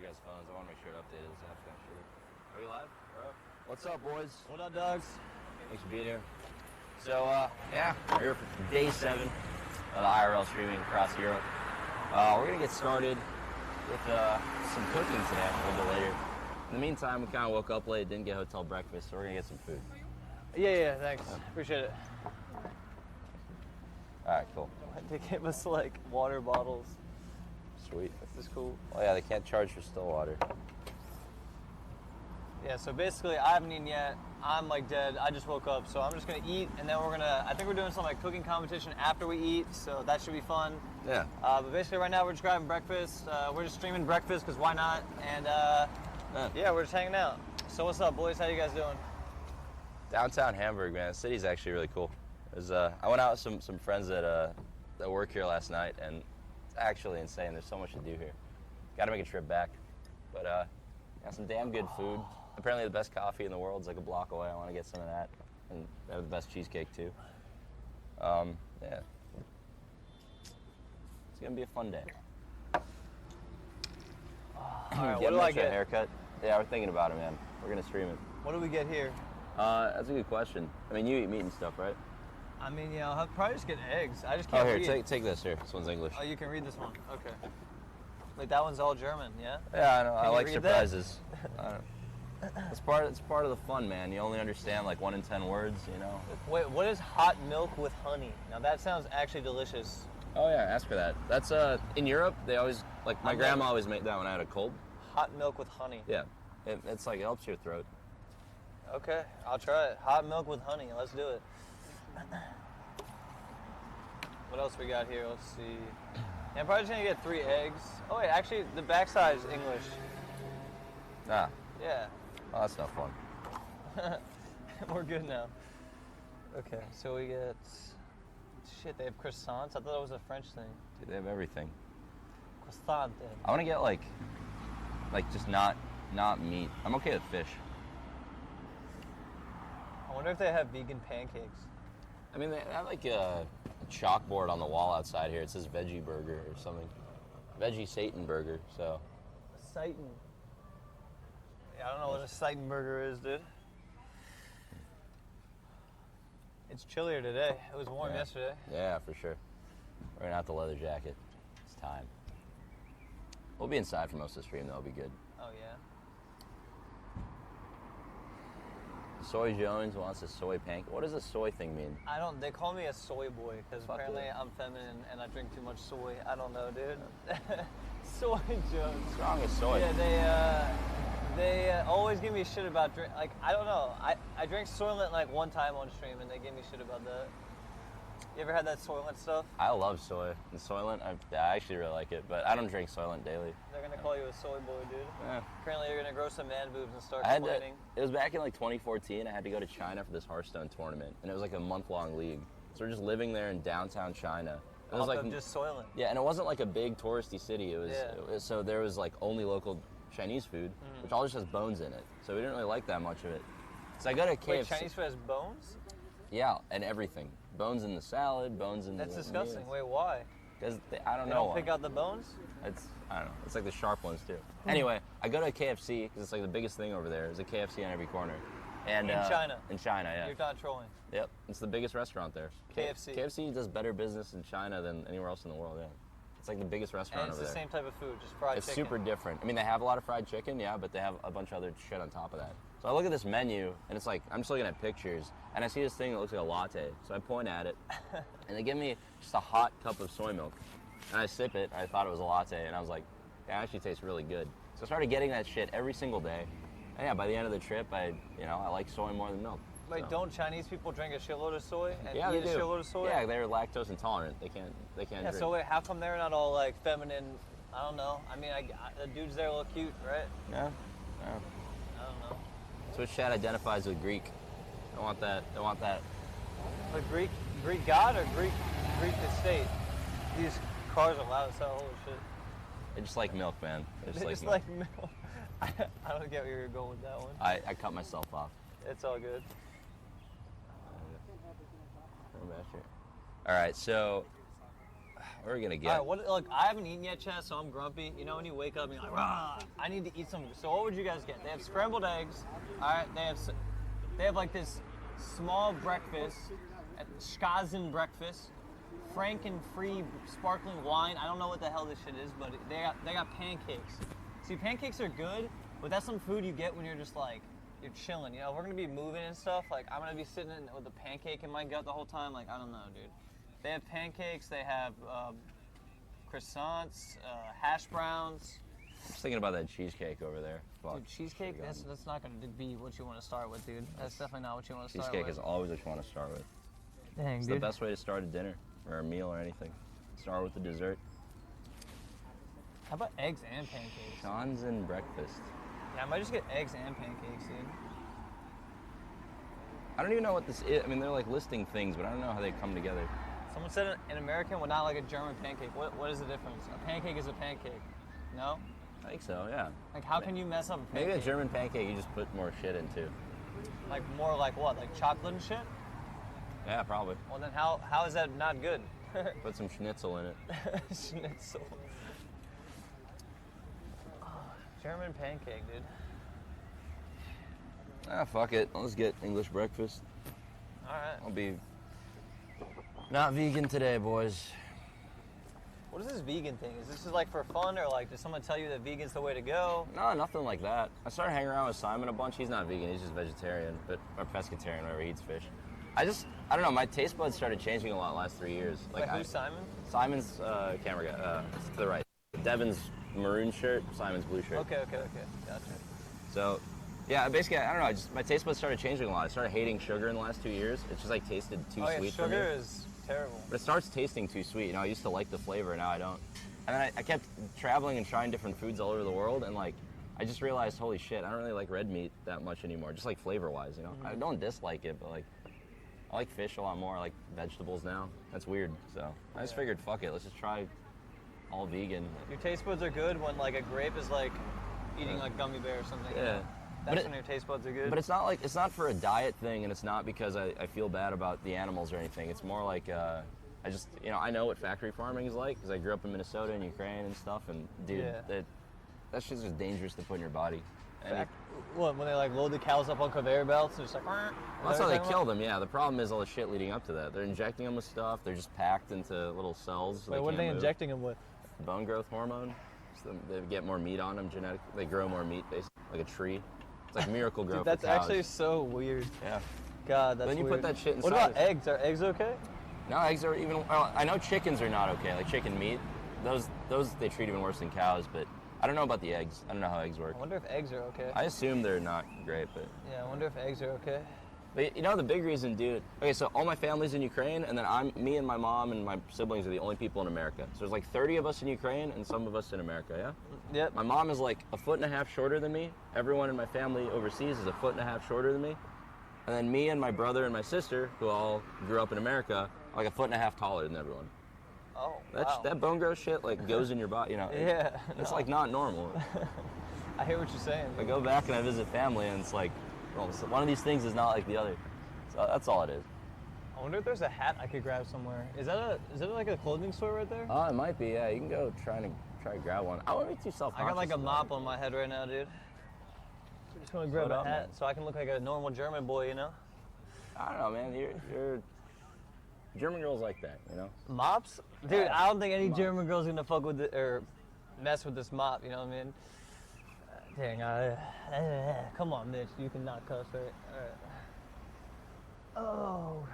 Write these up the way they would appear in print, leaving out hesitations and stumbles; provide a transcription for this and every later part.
guys' phones. I want to make sure to update this after I'm sure. Are we live? What's up, boys? What up, dogs? Thanks for being here. So, yeah, we're here for day 7 of the IRL streaming across Europe. We're going to get started with some cooking today, a little bit later. In the meantime, we kind of woke up late, didn't get hotel breakfast, so we're going to get some food. Yeah, thanks. Appreciate it. All right, cool. They gave us, like, water bottles. Sweet. This is cool. Oh, yeah, they can't charge for still water. Yeah, so basically, I haven't eaten yet. I'm, like, dead. I just woke up, so I'm just going to eat, and then we're going to... I think we're doing some, like, cooking competition after we eat, so that should be fun. Yeah. But basically, right now, we're just grabbing breakfast. We're just streaming breakfast, because why not? And, yeah, we're just hanging out. So what's up, boys? How you guys doing? Downtown Hamburg, man. The city's actually really cool. I went out with some friends that work here last night, and it's actually insane. There's so much to do here. Got to make a trip back. But got some damn good food. Apparently the best coffee in the world is like a block away. I want to get some of that. And they have the best cheesecake, too. Yeah. It's going to be a fun day. All right, Get what do I a get? haircut? Yeah, we're thinking about it, man. We're going to stream it. What do we get here? That's a good question. I mean, you eat meat and stuff, right? I mean, yeah, I'll probably just get eggs. I just can't Oh, here, read. take this here. This one's English. Oh, you can read this one. Okay. Wait, that one's all German, yeah? Yeah, I know. I you like read that? surprises. It's part of the fun, man. You only understand like 1 in 10 words, you know. Wait, what is hot milk with honey? Now that sounds actually delicious. Oh yeah, ask for that. That's in Europe. They always like my grandma always made that when I had a cold. Hot milk with honey. Yeah, it's like it helps your throat. Okay, I'll try it. Hot milk with honey. Let's do it. What else we got here? Let's see. Yeah, I'm probably just gonna get 3 eggs. Oh wait, actually the backside is English. Ah, Yeah. oh, that's not fun. We're good now. Okay, so we get... Shit, they have croissants? I thought that was a French thing. Dude, they have everything. Croissant. I want to get like just not meat. I'm okay with fish. I wonder if they have vegan pancakes. I mean, they have like a chalkboard on the wall outside here. It says veggie burger or something. Veggie Satan burger, so. Satan. Yeah, I don't know what a Satan burger is, dude. It's chillier today. It was warm yesterday. Yeah, for sure. We're gonna have the leather jacket. It's time. We'll be inside for most of the stream, though. It'll be good. Oh, yeah? Soy Jones wants a soy pancake. What does a soy thing mean? They call me a soy boy because apparently I'm feminine and I drink too much soy. I don't know, dude. Soy Jones. What's wrong with soy? Yeah, they always give me shit about drink. Like, I don't know. I drank Soylent like one time on stream and they gave me shit about that. You ever had that Soylent stuff? I love soy. And Soylent, I actually really like it, but I don't drink Soylent daily. They're gonna call you a soy boy, dude. Yeah. Apparently you're gonna grow some man boobs and start complaining. It was back in like 2014. I had to go to China for this Hearthstone tournament, and it was like a month-long league. So we're just living there in downtown China. It was like just Soylent. Yeah, and it wasn't like a big touristy city. It was so there was like only local Chinese food, which all just has bones in it. So we didn't really like that much of it. So I go to KFC. Wait, Chinese food has bones? Yeah, and everything. Bones in the salad, bones in That's the disgusting. meals. Wait, why? Because I don't They know. don't pick out the bones? I don't know. It's like the sharp ones too. Anyway, I go to a KFC because it's like the biggest thing over there. There's a KFC on every corner. And In China? In China, yeah. You're not trolling. Yep, it's the biggest restaurant there. KFC. KFC does better business in China than anywhere else in the world. Yeah, it's like the biggest restaurant And it's over the there. same type of food, just fried It's chicken. super different. I mean, they have a lot of fried chicken, yeah, but they have a bunch of other shit on top of that. So I look at this menu, and it's like, I'm just looking at pictures, and I see this thing that looks like a latte. So I point at it, and they give me just a hot cup of soy milk. And I sip it, and I thought it was a latte, and I was like, yeah, it actually tastes really good. So I started getting that shit every single day. And yeah, by the end of the trip, I like soy more than milk. Wait, So. don't Chinese people drink a shitload of soy and Yeah, eat they a do. shitload of soy? Yeah, they're lactose intolerant. They can't Yeah, drink. so wait, how come they're not all like feminine? I don't know. I mean, the dudes there look cute, right? Yeah. I don't know. Switch chat identifies with Greek. Don't want that. But Greek god or Greek estate? These cars are loud as hell. Holy shit. They just like milk, man. They They just like milk. I don't get where you're going with that one. I cut myself off. It's all good. All right, so What are we gonna get? All right, look, I haven't eaten yet, Chad, so I'm grumpy. You know when you wake up and you're like, rah, I need to eat something. So what would you guys get? They have scrambled eggs. All right, they have like this small breakfast, Skazen breakfast, Franken-free sparkling wine. I don't know what the hell this shit is, but they got pancakes. See, pancakes are good, but that's some food you get when you're just like, you're chilling. You know, we're gonna be moving and stuff. Like, I'm gonna be sitting with a pancake in my gut the whole time. Like, I don't know, dude. They have pancakes. They have croissants, hash browns. I was thinking about that cheesecake over there. Fuck. Dude, cheesecake, that's not going to be what you want to start with, dude. That's definitely not what you want to start with. Cheesecake is always what you want to start with. Dang, It's dude. the best way to start a dinner or a meal or anything. Start with the dessert. How about eggs and pancakes? Sean's in breakfast. Yeah, I might just get eggs and pancakes, dude. I don't even know what this is. I mean, they're like listing things, but I don't know how they come together. Someone said an American would not like a German pancake. What is the difference? A pancake is a pancake. No? I think so, yeah. Like, how can you mess up a pancake? Maybe a German pancake you just put more shit into. Like, more like what? Like chocolate and shit? Yeah, probably. Well, then how is that not good? Put some schnitzel in it. Schnitzel. Oh, German pancake, dude. Ah, fuck it. Let's get English breakfast. All right. I'll be not vegan today, boys. What is this vegan thing? Is this just like for fun, or like did someone tell you that vegan's the way to go? No, nothing like that. I started hanging around with Simon a bunch. He's not vegan, he's just vegetarian, or pescatarian, whatever, he eats fish. I don't know, my taste buds started changing a lot the last 3 years. Like, who's Simon? Simon's camera guy, it's to the right. Devin's maroon shirt, Simon's blue shirt. Okay, gotcha. So, yeah, basically, I don't know, my taste buds started changing a lot. I started hating sugar in the last 2 years. It's just like tasted too sweet for me. Sugar is terrible. But it starts tasting too sweet. You know, I used to like the flavor, now I don't. And then I kept traveling and trying different foods all over the world, and like, I just realized, holy shit, I don't really like red meat that much anymore, just like flavor-wise, you know? I don't dislike it, but like, I like fish a lot more. I like vegetables now. That's weird, so I just figured, fuck it, let's just try all vegan. Your taste buds are good when like a grape is like eating like gummy bear or something. Yeah. You know? That's when your taste buds are good. But it's not for a diet thing, and it's not because I feel bad about the animals or anything. It's more like, I just, you know, I know what factory farming is like, because I grew up in Minnesota and Ukraine and stuff, and dude, that shit's just dangerous to put in your body. What, when they like load the cows up on conveyor belts and just like, that's how they kill them, yeah. The problem is all the shit leading up to that. They're injecting them with stuff, they're just packed into little cells. So wait, what are they injecting them with? Bone growth hormone. So they get more meat on them genetically. They grow more meat, basically, like a tree. It's like miracle growth. Dude, that's for cows. actually so weird. Yeah. God, that's Then you weird. put that shit inside. What about eggs? Are eggs okay? No, eggs are even. Well, I know chickens are not okay. Like chicken meat, those they treat even worse than cows. But I don't know about the eggs. I don't know how eggs work. I wonder if eggs are okay. I assume they're not great, but. Yeah, I wonder if eggs are okay. But you know the big reason, dude. Okay, so all my family's in Ukraine, and then me and my mom and my siblings are the only people in America. So there's like 30 of us in Ukraine and some of us in America. Yeah. Yep. My mom is like 1.5 feet shorter than me. Everyone in my family overseas is 1.5 feet shorter than me. And then me and my brother and my sister, who all grew up in America, are like 1.5 feet taller than everyone. Oh, wow. That bone growth shit like goes in your body, you know. Yeah. It's like not normal. I hear what you're saying. I go back and I visit family, and it's like, well, one of these things is not like the other. So that's all it is. I wonder if there's a hat I could grab somewhere. Is that like a clothing store right there? Oh, it might be. Yeah, you can go try to grab one. I wouldn't be too self-conscious. I got like a mop on my head right now, dude. I just want to grab a hat man. so I can look like a normal German boy, you know? I don't know, man. You're German girls like that, you know. Mops? Dude, Yeah. I don't think any German girl's gonna fuck with it or mess with this mop, you know what I mean? Dang, come on, Mitch, you can not cuss, right? Alright. Oh.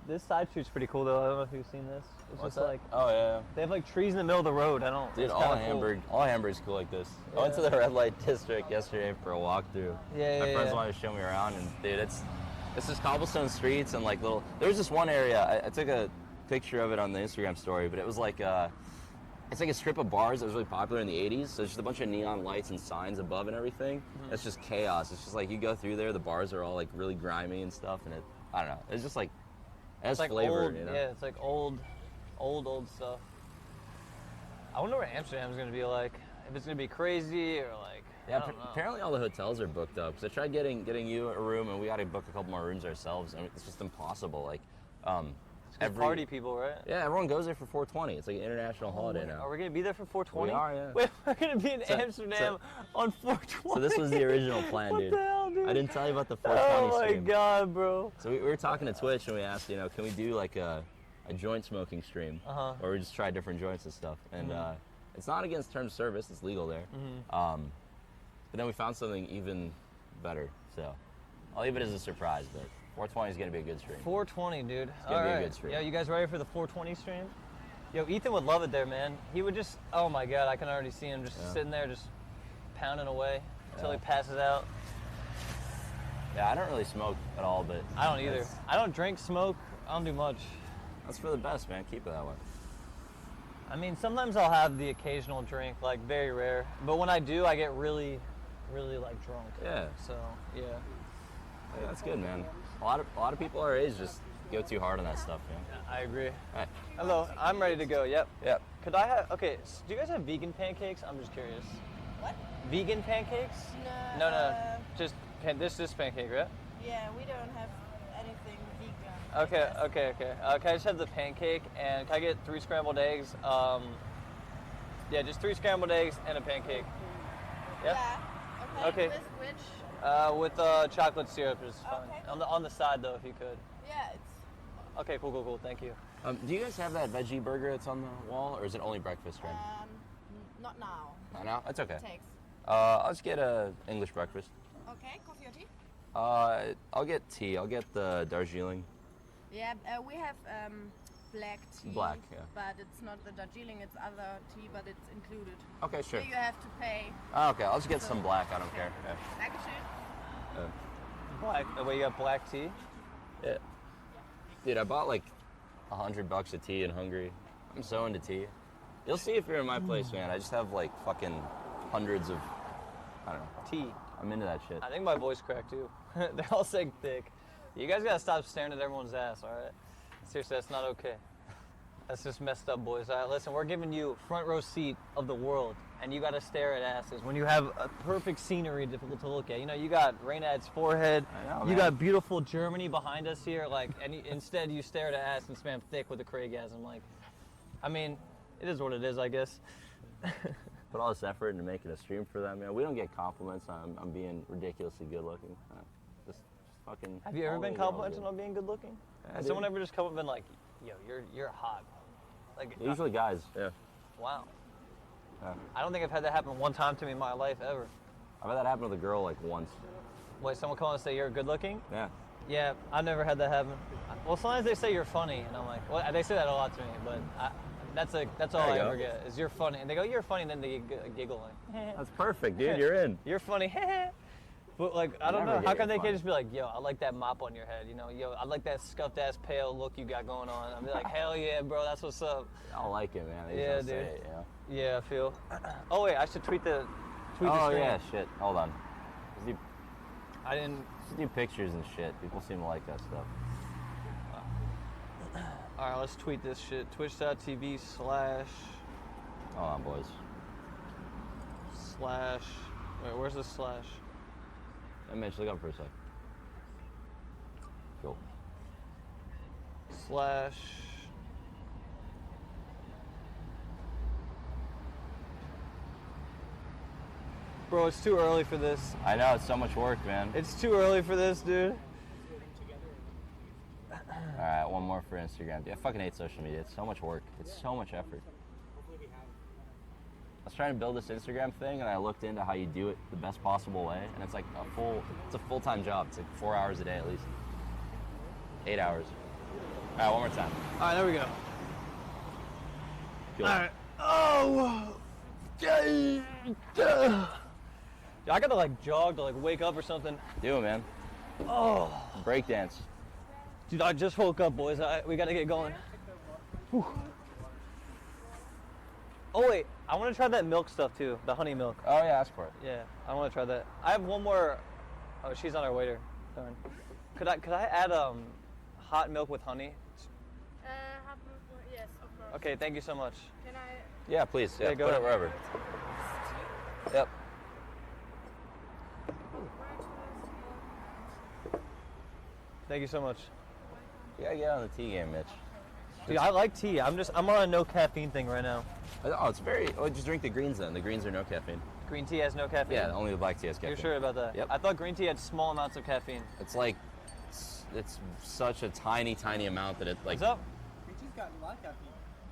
This side street's pretty cool though. I don't know if you've seen this. It's What's just that? like Oh yeah. they have like trees in the middle of the road. I don't. Dude, it's all kinda cool. Hamburg's cool like this. I went to the red light district yesterday for a walkthrough. My friends wanted to show me around, and dude, it's just cobblestone streets and like little. There was this one area. I took a picture of it on the Instagram story, but it was like it's like a strip of bars that was really popular in the 80s. So it's just a bunch of neon lights and signs above and everything. It's just chaos. It's just like you go through there, the bars are all like really grimy and stuff, and I don't know. It's just like it has It's like flavor, old, you know? yeah, it's like old stuff. I wonder what Amsterdam's gonna be like. If it's gonna be crazy or like. Yeah, I don't know. apparently all the hotels are booked up. Cause I tried getting you a room, and we got to book a couple more rooms ourselves, and it's just impossible. Like, every party people, right? Yeah, everyone goes there for 420. It's like an international holiday now. Are we gonna be there for 420? We are, yeah. Wait, we're gonna be in Amsterdam on 420. So this was the original plan, What dude. the hell, dude? I didn't tell you about the 420 Oh my stream. god, bro. So we were talking to Twitch and we asked, you know, can we do like a joint smoking stream, where we just try different joints and stuff. And it's not against terms of service; it's legal there. But then we found something even better. So I'll leave it as a surprise. But 420 is gonna be a good stream. 420, dude. It's gonna be a good stream. Yeah, you guys ready for the 420 stream? Yo, Ethan would love it there, man. He would just, oh my god, I can already see him just sitting there, just pounding away until he passes out. Yeah, I don't really smoke at all, but I don't either. I don't drink, smoke. I don't do much. That's for the best, man. Keep it that way. I mean, sometimes I'll have the occasional drink, like very rare. But when I do, I get really, really like drunk. Yeah. So yeah. Yeah, that's good, man. A lot of people our age just go too hard on that stuff, man. I agree. Right. Hello, I'm ready to go. Yep. Yep. Could I have? Okay. So do you guys have vegan pancakes? I'm just curious. What? Vegan pancakes? No. Just this pancake, right? Yeah, we don't have anything vegan. Okay. Can I just have the pancake and can I get 3 scrambled eggs? Yeah, just 3 scrambled eggs and a pancake. Yep. Yeah. Okay. With which? With chocolate syrup is fine. Okay. On the side though, if you could. Yeah, it's. Okay, cool. Thank you. Do you guys have that veggie burger that's on the wall, or is it only breakfast, right? Not now. Not now? That's okay. Takes. I'll just get a English breakfast. Okay, coffee or tea? I'll get tea. I'll get the Darjeeling. Yeah, we have black tea. Black, yeah. But it's not the Darjeeling, it's other tea, but it's included. Okay, sure. Here you have to pay. Oh, okay, I'll just get some black. I don't care. Yeah. Dankeschön. Black. The way you got black tea? Yeah. Dude, I bought like $100 of tea in Hungary. I'm so into tea. You'll see if you're in my place, man. I just have like fucking hundreds of, I don't know. Tea. I'm into that shit. I think my voice cracked too. They're all saying thick. You guys gotta stop staring at everyone's ass, all right? Seriously, that's not okay. That's just messed up, boys. All right, listen, we're giving you front row seat of the world, and you gotta stare at asses when you have a perfect scenery difficult to look at. You know, you got Reynad's forehead. I know, you man. got beautiful Germany behind us here. Like, and instead you stare at ass and spam thick with a Craigasm. Like, I mean, it is what it is, I guess. Put all this effort into making a stream for them, man. We don't get compliments on being ridiculously good looking. Just fucking. Have you ever all been the way complimented good. on being good looking? Yeah, Has dude. someone ever just come up and been like, yo, you're hot? Like, Usually guys, yeah. wow. Yeah. I don't think I've had that happen one time to me in my life ever. I've had that happen with a girl like once. Wait, someone come and say you're good looking? Yeah. Yeah, I've never had that happen. Well, sometimes they say you're funny, and I'm like, well, they say that a lot to me, but that's all There you I go. ever get is you're funny, and they go you're funny, and then they giggle like, That's perfect, dude. You're in. you're funny, but like I don't Never know, get how come it they funny. can't just be like, yo, I like that mop on your head, you know, yo, I like that scuffed ass pale look you got going on. I'm like, hell yeah, bro, that's what's up. I like it, man. They Yeah, just don't say dude. it, you know? Yeah, I feel. Oh wait, I should tweet the Oh stream. yeah, shit. Hold on. Just I didn't. do pictures and shit. People seem to like that stuff. All right, let's tweet this shit. Twitch.tv/ Hold on, boys. Wait, where's the slash? Hey, Mitch, look up for a sec. Cool. Slash. Bro, it's too early for this. I know, it's so much work, man. It's too early for this, dude. Alright, one more for Instagram. Yeah, I fucking hate social media. It's so much work. It's so much effort. I was trying to build this Instagram thing, and I looked into how you do it the best possible way, and it's like it's a full-time job. It's like 4 hours a day at least. 8 hours. Alright, one more time. All right, there we go. Feel All it. right. Oh. I gotta like jog to like wake up or something. Do it, man. Oh. Breakdance. Dude, I just woke up, boys. We gotta get going. Whew. Oh wait, I want to try that milk stuff too, the honey milk. Oh yeah, ask for it. Yeah, I want to try that. I have one more. Oh, she's on her way. Darn. Could I add hot milk with honey? Yes, of course. Okay, thank you so much. Can I? Yeah, please. Yeah, Yeah, go put it ahead. wherever. Yep. Thank you so much. You gotta get on the tea game, Mitch. Dude, I like tea. I'm on a no caffeine thing right now. Oh, it's very. Oh, just drink the greens then. The greens are no caffeine. Green tea has no caffeine? Yeah, only the black tea has caffeine. You're sure about that? Yep. I thought green tea had small amounts of caffeine. It's like, it's such a tiny amount that it like. What's up? Green tea's got a lot of caffeine.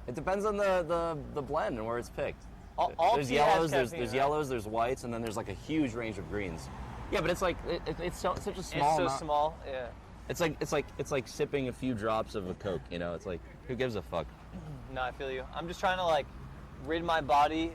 It depends on the blend and where it's picked. All there's tea has yellows, there's caffeine, right? yellows, there's whites, and then there's like a huge range of greens. Yeah, but it's like it's such a small It's so amount. small, yeah. It's like sipping a few drops of a Coke. You know, it's like who gives a fuck? No, I feel you. I'm just trying to like rid my body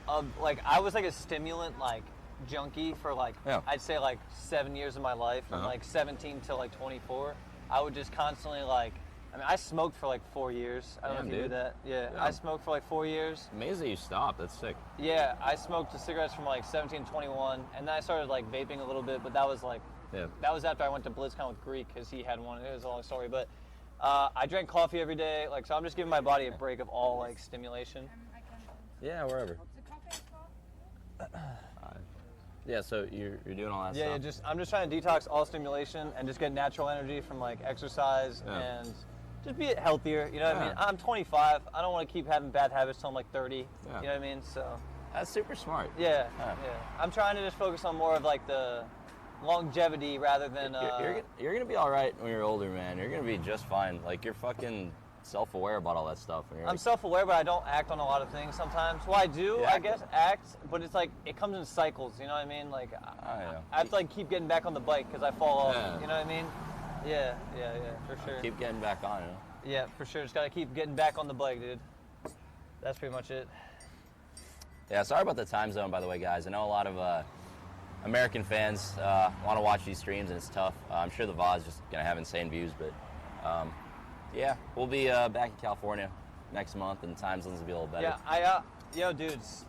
of like I was like a stimulant like junkie for like Yeah. I'd say like 7 years of my life from Uh-huh. like 17 to like 24. I would just constantly like I mean I smoked for like 4 years. I don't know Damn, if you dude. knew that. Yeah, Yeah. I smoked for like 4 years. Amazing you stopped. That's sick. Yeah, I smoked the cigarettes from like 17 to 21 and then I started like vaping a little bit, but that was like Yeah. that was after I went to BlizzCon with Greek because he had one. It was a long story, but I drank coffee every day. Like, so I'm just giving my body a break of all like stimulation. I can. Yeah, wherever. The coffee as well? Yeah, so you're doing all that Yeah, stuff. I'm just trying to detox all stimulation and just get natural energy from like exercise Yeah. and just be healthier. You know what I mean? Yeah. I'm 25. I don't want to keep having bad habits till I'm like 30. Yeah. You know what I mean? So That's super smart. yeah, Yeah. yeah. I'm trying to just focus on more of like the longevity rather than. You're gonna be all right when you're older, man. You're gonna be just fine. Like you're fucking self-aware about all that stuff. And you're I'm like, self-aware, but I don't act on a lot of things sometimes. Well, I do, Yeah, I guess, act, but it's like it comes in cycles. You know what I mean? Like yeah. I have to like keep getting back on the bike because I fall off. Yeah. You know what I mean? Yeah, for sure. keep getting back on. You know? Yeah, for sure. Just gotta keep getting back on the bike, dude. That's pretty much it. Yeah. Sorry about the time zone, by the way, guys. I know a lot of American fans want to watch these streams, and it's tough. I'm sure the VOD's just gonna have insane views, but yeah, we'll be back in California next month, and time zones will be a little better. Yeah, yo, dudes,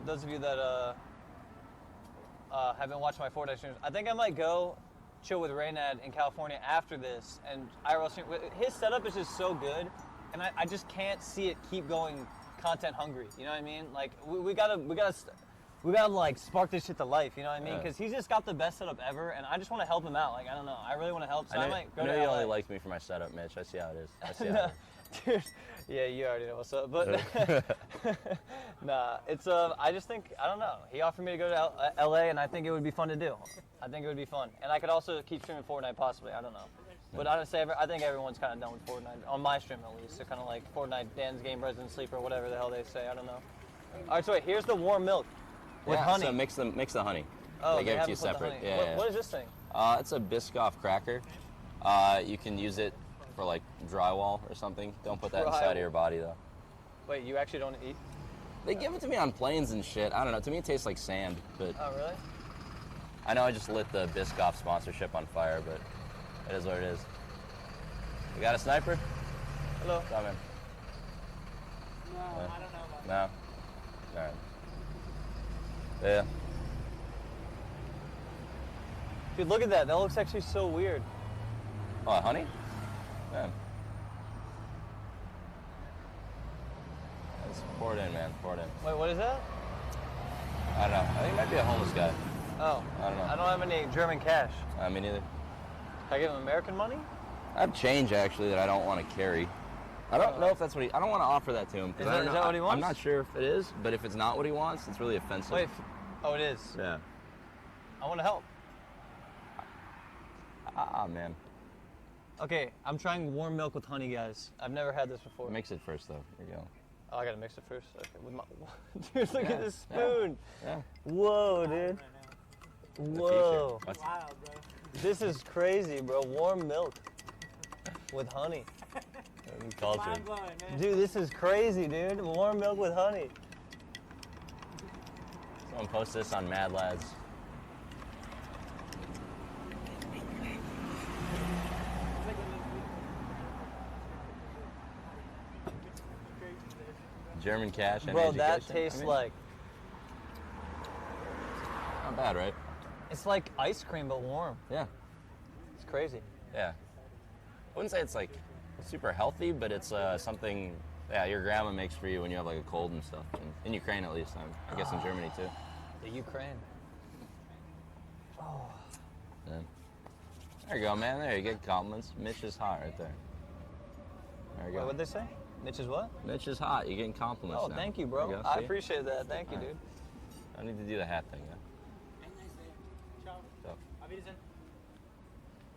those of you that have been watching my Fortnite streams, I think I might go chill with Raynad in California after this, and IRL stream. His setup is just so good, and I just can't see it keep going content hungry. You know what I mean? Like we gotta like spark this shit to life. You know what I mean? Yeah. Because he's just got the best setup ever, and I just want to help him out. Like I don't know, I really want to help. So I might go I know to you LA. only liked me for my setup, Mitch. I see how it is. I see how No, it dude, yeah, you already know what's up. But nah, it's I just think I don't know. He offered me to go to LA, and I think it would be fun to do. I think it would be fun, and I could also keep streaming Fortnite possibly. I don't know. But honestly, I think everyone's kind of done with Fortnite on my stream at least. So kind of like Fortnite, Dan's Game, Resident Sleeper, whatever the hell they say. I don't know. All right, so wait, here's the warm milk with Yeah, honey. So mix the honey. Oh, they give it to haven't you put the separate. honey. Yeah, What is this thing? It's a Biscoff cracker. You can use it for like drywall or something. Don't put that inside of your body though. Wait, you actually don't eat? They give it to me on planes and shit. I don't know. To me, it tastes like sand. But Oh, really? I know I just lit the Biscoff sponsorship on fire. But it is what it is. You got a sniper? Hello. Come in. No, I don't know about No. All right. Yeah. Dude, look at that. That looks actually so weird. Oh, honey? Yeah. Let's pour it in, man. Pour it in. Wait, what is that? I don't know. I think it might be a homeless guy. Oh. I don't know. I don't have any German cash. Me neither. Can I give him American money? I have change actually that I don't want to carry. I don't know if that's what I don't want to offer that to him. 'Cause Is I that- don't is know- that what he wants? I'm not sure if it is, but if it's not what he wants, it's really offensive. Wait. Oh, it is. Yeah. I want to help. Man. Okay, I'm trying warm milk with honey, guys. I've never had this before. Mix it first, though. Here you go. Oh, I gotta mix it first. Okay, with my. Dude, look Yeah, at this spoon. Yeah. Whoa, dude. Whoa. What's- Wow, bro. This is crazy, bro. Warm milk with honey. Culture. Mind blowing, man. Dude, this is crazy, dude. Warm milk with honey. Someone post this on Mad Lads. German cash and Bro, that education. tastes I mean, like not bad, right? it's like ice cream but warm. Yeah. It's crazy. Yeah. I wouldn't say it's like super healthy, but it's something your grandma makes for you when you have like a cold and stuff. In Ukraine, at least. I guess in Germany too. The Ukraine. Yeah. There you go, man. There you get compliments. Mitch is hot right there. There you Wait, go. what'd they say? Mitch is what? Mitch is hot. You're getting compliments Oh, now. thank you, There bro. go, I see? appreciate that. Thank you, All right. dude. I need to do the hat thing, yeah. Ciao. So, Auf Wiedersehen.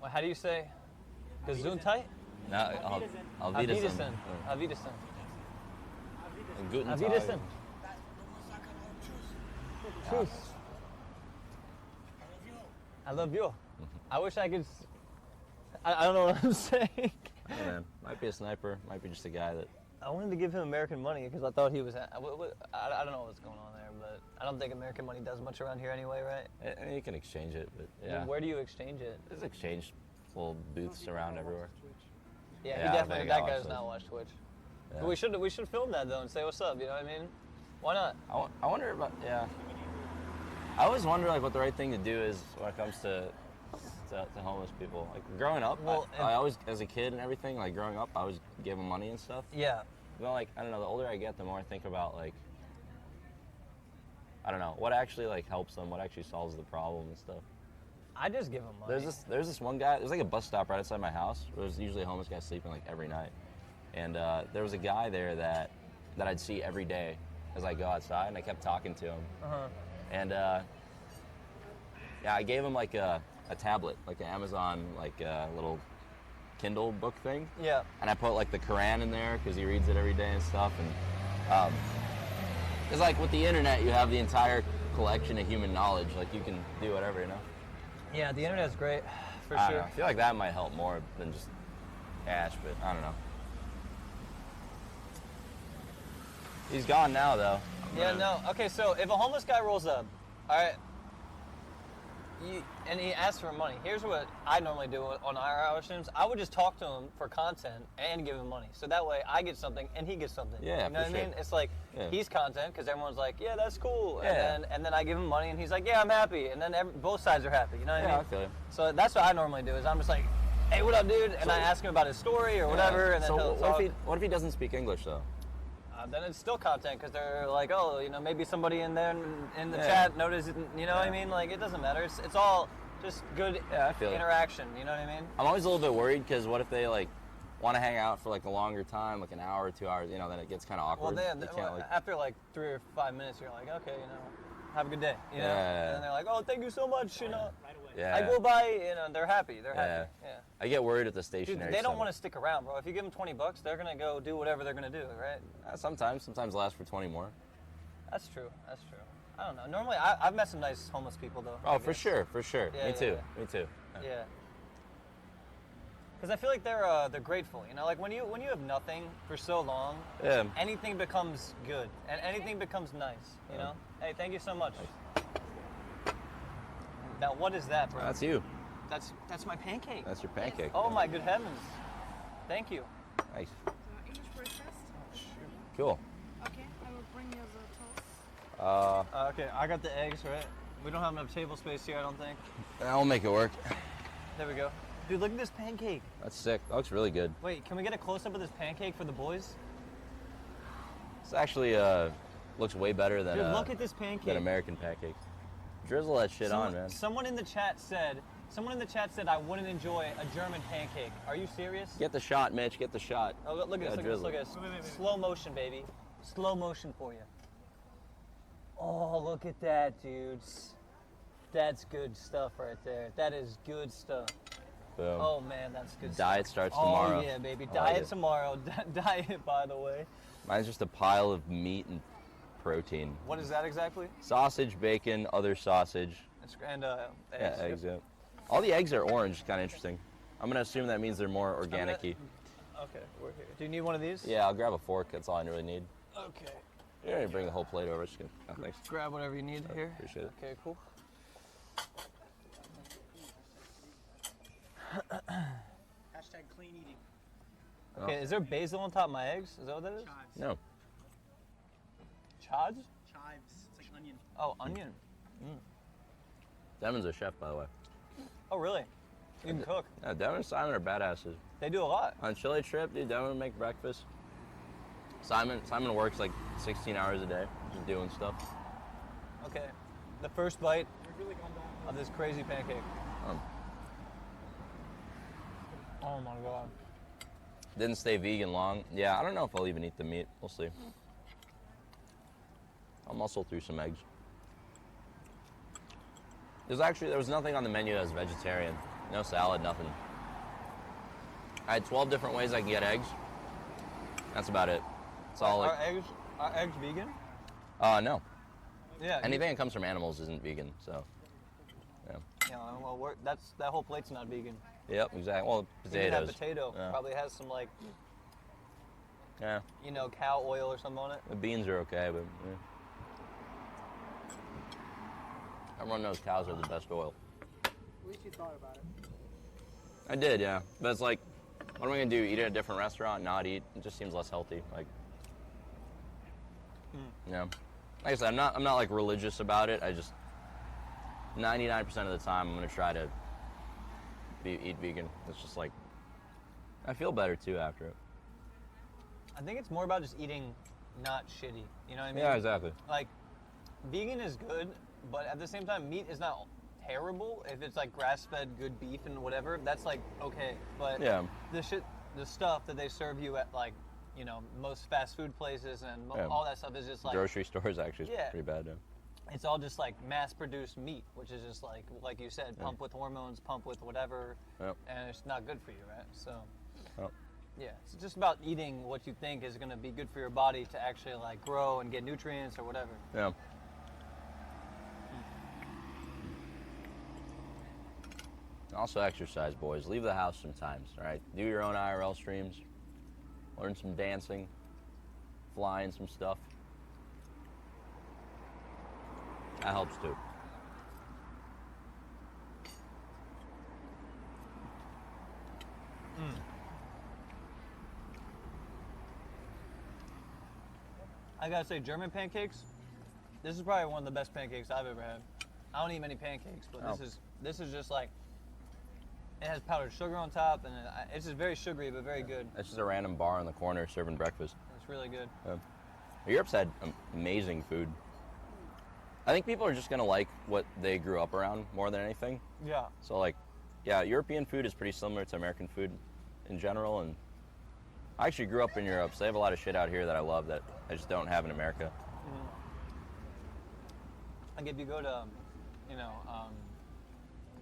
Well, how do you say Gesundheit? no, I'll Auf be Wiedersehen. Auf Wiedersehen. Guten Auf Tag. Wiedersehen. Tschüss. I love you. I wish I could. I don't know what I'm saying. Hey, man, might be a sniper, might be just a guy that. I wanted to give him American money because I thought he was. I don't know what's going on there, but I don't think American money does much around here anyway, right? And you can exchange it, but yeah. Where do you exchange it? There's exchange little booths around everywhere. Yeah, Yeah, he I definitely. think That I guy watch does not those. watch Twitch. Yeah. But we should film that though and say what's up. You know what I mean? Why not? I wonder about, yeah. I always wonder like what the right thing to do is when it comes to homeless people. Like growing up, Well, I always, as a kid and everything, like growing up, I always gave them money and stuff. Yeah. But like, I don't know, the older I get, the more I think about like, I don't know, what actually like helps them, what actually solves the problem and stuff. I just give him money. There's this one guy, there's like a bus stop right outside my house. There's usually a homeless guy sleeping like every night. And there was a guy there that I'd see every day as I go outside, and I kept talking to him. Uh-huh. And yeah, I gave him like a tablet, like an Amazon like little Kindle book thing. Yeah. And I put like the Quran in there because he reads it every day and stuff. And it's like with the internet, you have the entire collection of human knowledge. Like you can do whatever, you know. Yeah, the internet's great, for I don't sure. know. I feel like that might help more than just cash, but I don't know. He's gone now, though. Yeah, no. Okay, so if a homeless guy rolls up, all right, and he asks for money, here's what I normally do on IRL streams. I would just talk to him for content and give him money. So that way I get something and he gets something. Yeah, you know for what I mean? sure. It's like Yeah. he's content because everyone's like, yeah, that's cool. Yeah. And then I give him money and he's like, yeah, I'm happy. And then both sides are happy. You know what I Yeah, mean? I feel you. So that's what I normally do is I'm just like, hey, what up, dude? And So- I ask him about his story or whatever. And then so he'll what talk. if he doesn't speak English though? Then it's still content because they're like, oh, you know, maybe somebody in there in the Yeah. chat noticed, you know what I Yeah. mean? Like, it doesn't matter. It's all just good Yeah, I feel it. interaction. You know what I mean? I'm always a little bit worried because what if they like want to hang out for like a longer time, like an hour or 2 hours? You know, then it gets kind of Well, awkward. then You can't, like, after like 3 or 5 minutes, you're like, okay, you know, have a good day. You know? Yeah. And then they're like, oh, thank you so much. You know, Right away. yeah. I go by, you know, they're happy. They're Yeah. happy. Yeah. I get worried at the Dude, stationary. they don't center. want to stick around, bro. If you give them $20, they're gonna go do whatever they're gonna do, right? Sometimes last for 20 more. That's true. That's true. I don't know. Normally, I've met some nice homeless people though. Oh, I for guess. sure, for sure. Yeah, Me yeah, too. yeah. Me too. Yeah. Because I feel like they're grateful. You know, like when you have nothing for so long, Yeah. anything becomes good and anything becomes nice. You know. Hey, thank you so much. Now, what is that, bro? That's you. That's my pancake. That's your pancake. Oh my good heavens! Thank you. Nice. English breakfast? Cool. Okay, I will bring you the toast. Okay, I got the eggs, right? We don't have enough table space here, I don't think. I'll make it work. There we go. Dude, look at this pancake. That's sick. That looks really good. Wait, can we get a close-up of this pancake for the boys? This actually looks way better than Dude, look at this pancake. than American pancakes. Drizzle that shit on, man. Someone in the chat said I wouldn't enjoy a German pancake. Are you serious? Get the shot, Mitch. Get the shot. Oh, look at this, Yeah, look at this, look at this. Slow motion, baby. Slow motion for you. Oh, look at that, dudes. That's good stuff right there. That is good stuff. Boom. Oh man, that's good Diet stuff. starts tomorrow. Oh yeah, baby. I like Diet it. tomorrow. Diet, by the way. Mine's just a pile of meat and protein. What is that exactly? Sausage, bacon, other sausage. And Yeah, eggs. Yeah. All the eggs are orange. Kind of interesting. I'm gonna assume that means they're more organic-y. Okay, we're here. Do you need one of these? Yeah, I'll grab a fork. That's all I really need. Okay. You don't need to bring the whole plate over. Just gonna, oh, thanks. Grab whatever you need here. Appreciate it. Okay, cool. Hashtag clean eating. Okay, is there basil on top of my eggs? Is that what that is? Chives. No. Chives? Chives. It's like onion. Oh, onion. Demon's a chef, by the way. Oh, really? You can cook. Yeah, Devon and Simon are badasses. They do a lot. On Chile trip, dude, Devon would make breakfast. Simon works like 16 hours a day, just doing stuff. Okay. The first bite We've really gone down. of this crazy pancake. Um, Oh my god. Didn't stay vegan long. Yeah, I don't know if I'll even eat the meat. We'll see. I'll muscle through some eggs. There was nothing on the menu that was vegetarian. No salad, nothing. I had 12 different ways I can get eggs. That's about it. It's all like, Are eggs vegan? no. Yeah. Anything that comes from animals isn't vegan, so. Yeah. Yeah, well, that whole plate's not vegan. Yep, exactly. Well, Even that potatoes. potato Yeah. probably has some like, Yeah. cow oil or something on it. The beans are okay, but yeah. Everyone knows cows are the best oil. At least you thought about it. I did, yeah. But it's like, what am I gonna do? Eat at a different restaurant? Not eat? It just seems less healthy. Like, you know, like I said, I'm not like religious about it. I just 99% of the time I'm gonna try to eat vegan. It's just like I feel better too after it. I think it's more about just eating not shitty. You know what I mean? Yeah, exactly. Like, vegan is good, but at the same time, meat is not terrible. If it's like grass-fed, good beef and whatever, that's like okay. But Yeah. the stuff that they serve you at like, most fast food places and Yeah. all that stuff is just like Grocery stores actually is Yeah. pretty bad. Yeah. it's all just like mass-produced meat, which is just like you said, pumped with hormones, pumped with whatever, Yep. and it's not good for you, right? So. Yep. Yeah, it's just about eating what you think is going to be good for your body to actually like grow and get nutrients or whatever. Yeah. Also exercise, boys. Leave the house sometimes, all right? Do your own IRL streams. Learn some dancing. Flying some stuff. That helps too. I gotta say, German pancakes. This is probably one of the best pancakes I've ever had. I don't eat many pancakes, but Oh. this is just like it has powdered sugar on top, and it's just very sugary but very good. It's just a random bar in the corner serving breakfast. It's really good. Europe's had amazing food. I think people are just gonna like what they grew up around more than anything. Yeah. So like, yeah, European food is pretty similar to American food in general, and I actually grew up in Europe, so they have a lot of shit out here that I love that I just don't have in America. Like if you go to,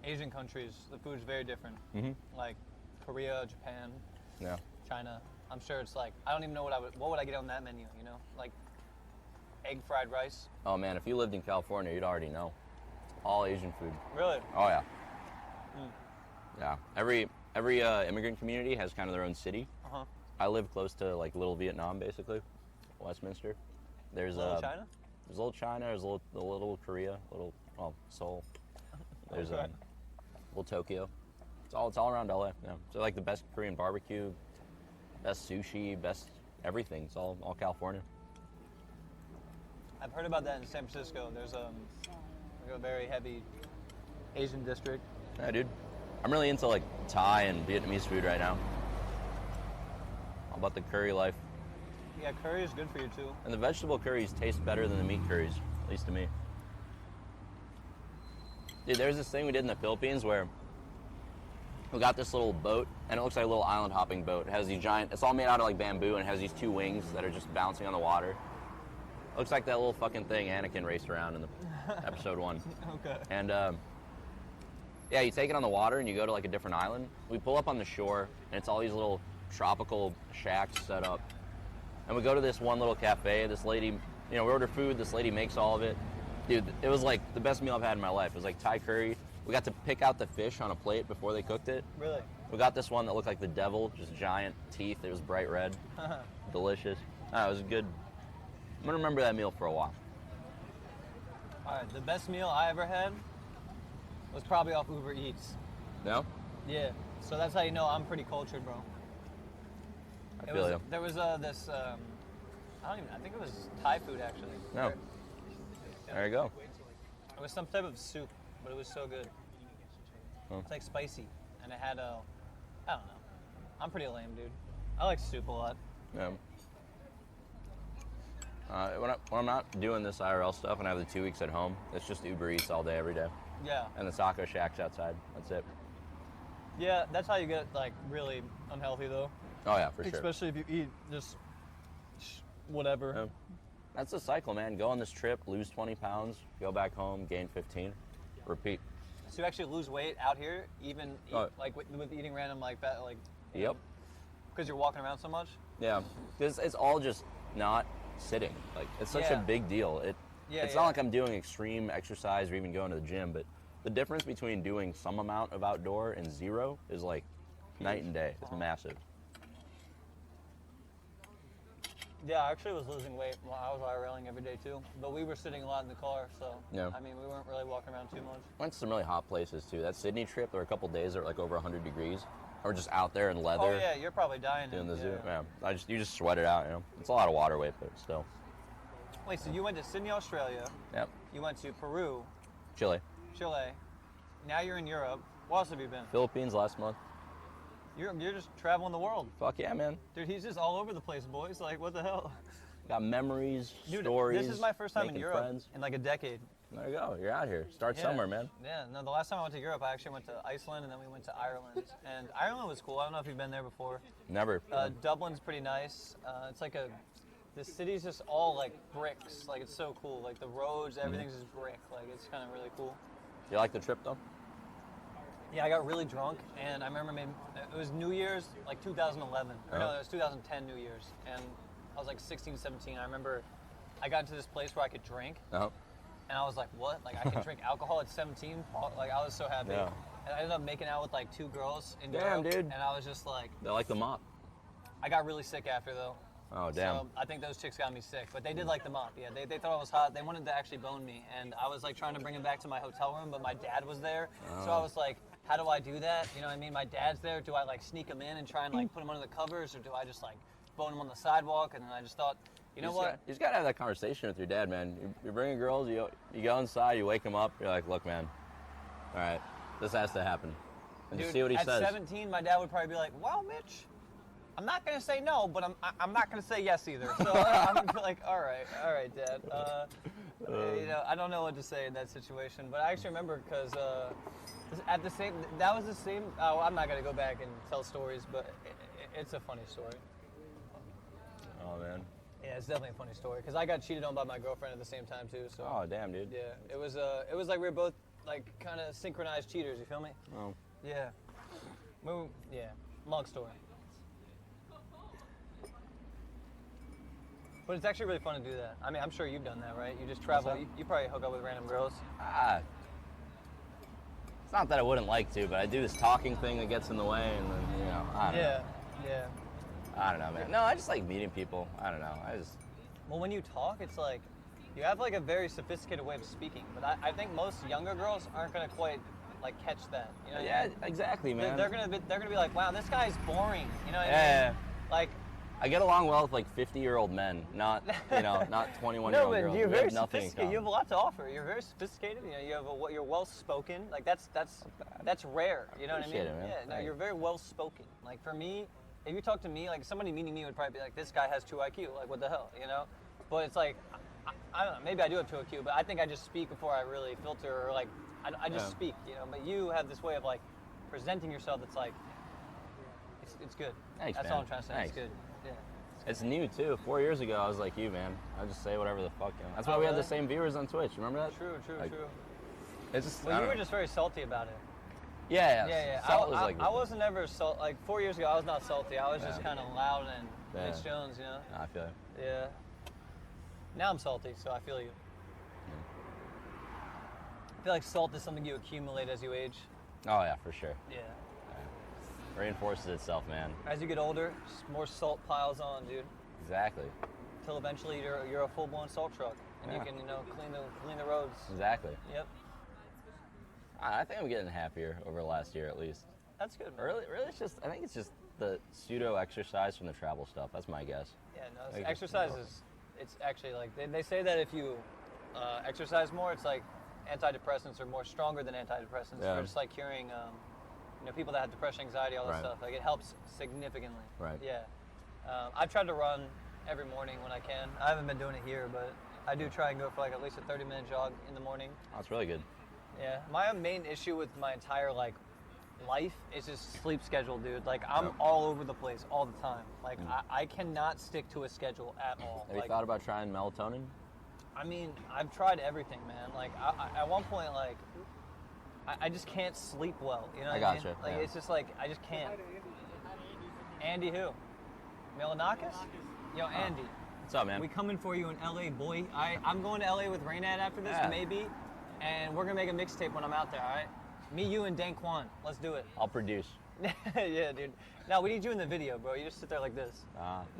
Asian countries, the food's very different. Like Korea, Japan, Yeah. China. I'm sure it's like I don't even know what would I get on that menu. Like egg fried rice. Oh man, if you lived in California, you'd already know. All Asian food. Really? Oh yeah. Yeah. Every immigrant community has kind of their own city. Uh-huh. I live close to like Little Vietnam, basically, Westminster. There's Little China? There's Little China. There's little Korea. Seoul. There's Okay. Little Tokyo. It's all around LA. Yeah. So like the best Korean barbecue, best sushi, best everything. It's all California. I've heard about that in San Francisco. There's like a very heavy Asian district. Yeah, dude. I'm really into like Thai and Vietnamese food right now. All about the curry life. Yeah, curry is good for you too. And the vegetable curries taste better than the meat curries, at least to me. Dude, there's this thing we did in the Philippines where we got this little boat, and it looks like a little island hopping boat. It has these it's all made out of like bamboo, and it has these two wings that are just bouncing on the water. It looks like that little fucking thing Anakin raced around in the episode 1. Okay. And yeah, you take it on the water and you go to like a different island. We pull up on the shore, and it's all these little tropical shacks set up. And we go to this one little cafe. This lady, we order food. This lady makes all of it. Dude, it was like the best meal I've had in my life. It was like Thai curry. We got to pick out the fish on a plate before they cooked it. Really? We got this one that looked like the devil, just giant teeth. It was bright red. Delicious. It was good. I'm gonna remember that meal for a while. All right. The best meal I ever had was probably off Uber Eats. No? Yeah. So that's how you know I'm pretty cultured, bro. I feel you. There was this. I think it was Thai food actually. No. There you go. It was some type of soup, but it was so good. Huh. It's like spicy, and it had I don't know. I'm pretty lame, dude. I like soup a lot. Yeah. When I'm not doing this IRL stuff and I have the 2 weeks at home, it's just Uber Eats all day, every day. Yeah. And the taco shacks outside. That's it. Yeah, that's how you get like really unhealthy though. Oh yeah, for sure. Especially if you eat just whatever. Yeah. That's the cycle, man. Go on this trip, lose 20 pounds, go back home, gain 15, repeat. So you actually lose weight out here, even like with eating random like that, like. Yep. Because you're walking around so much. Yeah, because it's all just not sitting. Like it's such a big deal. It's not like I'm doing extreme exercise or even going to the gym, but the difference between doing some amount of outdoor and zero is like night and day. It's massive. Yeah, I actually was losing weight while I was IRLing every day too, but we were sitting a lot in the car, so Yeah. I mean we weren't really walking around too much. Went to some really hot places too. That Sydney trip, there were a couple days that were like over 100 degrees. Or just out there in leather. Oh yeah, you're probably dying. Doing the zoo. Yeah, you just sweat it out. You know, it's a lot of water weight, but still. Wait, so you went to Sydney, Australia. Yep. You went to Peru, Chile, Chile. Now you're in Europe. Where else have you been? Philippines last month. You're just traveling the world. Fuck yeah, man. Dude, he's just all over the place, boys. Like, what the hell? Got memories, Dude, stories. this is my first time in making Europe friends. in like a decade. There you go. You're out here. Start somewhere, man. Yeah, no, the last time I went to Europe, I actually went to Iceland and then we went to Ireland. And Ireland was cool. I don't know if you've been there before. Never. Dublin's pretty nice. It's like the city's just all like bricks. Like, it's so cool. Like, the roads, everything's just brick. Like, it's kind of really cool. You like the trip though? Yeah, I got really drunk, and I remember it was New Year's, like 2011. Or no, it was 2010 New Year's. And I was like 16, 17. I remember I got into this place where I could drink. Uh-huh. And I was like, what? Like, I can drink alcohol at 17? Like, I was so happy. Yeah. And I ended up making out with like 2 girls in Damn, Europe. dude. And I was just like, They like the mop. I got really sick after though. Oh, damn. So I think those chicks got me sick. But they did like the mop. Yeah, they thought I was hot. They wanted to actually bone me. And I was like trying to bring him back to my hotel room, but my dad was there. So I was like, how do I do that? You know what I mean? My dad's there. Do I like sneak him in and try and like put him under the covers? Or do I just like bone him on the sidewalk? And then I just thought, you know what? You just gotta have that conversation with your dad, man. You're bringing girls, you go inside, you wake him up, you're like, look, man, all right, this has to happen. And Dude, just see what he at says. 17, my dad would probably be like, well, Mitch, I'm not going to say no, but I'm not going to say yes either. So I'm going to be like, all right, Dad. You know, I don't know what to say in that situation. But I actually remember because that was the same, I'm not going to go back and tell stories, but it's a funny story. Oh, man. Yeah, it's definitely a funny story because I got cheated on by my girlfriend at the same time too. So. Oh, damn, dude. Yeah, it was like we were both like kind of synchronized cheaters. You feel me? Oh. Yeah. Yeah. Long story. But it's actually really fun to do that. I mean, I'm sure you've done that, right? You just travel. You probably hook up with random girls. It's not that I wouldn't like to, but I do this talking thing that gets in the way, and then, you know, I don't know. Yeah. I don't know, man. No, I just like meeting people. I don't know. Well, when you talk, it's like you have like a very sophisticated way of speaking. But I think most younger girls aren't gonna quite like catch that. You know? Yeah, exactly, man. They're gonna be like, wow, this guy's boring. You know what I mean? Yeah. Like. I get along well with like 50-year-old men, not 21-year-old No, but girls. you're We very have nothing in sophisticated. common. You have a lot to offer. You're very sophisticated. You know, you're well spoken. Like that's rare. You know what I mean? Appreciate it, man. Yeah. No, Thanks. you're very well spoken. Like for me, if you talk to me, like somebody meeting me would probably be like, this guy has 2 IQ. Like what the hell, you know? But it's like, I don't know. Maybe I do have 2 IQ, but I think I just speak before I really filter or like I just speak. You know. But you have this way of like presenting yourself that's like, it's good. Thanks, that's man. all I'm trying to say. Thanks. It's good. Yeah. It's new too. 4 years ago, I was like you, man. I just say whatever the fuck. You know? That's why Oh, we had really? the same viewers on Twitch. Remember that? True. Like, It's just. Well, you were just very salty about it. Yeah. Yeah. Salt was like. I wasn't ever salty. Like 4 years ago, I was not salty. I was just Yeah. kind of loud and Yeah. Mitch Jones, you know. I feel it. Yeah. Now I'm salty, so I feel you. I feel like salt is something you accumulate as you age. Oh yeah, for sure. Yeah. Reinforces itself, man. As you get older, just more salt piles on, dude. Exactly. Till eventually you're a full-blown salt truck, and you Yeah. can clean the roads. Exactly. Yep. I think I'm getting happier over the last year at least. That's good. Man. Really, I think it's just the pseudo exercise from the travel stuff. That's my guess. Yeah. No. Like, Exercise is. It's actually like they say that if you exercise more, it's like antidepressants are more stronger than antidepressants. Yeah. They're just like curing, people that have depression, anxiety, all this Right. stuff. Like it helps significantly. Right. Yeah. I've tried to run every morning when I can. I haven't been doing it here, but I do try and go for like at least a 30-minute jog in the morning. Oh, that's really good. Yeah. My main issue with my entire like life is just sleep schedule, dude. Like, I'm all over the place all the time. Like, I cannot stick to a schedule at all. Have you thought about trying melatonin? I mean, I've tried everything, man. Like, at one point, like, I just can't sleep well. You know what I mean? Gotcha. Like, it's just like, I just can't. Andy who? Milanakis? Yo, Andy. What's up, man? We coming for you in LA, boy. I'm going to LA with Raynad after this, maybe. And we're going to make a mixtape when I'm out there, all right? Me, you, and Dan Kwan. Let's do it. I'll produce. Yeah, dude. No, we need you in the video, bro. You just sit there like this.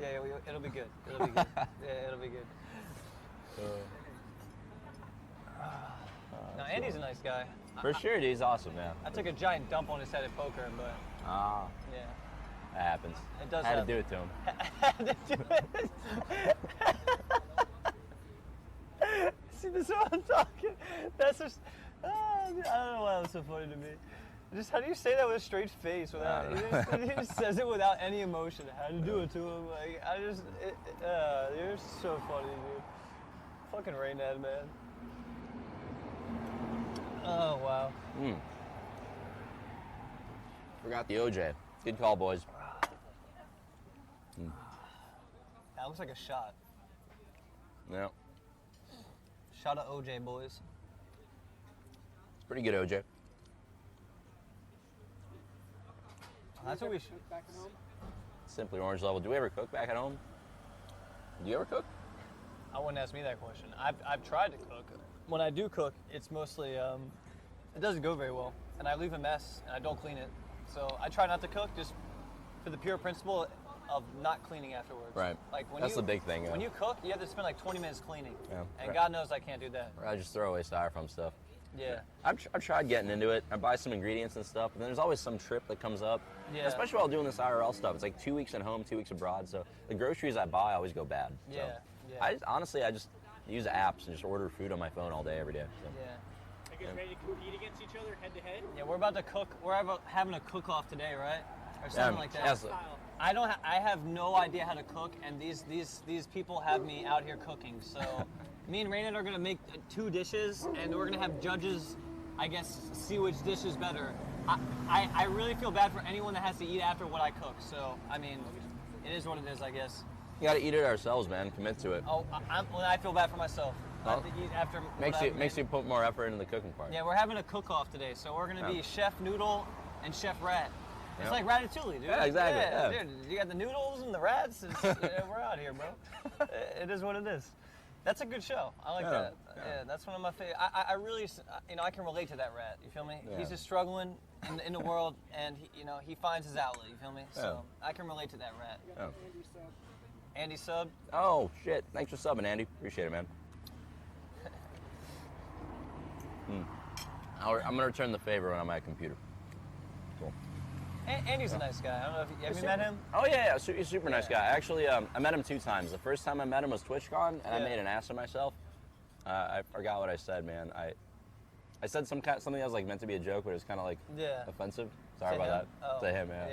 Yeah, it'll be good. It'll be good. Yeah, it'll be good. No, Andy's a nice guy. For sure, dude. He's awesome, man. I took a giant dump on his head at poker, but yeah. That happens. It does Had happen. to do it to him. Had to do it. See, this is what I'm talking. That's just, I don't know why that's so funny to me. Just how do you say that with a straight face? Without he just says it without any emotion. How to do it to him? Like you're so funny, dude. Fucking Raynad, man. Oh wow. Forgot the OJ. Good call, boys. That looks like a shot. Yeah. Shot of OJ, boys. It's pretty good, OJ. That's what we should. Back at home? Simply orange level. Do we ever cook back at home? Do you ever cook? I wouldn't ask me that question. I've tried to cook. When I do cook, it's mostly it doesn't go very well, and I leave a mess and I don't clean it. So I try not to cook just for the pure principle of not cleaning afterwards. Right. Like when That's the big thing. When you cook, you have to spend like 20 minutes cleaning. Yeah. And Right. God knows I can't do that. Or I just throw away styrofoam stuff. Yeah. I've tried getting into it. I buy some ingredients and stuff, but then there's always some trip that comes up. Yeah. Especially while doing this IRL stuff. It's like 2 weeks at home, 2 weeks abroad. So the groceries I buy always go bad. So Yeah. Yeah. I just use apps and just order food on my phone all day, every day. So. Yeah. Are you guys ready to compete against each other head to head? Yeah, we're about to cook. We're having a cook-off today, right? Or something like that. yes. I have no idea how to cook, and these people have me out here cooking. So, me and Raynad are gonna make 2 dishes, and we're gonna have judges, I guess, see which dish is better. I really feel bad for anyone that has to eat after what I cook. So, I mean, it is what it is, I guess. You gotta eat it ourselves, man. Commit to it. Oh, I feel bad for myself. I have to eat after. Makes you put more effort into the cooking part. Yeah, we're having a cook-off today, so we're gonna be Chef Noodle and Chef Rat. It's like Ratatouille, dude. Yeah, exactly. Yeah. Dude, you got the noodles and the rats. We're out here, bro. It is what it is. That's a good show. I like that. Yeah, that's one of my favorite. I really, I can relate to that rat. You feel me? Yeah. He's just struggling in the world, and he finds his outlet. You feel me? So I can relate to that rat. Oh. Andy sub. Oh shit! Thanks for subbing, Andy. Appreciate it, man. I'm gonna return the favor when I'm at a computer. Cool. Andy's a nice guy. I don't know if have you met him? Oh yeah, he's a super nice guy. Actually, I met him 2 times. The first time I met him was TwitchCon, and I made an ass of myself. I forgot what I said, man. I said something that was like meant to be a joke, but it was kind of like offensive. Sorry about that. Oh. To him, yeah.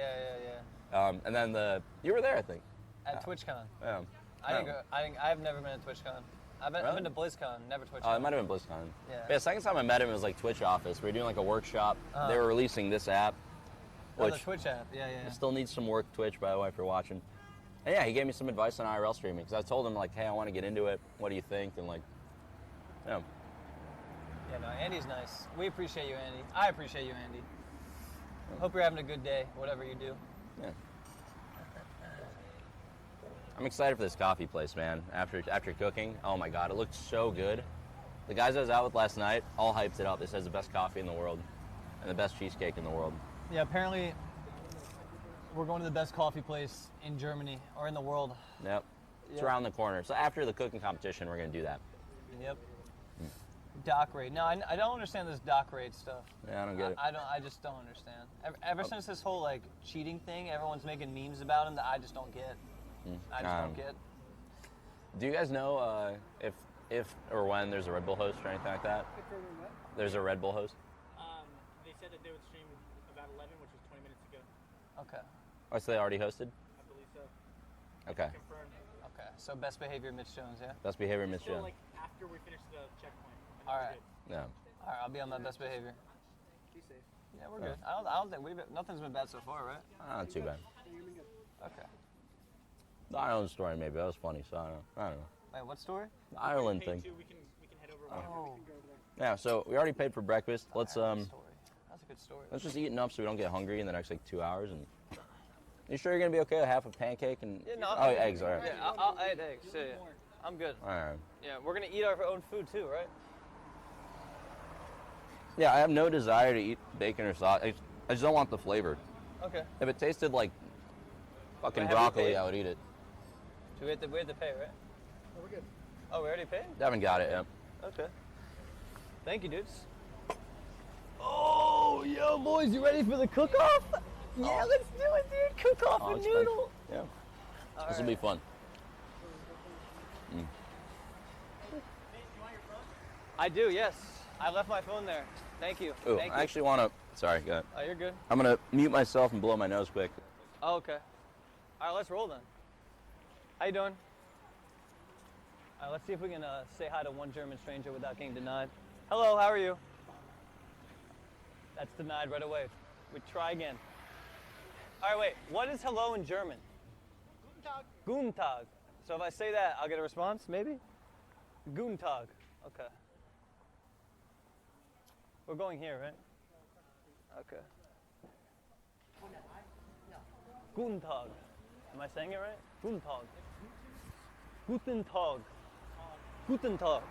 Yeah. And then you were there, I think. At TwitchCon. Yeah. I didn't go. I've never been to TwitchCon. I've been to BlizzCon, never TwitchCon. Oh, it might have been BlizzCon. Yeah. But the second time I met him, it was like Twitch office. We were doing like a workshop. They were releasing this app, Oh, the which Twitch app. Yeah. still needs some work. Twitch, by the way, if you're watching. And yeah, he gave me some advice on IRL streaming because I told him like, hey, I want to get into it. What do you think? And like, Yeah, no, Andy's nice. We appreciate you, Andy. I appreciate you, Andy. Hope you're having a good day, whatever you do. yeah. I'm excited for this coffee place, man. After cooking, oh my god, it looked so good. The guys I was out with last night all hyped it up. They said it's the best coffee in the world and the best cheesecake in the world. Yeah, apparently we're going to the best coffee place in Germany or in the world. Yep. It's Yep. around the corner. So after the cooking competition, we're gonna do that. Yep. Dock rate. No, I don't understand this dock rate stuff. Yeah, I don't get it. I just don't understand. Ever since this whole like cheating thing, everyone's making memes about him that I just don't get. I just don't get. Do you guys know if or when there's a Red Bull host or anything like that? There's a Red Bull host. They said that they would stream about 11, which was 20 minutes ago. Okay. Oh, so they already hosted? I believe so. Okay. Confirmed. Okay. So best behavior, Mitch Jones. Yeah. Best behavior, Mitch Still, Jones. like, after we finish the checkpoint. All right. Yeah. All right. I'll be on my best behavior. Be safe. Yeah, we're good. I don't think nothing's been bad so far, right? Not too bad. Okay. The Ireland story maybe, that was funny, so I don't know. Wait, what story? The Ireland Paid thing. too, we can head over. Oh, Yeah, so we already paid for breakfast. Let's story. That's a good story. let's just eat enough so we don't get hungry in the next like 2 hours. And you sure you're gonna be okay with half a pancake and Yeah, no, oh, eggs, all right. Yeah, I'll add eggs. Yeah, I'm good. All right. Yeah, we're gonna eat our own food too, right? Yeah, I have no desire to eat bacon or sauce. I just don't want the flavor. Okay. If it tasted like fucking Have we broccoli, paid? I would eat it. So we have to pay, right? Oh, we're good. Oh, we already paid? Haven't got it yet. Okay. Thank you, dudes. Oh, yo, boys, you ready for the cook-off? Yeah, let's do it, dude. Cook-off Oh, and it's fun. noodle. Yeah. All This will right. be fun. I do, yes. I left my phone there. Thank you. Ooh, Thank you. I actually want to. Sorry, go ahead. Oh, you're good. I'm gonna mute myself and blow my nose quick. Oh, okay. All right, let's roll then. How you doing? All right, let's see if we can say hi to one German stranger without getting denied. Hello, how are you? That's denied right away. We try again. All right, wait. What is hello in German? Guten Tag. Guten Tag. So if I say that, I'll get a response, maybe? Guten Tag. Okay. We're going here, right? Okay. Guten Tag. Am I saying it right? Guten Tag. Guten Tag. Guten Tag.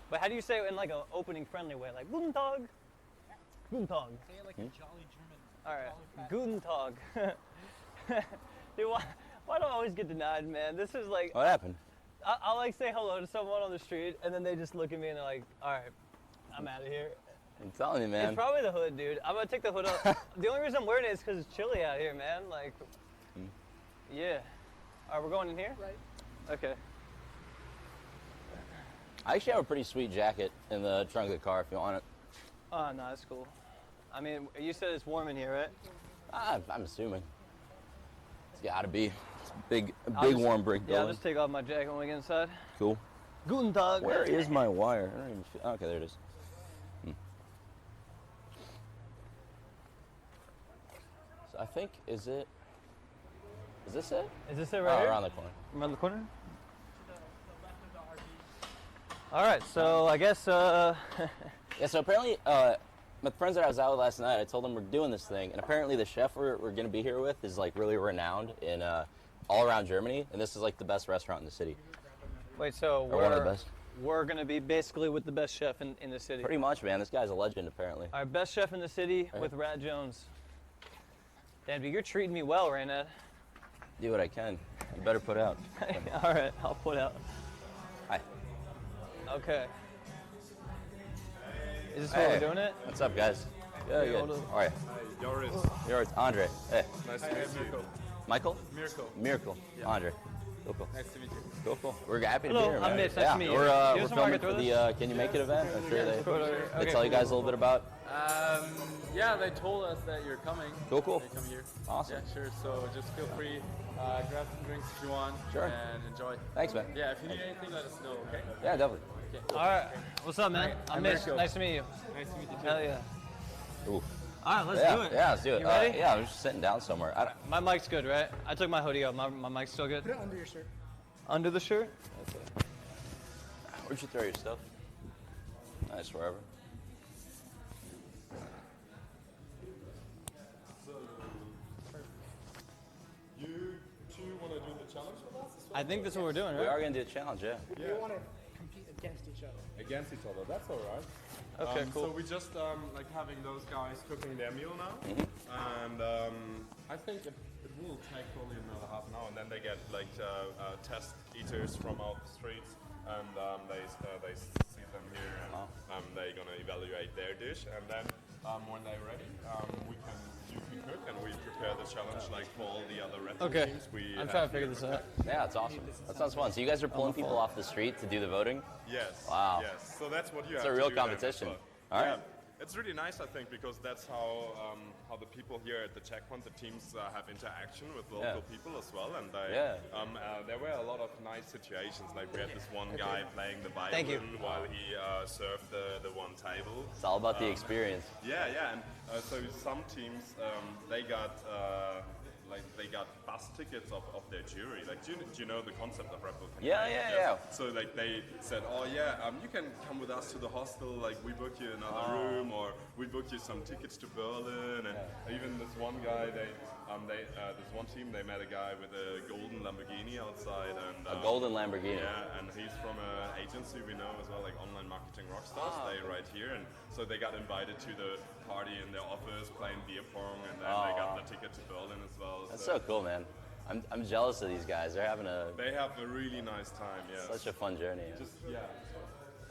But how do you say it in like an opening friendly way? Like Guten Tag? Guten Tag. Say it like a jolly German. All right. Guten Tag. Dude, why do I always get denied, man? This is like, What happened? I'll like say hello to someone on the street and then they just look at me and they're like, all right, I'm out of here. I'm telling you, man. It's probably the hood, dude. I'm gonna take the hood off. The only reason I'm wearing it is because it's chilly out here, man. Like, yeah. All right, we're going in here? Right. Okay. I actually have a pretty sweet jacket in the trunk of the car if you want it. Oh, no, that's cool. I mean, you said it's warm in here, right? I'm assuming. It's gotta be. It's a big I'll just- warm brick Yeah, I'll building. just take off my jacket when we get inside. Cool. Guten Tag. Where is my wire? I don't even feel, okay, there it is. So I think, is this it? Is this it Oh, right here? around the corner. Around the corner? All right, so I guess, Yeah, so apparently, my friends that I was out with last night, I told them we're doing this thing, and apparently the chef we're going to be here with is like really renowned in all around Germany, and this is like the best restaurant in the city, wait, so or one of the best. we're gonna be basically with the best chef in the city. Pretty much, man. This guy's a legend, apparently. Our best chef in the city Right. with Rat Jones. Damn, dude, you're treating me well, Raynette. Do what I can. You better put out. All right, I'll put out. Hi. Okay. Is this where Hey. we're doing it? What's up, guys? Good, good. hold on. All right. Joris. You're Andre. Hey. Nice to meet you. Michael? Mirko. Miracle. Andre. Cool, cool. Nice to meet you. Cool, cool. We're happy to Hello, be here, I'm man. Mitch. Nice yeah, to meet you. We're, Do you have we're somewhere I filming can for throw the Can You Make It event. I'm sure they Okay, tell you guys a little bit about. Yeah, they told us that you're coming. Cool, cool. They come here. Awesome. Yeah, sure. So just feel free, grab some drinks if you want. Sure. And enjoy. Thanks, man. Yeah, if you need anything, let us know, okay? Yeah, definitely. All right. What's up, man? Alright, I'm I'm Mitch. Mirko. Nice to meet you. Nice to meet you too. Hell yeah. Ooh. All right, let's Yeah, do it. yeah, let's do it. You ready? Yeah, I'm just sitting down somewhere. My mic's good, right? I took my hoodie off. My mic's still good? Put it under your shirt. Under the shirt? Where'd you throw your stuff? Nice, wherever. You two want to do the challenge with us? I think that's what we're doing, We right? are going to do a challenge, yeah. We want to compete against each other. Against each other, that's all right. Okay, cool. So we just like having those guys cooking their meal now, and I think it will take probably another half an hour, and then they get like test eaters from out the streets, and they see them here, and they're gonna evaluate their dish, and then when they're ready, you can cook, and we prepare the challenge like for all the other red Okay. teams. I'm trying to figure this out. Yeah, it's awesome. That sounds fun. So you guys are pulling people off the street to do the voting? Yes. Wow. Yes. So that's what you It's have a to real do then as competition. well. All right. It's really nice, I think, because that's how the people here at the checkpoint, the teams have interaction with local people as well, and there were a lot of nice situations. Like we had this one guy playing the violin while he served the one table. It's all about the experience. Yeah, and so some teams they got bus tickets of their jury. Like, do you know the concept of Red Bull Campaign? Yeah. So like they said, oh yeah, you can come with us to the hostel. Like we book you another room, or we book you some tickets to Berlin. And even this one guy, this one team, they met a guy with a golden Lamborghini outside. And A golden Lamborghini. Yeah, and he's from an agency we know as well, like Online Marketing Rockstars. They right here, and so they got invited to the party in their office, playing beer pong, and then they got the ticket to Berlin as well. That's so cool, man. I'm jealous of these guys. They have a really nice time. Yeah. Such a fun journey.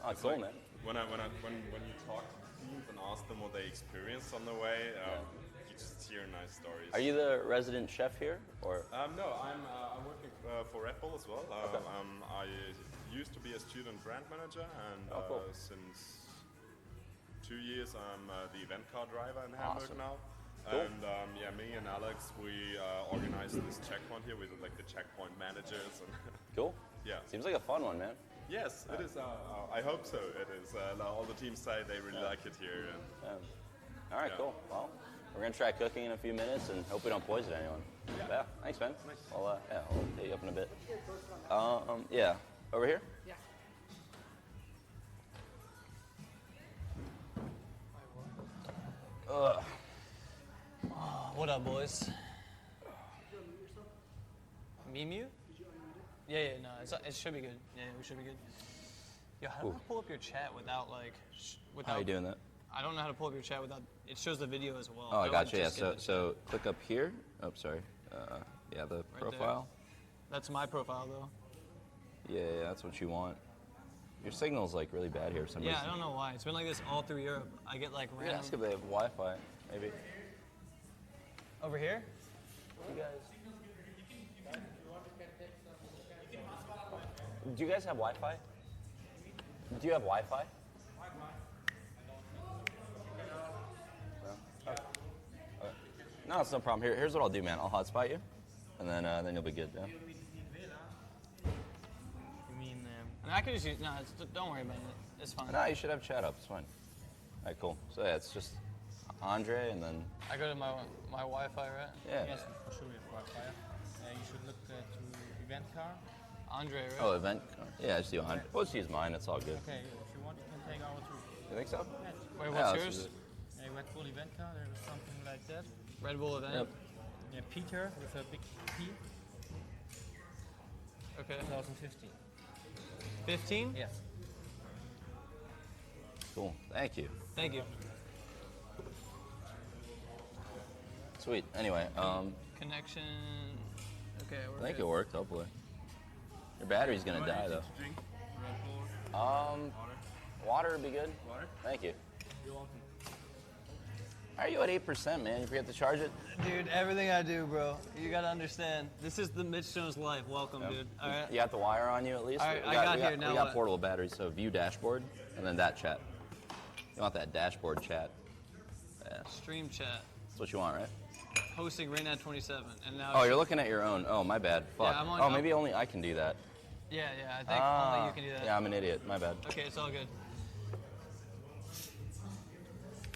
Oh, It's cool, like man. When you talk to teams and ask them what they experienced on the way, you just hear nice stories. Are you the resident chef here, or? No, I'm working for Red Bull as well. I used to be a student brand manager, and cool. since 2 years I'm the event car driver in Hamburg Awesome. now. Cool. And me and Alex, we organized this checkpoint here with like the checkpoint managers. And Cool. Yeah. Seems like a fun one, man. Yes, it is. I hope so. It is. All the teams say they really like it here. And All right, Yeah. cool. Well, we're gonna try cooking in a few minutes, and hope we don't poison anyone. Yeah. Thanks, man. I'll hit you up in a bit. Yeah. Over here. Yeah. Ugh. What up, boys? Mute? Yeah, no, it should be good. Yeah, we should be good. Yo, how do I pull up your chat without without? How are you doing that? I don't know how to pull up your chat without. It shows the video as well. Oh, I don't got you. Yeah. just get So click up here. Oh, sorry. Yeah, the profile. That's my profile though. Yeah, that's what you want. Your signal's like really bad here for some Yeah, reason. I don't know why. It's been like this all through Europe. I get like Yeah, random. ask if they have Wi-Fi, maybe. Over here? Do you guys have Wi-Fi? Do you have Wi-Fi? No? Okay. No, it's no problem. Here's what I'll do, man. I'll hotspot you, and then you'll be good. Yeah. You mean? I mean, I could just use. No, don't worry about it. It's fine. No, you should have chat up. It's fine. All right, cool. So yeah, it's just Andre, and then I go to my Wi-Fi, right? yeah. Yes, for sure we have Wi-Fi. You should look to event car. Andre, right? Oh, event. Yeah, just do Andre. We'll just use mine. It's all good. Okay, if you want, you can take our too. You think so? Yes. Wait, Yeah, what's let's yours? use it. Red Bull event car, there is something like that. Red Bull event. Yep. Yeah, Peter with a big P, Okay. 2015. 15? Yes. Cool. Thank you. Thank you. Sweet. Anyway, Connection. Okay, I we're think good. it worked. Hopefully. Your battery's gonna die though. Drink Red Bull. Water would be good. Water. Thank you. You're welcome. How are you at 8%, man? You forget to charge it? Dude, everything I do, bro, you gotta understand. This is the Mitch Jones life. Welcome, dude. All right. You got the wire on you at least? All right, We I got here, now We got what? portable batteries, so view dashboard, and then that chat. You want that dashboard chat. Yeah, Stream chat. that's what you want, right? Hosting Raynad 27, and now. Oh, you're looking at your own. Oh, my bad. Fuck. I'm on- Oh, maybe only I can do that. Yeah, I think only you can do that. Yeah, I'm an idiot. My bad. Okay, it's all good.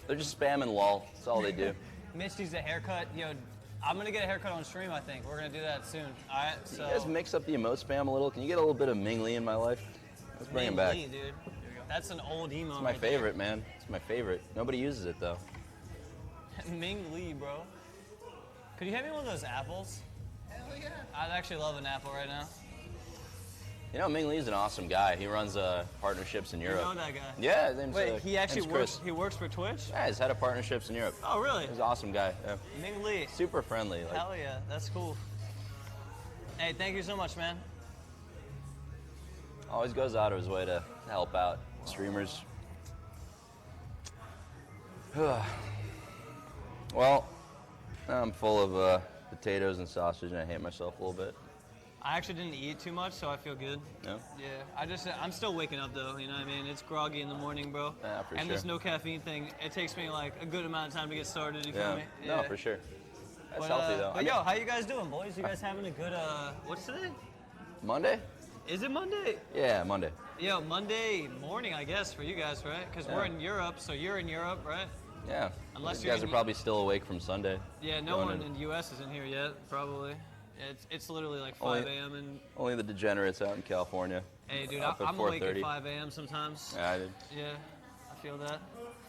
They're just spamming lol. That's all they do. Mitch needs a haircut. Yo, I'm gonna get a haircut on stream. I think we're gonna do that soon. All right. So. You guys mix up the emote spam a little. Can you get a little bit of Ming Lee in my life? Let's bring him Ming back. Lee, dude. That's an old emo. It's my right there. favorite, man. It's my favorite. Nobody uses it though. Ming Lee, bro. Could you hand me one of those apples? Hell yeah. I'd actually love an apple right now. You know, Ming Lee's an awesome guy. He runs partnerships in You Europe. know that guy? Yeah, his name's, Wait, he actually name's works. Chris. He works for Twitch. Yeah, he's head of partnerships in Europe. Oh, really? He's an awesome guy. Yeah. Ming Lee. Super friendly. Like, Hell yeah, that's cool. Hey, thank you so much, man. always goes out of his way to help out streamers. Well, I'm full of potatoes and sausage, and I hate myself a little bit. I actually didn't eat too much, so I feel good. No? Yeah, I'm still waking up though. You know what I mean? It's groggy in the morning, bro. Yeah, for and sure. this no caffeine thing, it takes me like a good amount of time to get started. You Yeah. feel me? No, for sure. That's But, healthy though. But yo, how you guys doing, boys? You guys having a good what's today? Monday? Is it Monday? Yeah, Monday. Yo, Monday morning, I guess, for you guys, right? Because we're in Europe, so you're in Europe, right? Yeah. Unless you you're guys are in- probably still awake from Sunday. Yeah, no Going one in. in the U.S. isn't here yet, probably. Yeah, it's literally like 5 Only- a.m. and Only the degenerates out in California. hey, dude, Up at I'm awake at 4:30. 5 a.m. sometimes. Yeah, I did. Yeah, I feel that.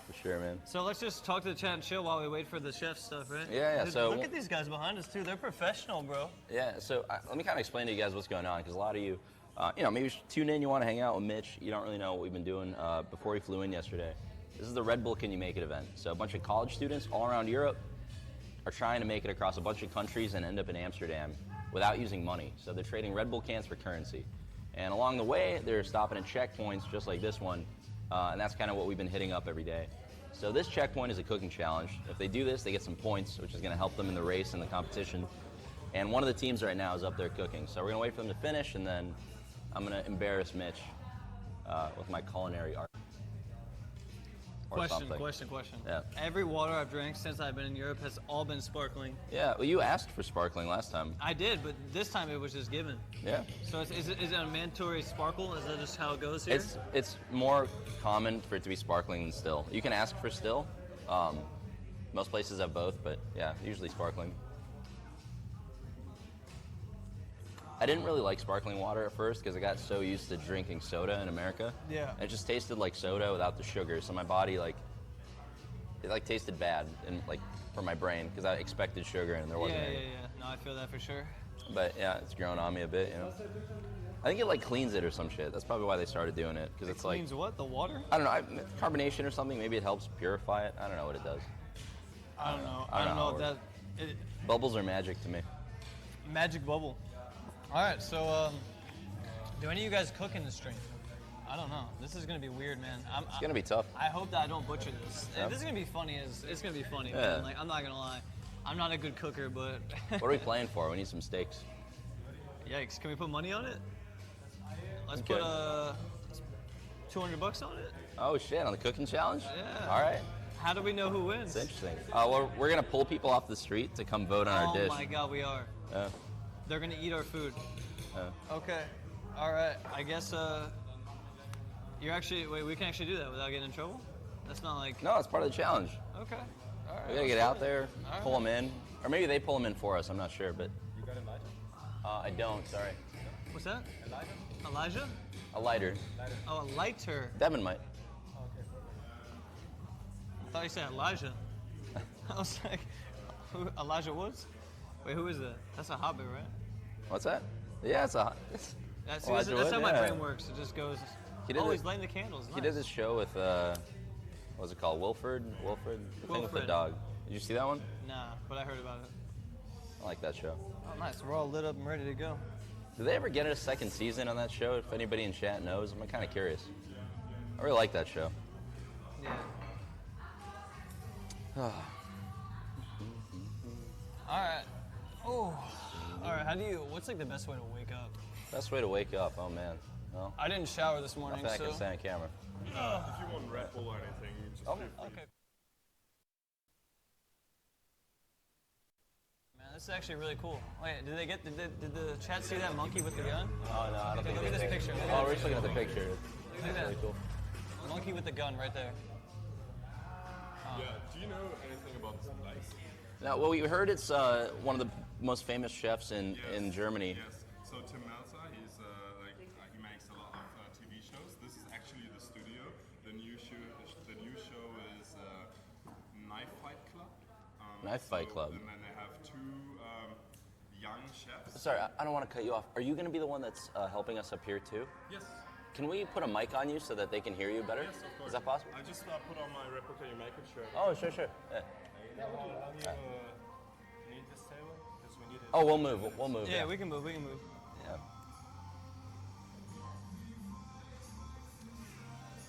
For sure, man. So let's just talk to the chat and chill while we wait for the chef stuff, right? Yeah, Dude, so- look at these guys behind us too. They're professional, bro. Yeah, so let me kind of explain to you guys what's going on, because a lot of you, maybe you should tune in, you want to hang out with Mitch, you don't really know what we've been doing before he flew in yesterday. This is the Red Bull Can You Make It event. So a bunch of college students all around Europe are trying to make it across a bunch of countries and end up in Amsterdam without using money. So they're trading Red Bull cans for currency. And along the way, they're stopping at checkpoints just like this one, and that's kind of what we've been hitting up every day. So this checkpoint is a cooking challenge. If they do this, they get some points, which is going to help them in the race and the competition. And one of the teams right now is up there cooking. So we're going to wait for them to finish, and then I'm going to embarrass Mitch with my culinary art. Or something. Question. Yeah. Every water I've drank since I've been in Europe has all been sparkling. Yeah, well, you asked for sparkling last time. I did, but this time it was just given. Yeah. So is it a mandatory sparkle? Is that just how it goes here? It's more common for it to be sparkling than still. You can ask for still. Most places have both, but yeah, usually sparkling. I didn't really like sparkling water at first because I got so used to drinking soda in America. Yeah. It just tasted like soda without the sugar, so my body it tasted bad and for my brain because I expected sugar and there wasn't any. No, I feel that for sure. But yeah, it's grown on me a bit, you know. I think it cleans it or some shit. That's probably why they started doing it because it's like Means what? The water? I don't know, carbonation or something. Maybe it helps purify it. I don't know what it does. I don't know. I I don't don't know know how if that Bubbles are magic to me. magic bubble. All right, so do any of you guys cook in the stream? I don't know. This is gonna be weird, man. It's gonna be tough. I hope that I don't butcher this. Yeah. This is gonna be funny. It's gonna be funny, Yeah. man. I'm not gonna lie. I'm not a good cooker, but What are we playing for? We need some steaks. yikes! Can we put money on it? Let's Okay. put $200 on it. Oh shit! On the cooking challenge? Yeah. All right. How do we know who wins? It's interesting. We're gonna pull people off the street to come vote on our dish. Oh my God, we are. Yeah. They're gonna eat our food. Yeah. Okay. All right. I guess we can actually do that without getting in trouble. That's not like. No, it's part of the challenge. Okay. All right. We gotta get out there, All pull them in, or maybe they pull them in for us. I'm not sure, but You got invited? I don't. Sorry. What's that? Elijah? Elijah? A lighter. Oh, a lighter. Devin might. I thought you said Elijah. I was like, Elijah Woods? Wait, who is that? That's a Hobbit, right? What's that? Yeah, it's a. That's Elijah how Wood, my yeah. brain works. It just goes. He did Oh, it- he's lighting the candles. He Nice. did this show with what was it called? Wilfred. The thing with the Wilfred. dog. Did you see that one? Nah, but I heard about it. I like that show. Oh, nice. We're all lit up and ready to go. Did they ever get a second season on that show? If anybody in chat knows, I'm kind of curious. I really like that show. Yeah. All right. Oh. All right. What's like the best way to wake up? Best way to wake up. Oh man. Well, I didn't shower this morning, nothing I so. can say on camera. If you want Red Bull or anything, you just feel free. Okay. Man, this is actually really cool. Wait, did the chat see that monkey with the gun? Oh no, I don't Okay, think look at they this think- picture. Oh, we're just looking at the picture. Look at That's that. really cool. Monkey with the gun right there. Yeah. Do you know anything about like? Now, well, we heard it's one of the most famous chefs in Germany. Yes. So Tim Meltzer, he's he makes a lot of TV shows. This is actually the studio. The new show is Knife Fight Club. Knife Fight Club. And then they have two young chefs. Sorry, I don't want to cut you off. Are you going to be the one that's helping us up here too? Yes. Can we put a mic on you so that they can hear you better? Yes, of course. Is that possible? I just put on my replica you make it shirt. Oh, sure. Yeah. Need this table? Because we need it. Oh, we'll move. We'll move. Yeah, we can move. Yeah.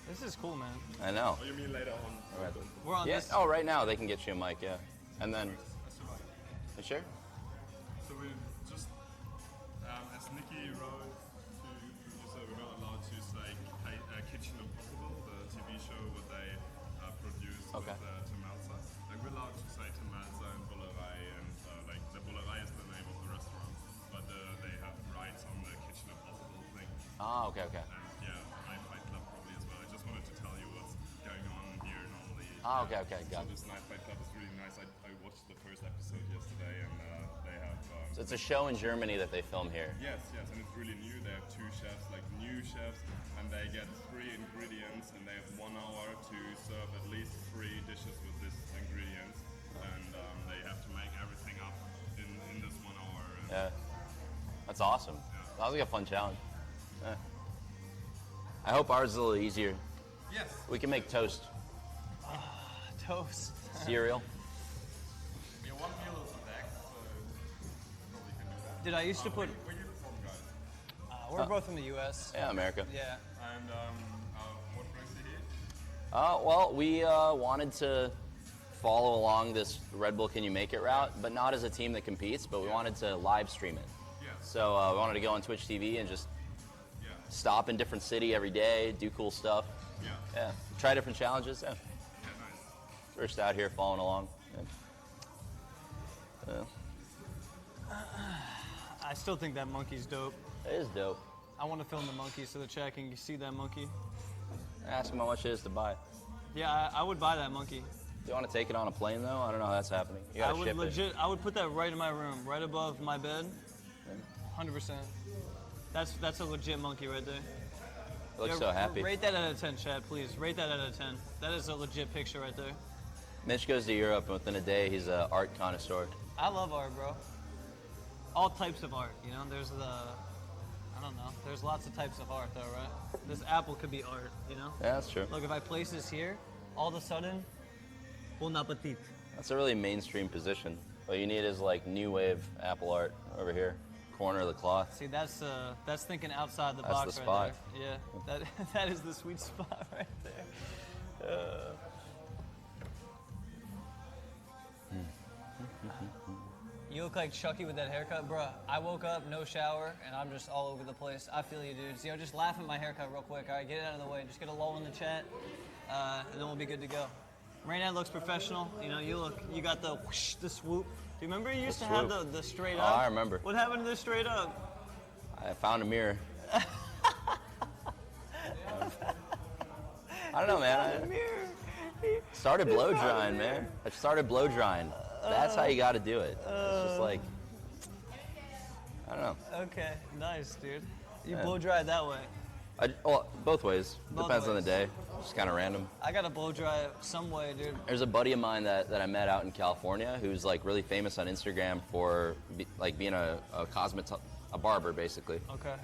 This is cool, man. I know. Oh, you mean later on? All right. We're on Yeah. this. Oh, right now they can get you a mic. Yeah. And then. You sure? So we just as Nicky wrote to producer, we're not allowed to say Kitchen Impossible, the TV show what they produce Okay. with Tim Meltzer. Like we're allowed to say Tim Meltzer and Bullerei, and like the Bullerei is the name of the restaurant, but they have rights on the Kitchen Impossible thing. Oh, okay, okay. And yeah, Night Fight Club probably as well. I just wanted to tell you what's going on here normally. Oh, okay, okay, So got it. this Night Fight Club is really nice. I watched the first episode yesterday, and they have. So it's a show in Germany that they film here. Yes, yes, and it's really new. They have two chefs, like new chefs, and they get 3 ingredients, and they have 1 hour to serve at least 3 dishes with these ingredients, and they have to make everything up in this 1 hour. And Yeah. That's awesome. Yeah. Sounds like a fun challenge. Yeah. I hope ours is a little easier. Yes. We can make toast, Toast. cereal. Yeah, 1 meal is a bag, so probably can do that. Dude, I used to put. Where you from, guys? We're both from the U.S. Yeah, America. Yeah. And what brings you here? Well, we wanted to follow along this Red Bull Can You Make It route, but not as a team that competes, but we wanted to live stream it. Yeah. So we wanted to go on Twitch TV and just Yeah. stop in different city every day, do cool stuff. Yeah. Yeah, try different challenges. Yeah, Yeah, nice. first out here following along. Yeah. I still think that monkey's dope. It is dope. I want to film the monkey so the chat can see that monkey. Ask him how much it is to buy. Yeah, I would buy that monkey. Do you want to take it on a plane though? I don't know how that's happening. You I gotta would ship legit. I would put that right in my room, right above my bed. 100%. That's a legit monkey right there. It looks Yeah, so happy. Rate that out of 10, Chad, please. Rate that out of 10. That is a legit picture right there. Mitch goes to Europe, and within a day, he's an art connoisseur. I love art, bro. All types of art, you know? There's I don't know. There's lots of types of art, though, right? This apple could be art, you know? Yeah, that's true. Look, if I place this here, all of a sudden, bon appetit. That's a really mainstream position. What you need is like new wave apple art over here, corner of the cloth. See, that's thinking outside the That's box the right spot. there. Yeah, that is the sweet spot right there. You look like Chucky with that haircut, bruh. I woke up, no shower, and I'm just all over the place. I feel you, dudes. Yo, just laugh at my haircut real quick. All right, get it out of the way. Just get a lull in the chat, and then we'll be good to go. Raynad looks professional. You know, you got the whoosh, the swoop. Do you remember you used to have the straight Oh, up? I remember. What happened to the straight up? I found a mirror. I don't know, man. I started blow drying, man. I started blow drying. That's how you got to do it. It's just like, I don't know. Okay, nice, dude. You Yeah. blow dry it that way. Well, both ways. Both Depends on the ways. day. Just kind of random. I gotta blow dry it some way, dude. There's a buddy of mine that I met out in California who's like really famous on Instagram for being a barber, basically. Okay.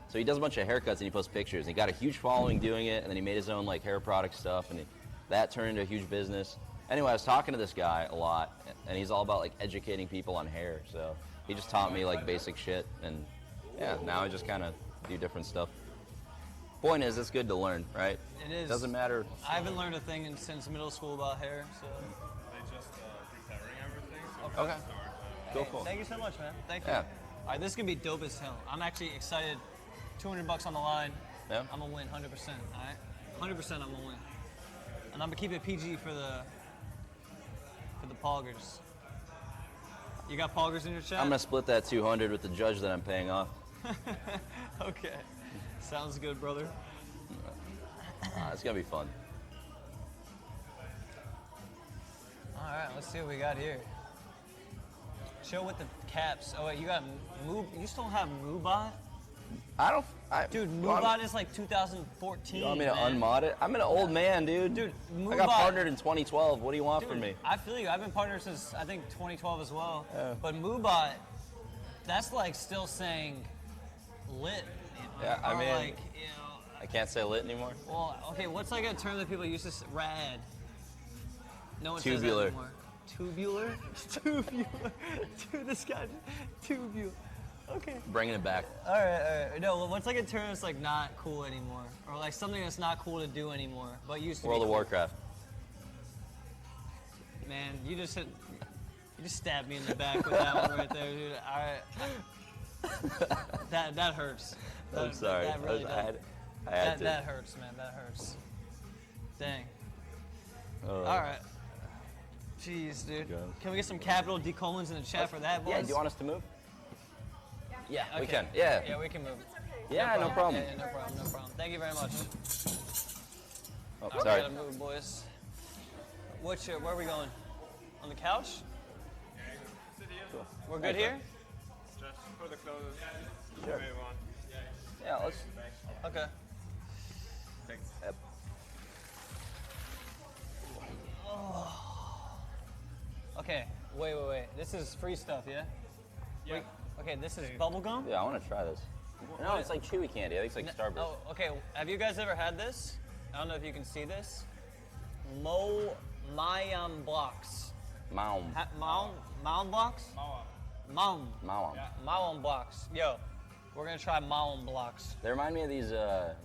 So he does a bunch of haircuts and he posts pictures. And he got a huge following doing it, and then he made his own like hair product stuff, and that turned into a huge business. Anyway, I was talking to this guy a lot, and he's all about like educating people on hair. So he just taught me like basic shit, and yeah, now I just kind of do different stuff. Point is, it's good to learn, right? It is. Doesn't matter. I haven't learned a thing since middle school about hair, so. They just preparing everything. So Okay. Cool, cool. Thank you so much, man. Thank you. Yeah. All right, this is gonna be dope as hell. I'm actually excited. $200 on the line. Yeah. I'm gonna win 100%. All right, 100% I'm gonna win. And I'm gonna keep it PG for the poggers. You got poggers in your chat? I'm gonna split that 200 with the judge that I'm paying off. Okay. Sounds good, brother. It's gonna be fun. All right, let's see what we got here. Show with the caps. Oh wait, you got You still have Moobot? Dude, Moobot is like 2014. You want me to man. unmod it? I'm an old man, dude. Dude, I got Moobot- partnered in 2012. What do you want Dude, from me? I feel you. I've been partnered since I think 2012 as well. Yeah. But Moobot, that's like still saying lit. You know? Yeah, I Or mean- like, you know. I can't say lit anymore. Well, okay. What's like a term that people used to rad? No one says Tubular. that anymore. Tubular? Tubular. Dude, this guy. Tubular. Okay. Bringing it back. All right. No, what's like a term that's like not cool anymore, or like something that's not cool to do anymore, but used to World be of cool? Warcraft. Man, you just stabbed me in the back with that one right there, dude. All right. That hurts. I'm sorry. That really I does. had to. That hurts, man. That hurts. Dang. Oh. All right. Jeez, dude. Go. Can we get some capital D colons in the chat for that, boys? Yeah, do you want us to move? Yeah, we Okay. can. Yeah. Yeah, we can move. Yeah, no problem. Yeah, no problem. No problem. Thank you very much. Oh, All right, sorry. we gotta move, boys. Where are we going? On the couch? Cool. We're good Thanks, here? man. Just put the clothes. Sure. Yeah, let's. Okay. Thanks. Yep. Okay. Wait. This is free stuff, yeah? Yeah. Okay, this is bubble gum? Yeah, I want to try this. No, it's like chewy candy. I think it's like Starburst. Oh, okay. Have you guys ever had this? I don't know if you can see this. Mayam blocks. Maum. Maum blocks? Maum. Maum. Maum blocks. Yo, we're gonna try Maum blocks. They remind me of these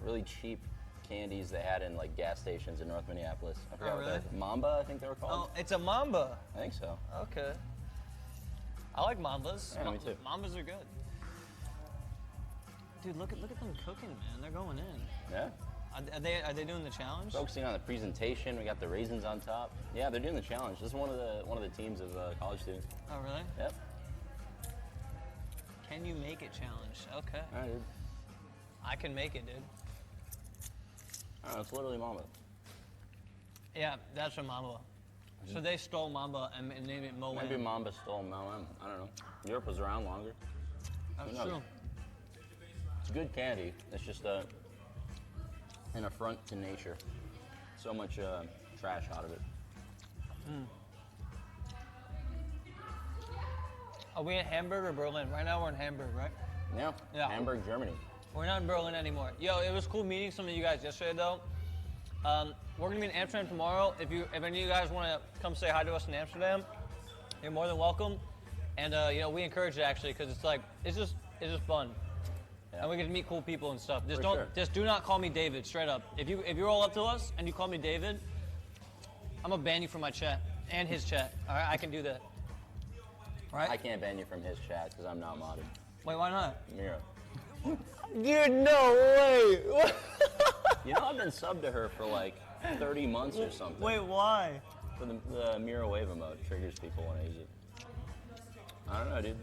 really cheap candies they had in like gas stations in North Minneapolis. I forgot really? what Mamba, I think they were Oh, called. it's a mamba. I think so. Okay. I like mambas. Yeah, me too. Mambas are good. Dude, look at them cooking, man. They're going in. Yeah. Are they doing the challenge? Focusing on the presentation, we got the raisins on top. Yeah, they're doing the challenge. This is one of the teams of college students. Oh, really? Yep. Can you make it challenge? Okay. All right, dude. I can make it, dude. All right, it's literally Mamba. Yeah, that's a mamba. So they stole mamba and named it Moen. Maybe Mamba stole Moem. I don't know. Europe was around longer. That's knows? true. It's good candy. It's just an affront to nature. So much trash out of it. Are we in Hamburg or Berlin? Right now we're in Hamburg, right? Yeah. Yeah. Hamburg, Germany. We're not in Berlin anymore. Yo, it was cool meeting some of you guys yesterday, though. We're gonna be in Amsterdam tomorrow. If any of you guys want to come say hi to us in Amsterdam, you're more than welcome. And we encourage it actually because it's just fun. Yeah. And we get to meet cool people and stuff. For sure. Just do not call me David, straight up. If you roll up to us and you call me David, I'm gonna ban you from my chat and his chat. All right, I can do that. All right? I can't ban you from his chat because I'm not modded. Wait, why not? Mira. Dude, no way. You know, I've been subbed to her for like 30 months or something. Wait, why? For the Mira wave emote triggers people when I use it. I don't know, dude.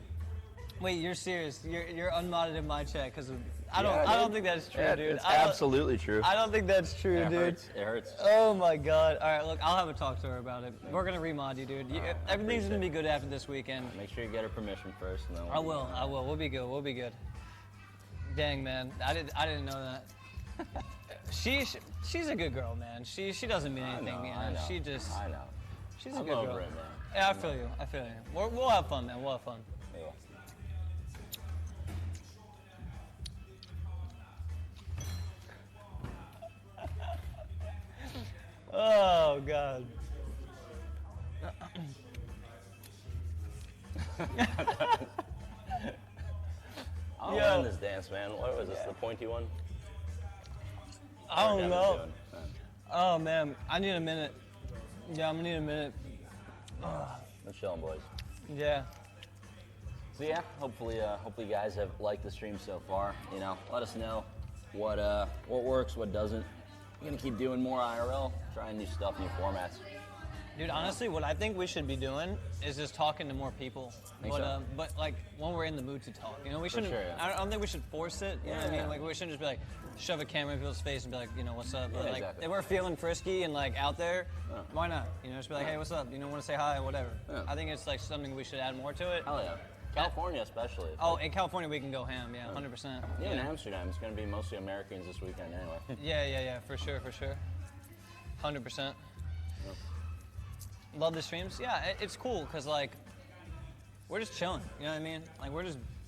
Wait, you're serious? You're unmodded in my chat because I Yeah, don't dude. think that's true, Yeah, dude. it's absolutely true. I don't think that's true, It dude. hurts. It hurts. Oh my god. All right, look, I'll have a talk to her about it. We're gonna remod you, dude. I Everything's appreciate gonna be good after this weekend. Make sure you get her permission first, and then I will. We'll be good. We'll be good. Dang, man. I didn't know that. She's a good girl, man. She doesn't mean I anything. know, you know? I know. She just I know. she's a I'm good over girl. it, man. Yeah, I feel you. We'll have fun, man. We'll have fun. Yeah. Oh god. I'll Yo. learn this dance, man. What was this? The pointy one? I don't Devin's know. doing. Oh man, I need a minute. Yeah, I'm gonna need a minute. We're chilling, boys. Yeah. So yeah, hopefully you guys have liked the stream so far. You know, let us know what works, what doesn't. We're gonna keep doing more IRL, trying new stuff, new formats. Dude, honestly, what I think we should be doing is just talking to more people. Think But so? but like when we're in the mood to talk, you know, we shouldn't. sure, yeah. I don't think we should force it. You know what I Yeah. mean? Like we shouldn't just be like shove a camera in people's face and be like, you know, what's up? But Yeah, like exactly. if we're feeling frisky and like out there, Yeah. why not? You know, just be like, hey, what's up? You know, want to say hi, whatever. Yeah. I think it's like something we should add more to it. Hell yeah. California especially. Oh, in California we can go ham. Yeah, 100%. Yeah, in Amsterdam, it's gonna be mostly Americans this weekend anyway. Yeah, for sure. 100%. Love the streams. Yeah, it's cool because like we're just chilling. You know what I mean? Like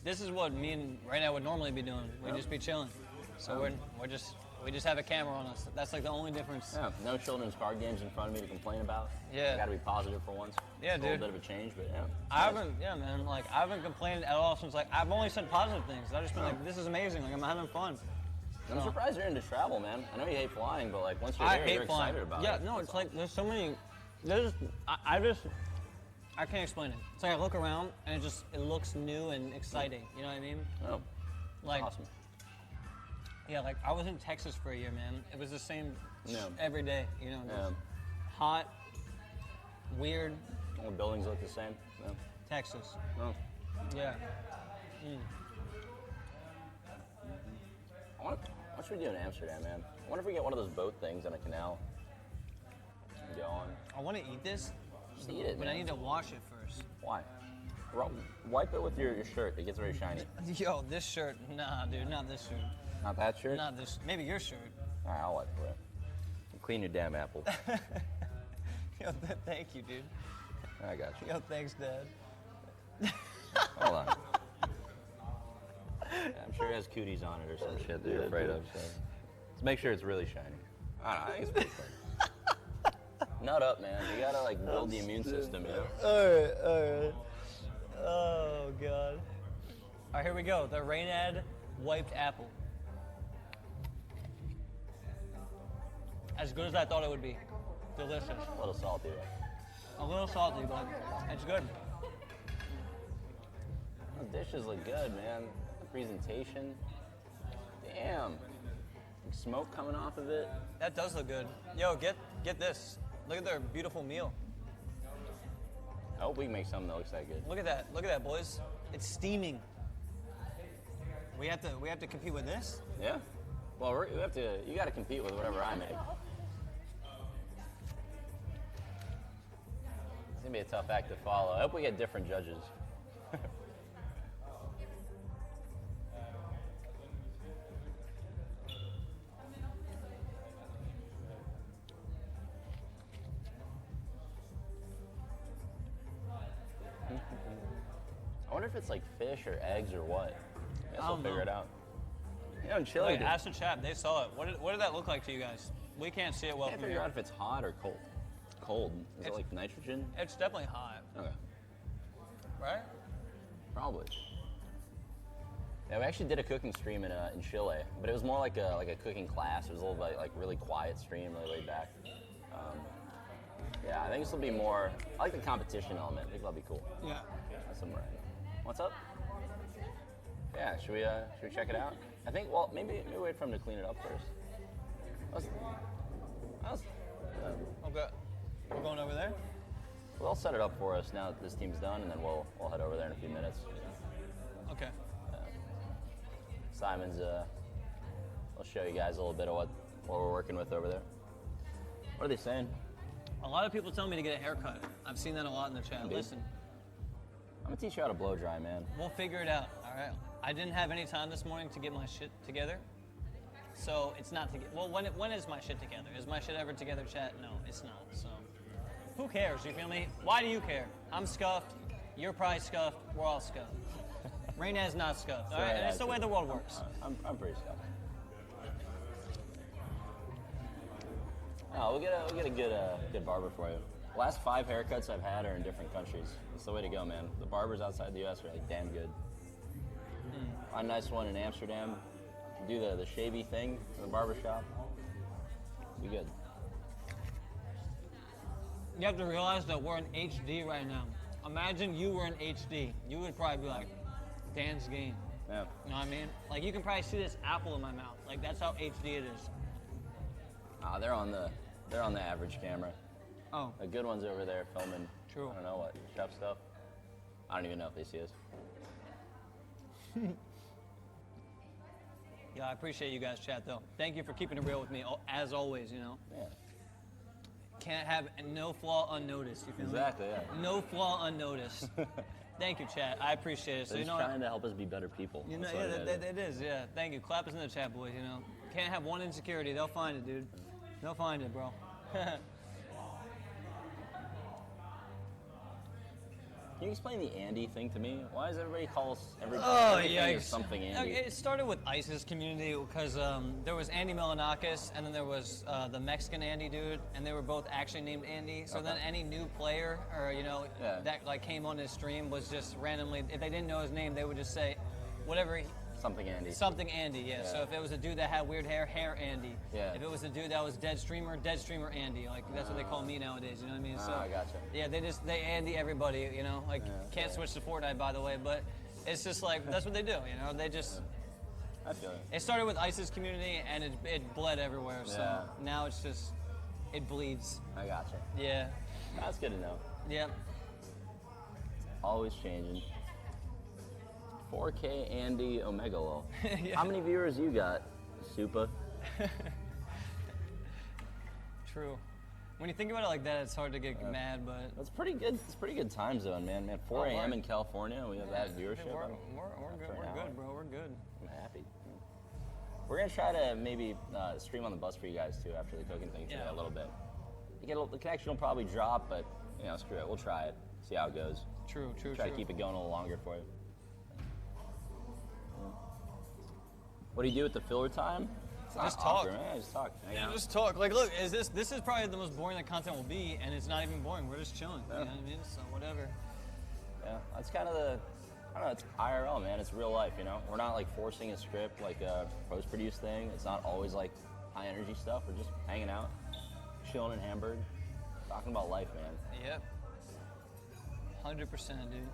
this is what me and right now would normally be doing. We'd just be chilling. So we just have a camera on us. That's like the only difference. Yeah, no children's card games in front of me to complain about. Yeah. Gotta be positive for once. Yeah, It's dude. A little bit of a change, but yeah. I haven't, man. Like I haven't complained at all since like I've only said positive things. I've just been like, this is amazing. Like I'm having fun. I'm surprised you're into travel, man. I know you hate flying, but like once you're I there, hate you're flying. excited about Yeah, it. no, That's it's awesome. like there's so many. I I can't explain it. It's like I look around and it looks new and exciting. You know what I mean? Oh, Like, awesome. yeah, like I was in Texas for a year, man. It was the same Yeah. every day. You know, Yeah. hot, weird. All the buildings look the same. Yeah. Texas. Oh. Yeah. What should we do in Amsterdam, man? I wonder if we get one of those boat things on a canal. And go on. I want to eat this, Just eat it, but I man. need to wash it first. Why? Wipe it with your shirt. It gets very shiny. Yo, this shirt, nah, dude, not this shirt. Not that shirt? Not this. Maybe your shirt. All right, I'll wipe it for you. Clean your damn apple. Yo, thank you, dude. I got you. Yo, thanks, Dad. Hold on. Yeah, I'm sure it has cooties on it or some shit that you're afraid of. So let's make sure it's really shiny. I don't know. I think it's pretty clean. Nut up, man. You gotta like build the immune system, you know? All right. Oh, God. All right, here we go. The Reynad wiped apple. As good as I thought it would be. Delicious. A little salty, though. A little salty, but it's good. The dishes look good, man. The presentation. Damn. Like smoke coming off of it. That does look good. Yo, get this. Look at their beautiful meal. I hope we can make something that looks that good. Look at that. Look at that, boys. It's steaming. We have to compete with this? Yeah. Well, we have to. You got to compete with whatever I make. It's gonna be a tough act to follow. I hope we get different judges. I wonder if it's like fish or eggs or what. I guess I we'll don't figure know. it out. Yeah, in Chile. Wait, dude. ask the chat. They saw it. What did that look like to you guys? We can't see it well I can't from figure here. out if it's hot or cold. Cold. Is it It's- like nitrogen? It's definitely hot, Okay. right? Probably. Yeah, we actually did a cooking stream in Chile, but it was more like a cooking class. It was a little bit like really quiet stream, really laid back. Yeah, I think this will be more. I like the competition element. I think that'll be cool. Yeah. That's some right. What's up? Yeah, should we check it out? I think. Well, maybe wait for him to clean it up first. Let's, Okay. We're going over there? well, they'll set it up for us now that this team's done, and then we'll head over there in a few minutes. Okay. Simon's I'll show you guys a little bit of what we're working with over there. What are they saying? A lot of people tell me to get a haircut. I've seen that a lot in the chat. Dude. Listen, I'm gonna teach you how to blow dry, man. we'll figure it out, all right? I didn't have any time this morning to get my shit together. So it's not together. Well, when is my shit together? Is my shit ever together, chat? No, it's not. So who cares? You feel me? Why do you care? I'm scuffed. You're probably scuffed. We're all scuffed. Reynad's not scuffed. All right, and it's the way the world works. I'm pretty stuck. No, we'll get a good barber for you. The last 5 haircuts I've had are in different countries. It's the way to go, man. The barbers outside the U.S. are like damn good. Find a nice one in Amsterdam. Do the shavy thing in the barber shop. Be good. You have to realize that we're in HD right now. Imagine you were in HD. You would probably be like, Dan's game. Yeah. You know what I mean? Like you can probably see this apple in my mouth. Like that's how HD it is. They're on the average camera. Oh, The good ones over there filming. True. I don't know what chef stuff. I don't even know if they see us. yeah, I appreciate you guys, chat though. Thank you for keeping it real with me, as always. You know, Yeah. can't have no flaw unnoticed. You feel Exactly. me? Yeah. No flaw unnoticed. Thank you, chat. I appreciate it. So They're you just know, trying to help us be better people. you know, That's all yeah, it is. it is. Yeah, thank you. Clap us in the chat, boys. You know, can't have one insecurity. They'll find it, dude. They'll find it, bro. Can you explain the Andy thing to me? Why does everybody call us Oh, everything yikes. is something Andy? It started with ISIS community because there was Andy Milanakis and then there was the Mexican Andy dude, and they were both actually named Andy. So then any new player or Yeah. that like came on his stream was just randomly, if they didn't know his name, they would just say whatever Something Andy. Something Andy, yeah. So Yeah. if it was a dude that had weird hair, hair Andy. Yeah. If it was a dude that was dead streamer Andy. Like that's what they call me nowadays. You know what I mean? So I gotcha. yeah, they Andy everybody. You know, like can't yeah. switch to Fortnite by the way, but it's just like that's what they do. You know, they just. I feel it. It started with ISIS community and it bled everywhere. So Yeah. now it's just it bleeds. I gotcha. Yeah. That's good to know. Yep. Always changing. 4K Andy Omegalo. Yeah. How many viewers you got, Supa? True. When you think about it like that, it's hard to get mad, but That's pretty good. It's pretty good time zone, man. 4 a.m. in California. We have that viewership. Hey, we're I'm- good. for an We're hour. good, bro. We're good. I'm happy. We're gonna try to maybe stream on the bus for you guys too after the cooking thing today Yeah. a little bit. The connection will probably drop, but screw it. We'll try it. See how it goes. True. Try to keep it going a little longer for you. What do you do with the filler time? It's not Just talk. awkward, man. Just talk. Hang Yeah, out. just talk. Like, look, this is probably the most boring that content will be, and it's not even boring. We're just chilling. You know what I mean? So whatever. Yeah, that's kind of I don't know, it's IRL, man. It's real life, We're not like forcing a script like a post-produced thing. It's not always like high energy stuff. We're just hanging out, chilling in Hamburg, talking about life, man. Yep. 100%, dude.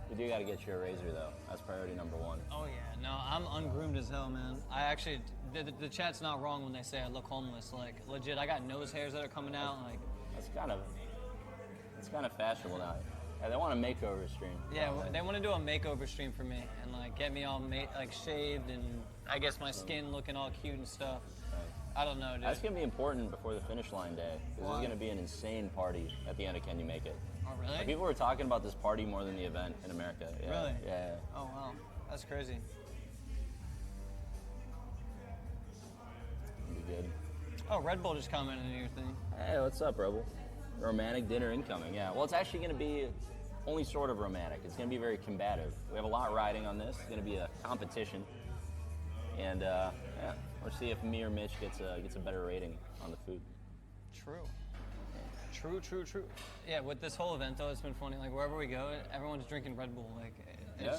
We do got to get you a razor though. That's priority number one. Oh yeah, no, I'm ungroomed as hell, man. I actually, the chat's not wrong when they say I look homeless. Like, legit, I got nose hairs that are coming out. Like, It's kind of fashionable now. Yeah, they want a makeover stream. yeah, they want to do a makeover stream for me and like get me all like shaved and I guess my skin looking all cute and stuff. I don't know, dude. That's gonna be important before the finish line day. Because Why? there's gonna be an insane party at the end of Can You Make It? Oh really? Like, people were talking about this party more than the event in America. Yeah, Really? Yeah. Oh wow, that's crazy. It'll be good. Oh, Red Bull just commented on your thing. Hey, what's up, Rebel? Romantic dinner incoming, yeah. Well, it's actually going to be only sort of romantic. It's going to be very combative. We have a lot riding on this. It's going to be a competition. And, we'll see if me or Mitch gets a better rating on the food. True. True. Yeah, with this whole event though, it's been funny. Like wherever we go, everyone's drinking Red Bull. Like, they're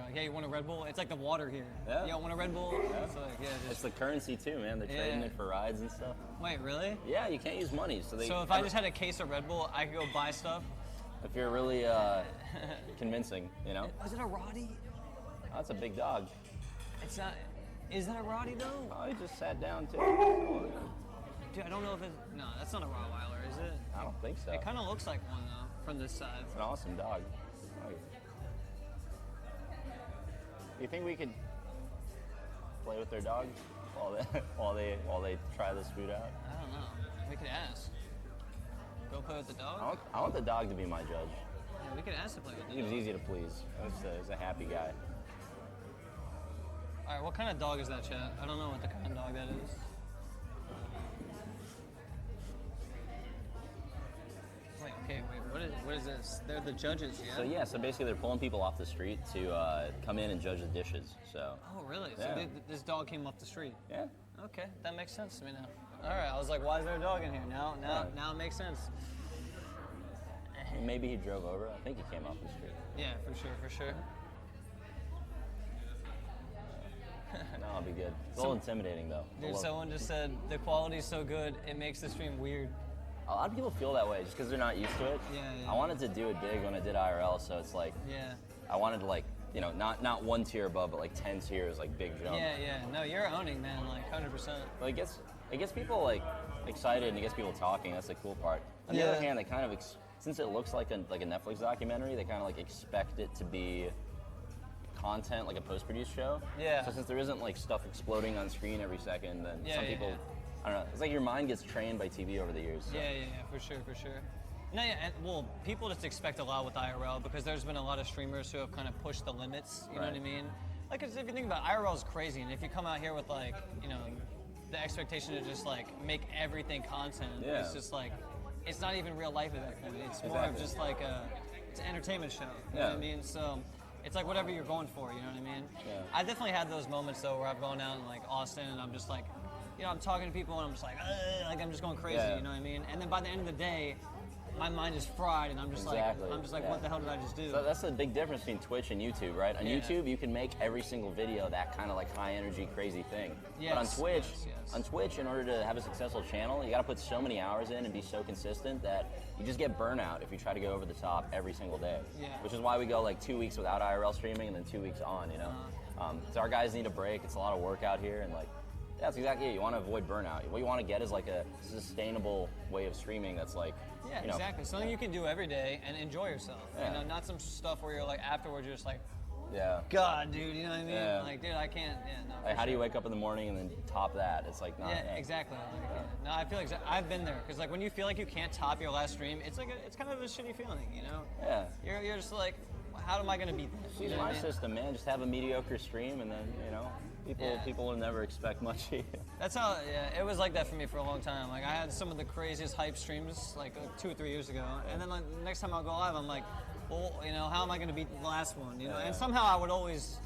like, "Hey, you want a Red Bull?" It's like the water here. Yeah. You want a Red Bull? It's like, yeah. It's the currency, too, man. They're trading Yeah. it for rides and stuff. Wait, really? Yeah, you can't use money. So if I just had a case of Red Bull, I could go buy stuff. If you're really convincing, Is it a Roddy? Oh, that's a big dog. It's not. Is that a Roddy though? Oh, he just sat down, too. Dude, I don't know if it's. No, that's not a Rottweiler, is it? I don't think so. It kind of looks like one though, from this side. It's an awesome dog. Oh, yeah. You think we could play with their dog while they try this food out? I don't know. We could ask. Go play with the dog? I want the dog to be my judge. Yeah, we could ask to play with the He was dog. easy to please. He's a happy guy. Alright, what kind of dog is that, chat? I don't know what the kind of dog that is. Wait, what is this? They're the judges, yeah? So basically they're pulling people off the street to come in and judge the dishes. So Oh, really? Yeah. So this dog came off the street? yeah, Okay, that makes sense to me now. Alright, I was like, why is there a dog in here? Now it makes sense. maybe he drove over. I think he came off the street. Yeah, for sure. No, it'll be good. It's a little intimidating though. Dude, someone just said the quality's so good, it makes the stream weird. A lot of people feel that way just because they're not used to it. Yeah. I wanted to do it big when I did IRL, so it's like Yeah. I wanted to not one tier above, but like 10 tiers, like big jump. Yeah. No, you're owning, man, like 100%. But it gets people like excited and it gets people talking. That's the cool part. On the Yeah. other hand, they kind of since it looks like a Netflix documentary, they kind of like expect it to be content, like a post-produced show. Yeah. So since there isn't like stuff exploding on screen every second, then Yeah, some yeah, people, yeah. I don't know. It's like your mind gets trained by TV over the years. So. Yeah, for sure. No, yeah, well, people just expect a lot with IRL because there's been a lot of streamers who have kind of pushed the limits, you know what I Right. mean? Like, 'cause if you think about it, IRL is crazy, and if you come out here with, like, the expectation to just, like, make everything content, Yeah. it's just, like, it's not even real life at that point. It's more of Exactly. just, like, it's an entertainment show, you know what I mean? So, it's like whatever you're going for, you know what I mean? Yeah. I definitely had those moments, though, where I've gone out in, like, Austin, and I'm just, like, I'm talking to people, and I'm just like I'm just going crazy, Yeah. you know what I mean? And then by the end of the day, my mind is fried, and I'm just Exactly, like, yeah. what the hell did I just do? So that's the big difference between Twitch and YouTube, right? On Yeah. YouTube, you can make every single video that kind of like high energy, crazy thing. But on Yes, Twitch, yes. on Twitch, in order to have a successful channel, you got to put so many hours in and be so consistent that you just get burnout if you try to go over the top every single day. Yeah. Which is why we go like 2 weeks without IRL streaming and then 2 weeks on. You know, so our guys need a break. It's a lot of work out here, and like. Yeah, that's exactly it. You want to avoid burnout. What you want to get is like a sustainable way of streaming that's like, Yeah, you know, exactly. Something you can do every day and enjoy yourself. Yeah. You know, not some stuff where you're like afterwards you're just like, yeah. God, dude, you know what I mean? Yeah. Like, dude, I can't. Yeah, no. Like, for how do you sure. wake up in the morning and then top that? It's like not. Yeah, exactly. Like, yeah. No, I feel I've been there because like when you feel like you can't top your last stream, it's like it's kind of a shitty feeling, you know? Yeah. You're just like, how am I gonna beat that? You Use know what my I mean? system, man. Just have a mediocre stream, and then you know, people will never expect much. That's how. Yeah, it was like that for me for a long time. Like I had some of the craziest hype streams like 2 or 3 years ago, and then like the next time I'll go live, I'm like, well, you know, how am I gonna beat the last one? You know, and somehow I would always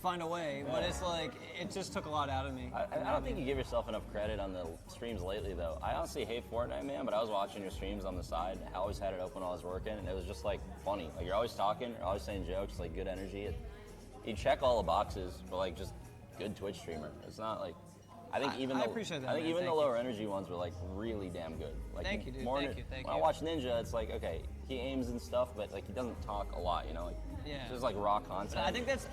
find a way, but it's like it just took a lot out of me. I don't think you give yourself enough credit on the streams lately, though. I honestly hate Fortnite, man, but I was watching your streams on the side. I always had it open while I was working, and it was just like funny. Like you're always talking, you're always saying jokes, like good energy. You check all the boxes, but like just good Twitch streamer. It's not like. I think even I the appreciate that, I think man. even Thank the you. lower energy ones were like really damn good. Like Thank you, dude. more- Thank you. When I watch Ninja, it's like okay, he aims and stuff, but like he doesn't talk a lot. You know, like Yeah. it's just like raw content. But I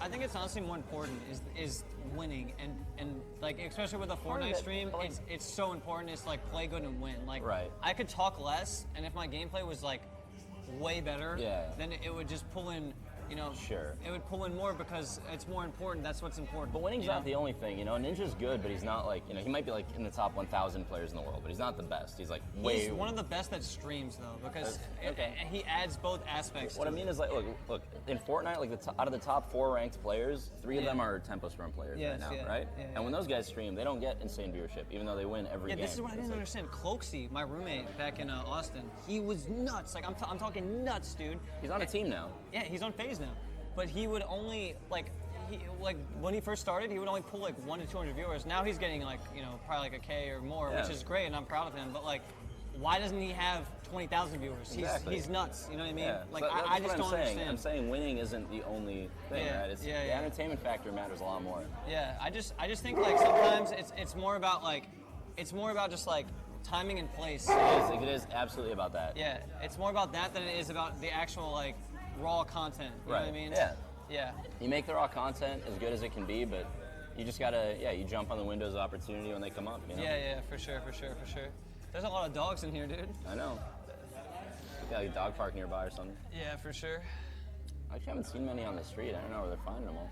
think it's honestly more important is winning and like especially with a of Fortnite it, stream, but, like- it's so important. It's like play good and win. Like Right. I could talk less, and if my gameplay was like way better, Yeah. then it would just pull in. You know, Sure. It would pull in more because it's more important. That's what's important. But winning's you know? not the only thing, you know. Ninja's good, but he's not like, you know, he might be like in the top 1,000 players in the world, but he's not the best. He's like way. He's one of the best that streams though, because Okay. he adds both aspects. What to I mean it. is like, look, in Fortnite, like out of the top 4 ranked players, 3 of them are Tempo Storm players Yes, right now, yeah, right? yeah, And yeah. when those guys stream, they don't get insane viewership, even though they win every Yeah, game. this is what I It's didn't like- understand. Cloaksy, my roommate back in Austin, he was nuts. Like I'm talking nuts, dude. He's on a team now. Yeah, he's on FaZe now, but he would only like when he first started, he would only pull like 100 to 200 viewers. Now he's getting like probably like a K or more, Yeah. which is great, and I'm proud of him. But like, why doesn't he have 20,000 viewers? Exactly. He's nuts. You know what I mean? Yeah. Like So that's I what just I'm don't saying. understand. I'm saying winning isn't the only thing, Yeah, right? It's, yeah, the yeah. entertainment factor matters a lot more. Yeah, I just think like sometimes it's more about just like timing and place. It is absolutely about that. Yeah, it's more about that than it is about the actual like raw content. You know what I Right, mean? yeah. Yeah. You make the raw content as good as it can be, but you just gotta, you jump on the windows of opportunity when they come up, you know? Yeah, for sure. There's a lot of dogs in here, dude. I know. Yeah, like a dog park nearby or something. Yeah, for sure. I actually haven't seen many on the street. I don't know where they're finding them all.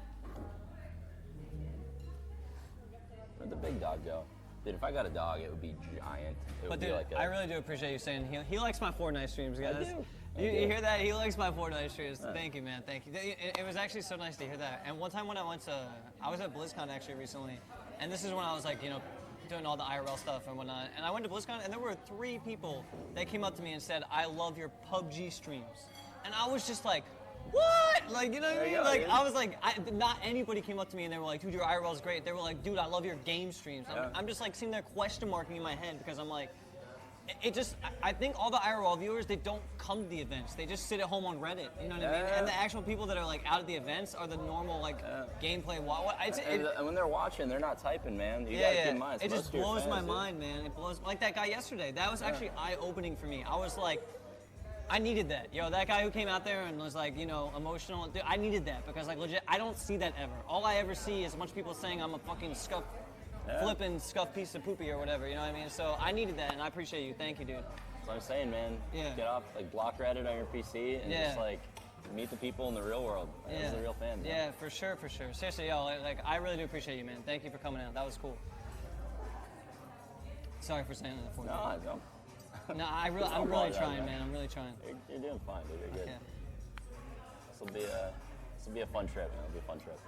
Where'd the big dog go? Dude, if I got a dog, it would be giant. It But would dude, be like a, I really do appreciate you saying he likes my Fortnite streams, guys. do. You I do. hear that? He likes my Fortnite streams. Thank you, man. Thank you. It was actually so nice to hear that. And one time when I was at BlizzCon actually recently, and this is when I was like, doing all the IRL stuff and whatnot. And I went to BlizzCon, and there were 3 people that came up to me and said, "I love your PUBG streams," and I was just like, what? Like, you know what I There you mean? go, Like, dude. I was like, not anybody came up to me and they were like, dude, your IRL is great. They were like, dude, I love your game streams. Yeah. I'm just like sitting there question marking in my head because I'm like, I think all the IRL viewers, they don't come to the events. They just sit at home on Reddit. You know what I mean? Yeah. And the actual people that are like out at the events are the normal like gameplay. and when they're watching, they're not typing, man. You Yeah, gotta keep in mind. it it's just most of your blows my fans, dude. mind, man. It blows like that guy yesterday. That was actually eye-opening for me. I was like, I needed that. That guy who came out there and was like, emotional. Dude, I needed that because like legit, I don't see that ever. All I ever see is a bunch of people saying I'm a fucking flipping scuff piece of poopy or whatever. You know what I mean? So I needed that, and I appreciate you. Thank you, dude. That's what I'm saying, man. Yeah. Get off, like, block Reddit on your PC and Yeah. just, like, meet the people in the real world. Those are the real fans. man. Yeah, for sure. Seriously, like I really do appreciate you, man. Thank you for coming out. That was cool. Sorry for saying that for No, I don't. No, I'm really apologize, trying, man. man. I'm really trying. You're doing fine, dude. You're good. Okay. This will be a fun trip, man. It'll be a fun trip.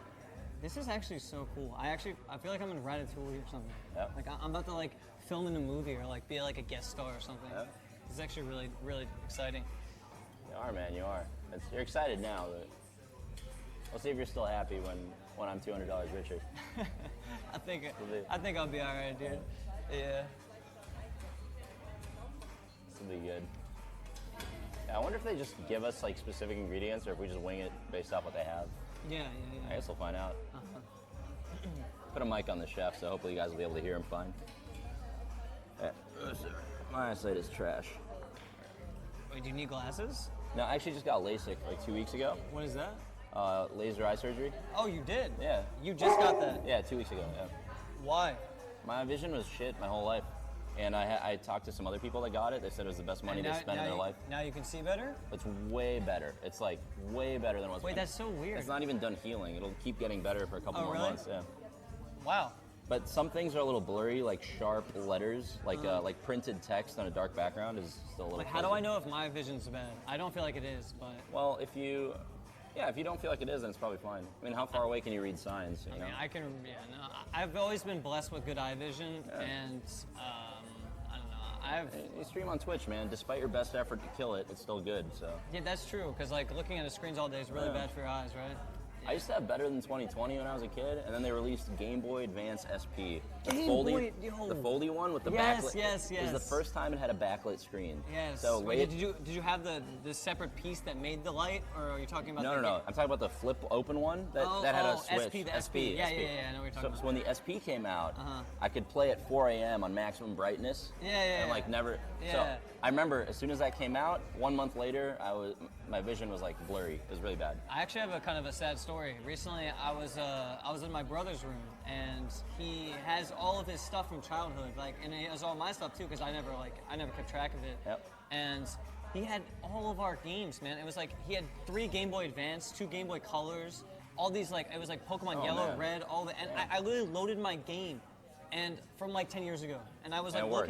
This is actually so cool. I feel like I'm in Ratatouille or something. Yeah. Like I'm about to like film in a movie or like be like a guest star or something. Yeah. This is actually really, really exciting. You are, man. You are. You're excited now, but we'll see if you're still happy when I'm $200 richer. I think I'll be all right, dude. Yeah. This will be good. Yeah, I wonder if they just give us like specific ingredients or if we just wing it based off what they have. Yeah. I guess we'll find out. Put a mic on the chef, so hopefully you guys will be able to hear him fine. Yeah. My eyesight is trash. Wait, do you need glasses? No, I actually just got LASIK like 2 weeks ago. What is that? Laser eye surgery. Oh, you did? Yeah. You just got that? Yeah, 2 weeks ago. Yeah. Why? My vision was shit my whole life, and I talked to some other people that got it. They said it was the best money they spent in their life. Now you can see better? It's way better. It's like way better than what's. Wait, that's so weird. It's not even done healing. It'll keep getting better for a couple more really? months. Yeah. Wow. But some things are a little blurry, like sharp letters, like printed text on a dark background is still a little. Like, how do fuzzy. I know if my vision's bad? I don't feel like it is, but Well, if you don't feel like it is, then it's probably fine. I mean, how far away can you read signs? You know? I've always been blessed with good eye vision, and I don't know. You stream on Twitch, man. Despite your best effort to kill it, it's still good. So. Yeah, that's true. Because like looking at the screens all day is really bad for your eyes, right? I used to have better than 2020 when I was a kid, and then they released Game Boy Advance SP. The Game foldy, Boy, yo. the foldy one with the Yes, backlit. yes, It was the yes. first time it had a backlit screen. Yes. So Wait, late, did you have the separate piece that made the light, or are you talking about? no. I'm talking about the flip open one that had a switch. the SP. Yeah, I know what you're talking about. So when the SP came out, I could play at 4 a.m. on maximum brightness. And like never. So Yeah. I remember as soon as that came out, 1 month later, my vision was like blurry. It was really bad. I actually have a kind of a sad story. Recently, I was in my brother's room, and he has all of his stuff from childhood, like, and he has all my stuff too, because I never kept track of it. Yep. And he had all of our games, man. It was like he had 3 Game Boy Advance, 2 Game Boy Colors, all these like it was like Pokemon Yellow, man. Red, all the, and I literally loaded my game, and from like 10 years ago, and I was like And it worked.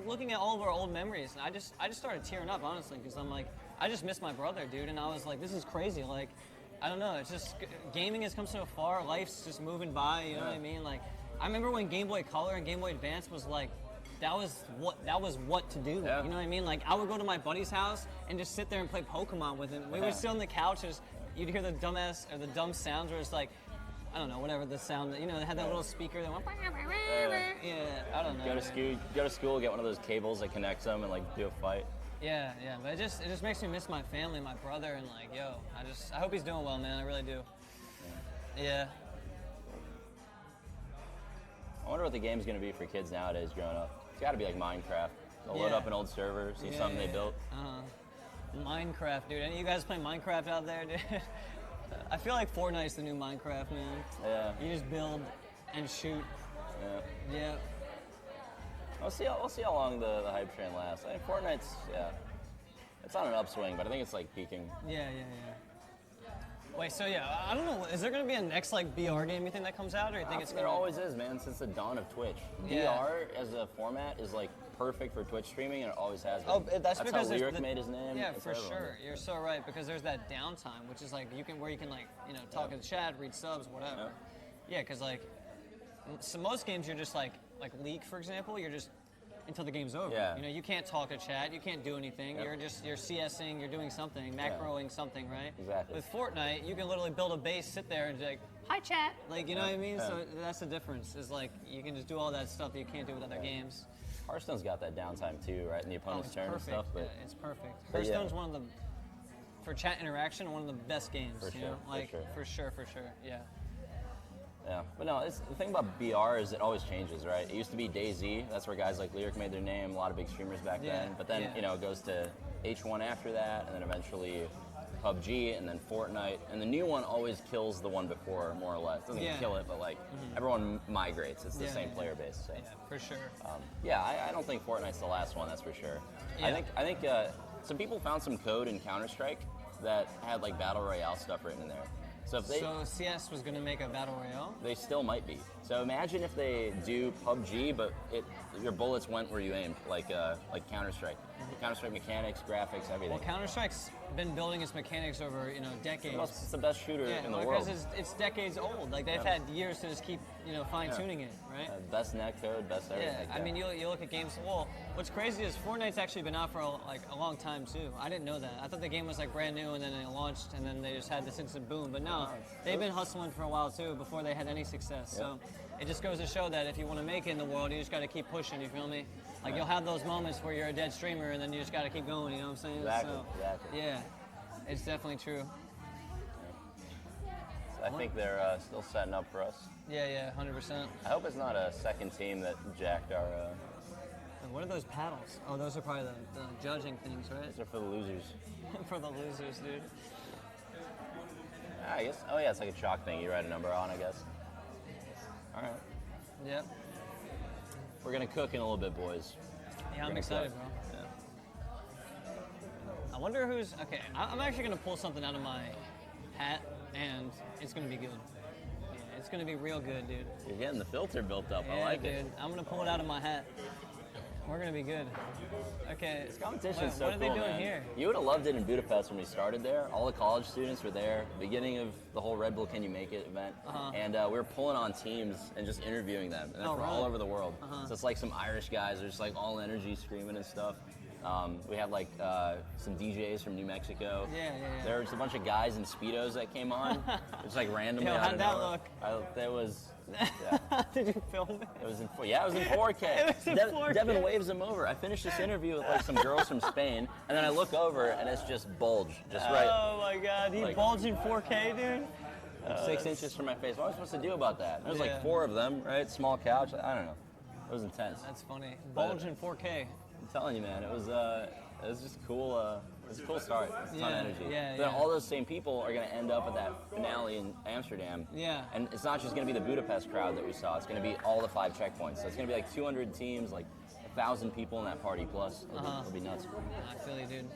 looking at all of our old memories, and I just started tearing up, honestly, because I'm like, I just miss my brother, dude, and I was like, this is crazy, like, I don't know, it's just, gaming has come so far, life's just moving by, you know what I mean, like, I remember when Game Boy Color and Game Boy Advance was like, that was what to do, Yeah. you know what I mean, like, I would go to my buddy's house and just sit there and play Pokemon with him, we would sit on the couch, you'd hear the dumb sounds where it's like, I don't know, whatever the sound, you know, they had that little speaker that went, yeah, I don't know. Go to school, get one of those cables that connects them, and like do a fight. Yeah, but it just makes me miss my family, my brother, and like, yo, I hope he's doing well, man, I really do. Yeah. I wonder what the game's gonna be for kids nowadays growing up. It's gotta be like Minecraft. They'll load Yeah. up an old server, see something they built. Minecraft, dude. Any of you guys play Minecraft out there, dude? I feel like Fortnite's the new Minecraft, man. Yeah. You just build and shoot. Yeah. Yeah. We'll see how long the hype train lasts. I think Fortnite's it's on an upswing, but I think it's like peaking. Yeah. Wait, so yeah, I don't know. Is there gonna be a next like BR game you think that comes out, or you think it's There gonna? always is, man, since the dawn of Twitch. Yeah. VR as a format is like perfect for Twitch streaming, and it always has been. Oh, that's because how there's Lyric the- made his name. Yeah, That's for how everyone sure. did. You're so right, because there's that downtime, which is like you can like talk in the chat, read subs, whatever. Yeah, because like so most games you're just like League, for example, you're just until the game's over. Yeah. You know, you can't talk to chat, you can't do anything. Yep. You're CSing, you're doing something, macroing something, right? Exactly. With Fortnite, you can literally build a base, sit there, and be like, hi chat. Like, you know what I mean? Yeah. So that's the difference. Is like you can just do all that stuff that you can't do with other games. Hearthstone's got that downtime too, right? In the Oh, opponent's it's turn perfect. and stuff. But Yeah, it's perfect. but yeah. Hearthstone's one of the, for chat interaction, one of the best games. For you sure, know? for Like sure. for sure. Yeah. yeah, but no, the thing about BR is it always changes, right? It used to be DayZ. That's where guys like Lyric made their name. A lot of big streamers back Yeah, then. But then yeah. it goes to H1 after that, and then eventually PUBG, and then Fortnite. And the new one always kills the one before, more or less. Doesn't Yeah. kill it, but like everyone migrates. It's the Yeah, same yeah. player base. So. Yeah, for sure. I don't think Fortnite's the last one. That's for sure. Yeah. I think some people found some code in Counter-Strike that had like battle royale stuff written in there. So if they So CS was gonna make a battle royale. they still might be. So imagine if they do PUBG, but your bullets went where you aimed, like Counter-Strike. Counter-Strike mechanics, graphics, everything. Well, Counter-Strike's been building its mechanics over decades. It's the best shooter Yeah, in the because world. it's decades old. Like they've had years to just keep fine tuning it, right? Best netcode, best everything. Yeah, I mean, you look at games. Well, what's crazy is Fortnite's actually been out for a long time too. I didn't know that. I thought the game was like brand new, and then it launched, and then they just had this instant boom. But no, they've been hustling for a while too before they had any success. So it just goes to show that if you want to make it in the world, you just got to keep pushing. You feel me? Like you'll have those moments where you're a dead streamer and then you just got to keep going. You know what I'm saying? Exactly, So, exactly. Yeah, it's definitely true. So I think they're still setting up for us. Yeah, 100%. I hope it's not a second team that jacked our. And what are those paddles? Oh, those are probably the judging things, right? Those are for the losers. For the losers, dude. I guess. Oh yeah, it's like a chalk thing. You write a number on, I guess. All right. Yep. We're gonna cook in a little bit, boys. Yeah, I'm Gonna excited, cook. bro. Yeah. I wonder who's okay. I'm actually gonna pull something out of my hat, and it's gonna be good. Yeah, it's gonna be real good, dude. You're getting the filter built up. Yeah, I like dude. it. I'm gonna pull it out of my hat. We're gonna be good. Okay. This competition's so what are cool, they doing man. here? You would have loved it in Budapest when we started there. All the college students were there. Beginning of the whole Red Bull Can You Make It event, and we were pulling on teams and just interviewing them, and they're from all really? over the world. So it's like some Irish guys, are just like all energy, screaming and stuff. We had like some DJs from New Mexico. Yeah. There was a bunch of guys in speedos that came on, just like randomly. Yo, out how'd of that nowhere. look? That was. Yeah. Did you film it? It was in 4K. It was in 4K. Devin waves him over. I finished this interview with like some girls from Spain, and then I look over and it's just bulge, just right Oh my God, he Like- bulged in 4K, dude. like 6 inches from my face. What am I supposed to do about that? There was Yeah. like 4 of them, right? Small couch. I don't know. It was intense. That's funny. Bulge in 4K. I'm telling you, man. It was just cool. It was a cool start. It's a ton Yeah, of energy. yeah, Then yeah. all those same people are going to end up at that finale in Amsterdam. Yeah. And it's not just going to be the Budapest crowd that we saw. It's going to be all the 5 checkpoints. So it's going to be like 200 teams, like 1,000 people in that party plus. It'll be nuts. I feel you, dude.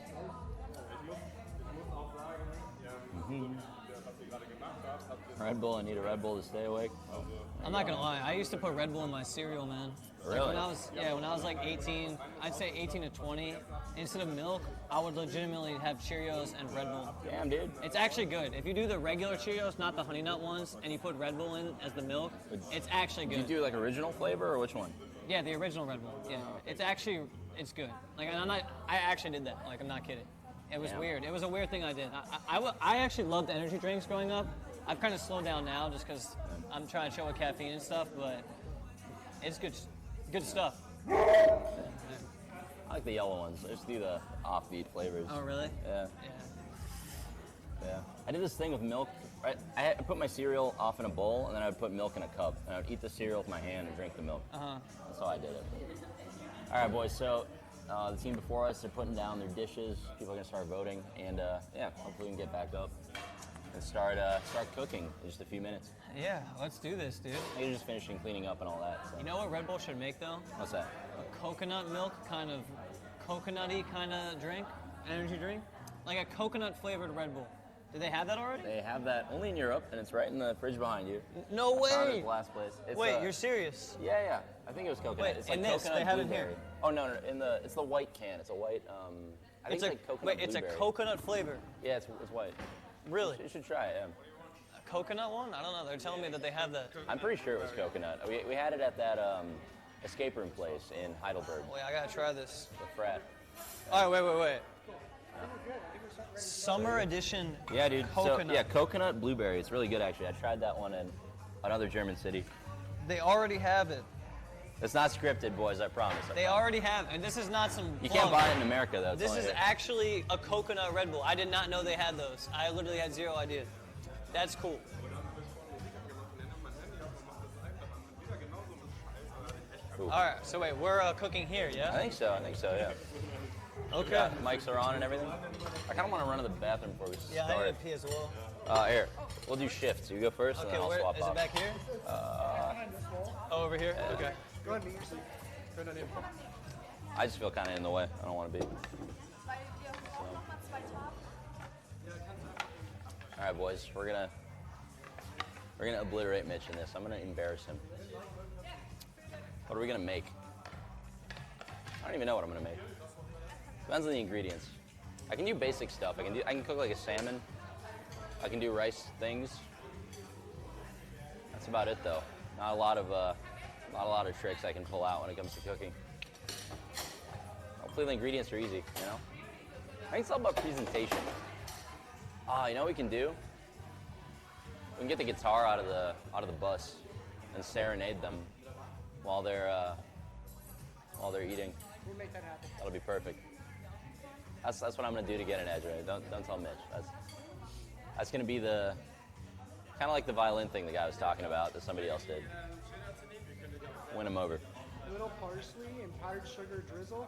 Red Bull. I need a Red Bull to stay awake. I'm not gonna lie. I used to put Red Bull in my cereal, man. Like Really? when I was like 18, I'd say 18 to 20. Instead of milk, I would legitimately have Cheerios and Red Bull. Damn, dude. It's actually good. If you do the regular Cheerios, not the Honey Nut ones, and you put Red Bull in as the milk, it's actually Did you good. do like original flavor or which one? Yeah, the original Red Bull. Yeah, it's good. Like I actually did that. Like I'm not kidding. It was Damn. weird. It was a weird thing I did. I actually loved energy drinks growing up. I've kind of slowed down now just because I'm trying to chill with caffeine and stuff, but it's good stuff. I like the yellow ones. I just do the offbeat flavors. Oh, really? Yeah, Yeah. yeah. I did this thing with milk. Right? I put my cereal off in a bowl, and then I would put milk in a cup, and I would eat the cereal with my hand and drink the milk. That's how I did it. All right, boys. So the team before us, they're putting down their dishes. People are gonna start voting, and yeah, hopefully we can get back up and start cooking in just a few minutes. Yeah, let's do this, dude. You're just finishing cleaning up and all that. So. You know what Red Bull should make though? What's that? A coconut milk kind of coconutty kind of drink, energy drink, like a coconut flavored Red Bull. Do they have that already? They have that only in Europe, and it's right in the fridge behind you. No Found it way. at the last place. It's, Wait, you're serious? Yeah. I think it was coconut. Wait, it's like in this, coconut they have it here. blueberry. Oh no, it's the white can. It's a white. I think it's like coconut wait, it's a blueberry. coconut flavor. Yeah, it's white. Really? You should try it. Yeah. A coconut one? I don't know. They're telling me that they have that. I'm pretty sure it was coconut. We had it at that escape room place in Heidelberg, Wait, I gotta try this. the frat. All right, wait. Summer edition. Yeah, dude. Coconut. So, yeah, coconut blueberry. It's really good actually. I tried that one in another German city. They already have it. It's not scripted, boys. I promise. They already have, and this is not some. You plug. can't buy it in America though. It's This only is here. actually a coconut Red Bull. I did not know they had those. I literally had zero idea. That's cool. Cool. All right, so wait, we're cooking here, I yeah? think so. Yeah. Okay. Yeah, mics are on and everything. I kind of want to run to the bathroom before we Yeah, I start. need to pee as well. Here, we'll do shifts. You go first, and Okay, then I'll where swap is off. it back here? Oh, over here. Okay. Go ahead and meet your seat. Go down here. I just feel kind of in the way. I don't want to be. All right, boys. We're gonna obliterate Mitch in this. I'm gonna embarrass him. What are we gonna make? I don't even know what I'm gonna make. Depends on the ingredients. I can do basic stuff. I can cook like a salmon. I can do rice things. That's about it though. Not a lot of tricks I can pull out when it comes to cooking. Hopefully the ingredients are easy, you know? I think it's all about presentation. You know what we can do? We can get the guitar out of the bus and serenade them while they're while they're eating. We'll make that happen. That'll be perfect. That's what I'm gonna do to get an edge, right? Don't tell Mitch. That's gonna be the kind of like the violin thing the guy was talking about that somebody else did. Win him over. A little parsley and powdered sugar drizzle.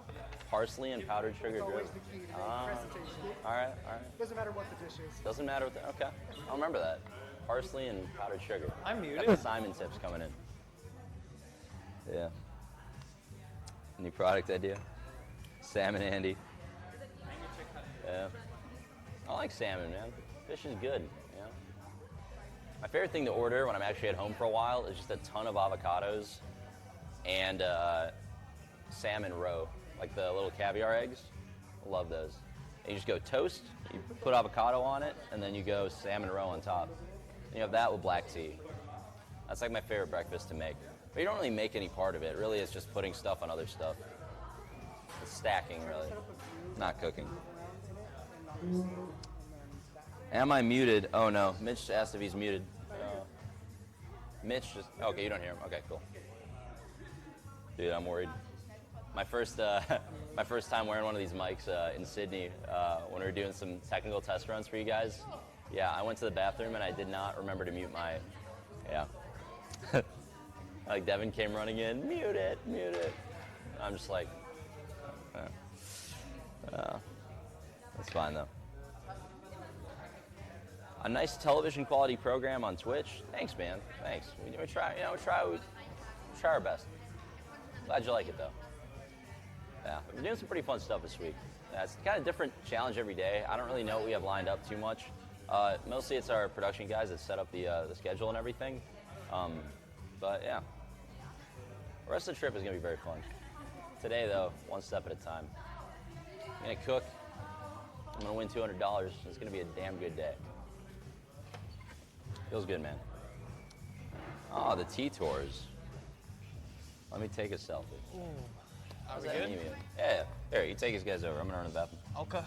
Parsley and powdered sugar It's always drizzle. the key to the presentation. All right. Doesn't matter what the dish is. Doesn't matter what the, okay. I'll remember that. Parsley and powdered sugar. I'm muted. Got the Simon tips coming in. Yeah. New product idea. Salmon Andy. Yeah. I like salmon, man. Fish is good, you know? My favorite thing to order when I'm actually at home for a while is just a ton of avocados and salmon roe, like the little caviar eggs. Love those. And you just go toast, you put avocado on it, and then you go salmon roe on top. And you have that with black tea. That's like my favorite breakfast to make. But you don't really make any part of it. Really, it's just putting stuff on other stuff. It's stacking, really. Not cooking. Am I muted? Oh no, Mitch asked if he's muted. Mitch just, okay, you don't hear him. Okay, cool. Dude, I'm worried. My first time wearing one of these mics in Sydney when we were doing some technical test runs for you guys. Yeah, I went to the bathroom and I did not remember to mute my, yeah. Like Devin came running in, mute it. I'm just like, that's fine though. A nice television quality program on Twitch. Thanks, man. Thanks. We try our best. Glad you like it though. Yeah, we're doing some pretty fun stuff this week. Yeah, it's kind of different challenge every day. I don't really know what we have lined up too much. Mostly it's our production guys that set up the schedule and everything. But yeah, the rest of the trip is gonna be very fun. Today though, one step at a time. I'm gonna cook. I'm gonna win $200. It's gonna be a damn good day. Feels good, man. Oh, the tea tours. Let me take a selfie. Are we How's that good? mean? Yeah. Here, you take these guys over. I'm gonna run to the bathroom. Okay.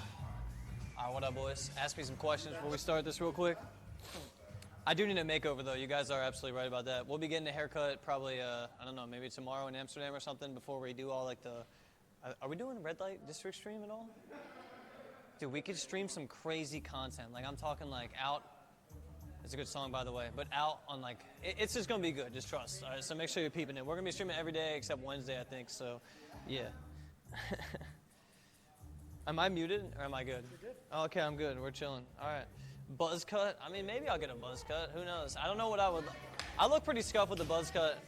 All right, what up, boys? Ask me some questions before we start this real quick. I do need a makeover, though. You guys are absolutely right about that. We'll be getting a haircut probably, I don't know, maybe tomorrow in Amsterdam or something before we do all, like, the... Are we doing red light district stream at all? Dude, we could stream some crazy content. Like, I'm talking, like, out... It's a good song, by the way. But out on, like... It's just going to be good. Just trust. All right, so make sure you're peeping it. We're going to be streaming every day except Wednesday, I think. So, yeah. Am I muted or am I good? You're good. Oh, okay, I'm good. We're chilling. All right. Buzz cut? I mean, maybe I'll get a buzz cut. Who knows? I don't know what I would... I look pretty scuffed with the buzz cut.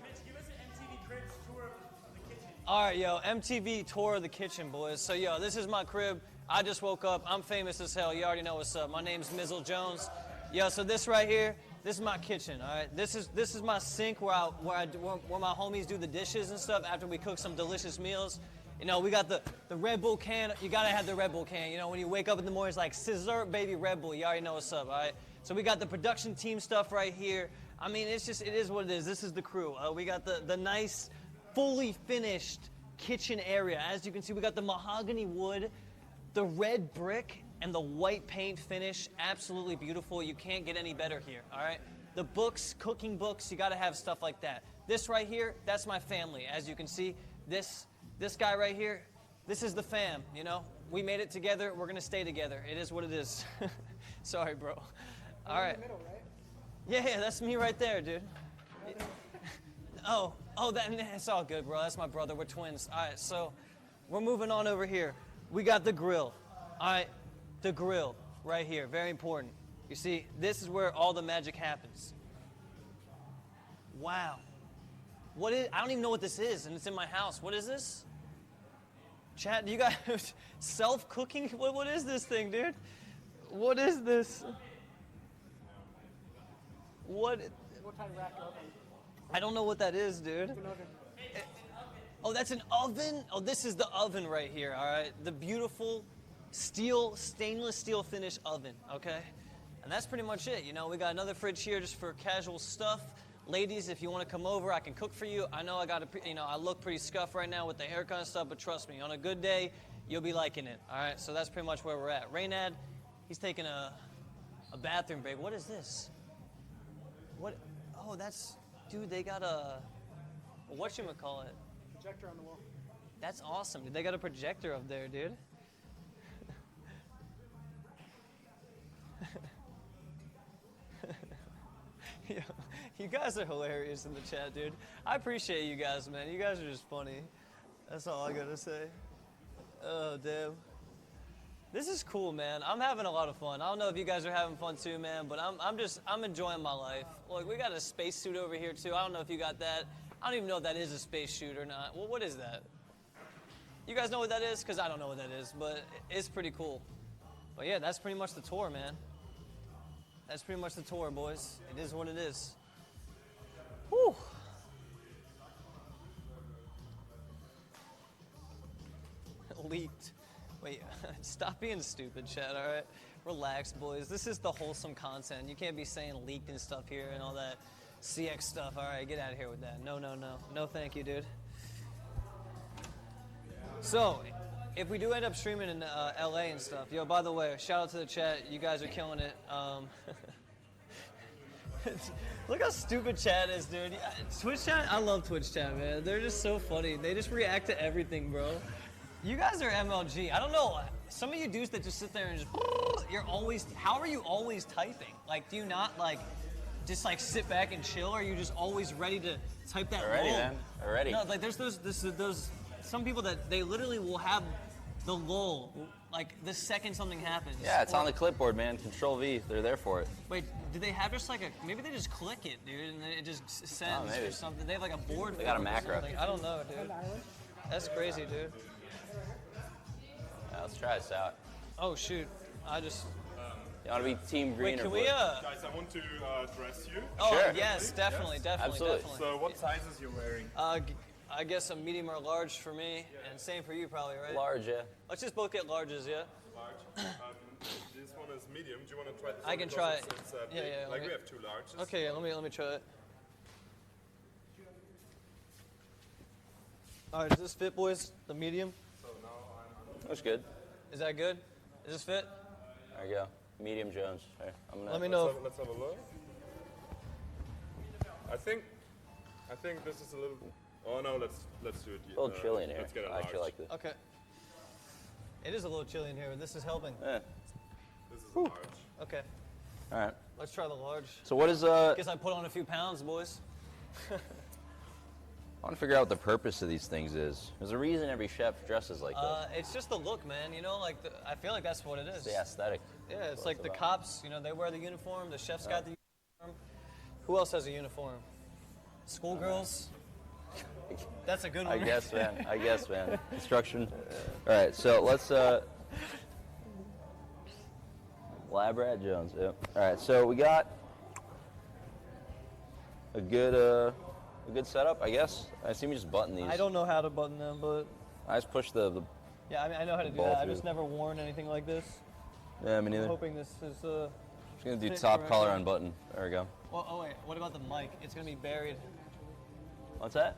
Mitch, give us an MTV Cribs tour of the kitchen. All right, yo, MTV tour of the kitchen, boys. So, yo, this is my crib. I just woke up. I'm famous as hell. You already know what's up. My name's Mitch Jones. Yo, so this right here, this is my kitchen, all right? This is my sink where my homies do the dishes and stuff after we cook some delicious meals. You know, we got the Red Bull can. You gotta have the Red Bull can. You know, when you wake up in the morning, it's like scissor, baby, Red Bull. You already know what's up, all right? So we got the production team stuff right here. I mean, it is what it is. This is the crew. We got the nice, fully finished kitchen area. As you can see, we got the mahogany wood, the red brick, and the white paint finish. Absolutely beautiful. You can't get any better here, all right? The books, cooking books, you gotta have stuff like that. This right here, that's my family. As you can see, this guy right here, this is the fam, you know? We made it together, we're gonna stay together. It is what it is. Sorry, bro. All right. In the middle, right? Yeah, that's me right there, dude. Oh, that's all good, bro. That's my brother, we're twins. All right, so we're moving on over here. We got the grill, all right? The grill right here, very important. You see, this is where all the magic happens. Wow. I don't even know what this is, and it's in my house. What is this? Chat, do you guys self-cooking? What is this thing, dude? What is this? What kind of rack oven? I don't know what that is, dude. An oven. Oh, that's an oven? Oh, this is the oven right here, all right? The beautiful stainless steel finish oven, okay? And that's pretty much it, you know? We got another fridge here just for casual stuff. Ladies, if you want to come over, I can cook for you. I know I look pretty scuffed right now with the haircut and stuff, but trust me, on a good day, you'll be liking it, all right? So that's pretty much where we're at. Raynad, he's taking a bathroom break. What is this? What? Oh, dude, they got whatchamacallit? Projector on the wall. That's awesome, dude. They got a projector up there, dude. Yo, you guys are hilarious in the chat, dude. I appreciate you guys, man. You guys are just funny. That's all I gotta say. Oh, damn. This is cool, man. I'm having a lot of fun. I don't know if you guys are having fun too, man, but I'm enjoying my life. Look, we got a spacesuit over here too. I don't know if you got that. I don't even know if that is a spacesuit or not. Well, what is that? You guys know what that is? Because I don't know what that is, but it's pretty cool. But yeah, that's pretty much the tour, man. That's pretty much the tour, boys. It is what it is. Whew. Leaked. Wait, stop being stupid, chat, all right? Relax, boys. This is the wholesome content. You can't be saying leaked and stuff here and all that CX stuff. All right, get out of here with that. No, no, no. No, thank you, dude. So, if we do end up streaming in LA and stuff, yo, by the way, shout out to the chat. You guys are killing it. Look how stupid chat is, dude. Twitch chat, I love Twitch chat, man. They're just so funny. They just react to everything, bro. You guys are MLG. I don't know. Some of you dudes that just sit there and just, you're always, how are you always typing? Like, do you not, like, just, like, sit back and chill? Or are you just always ready to type that Already, lull? man. Already. No, like, there's those, some people that they literally will have the lull, like, the second something happens. Yeah, it's on the clipboard, man. Control V. They're there for it. Wait, do they have just like a, maybe they just click it, dude, and then it just sends maybe. or something. They have like a board. They got a for it or macro. something. I don't know, dude. That's crazy, dude. Yeah, let's try this out. Oh, shoot. I just, You want to be team green wait, or can blue? we, Guys, I want to dress you. oh, Sure. yes, definitely, definitely, Absolutely. definitely. So what sizes you wearing? I guess a medium or large for me, and same for you probably, right? Large, yeah. Let's just both get larges, yeah? Large. This one is medium. Do you want to try this I one? can Because try it's- it. it's, Yeah, big. yeah, Like okay. we have two larges. Okay, yeah, let me try it. All right, does this fit, boys? The medium? So now Looks good. Is that good? Does this fit? There you go. Medium Jones. Here, I'm gonna. Let me know. Let's have a look. I think this is a little. Oh no, let's do it. A little chilly in here. Let's get a I actually large. like this. Okay. It is a little chilly in here, but this is helping. Yeah. This is a large. Okay, All right. let's try the large. So what is Guess I put on a few pounds, boys. I want to figure out what the purpose of these things is. There's a reason every chef dresses like this. It's just the look, man. You know, like I feel like that's what it is. It's the aesthetic. Yeah, it's That's like what the it's about. cops. You know, they wear the uniform. The chefs got the uniform. Who else has a uniform? Schoolgirls. That's a good one. I guess, man. I guess, man. Instruction. All right, so let's. Lab Rat Jones. Yep. All right, so we got a good setup, I guess. I see me just button these. I don't know how to button them, but I just push the. yeah, I mean, I know how to do Ball that. I've through. just never worn anything like this. Yeah, me neither. I'm hoping this is. Just gonna do fit top correctly. collar on button. There we go. Well, oh wait, what about the mic? It's gonna be buried. What's that?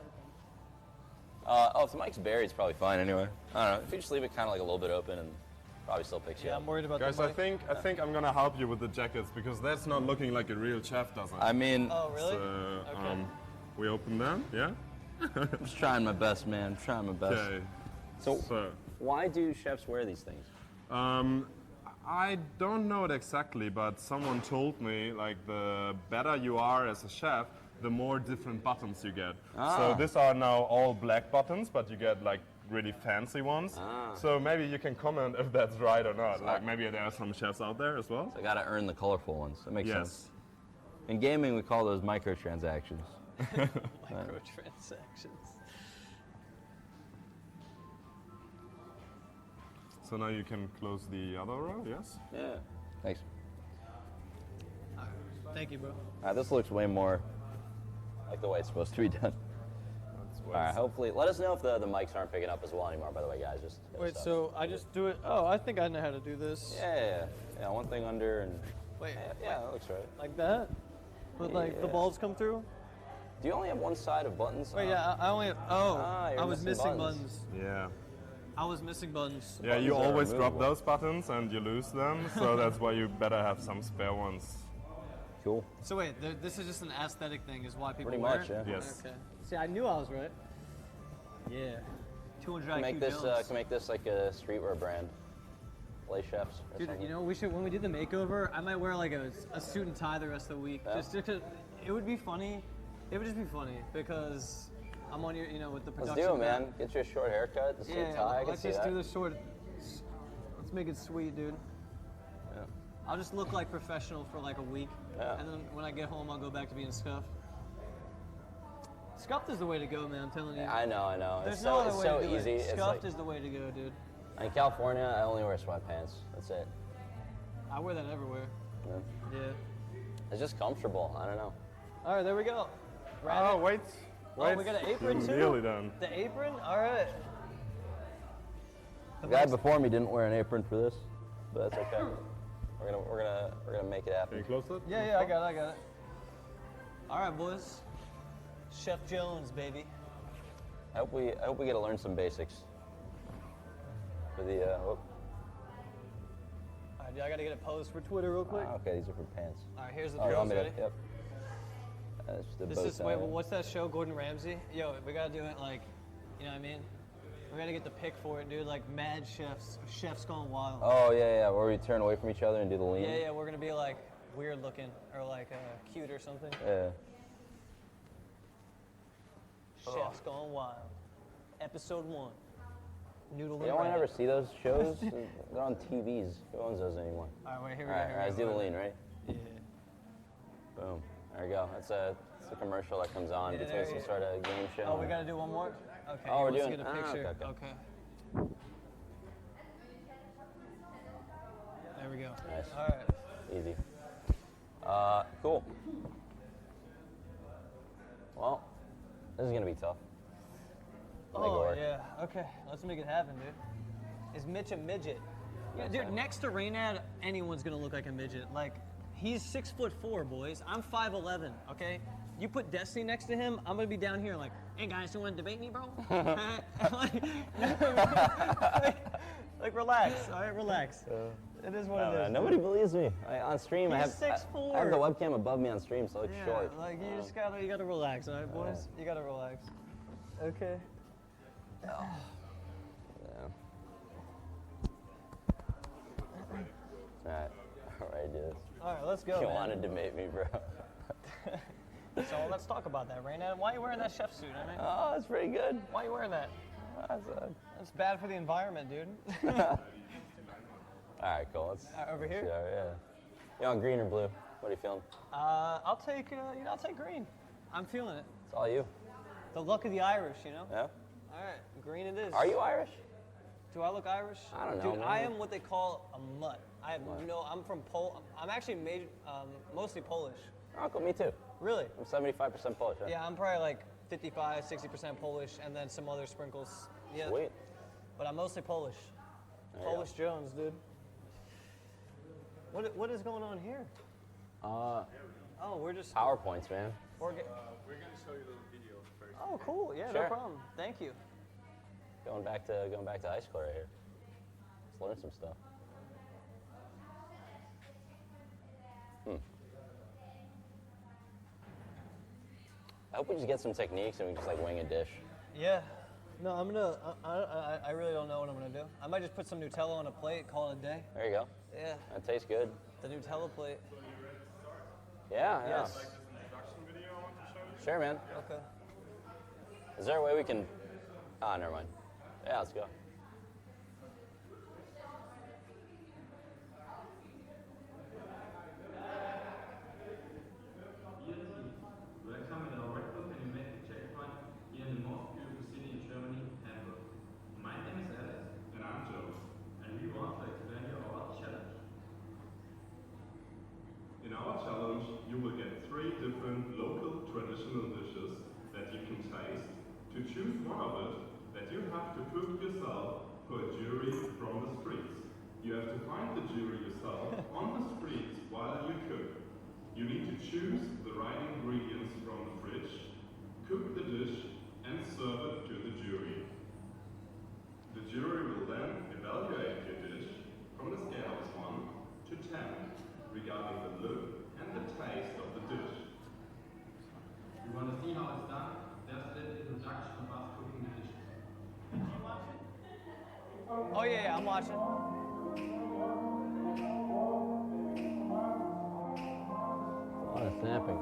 If the mic's buried, it's probably fine anyway. I don't know. If you just leave it kind of like a little bit open, and probably still picks you Yeah, up. I'm worried about Guys, the I mic. think I'm gonna help you with the jackets because that's not looking like a real chef, does it? I mean, Oh, really? So, Okay. we open them, yeah? I'm just trying my best, man. I'm trying my best. Okay. So, why do chefs wear these things? I don't know it exactly, but someone told me like the better you are as a chef, the more different buttons you get. So these are now all black buttons, but you get like really fancy ones. So maybe you can comment if that's right or not. Like maybe there are some chefs out there as well. I gotta earn the colorful ones. That makes sense. Yes. In gaming, we call those microtransactions. Microtransactions. So now you can close the other row, yes? Yeah. Thanks. Thank you, bro. This looks way more like the way it's supposed to be done. All right, hopefully, let us know if the mics aren't picking up as well anymore, by the way, guys. Just hit us Wait, up. so I just do it. Oh, I think I know how to do this. Yeah, one thing under and Wait, yeah, that looks right. like that? But like the Yeah. balls come through? Do you only have one side of buttons? Wait, yeah, I only. Oh, you're I was missing missing buttons. buttons. Yeah. I was missing buttons. Yeah, you Buttons are always drop removable. those buttons and you lose them, so that's why you better have some spare ones. Cool. So wait, this is just an aesthetic thing, is why people Pretty wear much, it? yeah. Yes. Okay. See, I knew I was right. Yeah. 200 Can IQ make this Jones. can make this like a streetwear brand. Lay chefs. Or Dude, something. you know, we should when we do the makeover, I might wear like a suit and tie the rest of the week. Yeah. Just to, it would be funny. It would just be funny because I'm on your, with the production. Let's do it, man. Get you a short haircut, the suit Yeah, tie. I can let's see just that. do the short. Let's make it sweet, dude. Yeah. I'll just look like professional for like a week, Yeah. and then when I get home, I'll go back to being scuffed. Scuffed is the way to go, man. I'm telling you. I know. There's It's no so, other it's way so to do easy. it. It's Scuffed like, is the way to go, dude. in California, I only wear sweatpants. That's it. I wear that everywhere. Yeah. Yeah. It's just comfortable. I don't know. All right, there we go. Oh, wait. Oh, we got an apron too. Nearly done. The apron. All right. The guy before me didn't wear an apron for this, but that's okay. We're gonna make it Can happen. you close it? Yeah, I got it. All right, boys. Chef Jones, baby. I hope we get to learn some basics. For the All right, I gotta get a post for Twitter real quick. okay, these are for pants. All right, here's the Oh, you drills. want me to? Ready? Yep. That's the This bow is tie. wait, what's that show? Gordon Ramsay. Yo, we gotta do it like, you know what I mean? We gotta get the pick for it, dude. Like mad chefs gone wild. Oh yeah, where we turn away from each other and do the lean. Yeah, we're gonna be like weird looking or like cute or something. Yeah. Chefs Gone Wild, episode 1. Noodle You and don't Rat. ever see those shows? They're on TVs. Who owns those anymore? All right, wait, here All we go. right, here let's we do go. the lean, right? Yeah. Boom. There we go. It's a commercial that comes on Yeah, between there some you- sort of game show. Oh, we gotta do one more? Okay, Oh, we're let's doing- get a ah, picture. okay. There we go. Nice. All right. Easy. Cool. Well, this is gonna be tough. Make it Oh, work. yeah. Okay, let's make it happen, dude. Is Mitch a midget? Yeah, dude, Okay. next to Raynad, anyone's gonna look like a midget. Like, he's 6'4", boys. I'm 5'11", okay? You put Destiny next to him, I'm gonna be down here like, hey guys, you wanna debate me, bro? like, relax, all right, relax. It is what it is. Nobody believes me. On stream, He's I have 6'4". I have the webcam above me on stream, so it's Yeah, short. like you just gotta relax, all right, boys? You gotta relax. Okay. Yeah. All right, dude. All right, let's go, You man. wanted to debate me, bro. So let's talk about that, Raynad. Why are you wearing that chef suit? I mean, Oh, that's pretty good. why are you wearing that? That's That's bad for the environment, dude. all right, cool. Let's Over here? Yeah. You want green or blue? What are you feeling? I'll take green. I'm feeling it. It's all you. The luck of the Irish, you know. Yeah. All right, green it is. Are you Irish? Do I look Irish? I don't know, Dude, man. I am what they call a mutt. I'm from I'm actually mostly Polish. Oh, cool. Me too. Really? I'm 75% Polish. Huh? Yeah, I'm probably like 55, 60% Polish, and then some other sprinkles. Yeah. Sweet. But I'm mostly Polish. There you Polish Jones, dude. What is going on here? go. Oh, we're just. PowerPoints, man. We're going to show you the video first. Oh, cool. Yeah, no Sure. problem. Thank you. Going back to high school right here. Let's learn some stuff. I hope we just get some techniques and we just like wing a dish. Yeah. No, I'm gonna. I really don't know what I'm gonna do. I might just put some Nutella on a plate, call it a day. There you go. Yeah. That tastes good. The Nutella plate. Yeah. Yes. Sure, man. Okay. Is there a way we can? Ah, never mind. Yeah, let's go. Welcome in our breakfast and event checkpoint here in the most beautiful city in Germany, Hamburg. My name is Alice. And I'm Joe. And we want to explain you our challenge. In our challenge, you will get 3 different local traditional dishes that you can taste. To choose one of it, that you have to cook yourself Oh yeah, I'm watching. A lot of snapping.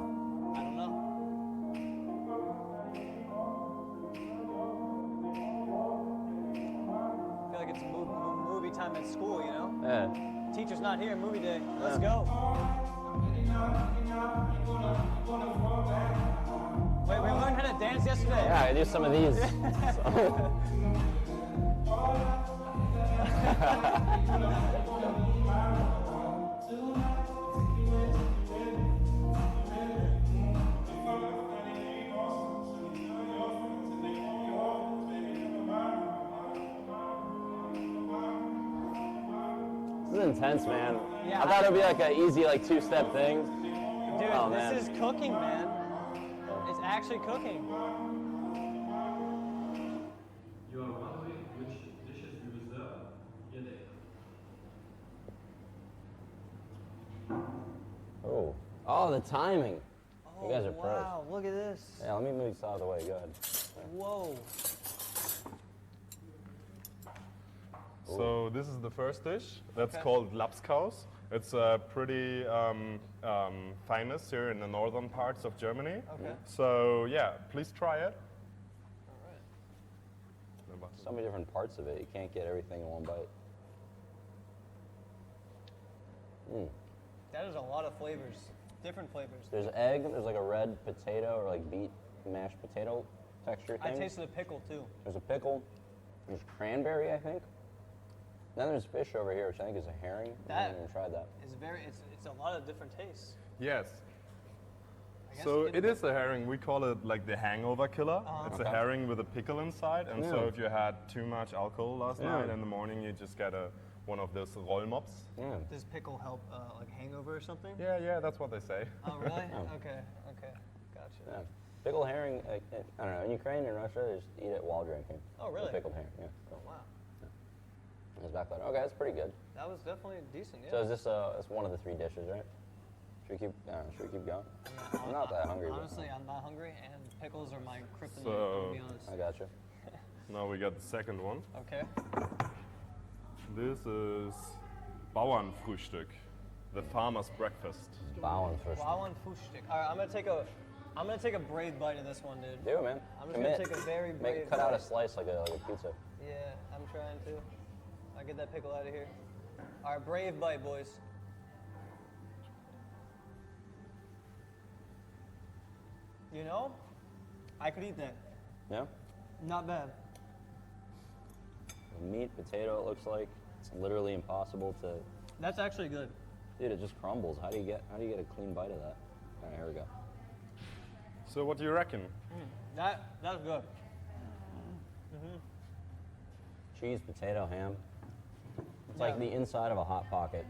I don't know. I feel like it's movie time at school, you know? Yeah. Teacher's not here, movie day. Let's go. Wait, we learned how to dance yesterday. Yeah, I do some of these. This is intense, man. Yeah, I thought it would be like an easy, like two-step thing. Dude, Oh, this man. is cooking, man. It's actually cooking. You are wondering which dishes we reserve? Here they are. Oh. Oh, the timing. Oh, You guys are pros. wow, look at this. Yeah, let me move this out of the way. Go ahead. Whoa. So this is the first dish. That's Okay. called Lapskaus. It's pretty famous here in the northern parts of Germany. Okay. So yeah, please try it. So many different parts of it. You can't get everything in one bite. That is a lot of flavors. Different flavors. There's egg. There's like a red potato or like beet mashed potato texture I thing. tasted the pickle too. There's a pickle. There's cranberry, I think. Then there's fish over here, which I think is a herring. I That- haven't even tried that. It's a lot of different tastes. Yes. I guess So get it is a herring. We call it like the hangover killer. It's a Okay. herring with a pickle inside, and so Yeah. if you had too much alcohol last Yeah. night in the morning, you just get one of those rollmops. Yeah. Does pickle help like hangover or something? Yeah, that's what they say. Oh really? Yeah. Okay. Gotcha. Yeah. Pickled herring, I don't know, in Ukraine and Russia, they just eat it while drinking. Oh, really? The pickled herring, yeah. Oh wow. It's back later. Okay, that's pretty good. That was definitely decent, yeah. So is this it's one of the three dishes, right? Should we keep going? I'm not that hungry. but- Honestly, I'm not hungry, and pickles are my kryptonite, So- to be honest. I got you. Now we got the second one. Okay. This is Bauernfrühstück, the farmer's breakfast. Bowing first. Wow, and Frühstück. All right, I'm gonna take a brave bite of this one, dude. Do it, man. I'm just gonna take a very brave Cut out a bite. slice like a pizza. Yeah, I'm trying to. I'll get that pickle out of here. All right, brave bite, boys. You know, I could eat that. Yeah? Not bad. Meat, potato, it looks like. It's literally impossible to. That's actually good. Dude, it just crumbles. How do you get a clean bite of that? All right, here we go. So what do you reckon? That's good. Cheese, potato, ham. It's like the inside of a hot pocket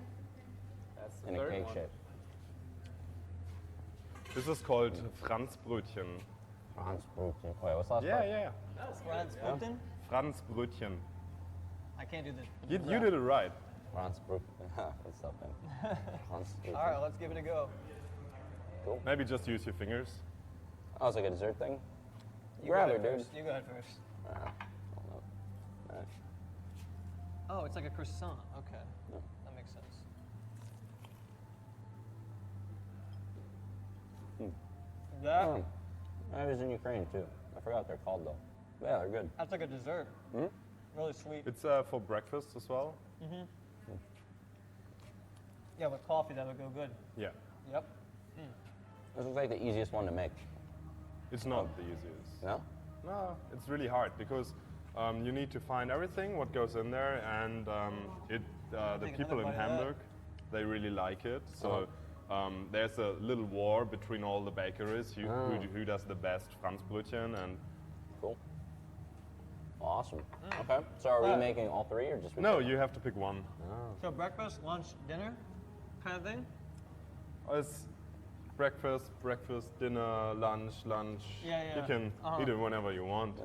That's in a cake shape. This is called Franzbrötchen. Franzbrötchen. Wait, what's the last Yeah, part? yeah. Franzbrötchen? Franzbrötchen. I can't do this. You did it right. Franzbrötchen. What's up, man? Franzbrötchen. All right, let's give it a go. Cool. Maybe just use your fingers. Oh, it's like a dessert thing? You Grab go it, ahead dude. first. You go ahead first. Alright. Oh, it's like a croissant. Okay, that makes sense. That Oh, I was in Ukraine too. I forgot what they're called though. Yeah, they're good. that's like a dessert. Really sweet. It's for breakfast as well. Yeah, with coffee that would go good. Yeah. Yep. This looks like the easiest one to make. It's not the easiest. No? No, it's really hard because you need to find everything what goes in there, and the Take people another in bite of that. Hamburg, they really like it. So there's a little war between all the bakeries who does the best Franzbrötchen, and Cool. Awesome. Okay. So are we making all three or just no, you have to pick one. So breakfast, lunch, dinner, kind of thing. It's breakfast, dinner, lunch. Yeah, yeah. You can eat it whenever you want.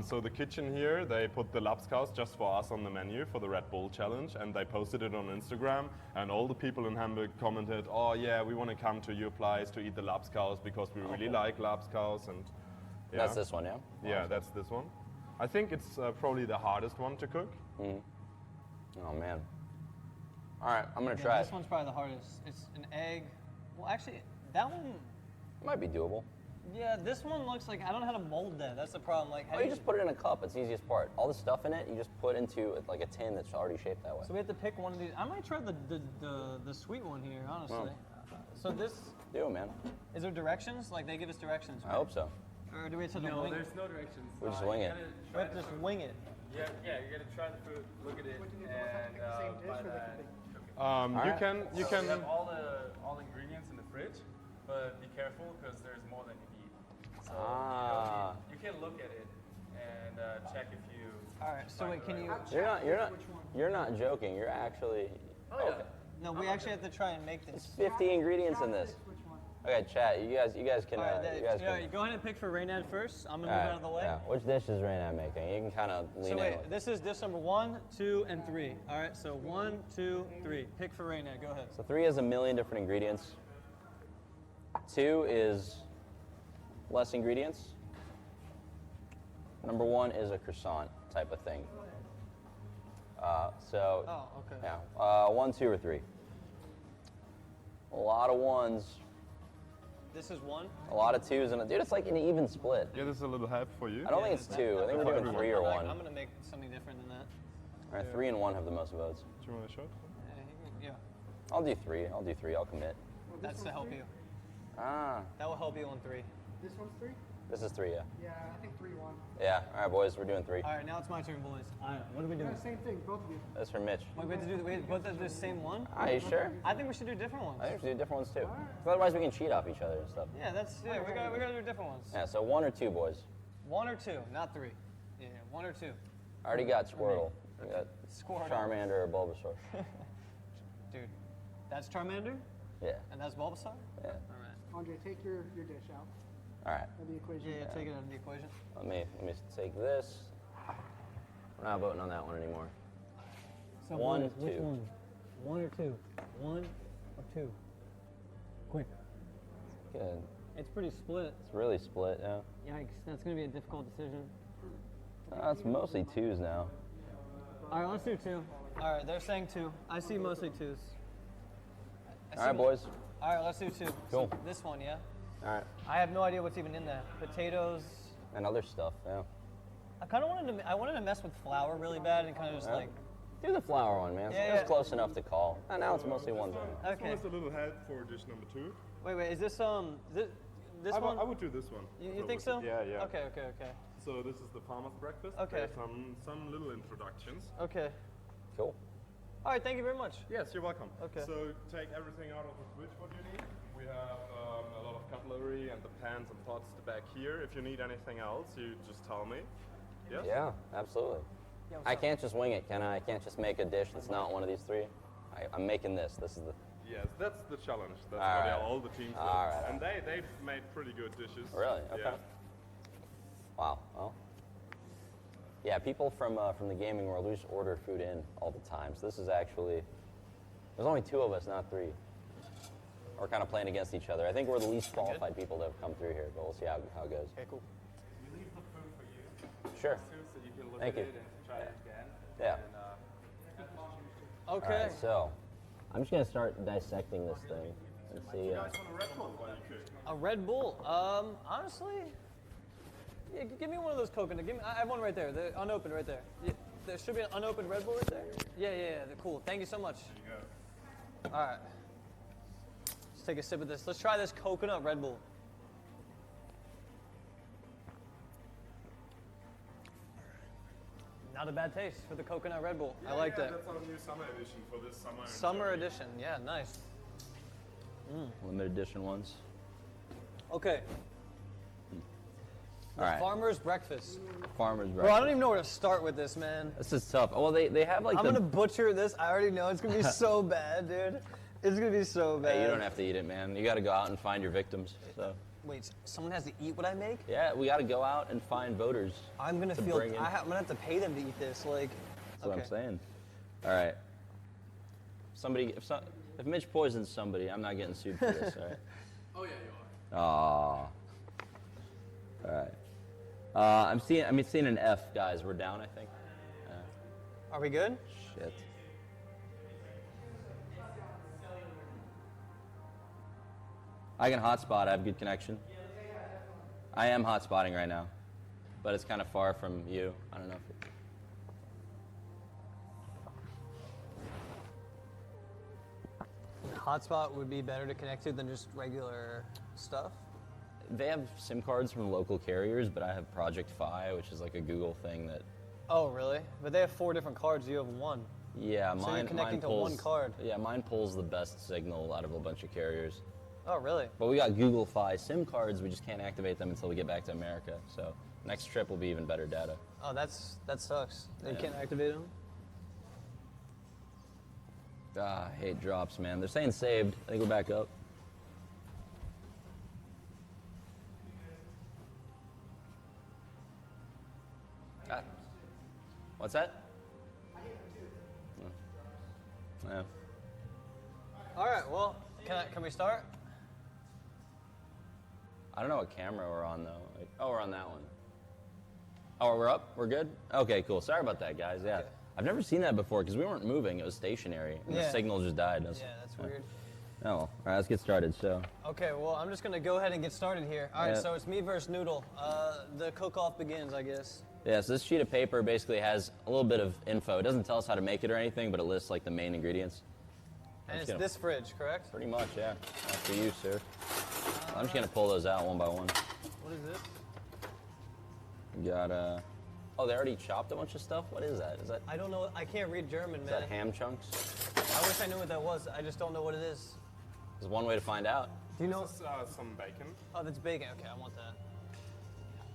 So the kitchen here, they put the Lapskaus just for us on the menu for the Red Bull Challenge, and they posted it on Instagram, and all the people in Hamburg commented, oh yeah, we want to come to your place to eat the Lapskaus because we really like Lapskaus, and yeah. That's this one, yeah? Yeah, that's this one. I think it's probably the hardest one to cook. Oh man. All right, I'm gonna Yeah, try this it. one's probably the hardest. It's an egg. Well, actually, that one. It might be doable. Yeah, this one looks like I don't know how to mold that. That's the problem. Like, how Oh, do you just put it in a cup. It's the easiest part. All the stuff in it, you just put into like a tin that's already shaped that way. So we have to pick one of these. I might try the sweet one here, honestly. So this Do it, man. is there directions? Like they give us directions, I right? hope so. Or do we have to No, wing it? there's no directions. We just wing it. We have to just wing it. Yeah, you're gonna try the food, look at it, Would you both have to pick the same dish, by or they that. can pick? You right. can You have all the ingredients in the fridge, but be careful because there's more than you need. So you can look at it and check if you. All right. So wait, can you? You're not joking. You're actually. Oh yeah. No, we actually have to try and make It's this. 50 ingredients in this. Which one? Okay, chat. You guys can. All right, You guys can. go ahead and pick for Raynad first. I'm gonna All move right, out of the way. yeah. Which dish is Raina making? You can kind of lean So in. wait, this is dish number 1, 2, and 3. All right. So 1, 2, 3. Pick for Raynad. Go ahead. So 3 has a million different ingredients. 2 is less ingredients. Number 1 is a croissant type of thing. So Oh, okay. yeah, 1, 2, or 3. A lot of 1s, This is 1. a lot of 2s, and dude, it's like an even split. Yeah, this is a little help for you. I don't think it's 2. I think we're doing 3 or 1. I'm gonna make something different than that. All right, 3 and 1 have the most votes. Do you want a shot? Yeah, I'll do 3. I'll do 3. I'll commit. that's to help you. Ah, That will help you on 3. This one's 3? this is 3, yeah. Yeah, I think 3-1. Yeah. All right, boys, we're doing 3. All right, now it's my turn, boys. All right, what are we doing? Yeah, same thing, both of you. That's for Mitch. Wait, we have to do. We both have to do the same one. Are you sure? I think we should do different ones. I think we should do different ones too. 'Cause otherwise, we can cheat off each other and stuff. Yeah, we gotta do different ones. Yeah, so 1 or 2, boys. 1 or 2, not 3. Yeah, 1 or 2. I already got Squirtle. We got Squirtle. Charmander or Bulbasaur. Dude, that's Charmander, Yeah. and that's Bulbasaur. Yeah. All right. Andre, take your dish out All right. of the equation. Yeah, take it out of the equation. Let me take this. We're not voting on that one anymore. So 1, which 2. one? 1 or 2? 1 or 2? Quick. Good. It's pretty split. It's really split. Yeah. Yikes, that's gonna be a difficult decision. It's mostly 2s now. All right, let's do 2. All right, they're saying 2. I see mostly 2s. All right, boys. All right, let's do 2. Cool. So this one, yeah. All right. I have no idea what's even in that. Potatoes. And other stuff. Yeah. I kind of wanted to mess with flour really bad and kind of just Yeah. like. Do the flour one, man. Yeah, It's yeah. close enough to call. And now it's mostly 1s. This Okay. one is a little help for dish number 2. Wait, is this this one? I would do this one. You think so? Yeah, yeah. Okay. So this is the farmer's breakfast. Okay. There's some little introductions. Okay. Cool. All right, thank you very much. Yes, you're welcome. Okay. So take everything out of the fridge what you need. We have a lot of cutlery and the pans and pots back here. If you need anything else, you just tell me. Yes? Yeah, absolutely. Yeah, what's I up? can't just wing it, can I? I can't just make a dish that's not one of these 3. I'm making this. This is the. Yes, that's the challenge. That's All what right. all the teams do. All right. And they've made pretty good dishes. Really? Okay. Yeah. Wow. Well. Yeah, people from the gaming world, we just order food in all the time. So this is actually. There's only 2 of us, not 3. We're kind of playing against each other. I think we're the least qualified people that have come through here, but we'll see how it goes. Okay, cool. We leave the food for you Sure. too, so you can look Thank at you. it and try it again. Yeah. And, All Okay. right, so I'm just gonna start dissecting this thing and see. You guys want a Red Bull while you cook? A Red Bull. Honestly, yeah, give me one of those coconut. I have one right there. The unopened right there. Yeah, there should be an unopened Red Bull right there. Yeah. They're cool. Thank you so much. There you go. All right. Let's take a sip of this. Let's try this coconut Red Bull. Not a bad taste for the coconut Red Bull. I like that. That's our new summer edition for this summer. in Summer Germany. edition. Yeah, nice. Limited edition ones. Okay. All right. Farmer's breakfast. Farmers Bro, I don't even know where to start with this, man. This is tough. Well, they have like I'm the. gonna butcher this. I already know it's gonna be so bad, dude. It's gonna be so bad. Hey, you don't have to eat it, man. You got to go out and find your victims. So. Wait, someone has to eat what I make? Yeah, we got to go out and find voters. I'm gonna To feel. bring in. I'm gonna have to pay them to eat this. Like. That's what I'm saying. All right. If Mitch poisons somebody, I'm not getting sued for this. All right. oh yeah, you are. Aw. All right. I'm seeing an F, guys. We're down, I think. Are we good? Shit. I can hotspot. I have good connection. I am hotspotting right now, but it's kind of far from you. I don't know if Hotspot would be better to connect to than just regular stuff. they have SIM cards from local carriers, but I have Project Fi, which is like a Google thing that. Oh, really? But they have 4 different cards. You have 1. Yeah, So mine. you're connecting mine to pulls, one card. Yeah, mine pulls the best signal out of a bunch of carriers. Oh, really? But we got Google Fi SIM cards. We just can't activate them until we get back to America. So next trip will be even better data. Oh, that sucks. You Yeah. can't activate them. Ah, I hate drops, man. They're saying saved. I think we're back up. Ah. What's that? Yeah. All right. Well, can we start? I don't know what camera we're on though. Like, oh, we're on that one. Oh, we're up? We're good? Okay, cool. Sorry about that, guys. Yeah. Okay. I've never seen that before because we weren't moving. It was stationary. And Yeah. the signal just died. Yeah, that's weird. Oh, well. All right, let's get started. So, Okay, well, I'm just gonna go ahead and get started here. All right, Yeah. so it's me versus Noodle. The cook-off begins, I guess. yeah, so this sheet of paper basically has a little bit of info. It doesn't tell us how to make it or anything, but it lists like the main ingredients. And it's gonna- this fridge, correct? Pretty much, yeah. After you, sir. I'm just gonna pull those out one by one. What is this? We got oh, they already chopped a bunch of stuff. What is that? Is that I don't know. I can't read German, is man. that ham chunks? I wish I knew what that was. I just don't know what it is. There's one way to find out. Do you know? This is some bacon. Oh, that's bacon. Okay, I want that.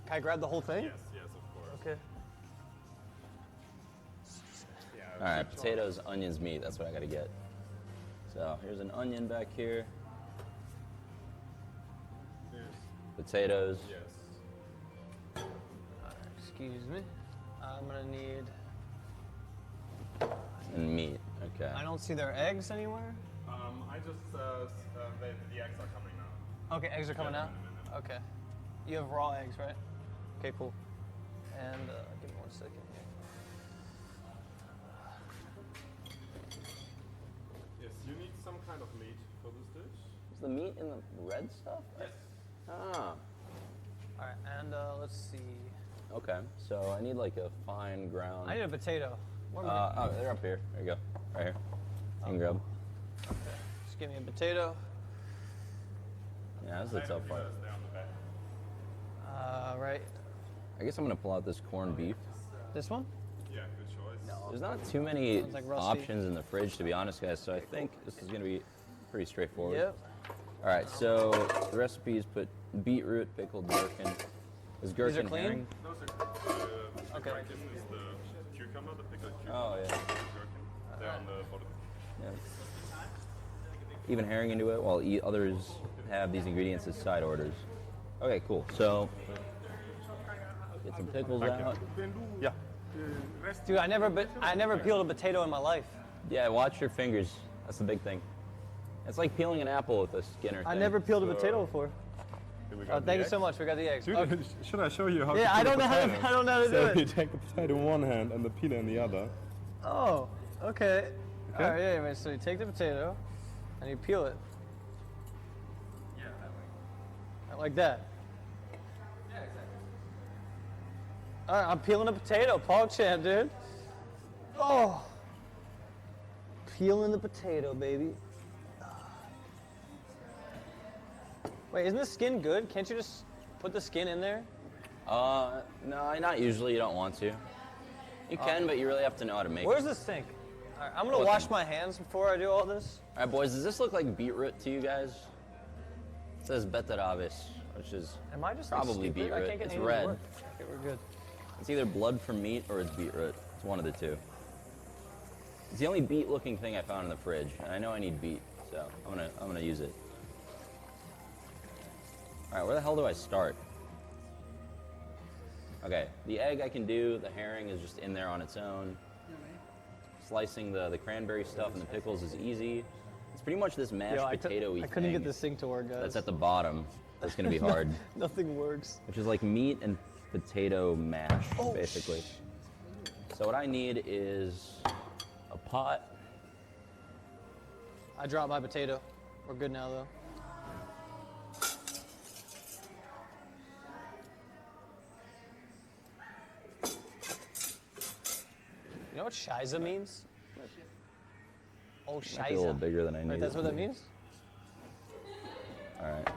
Can I grab the whole thing? Yes, yes, of course. Okay. Yeah, All right, good choice. potatoes, onions, meat. That's what I gotta get. So here's an onion back here. Yes. Potatoes. Yes. Excuse me. I'm gonna need. And meat. Okay. I don't see their eggs anywhere. I just the eggs are coming now. Okay, eggs are coming Yeah, out. in a minute. Okay. You have raw eggs, right? Okay, cool. And give me 1 second here. Yes, you need some kind of meat for this dish. Is the meat in the red stuff? Yes. Ah. All right, and let's see. Okay. So I need like a fine ground. I need a potato. Where am I? Oh, they're up here. There you go. Right here. You can grab. Okay. Just give me a potato. Yeah, this is a tough part. They're on the back. Right. I guess I'm gonna pull out this corned beef. This one? Yeah, good choice. There's not too many Sounds like rusty. options in the fridge, to be honest, guys. So I think this is gonna be pretty straightforward. Yep. All right. So the recipes put beetroot, pickled gherkin. Is gherkin clean? herring? Those are the Okay. gherkin is the cucumber, the pickled cucumber. Oh yeah. Gherkin. They're on the bottom. Yeah. Even herring into it, while others have these ingredients as side orders. Okay, cool. So get some pickles out. Yeah. Dude, I never peeled a potato in my life. Yeah, watch your fingers. That's the big thing. It's like peeling an apple with a skinner. I thing. never peeled a So- potato before. Here we Oh, got the thank you eggs. so much. We got the eggs. Dude, Okay. should I show you how Yeah, to I peel don't know a how to, potato? I don't know how to do So you it. take the potato in one hand and the peeler in the other. Oh, okay. Okay. All right, yeah, wait, so you take the potato and you peel it. Yeah, that way. Like that. Yeah, exactly. All right, I'm peeling a potato, PogChamp, dude. Oh, peeling the potato, baby. Wait, isn't the skin good? Can't you just put the skin in there? No, not usually. You don't want to. You can, but you really have to know how to make Where's it. the sink? All right, I'm gonna What wash thing? my hands before I do all this. All right, boys. Does this look like beetroot to you guys? It says beterraves, which is Am I just probably like, stupid? I beetroot. can't get It's any of red. to work. Okay, we're good. It's either blood from meat or it's beetroot. It's one of the two. It's the only beet-looking thing I found in the fridge, and I know I need beet, so I'm gonna use it. All right, where the hell do I start? Okay, the egg I can do. The herring is just in there on its own. Slicing the cranberry stuff and the pickles is easy. It's pretty much this mashed potato-y I couldn't thing get the sink to work, guys. that's at the bottom. That's gonna be hard. Nothing works. Which is like meat and potato mash, basically. So what I need is a pot. I dropped my potato. We're good now, though. what shiza means? Oh, Might be a little shiza. bigger than I need. Right, that's what that means? All right.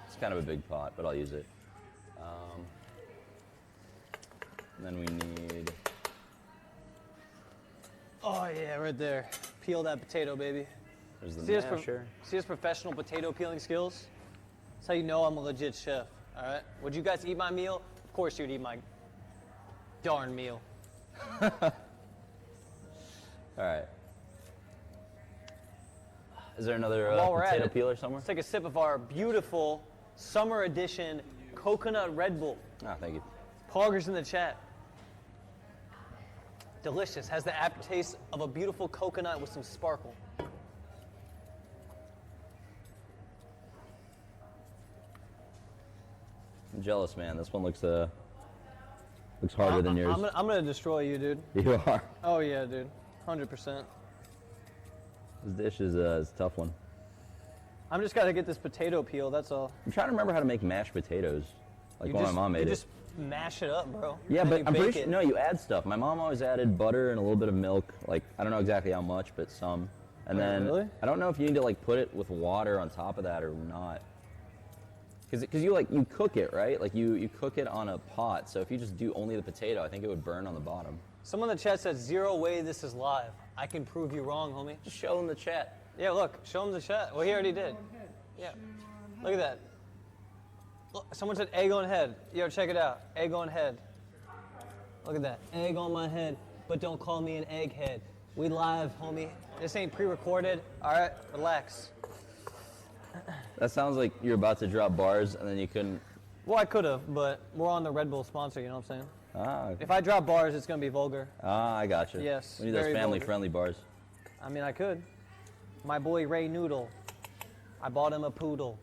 It's kind of a big pot, but I'll use it. And then we need. Oh, yeah, right there. Peel that potato, baby. There's the See his, masher. see his professional potato peeling skills? That's how you know I'm a legit chef, all right? Would you guys eat my meal? Of course you'd eat my darn meal. All right. Is there another While we're at potato it, peeler somewhere? Let's take a sip of our beautiful summer edition coconut Red Bull. Ah, thank you. Poggers in the chat. Delicious. Has the aftertaste of a beautiful coconut with some sparkle. I'm jealous, man. This one looks harder than yours. I'm gonna destroy you, dude. You are. Oh yeah, dude. 100%. This dish is a tough one. I'm just gotta get this potato peel, that's all. I'm trying to remember how to make mashed potatoes, like when my mom made you it. just mash it up, bro. Yeah, And but you I'm pretty bake sure, it. no, you add stuff. My mom always added butter and a little bit of milk. Like, I don't know exactly how much, but some. And Wait, then, really? I don't know if you need to like put it with water on top of that or not. Because you cook it, right? Like you cook it on a pot. So if you just do only the potato, I think it would burn on the bottom. Someone in the chat says, "Zero way this is live." I can prove you wrong, homie. Just show them the chat. Yeah, look, show him the chat. Well, he already did. Yeah. Look at that. Look, someone said egg on head. Yo, check it out. Egg on head. Look at that. Egg on my head, but don't call me an egghead. We live, homie. This ain't pre-recorded. All right, relax. That sounds like you're about to drop bars and then you couldn't. Well, I could have, but we're on the Red Bull sponsor, you know what I'm saying? Ah, If I drop bars, it's going to be vulgar. I gotcha. Yes, We need those very family-friendly bars. I mean, I could. My boy Ray Noodle. I bought him a poodle.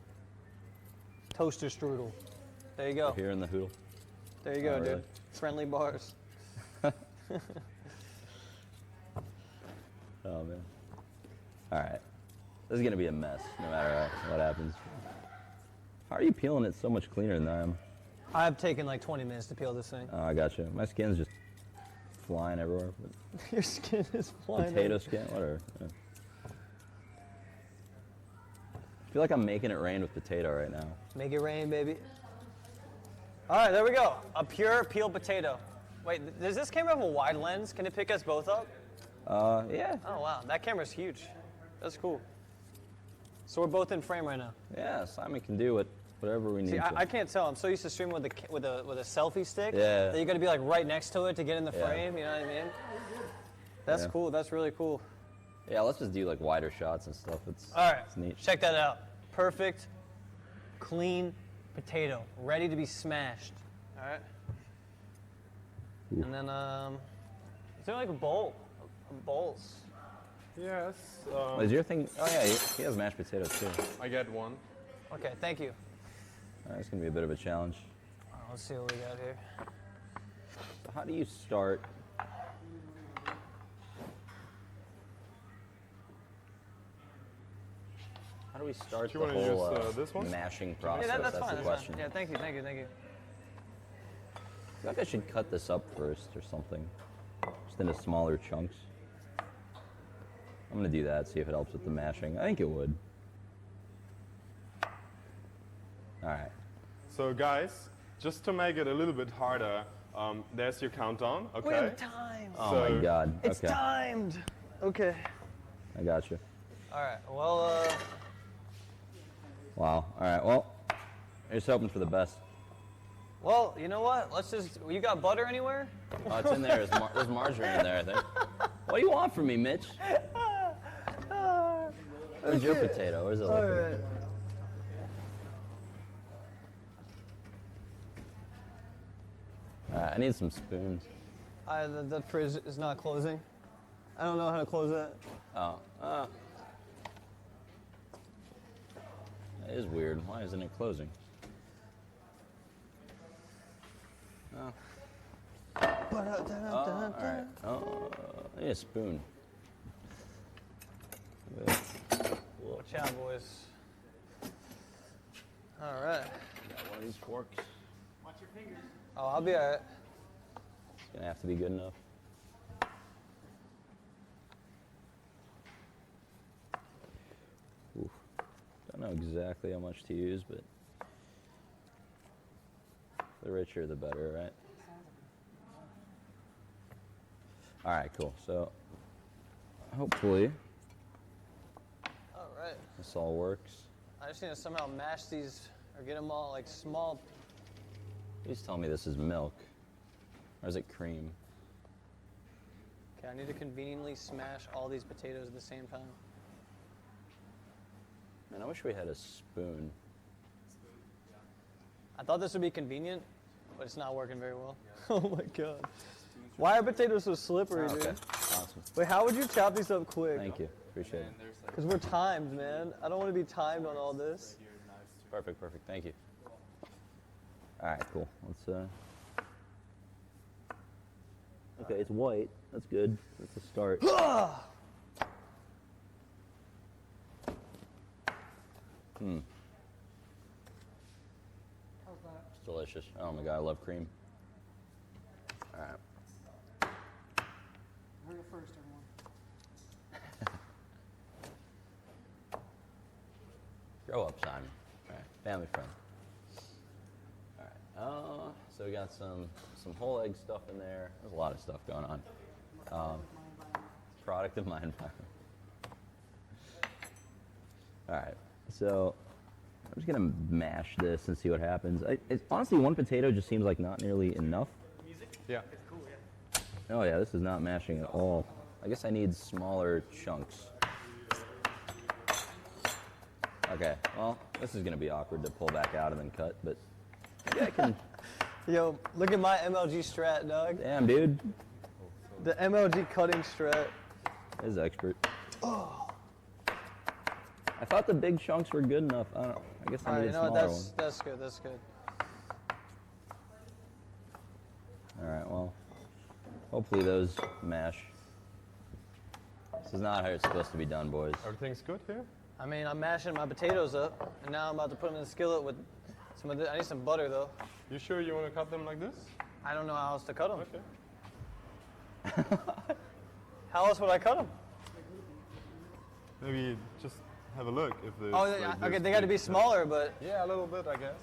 Toaster strudel. There you go. Here in the hoodle. There you go, Oh, dude. really? Friendly bars. Oh man. All right. This is gonna be a mess, no matter what happens. How are you peeling it so much cleaner than I am? I've taken like 20 minutes to peel this thing. Oh, I gotcha. My skin's just flying everywhere. But Your skin is flying. potato skin, whatever. Yeah. I feel like I'm making it rain with potato right now. Make it rain, baby. All right, there we go. A pure peeled potato. Wait, does this camera have a wide lens? Can it pick us both up? Yeah. Oh, wow. That camera's huge. That's cool. So we're both in frame right now. Yeah, Simon can do whatever we need See, to. I can't tell. I'm so used to streaming with a selfie stick. Yeah. That you got to be like right next to it to get in the Yeah. frame. You know what I mean? That's Yeah. cool. That's really cool. Yeah, let's just do like wider shots and stuff. All right. It's neat. Check that out. Perfect, clean potato, ready to be smashed. All right. Ooh. And then is there like a bowl? Bowls. Yes. Is your thing? Oh yeah, he has mashed potatoes too. I get one. Okay. Thank you. All right, it's gonna be a bit of a challenge. All right, let's see what we got here. So how do you start? How do we start Do the you wanna whole use, this one? mashing process? Yeah, that's fine. the That's question. fine. Yeah. Thank you. Thank you. Thank you. I feel like I should cut this up first or something, just into smaller chunks. I'm gonna do that, see if it helps with the mashing. I think it would. All right. So guys, just to make it a little bit harder, there's your countdown, okay? We have time. Oh So- my God. It's Okay. timed. Okay. I got you. All right. Well. Wow. All right. Well, I'm just hoping for the best. Well, you know what? Let's just. You got butter anywhere? Oh, it's in there. There's margarine in there, I think. What do you want from me, Mitch? Where's your potato? Where's the All liquid? right. All right, I need some spoons. The fridge is not closing. I don't know how to close that. Oh. That is weird. Why isn't it closing? Oh. All right. Oh, I need a spoon. Watch out, boys. All right. Got one of these forks. Oh, I'll be all right. It's gonna have to be good enough. know exactly how much to use, but the richer the better, right? All right, cool. So hopefully All right. this all works. I just need to somehow mash these or get them all like small. Please tell me this is milk, or is it cream? Okay, I need to conveniently smash all these potatoes at the same time. Man, I wish we had a spoon. I thought this would be convenient, but it's not working very well. Oh my god. Why are potatoes so slippery, Oh, okay, dude? awesome. Wait, how would you chop these up quick? Thank you, appreciate it. Because we're timed, man. I don't want to be timed on all this. Perfect, perfect. Thank you. All right, cool. Let's. Okay, it's white. That's good. That's a start. How's that? It's delicious. Oh my god, I love cream. All right. You heard it first, everyone. Grow up, Simon. All right, family friend. All right. So we got some whole egg stuff in there. There's a lot of stuff going on. Product of my environment. All right. So I'm just gonna mash this and see what happens. Honestly, one potato just seems like not nearly enough. Yeah. Oh yeah, this is not mashing at all. I guess I need smaller chunks. Okay, well, this is gonna be awkward to pull back out and then cut, but yeah, I can. Yo, look at my MLG strat, dog. Damn, dude, The MLG cutting strat. is expert. Oh. I thought the big chunks were good enough. I don't know. I guess I All right, need you a know what? smaller one. That's good. That's good. All right, well, hopefully those mash. This is not how it's supposed to be done, boys. Everything's good here? I mean, I'm mashing my potatoes up, and now I'm about to put them in the skillet with some of the. I need some butter though. You sure you want to cut them like this? I don't know how else to cut them. Okay. How else would I cut them? Maybe just have a look if there's. Oh, like, yeah, this okay, they got to big be smaller, but Yeah, a little bit, I guess.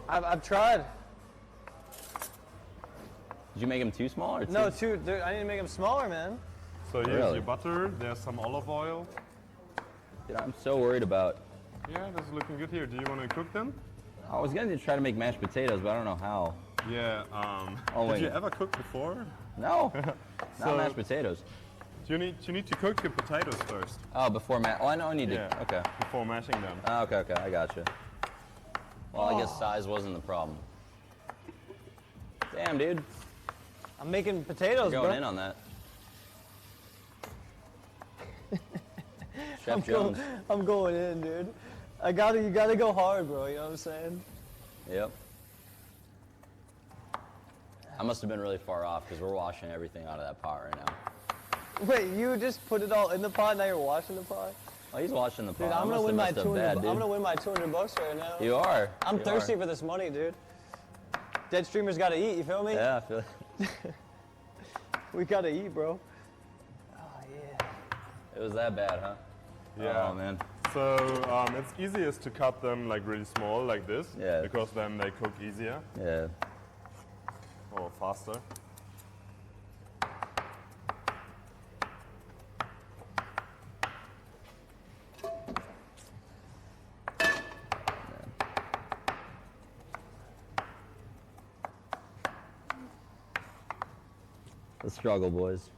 I've tried. Did you make them too small or too? No, I need to make them smaller, man. So here's Really? your butter. There's some olive oil. Dude, I'm so worried about. Yeah, this is looking good here. Do you want to cook them? I was going to try to make mashed potatoes, but I don't know how. Yeah. Oh, did wait. you ever cook before? No, not So- mashed potatoes. You need to cook your potatoes first. Oh, before Oh, I know I need to. Yeah. Okay. Before mashing them. Okay, I gotcha. Well, I guess size wasn't the problem. Damn, dude. I'm making potatoes, Going bro. in on that. Chef Jones. I'm going in, dude. You gotta go hard, bro. You know what I'm saying? Yep. I must have been really far off because we're washing everything out of that pot right now. Wait, you just put it all in the pot, now you're washing the pot? Oh, he's washing the pot. Dude, I I'm must gonna win have my messed up 200. bad, I'm dude. gonna win my $200 right now. You are. I'm You thirsty are. for this money, dude. Dead streamers gotta eat. You feel me? Yeah, I feel it. We gotta eat, bro. Oh yeah. It was that bad, huh? Yeah. Oh, man. So it's easiest to cut them like really small, like this. Yeah. Because then they cook easier Yeah. or faster. The struggle, boys.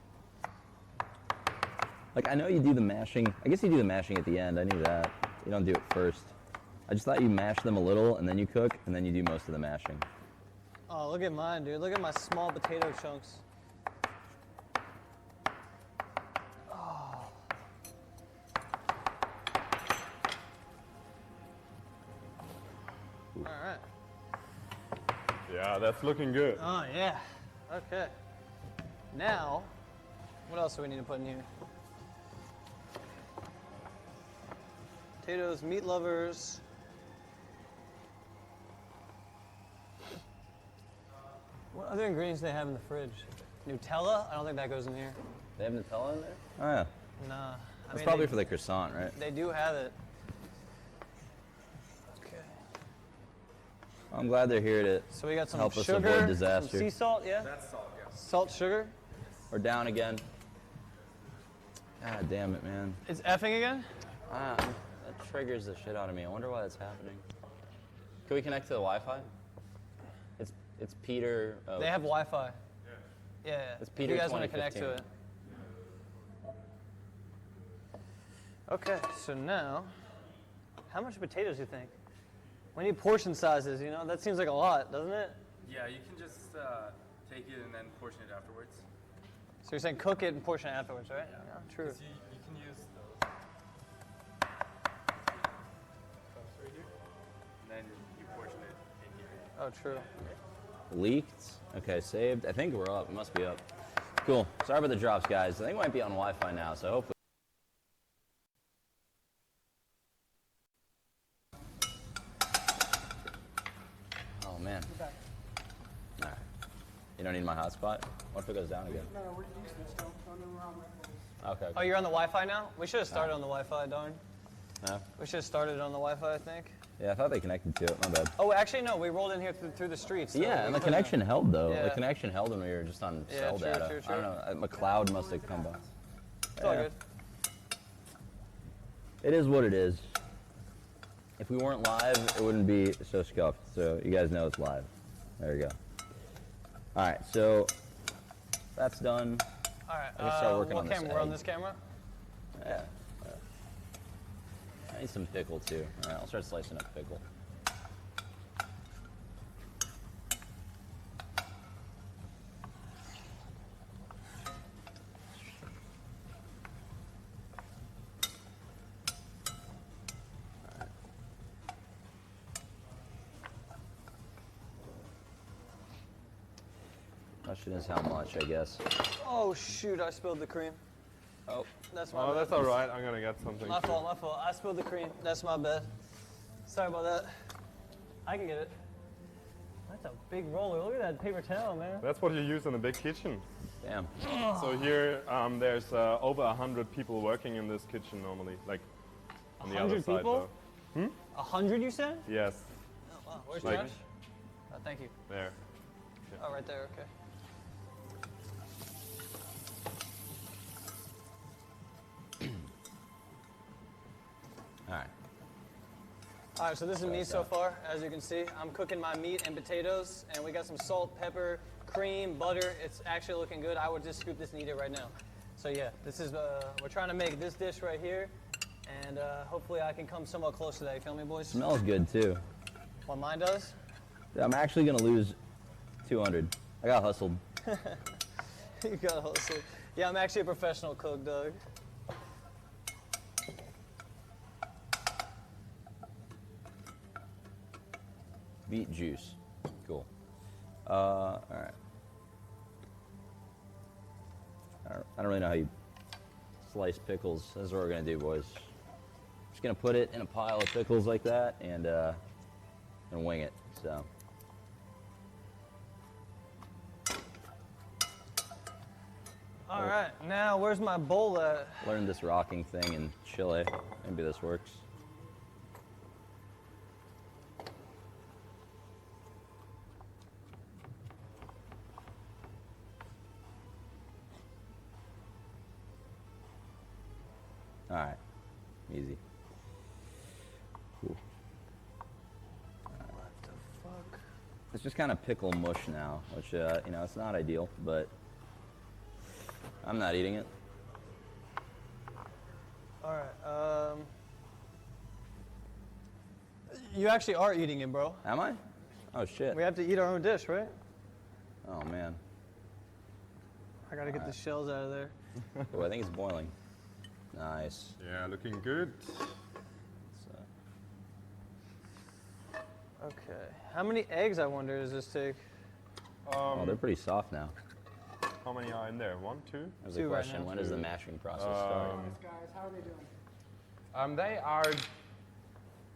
Like, I know you do the mashing. I guess you do the mashing at the end. I knew that. You don't do it first. I just thought you mash them a little, and then you cook, and then you do most of the mashing. Oh, look at mine, dude. Look at my small potato chunks. All right. Yeah, that's looking good. Oh yeah. Okay. Now, what else do we need to put in here? Potatoes, meat lovers. What other ingredients do they have in the fridge? Nutella? I don't think that goes in here. They have Nutella in there? Oh, yeah. Nah. That's probably for the croissant, right? They do have it. I'm glad they're here to So we got some help us sugar, avoid some disaster. sea salt, yeah? That's salt, yeah. Salt, sugar. We're down again. God damn it, man. It's effing again? That triggers the shit out of me. I wonder why that's happening. Can we connect to the Wi-Fi? It's Peter. They have Wi-Fi. Yeah. It's If Peter you guys want to connect to 2015. it. Okay, so now, how much potatoes do you think? We need portion sizes, you know? That seems like a lot, doesn't it? Yeah, you can just take it and then portion it afterwards. So you're saying cook it and portion it afterwards, right? Yeah, true. 'Cause you can use those. Right here. And then you portion it in here. Oh, true. Leaked. Okay, saved. I think we're up. It must be up. Cool. Sorry about the drops, guys. I think we might be on Wi-Fi now, so hopefully. Oh man. All right. You don't need my hotspot. What if it goes down again? No, we're using this still. So then we're on my Okay. Oh, you're on the Wi-Fi now? We should have started on the Wi-Fi, darn. No? We should have started on the Wi-Fi, I think. Yeah, I thought they connected to it. My bad. Oh, actually, no. We rolled in here through the streets. so Yeah, we and the couldn't- connection held though. Yeah. The connection held when we were just on Yeah, cell true, data. true, I true. don't know. McLeod must have come by. It's all Yeah. good. It is what it is. If we weren't live, it wouldn't be so scuffed. So you guys know it's live. There you go. All right, so that's done. All right. I can start working what on this camera? We're on egg. this camera? Yeah. I need some pickle too. All right, I'll start slicing up pickle. Question is how much, I guess. Oh, shoot. I spilled the cream. Oh, That's my Oh, bad. that's all right. I'm gonna get something. My fault, my fault. I spilled the cream. That's my bad. Sorry about that. I can get it. That's a big roller. Look at that paper towel, man. That's what you use in a big kitchen. damn. So here, there's over 100 people working in this kitchen normally, like on the other 100 side. people? Though. 100, you said? Yes, Oh, wow. Where's Like- Josh? Oh, thank you. there. Oh, right there. Okay. All right. All right, so this is me so far. As you can see, I'm cooking my meat and potatoes, and we got some salt, pepper, cream, butter. It's actually looking good. I would just scoop this and eat it right now. So yeah, this is we're trying to make this dish right here, and hopefully I can come somewhat close to that. You feel me, boys? Smells good too. What mine does? I'm actually gonna lose 200. I got hustled. You gotta hustle. Yeah, I'm actually a professional cook, Doug. Beet juice. Cool. All right. I don't really know how you slice pickles. This is what we're gonna do, boys. Just gonna put it in a pile of pickles like that and wing it. So. All right, now where's my bowl at? Learned this rocking thing in Chile. Maybe this works. All right, easy. Cool. What the fuck? It's just kind of pickle mush now, which you know, it's not ideal, but I'm not eating it. All right. You actually are eating it, bro. Am I? Oh shit. We have to eat our own dish, right? Oh man. I gotta get the shells out of there. Oh, I think it's boiling. Nice. Yeah, looking good. So, Okay. How many eggs, I wonder, does this take? oh, they're pretty soft now. How many are in there? 1, 2? There's Two a right question. now. When does the mashing process start? Guys, how are they doing? They are.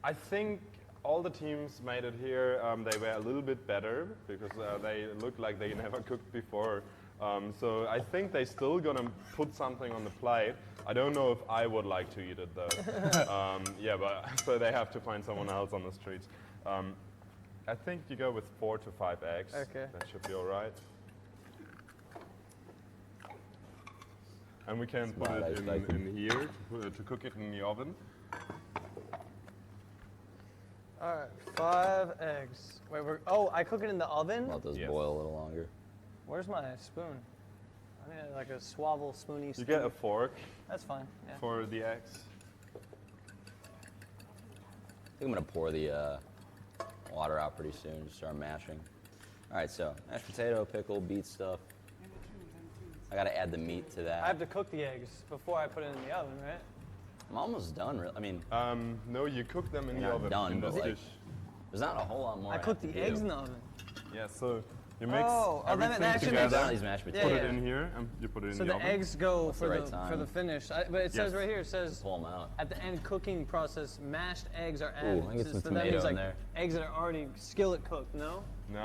I think all the teams made it here. They were a little bit better because they looked like they never cooked before. So I think they're still gonna put something on the plate. I don't know if I would like to eat it though. Yeah, but so they have to find someone else on the streets. I think you go with 4 to 5 eggs. Okay. That should be all right. And we can put what I it expected. in here to cook it in the oven. All right, 5 eggs. Wait, I cook it in the oven? Let those Yes. boil a little longer. Where's my spoon? I need like a swavel spoony You spoon. get a fork That's fine, yeah. for the eggs. I think I'm gonna pour the water out pretty soon. Just start mashing. All right, so mashed potato, pickle, beet stuff. I gotta add the meat to that. I have to cook the eggs before I put it in the oven, right? I'm almost done. I mean, No, you cook them in You're the not oven done, in but this like- dish. there's not a whole lot more. I cook the eggs in the oven. Yeah, so you mix Oh, that everything actually I've makes done together. these mashed Yeah, potatoes. Put it in here, and you put it in So the the oven. eggs go for the the right for the time? finish. But it says Yes. right here, it says Pull them out. at the end cooking process, mashed eggs are added. I get some so that tomato means in like there. eggs that are already skillet cooked, no? No.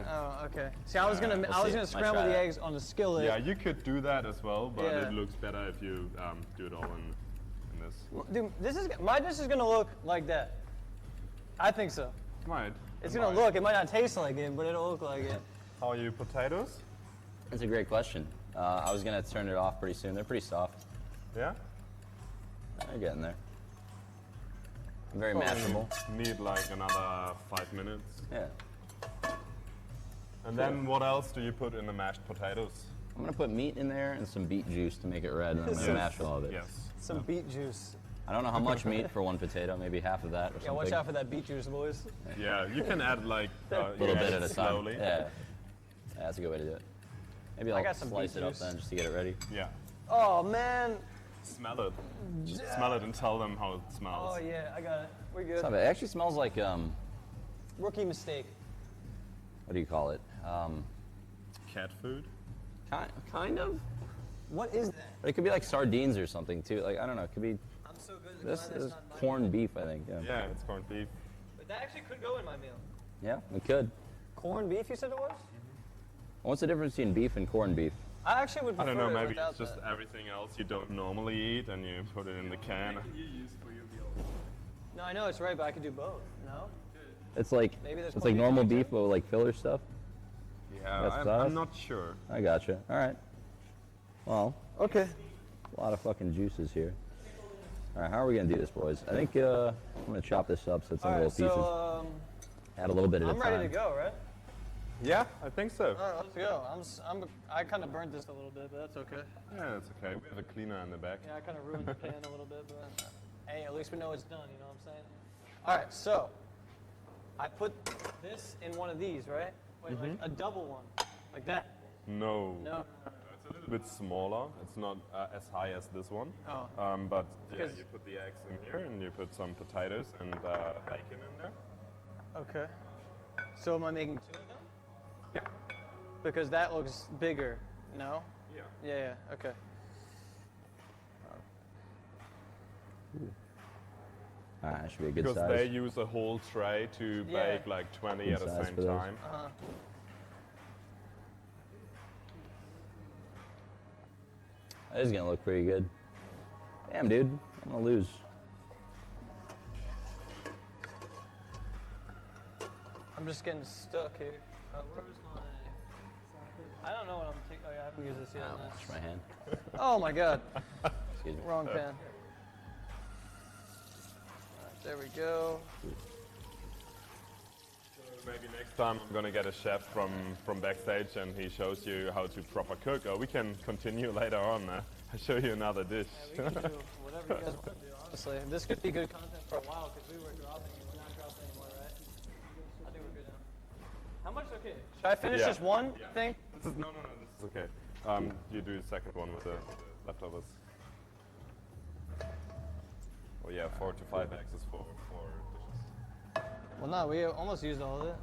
Oh, okay. See, I was gonna we'll I was see. gonna Might scramble try the that. eggs on the skillet. Yeah, you could do that as well, but Yeah. it looks better if you do it all in this. Dude, my dish is gonna look like that. I think so. Right. It's gonna look. It might not taste like it, but it'll look like it. How are you potatoes? That's a great question. I was gonna turn it off pretty soon. They're pretty soft. Yeah? They're getting there. Very Probably mashable. Need like another 5 minutes. Yeah. And then what else do you put in the mashed potatoes? I'm gonna put meat in there and some beet juice to make it red, and I'm gonna Yes. mash all of it. Yes. Some beet juice. I don't know how much meat for one potato. Maybe half of that or something. Yeah, watch out for that beet juice, boys. Yeah, you can add like A little bit at a time. slowly. Yeah. That's a good way to do it. Maybe I I'll got some slice beet it up juice. then just to get it ready. Yeah. Oh man. Smell it. Smell it and tell them how it smells. Oh yeah, I got it. We're good. Stop it. It actually smells like Rookie mistake. what do you call it? Cat food? Kind of. What is that? But it could be like sardines or something too. Like I don't know. It could be I'm so good at this is corned beef. I think. Yeah. Yeah, it's corned beef. But that actually could go in my meal. Yeah, it could. Corned beef, you said it was? What's the difference between beef and corned beef? I actually would I prefer don't know, it maybe without it's just that. everything else you don't normally eat and you put it in the can. You use for your meal. No, I know it's right, but I could do both. No? It's like Maybe there's it's corned like beef normal in it, beef, but with like filler stuff. Yeah, That's I'm sauce? not sure. I gotcha. All right. Well, okay. A lot of fucking juices here. All right, how are we gonna do this, boys? I think I'm gonna chop this up so it's in All little right, pieces. so Add a little bit at a I'm time. ready to go, right? Yeah, I think so. All right, let's go. I kind of burnt this a little bit, but that's okay. Yeah, it's okay. We have a cleaner in the back. Yeah, I kind of ruined the pan a little bit, but hey, at least we know it's done, you know what I'm saying? All right, so I put this in one of these, right? Wait, like a double one, like that. No. No. It's a little bit smaller. It's not as high as this one. Oh. But yeah, Because- you put the eggs in here and you put some potatoes and bacon in there. Okay. So am I making two of them? Yeah. Because that looks bigger. No? Yeah. Yeah, okay. All right, that should be a good Because size. they use a whole tray to Yeah. bake like 20 Good at the size same for those. time. That is gonna look pretty good. Damn, dude, I'm gonna lose. I'm just getting stuck here. Where's my... I don't know what I'm taking. Oh, yeah, I haven't used this yet. I'll wash my hand. Oh my god. Excuse me. Wrong pen. Alright, there we go. Maybe next time I'm gonna get a chef from backstage and he shows you how to proper cook. Or we can continue later on. I'll show you another dish. Yeah, we can do whatever you guys want to do, honestly. This could be good content for a while because we were dropping and we're not dropping anymore, right? I think we're good now. How much? Okay. Should I finish Yeah. just one thing? This is, no, this is okay. You do the second one with the leftovers. Oh yeah, 4 to 5 eggs is for dishes. Well, no, we almost used all of it.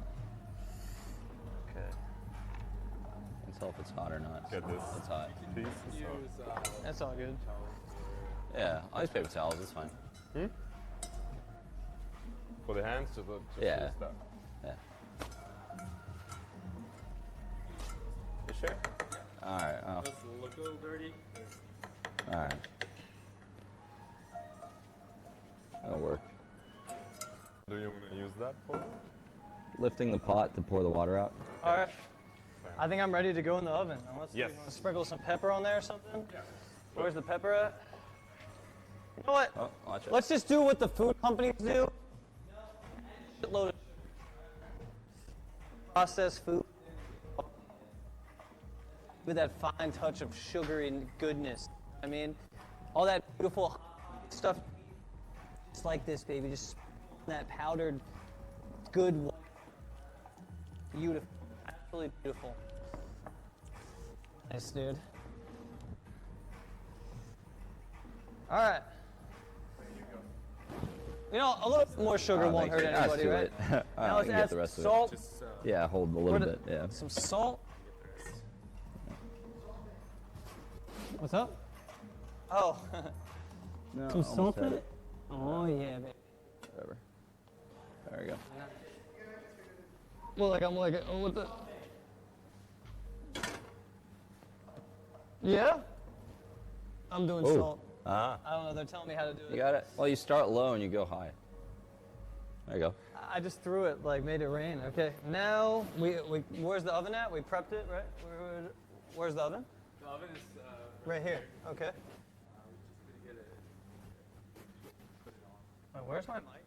Okay. I can tell if it's hot or not. Get this It's hot. piece. So. That's all good. Yeah, I'll use paper towels. It's fine. For the hands, just Yeah. use that. Yeah. You sure? All right. Oh, Does it look a little dirty? all right. That'll work. Do you want to use that for? lifting the pot to pour the water out? All right. I think I'm ready to go in the oven. Now let's Yes. sprinkle some pepper on there or something. Where's the pepper at? You know what? Oh, watch it. Let's just do what the food companies do. Shitload of processed food with that fine touch of sugary goodness. I mean, all that beautiful stuff. It's like this, baby. Just that powdered, good, beautiful, absolutely beautiful. Nice, dude. All right. You know, a little bit more sugar won't hurt anybody, right? Now let's add the rest some of it. salt. Yeah, hold a little bit. Yeah. Some salt. What's up? Oh, No, some almost salt had in it. it. Oh yeah, baby. Whatever. There we go. Well, I'm like, oh, what the? Yeah. I'm doing Ooh. salt. Ah. I don't know. They're telling me how to do You it. got it. Well, you start low and you go high. There you go. I just threw it, like made it rain. Okay. Now we where's the oven at? We prepped it, right? Where's the oven? The oven is Right here. Okay. Wait, where's my mic?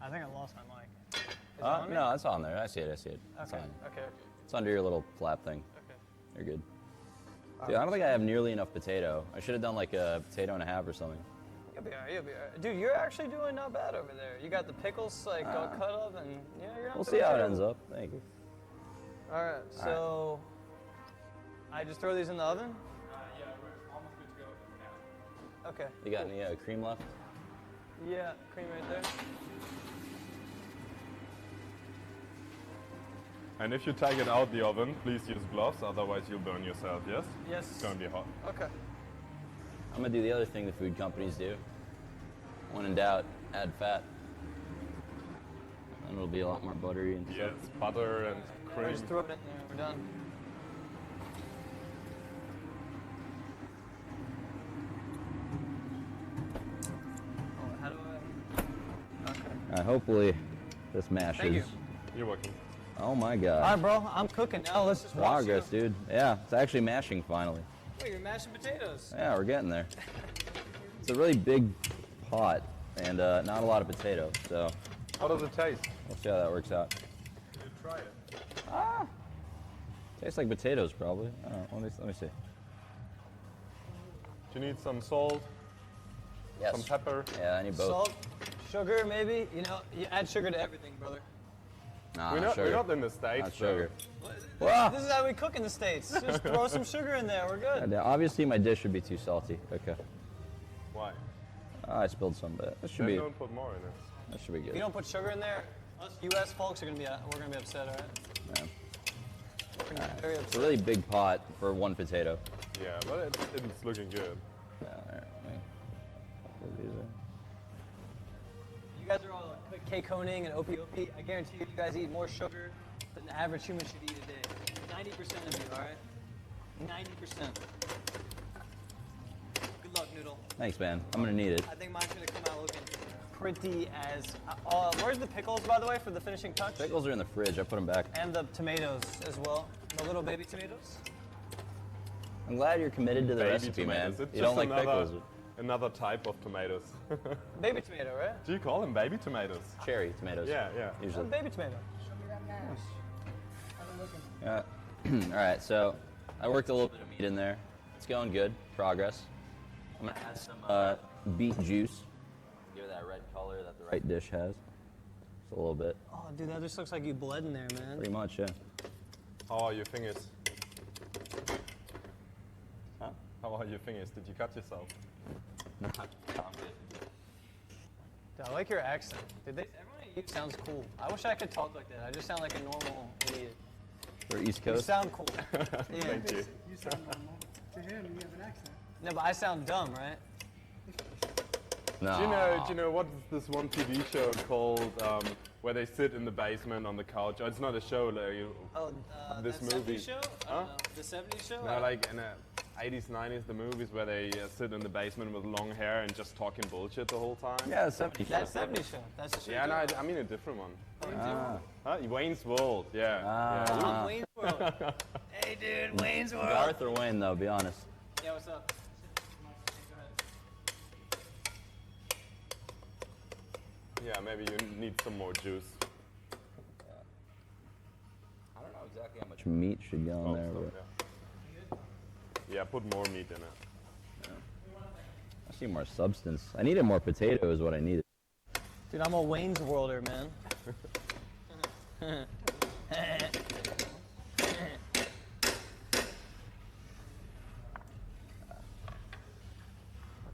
I think I lost my mic. Is it on me? No, it's on there. I see it. It's Okay. on. Okay. It's under your little flap thing. Okay. You're good. Dude, I don't think I have nearly enough potato. I should have done like a potato and a half or something. You'll be alright. You'll be alright. Dude, you're actually doing not bad over there. You got the pickles like all cut up, and yeah, you're not. We'll doing see how it terrible. ends up. Thank you. All right. So I just throw these in the oven. yeah, we're almost good to go now. Okay. You got any cream left? Yeah, cream right there. And if you take it out the oven, please use gloves, otherwise you'll burn yourself, yes? Yes. It's gonna be hot. Okay. I'm gonna do the other thing the food companies do. When in doubt, add fat. And it'll be a lot more buttery and Yes, butter and I cream. just throw it in there. We're done. Oh, how do I? Okay. hopefully this mashes. Thank you. You're welcome. Oh my All god. right, bro. I'm cooking now. Let's just watch Progress, you. dude. Yeah, it's actually mashing finally. Wait, you're mashing potatoes. Yeah, we're getting there. It's a really big pot and not a lot of potato, so How does it taste? we'll see how that works out. You try it. Tastes like potatoes, probably. I don't know. Let me see. Do you need some salt, Yes. some pepper? Yeah, I need both. Salt, sugar, maybe. You know, you add sugar to everything, brother. Nah, We're not not sugar. in the States. Not though. sugar. Wow. This is how we cook in the States. Just throw some sugar in there. We're good. Yeah, obviously, my dish would be too salty. Okay. Why? I spilled some, but that should Then be don't put more in it. that should be If you good. don't put sugar in there, us U.S. folks are gonna be we're gonna be upset, all right? Yeah. We're gonna be very It's a upset. really big pot for one potato. Yeah, but it's looking good. Yeah, all right, let me put these in. You guys are all K-coning and opie. I guarantee you guys eat more sugar than the average human should eat a day. 90% of you, all right? 90%. Good luck, Noodle. Thanks, man. I'm gonna need it. I think mine's gonna come out looking pretty as. Where's the pickles, by the way, for the finishing touch? Pickles are in the fridge. I put them back. And the tomatoes as well. The little baby tomatoes. I'm glad you're committed to the Baby recipe, man. tomatoes. It's You don't just like pickles. Another type of tomatoes. Baby tomato, right? Do you call them baby tomatoes? Cherry tomatoes. Yeah, yeah. Usually. Baby tomato. Yeah. All right, so I worked a little bit of meat in there. It's going good. Progress. I'm gonna add some beet juice. Give it that red color that the right dish has. Just a little bit. Oh, dude, that just looks like you bled in there, man. Pretty much, yeah. How are your fingers? Huh? How are your fingers? Did you cut yourself? Dude, I like your accent. Dude, everyone at you sounds cool. I wish I could talk like that. I just sound like a normal idiot. For East You Coast. sound cool. Yeah. Thank you. You sound normal. To him, you have an accent. No, but I sound dumb, right? No. Do you know what is this one TV show called where they sit in the basement on the couch? Oh, it's not a show, like, Oh, This that movie. 70s show? Huh? The 70s show? no, like, and, 80s, 90s, the movies where they sit in the basement with long hair and just talking bullshit the whole time. Yeah, the 70s. That's 70s show. That's the show. Yeah, no, I mean a different one. Ah. Wayne's World, yeah. Ah. Wayne's World. Hey, dude, Wayne's World. Garth or Wayne, though, be honest. Yeah, what's up? Yeah, maybe you need some more juice. I don't know exactly how much meat should go in there. Stop, But yeah, put more meat in it. I see more substance. I needed more potato is what I needed. Dude, I'm a Wayne's Worlder, man.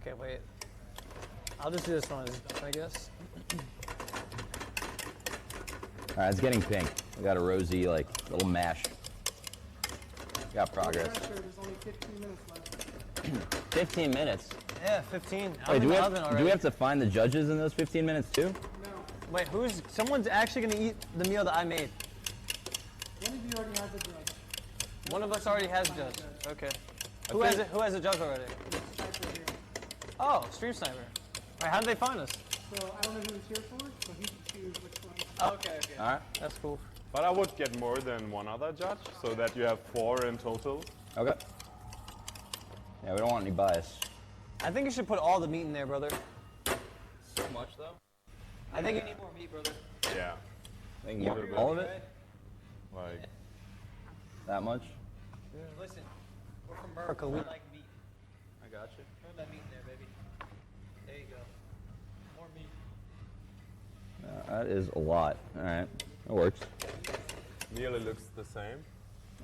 Okay, wait. I'll just do this one, I guess. All right, it's getting pink. I got a rosy, like, little mash. Got progress. Pressure, there's only 15 minutes left. 15 minutes. Yeah, 15. Wait, do we, oven do already. we have to find the judges in those 15 minutes too? No. Wait, someone's actually gonna eat the meal that I made. One of you already has a drug. One of us already has a judge. Okay. Who has a judge already? Sniper here. Oh, Stream Sniper. All right, how did they find us? So I don't know who he's here for, so he can choose which one. Okay, okay. All right. That's cool. But I would get more than one other judge, so that you have 4 in total. Okay. Yeah, we don't want any bias. I think you should put all the meat in there, brother. So much though? I think you need more meat, brother. Yeah, I think more, all of it? like, That much? Listen, we're from America. We like meat. I got you. Put that meat in there, baby. There you go. More meat. That is a lot. All right. That works. nearly looks the same.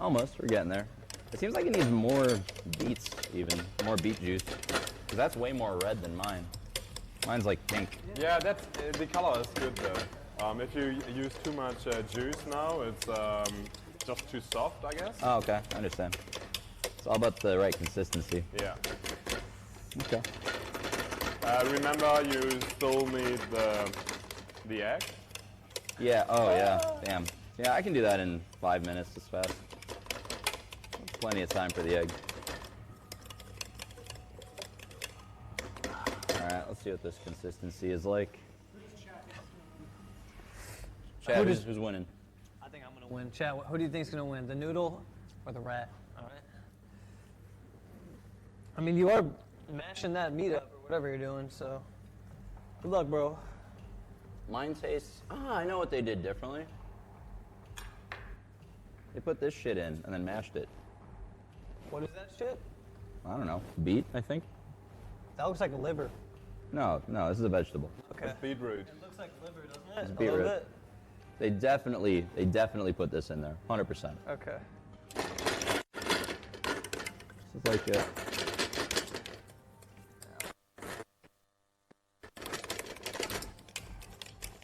Almost. We're getting there. It seems like it needs more beets, even. More beet juice. Because that's way more red than mine. Mine's like pink. Yeah, that's the color is good though. If you use too much juice now, it's just too soft, I guess. Oh, okay. I understand. It's all about the right consistency. Yeah. Okay. Remember, you still need the egg. Yeah. Oh, yeah. Damn. Yeah, I can do that in 5 minutes. It's fast. Plenty of time for the egg. All right. Let's see what this consistency is like. Chad, who's winning? I think I'm gonna win. Chad, who do you think's gonna win? The noodle or the rat? All right. I mean, you are mashing that meat up or whatever you're doing, so good luck, bro. Mine tastes. Ah, I know what they did differently. They put this shit in and then mashed it. What is that shit? I don't know. Beet, I think. That looks like liver. No, this is a vegetable. Okay. It's beetroot. It looks like liver, doesn't it? It's A beetroot. little bit. They definitely put this in there. 100%. Okay. This is like a.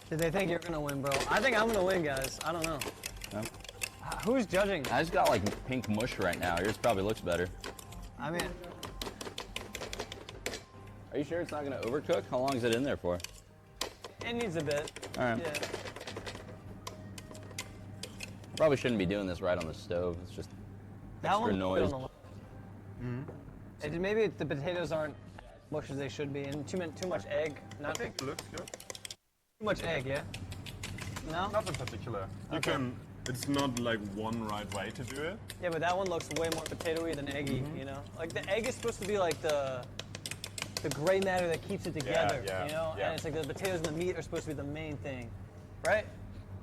Did they think you're gonna win, bro? I think I'm gonna win, guys. I don't know. No? Who's judging? I just got like pink mush right now. Yours probably looks better. I mean, Are you sure it's not gonna overcook? How long is it in there for? it needs a bit. All right. Yeah. Probably shouldn't be doing this right on the stove. It's just That extra one. noise. Maybe the potatoes aren't as much as they should be, and too much egg. Not too It looks good. much egg, yeah. No. Not in particular. You can. It's not like one right way to do it. Yeah, but that one looks way more potatoey than eggy. You know, like the egg is supposed to be like the gray matter that keeps it together. yeah, you know, yeah. and it's like the potatoes and the meat are supposed to be the main thing, right?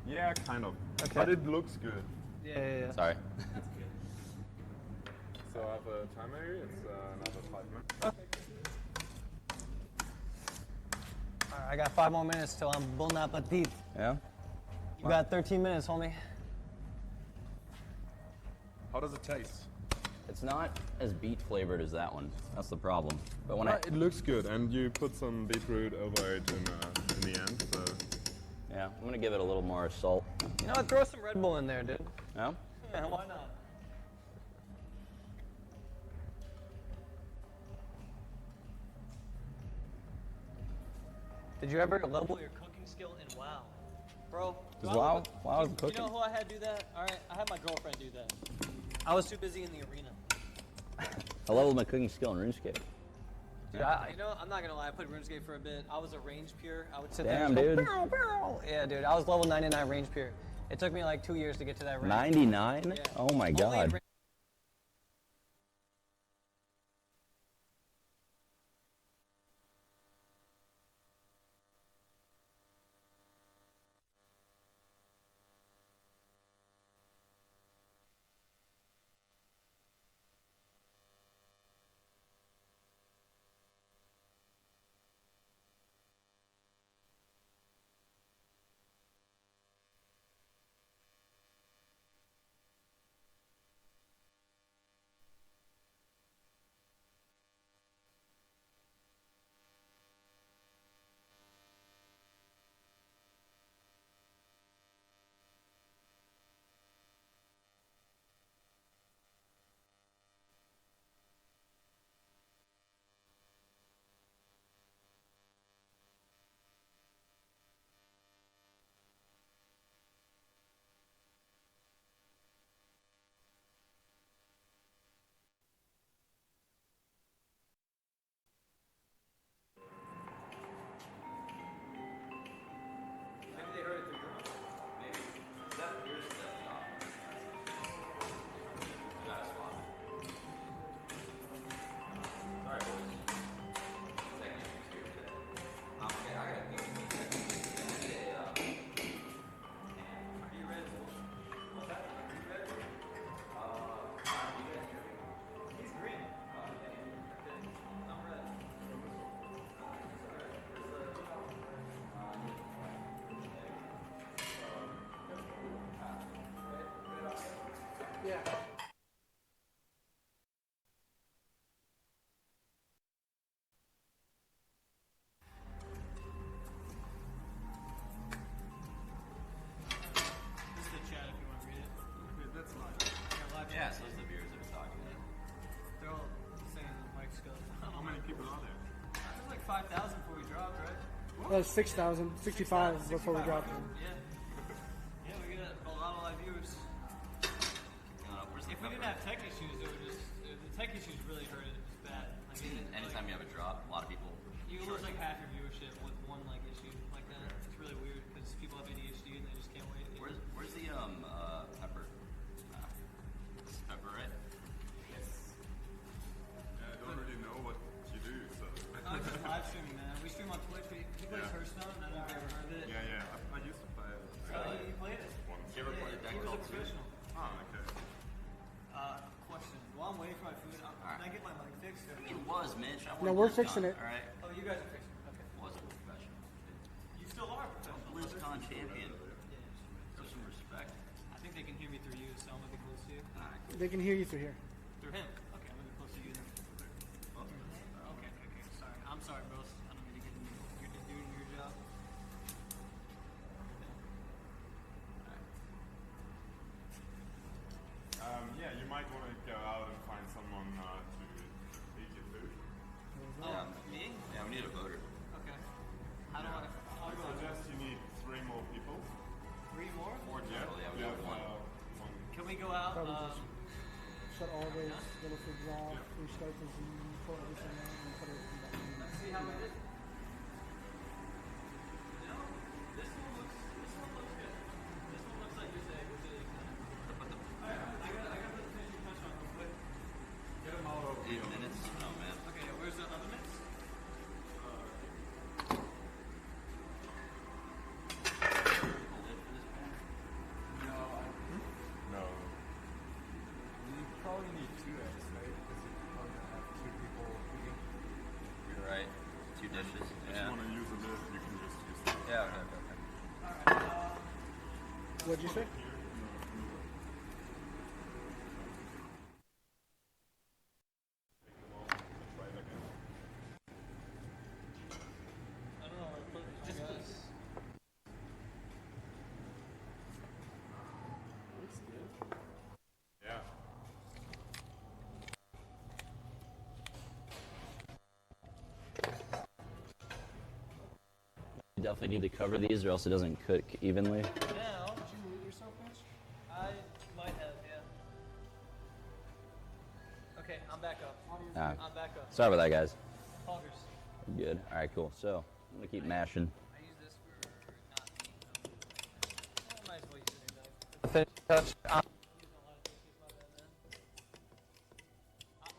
Yeah, kind of. Okay. But it looks good. Yeah. Sorry. So I have a timer here. It's another 5 minutes. All right, I got 5 more minutes till I'm bon appetit. Yeah. You got 13 minutes, homie. How does it taste? It's not as beet flavored as that one. That's the problem. But when It looks good, and you put some beetroot over it in the end. So yeah, I'm gonna give it a little more salt. You know what? Throw some Red Bull in there, dude. Yeah. Yeah, why not? Did you ever level your cooking skill in WoW? Bro, Does WoW is you cooking? know who I had do that? All right, I had my girlfriend do that. I was too busy in the arena. I leveled my cooking skill in RuneScape. Dude, you know, I'm not gonna lie. I played RuneScape for a bit. I was a range peer. I would sit Damn, there and dude. just go, "Pew, pew." Yeah, dude. I was level 99 range peer. It took me like 2 years to get to that range. 99? Yeah. Oh my Only in god. range- Yeah. This is the chat if you want to read it. That's live. Yeah, live Yeah, chat. so it's the viewers that are talking. They're all saying the mic's good. How many people are there? There's like 5,000 before we dropped, right? That was 6,000, 65 before we dropped it. Yeah. Yeah, we got a lot of live viewers. If we didn't have tech issues, it would just the tech issues really hurt it. It was bad. Like, Anytime you have a drop, a lot of people. you lose like half your viewership with one like issue like that. It's really weird because people have ADHD and they just can't wait. Where's the pepper? Pepper, right? I don't really know what you do, so. I'm just live streaming, man. We stream on Twitch. He plays Hearthstone. I don't know if you ever heard of it. Yeah, I used to play it. You played it? Once. You ever played He that was a called too? professional. Oh, okay. Question. While I'm waiting for my food, can I get my mic fixed? It was, Mitch. No, we're fixing it. All right. Oh, you guys are fixing it. Okay. Wasn't professional. You still are professional. BlizzCon champion. Show some respect. I think they can hear me through you, so I'm gonna be close to you. They can hear you through here. Through him. Okay, I'm gonna be close to you then. Okay. Sorry. I'm sorry, bros. I don't mean to get in. You're just doing your job. Yeah, you might want to go out and find someone to eat your food. Oh, me? Yeah, we need a voter. Okay. How do I? I suggest you need 3 more people. 3 more? Or yeah, yeah, we have one. one. Can we go out? Probably just shut all those little things off, restart the Zoom, pull everything out, and put everything back in. Let's see how we did. No, this one looks good. This one looks like you're saying we're doing Alright, I gotta put the finishing touch on real quick. Get them all over. 8 minutes? No, man. Okay, where's the other mix? No. You probably need 2 eggs, right? Because you're probably going to have 2 people cooking. You're right. 2 dishes. If Yeah. you want to use a lid, you can just use that. Yeah, okay. What'd you say? I don't know where to put it. Just this. Yeah. You definitely need to cover these or else it doesn't cook evenly. Now, did you mute yourself, Mitch? I might have, yeah. Okay, I'm back up. Alright. I'm back up. Sorry about that, guys. Poggers. Good. All right, cool. So I'm gonna keep mashing. I use this for not meat. I might as well use it anyway. Finish touch. Using a lot of dishes, my bad, man.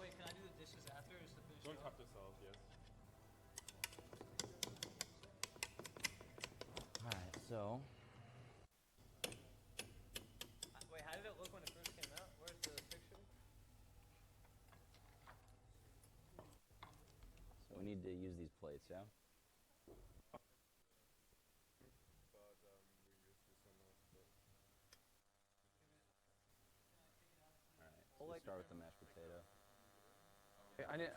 Wait, can I do the dishes after or just to finish Don't it cut off? this out, yes. All right, so Wait, how did it look when it first came out? Where's the picture? we need to use these plates, yeah. All right. Let's start with the mashed potato. I need.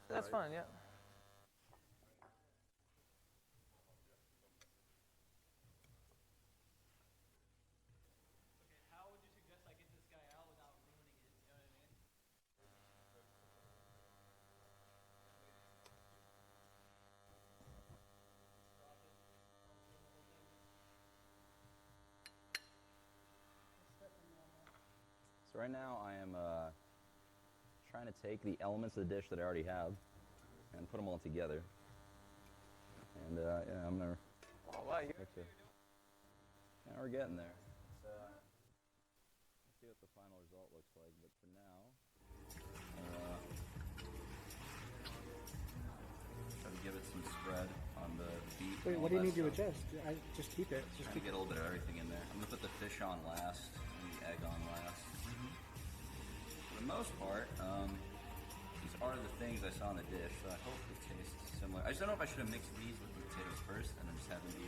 That's fine, yeah. How would you suggest I get this guy out without ruining it? You know what I mean? So right now I am trying to take the elements of the dish that I already have and put them all together. And yeah, I'm gonna. Oh, wow, Yeah, we're getting there. Let's see what the final result looks like. But for now, try to give it some spread on the beef. Wait, and what do all you that need to stuff. adjust? Just keep it. Just Trying to keep get a little bit of everything in there. I'm gonna put the fish on last and the egg on last. For the most part, these are the things I saw in the dish, so I hope it tastes similar. I just don't know if I should have mixed these with the potatoes first and then just have them be.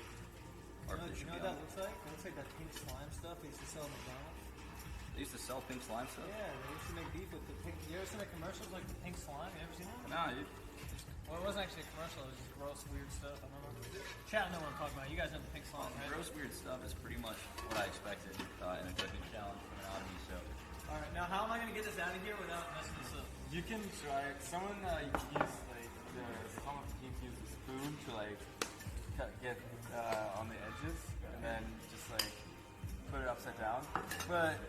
Or if they should be on. looks like? It looks like that pink slime stuff they used to sell at McDonald's. They used to sell pink slime stuff? Yeah, they used to make beef with the pink. You ever seen the commercials like the pink slime? You ever seen that? Nah, dude. Well, it wasn't actually a commercial. It was just gross, weird stuff. I don't know. Chat know what I'm talking about. You guys know the pink slime, right? Gross, weird stuff is pretty much what I expected in a cooking challenge coming out of me, so. All right, now how am I gonna get this out of here without messing this up? You can try it. Someone use like some of the teams use a spoon to like get on the edges and then just like put it upside down. But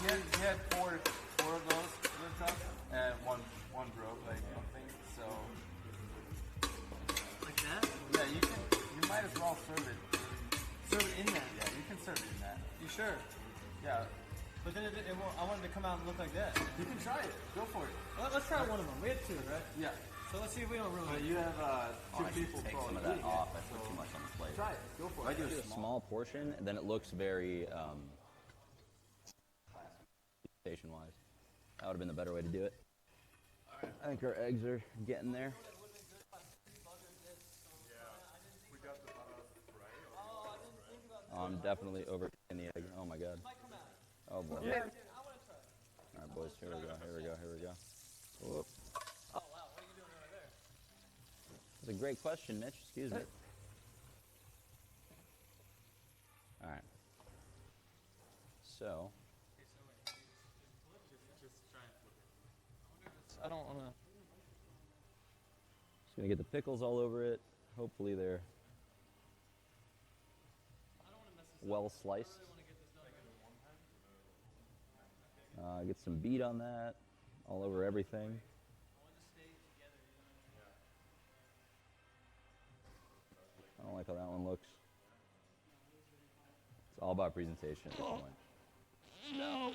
he had four of those lift up and one broke like one thing. So Like that? yeah, you might as well serve it. Serve it in that. Yeah, you can serve it in that. You sure? Yeah, But then it won't, I want it to come out and look like that. you can try it. Go for it. Let's try one of them. We had two, right? Yeah. So let's see if we don't ruin But it. you have Oh, two I should people take some of probably. that off. I put too much on the plate. Try it. Go for If I it. do a small portion, then it looks very presentation-wise. That would have been the better way to do it. I think our eggs are getting there. Oh, I'm definitely over in the egg. Oh my god. Oh boy. All right, boys. Here we go. Here we go. Here we go. Whoop. Oh, wow. What are you doing right there? That's a great question, Mitch. Excuse me. All right. So, I don't want to. just gonna get the pickles all over it. Hopefully they're well sliced. Get some beet on that, all over everything. I don't like how that one looks. It's all about presentation at this point. No.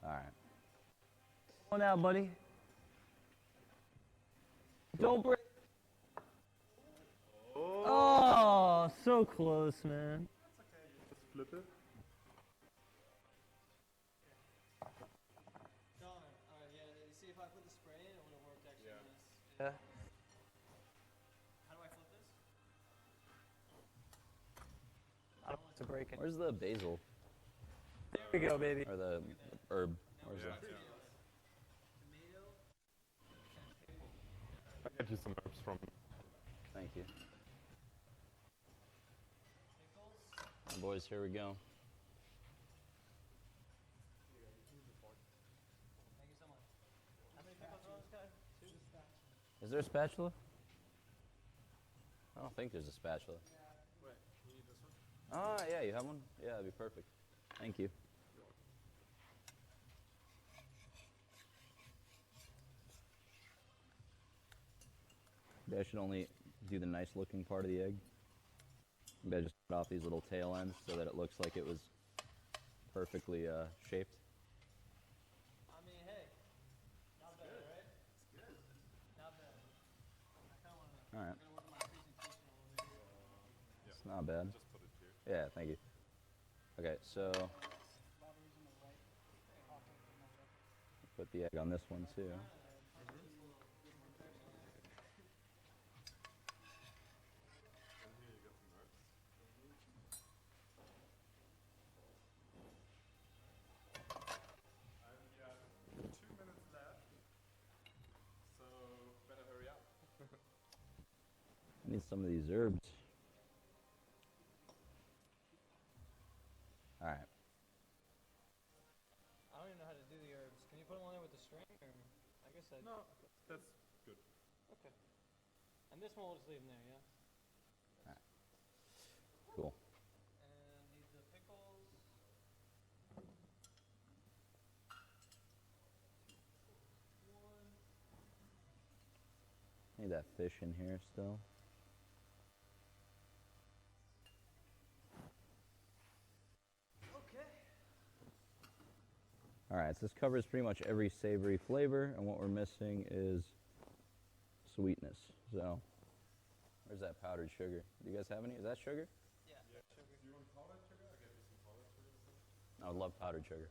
All right. Come on out, buddy. Don't break. Oh, so close, man. Just flip it. You see if I put the spray in, it would have worked actually. Yeah. Yeah. How do I flip this? I don't want it to break it. Where's the basil There we go, baby. or the herb? Where's it? I'll get you some herbs from. Thank you. Boys, here we go. Thank you so much. How many pickles are on this guy? Two? Is there a spatula? I don't think there's a spatula. Wait, you need this one? Oh, yeah, you have one? Yeah, that'd be perfect. Thank you. Maybe I should only do the nice looking part of the egg. Maybe I just cut off these little tail ends so that it looks like it was perfectly shaped. I mean, hey, not bad, right? It's good. Not bad. I kind of want to. All right. I'm gonna work on my presentation a little bit here. It's not bad. Just put it here. Yeah, thank you. Okay, so Batteries on the right. Hot on the left. put the egg on this one too. And here you got some herbs. And you have 2 minutes left. So better hurry up. I need some of these herbs. All right. I don't even know how to do the herbs. Can you put them on there with the string, or I guess I. No, that's good. Okay. And this one we'll just leave in there, yeah. Cool. And need the pickles. Need that fish in here still. Okay. All right, so this covers pretty much every savory flavor, and what we're missing is sweetness. So, where's that powdered sugar? Do you guys have any? Is that sugar? Yeah. Sugar. Do you want powdered sugar? I'll get you some powdered sugar. or something. I would love powdered sugar.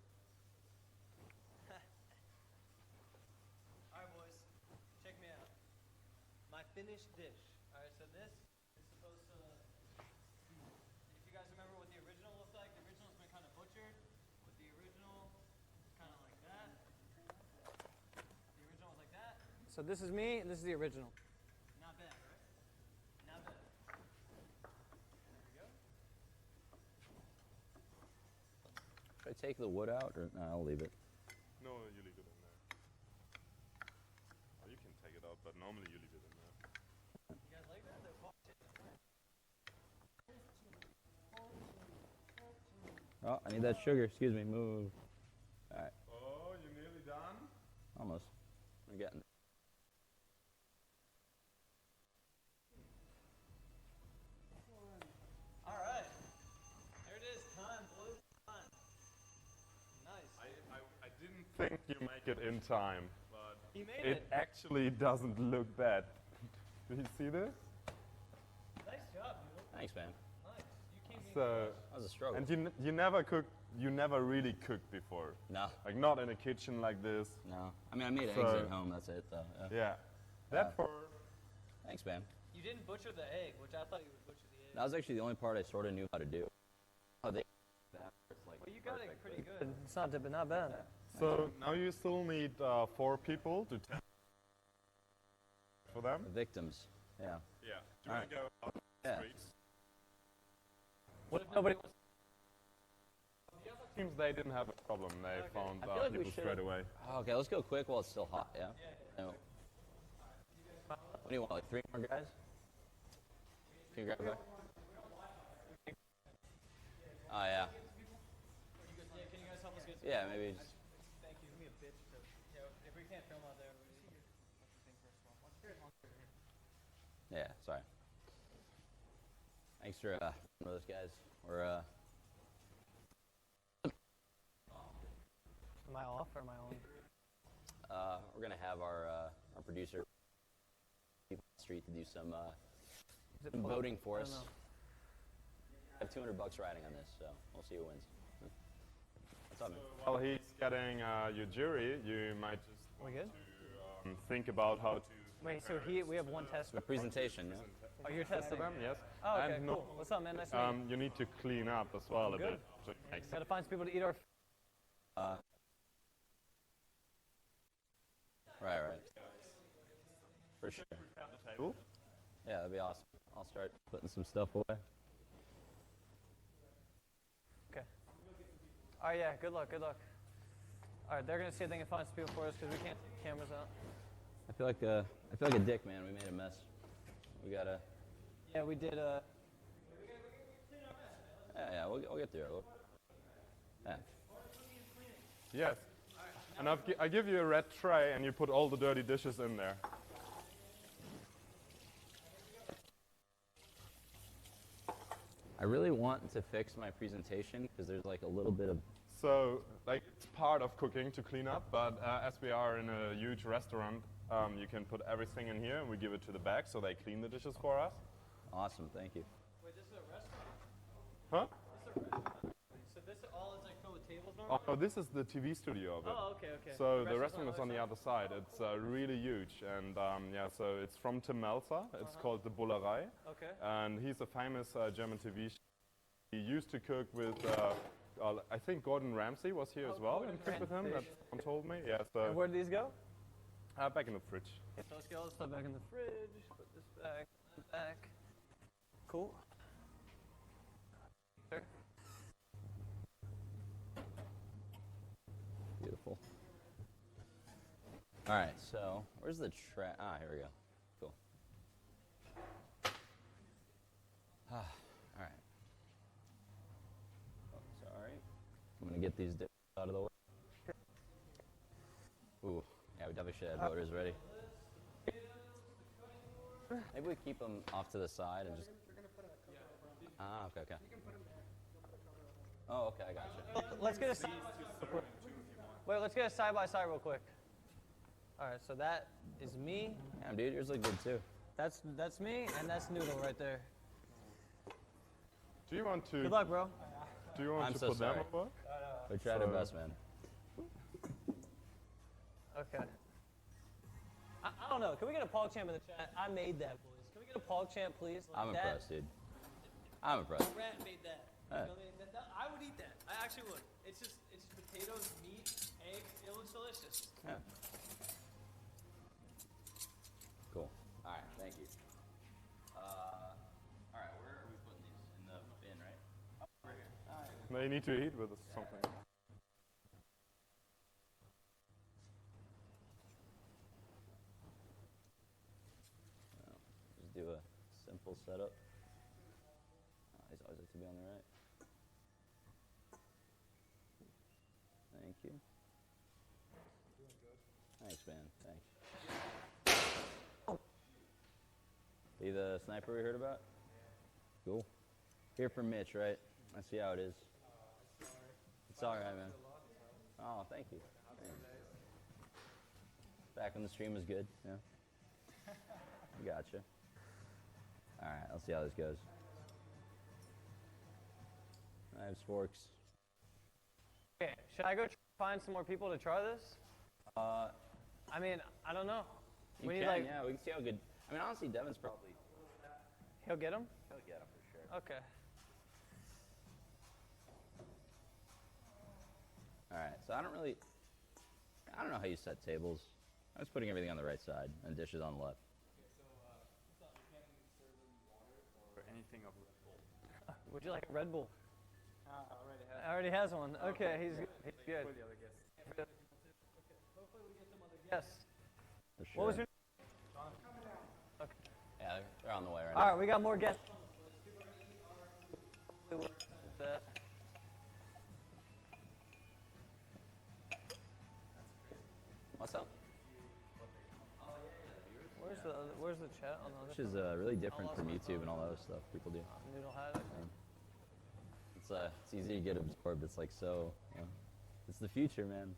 All right, boys. Check me out. My finished dish. All right, so this is supposed to. If you guys remember what the original looked like, the original's been kind of butchered. But the original is kind of like that. The original was like that. So this is me, and this is the original. Not bad, right? Not bad. There we go. Should I take the wood out, or no? I'll leave it. No, you leave it in there. Or you can take it out, but normally you leave it in there. You guys like that? They're polished. Oh, I need that sugar. Excuse me. Move. All right, Oh, you're nearly done? almost. We're getting. All right. There it is. Time, boys. Time. Nice. I didn't think you make it in time, but He made it it. actually doesn't look bad. Do you see this? Nice job, dude. Thanks, man. Nice. You came in. So, That was a struggle. and you never cooked, you never really cooked before. No, Like not in a kitchen like this. no. I mean, I made eggs So- at home. That's it, though. Yeah. Yeah. That for Thanks, man. You didn't butcher the egg, which I thought you would butcher the egg. That was actually the only part I sort of knew how to do. Oh, they. It's like Well, you got it perfect, pretty but- good. It's not not bad. so now you still need 4 people to test for them. Victims. Yeah. Yeah. Do you want to go out the Yeah. streets? What if nobody wants? The other teams, they didn't have a problem. They found I feel like we people straight should've- away. Okay, let's go quick while it's still hot. Yeah. No. What do you want? Like 3 more guys? Can you grab that? Oh yeah. Yeah, can you guys help us get? Yeah, maybe just. Thank you. Give me a bitch. Yeah, if we can't film out there, Yeah, sorry. Thanks for those guys. We're Am I off or am I on? we're gonna have our producer people on the street to do some voting for us. I have $200 riding on this, so we'll see who wins. What's up, man? While he's getting your jury, you might just We good? think about how to. Wait, so we have one test. A presentation, yeah? Oh, you're testing them, yes. Oh, okay, And cool. What's up, man? Nice to meet you. you need to clean up as well a Good. bit. So it makes Gotta find some people to eat our. Right. For sure. the table. Yeah, that'd be awesome. I'll start putting some stuff away. Okay. All right, yeah. Good luck. Good luck. All right, they're gonna see if they can find some people for us because we can't take cameras out. I feel like a dick, man. We made a mess. We gotta Yeah, we did a. Yeah, we'll get through it. Yeah. Yes. And I give you a red tray, and you put all the dirty dishes in there. I really want to fix my presentation because there's like a little bit of. So, like, it's part of cooking to clean up, but as we are in a huge restaurant, you can put everything in here, and we give it to the back, so they clean the dishes for us. Awesome, thank you. Wait, this is a restaurant? Huh? This is a restaurant? So this all is like filled with tables normally? Oh, this is the TV studio of it. Oh, okay, okay. So the restaurant is on the other side. It's really huge, and yeah, so it's from Tim Melzer. It's called the Bullerei, Okay. and he's a famous German TV. He used to cook with, I think Gordon Ramsay was here as well, Gordon and cooked with him. Ramsay. That someone told me. Yeah, And so where do these go? back in the fridge. So let's get all this stuff back in the fridge. Put this back. Cool. Sure. Beautiful. All right, so where's the trash? Ah, here we go. Cool. All right. Oh, sorry. I'm gonna get these dishes out of the way. Ooh, yeah, we definitely should have voters ready. Maybe we keep them off to the side and just. Ah, okay, okay. Oh, okay, I gotcha. Let's get a. Wait, let's get a side by side real quick. All right, so that is me. Damn, dude, yours look good too. That's me, and that's Noodle right there. Do you want to? Good luck, bro. Do you want I'm to so put them sorry. over? We tried our best, man. Okay. I don't know. Can we get a PogChamp in the chat? I made that, boys. Can we get a PogChamp, please? Like I'm that? impressed, dude. I'm impressed. Rat made that. Yeah. You know what I mean? I would eat that. I actually would. It's just potatoes, meat, eggs. It looks delicious. Yeah. Cool. All right, thank you. All right, where are we putting these? In the bin, right? Oh, right here. All right. They need to eat with something. Just do a simple setup. These always like to be on the right. Thank you. Thanks, man. Thanks. Be the sniper we heard about? Cool. Here for Mitch, right? I see how it is. It's all right, man. Oh, thank you. Thanks. Back when the stream was good, yeah. Gotcha. All right, I'll see how this goes. Knives, forks. Okay, should I go find some more people to try this? I mean, I don't know. You We can, need like yeah, we can see how good. I mean, honestly, Devin's probably. he'll get them. He'll get him for sure. Okay. All right, so I don't know how you set tables. I was putting everything on the right side and dishes on the left. Or anything of Red Bull. Would you like a Red Bull? I already I already has one. Okay, he's good. He's good. For the other guests. Hopefully we get some other guests. For sure. What was your? Yeah, they're on the way right All now. right, we got more guests. What's up? Where's the chat on the other? Which is really different from YouTube and all that other stuff people do. Noodle had it. It's easy to get absorbed. It's like so. You know, it's the future, man.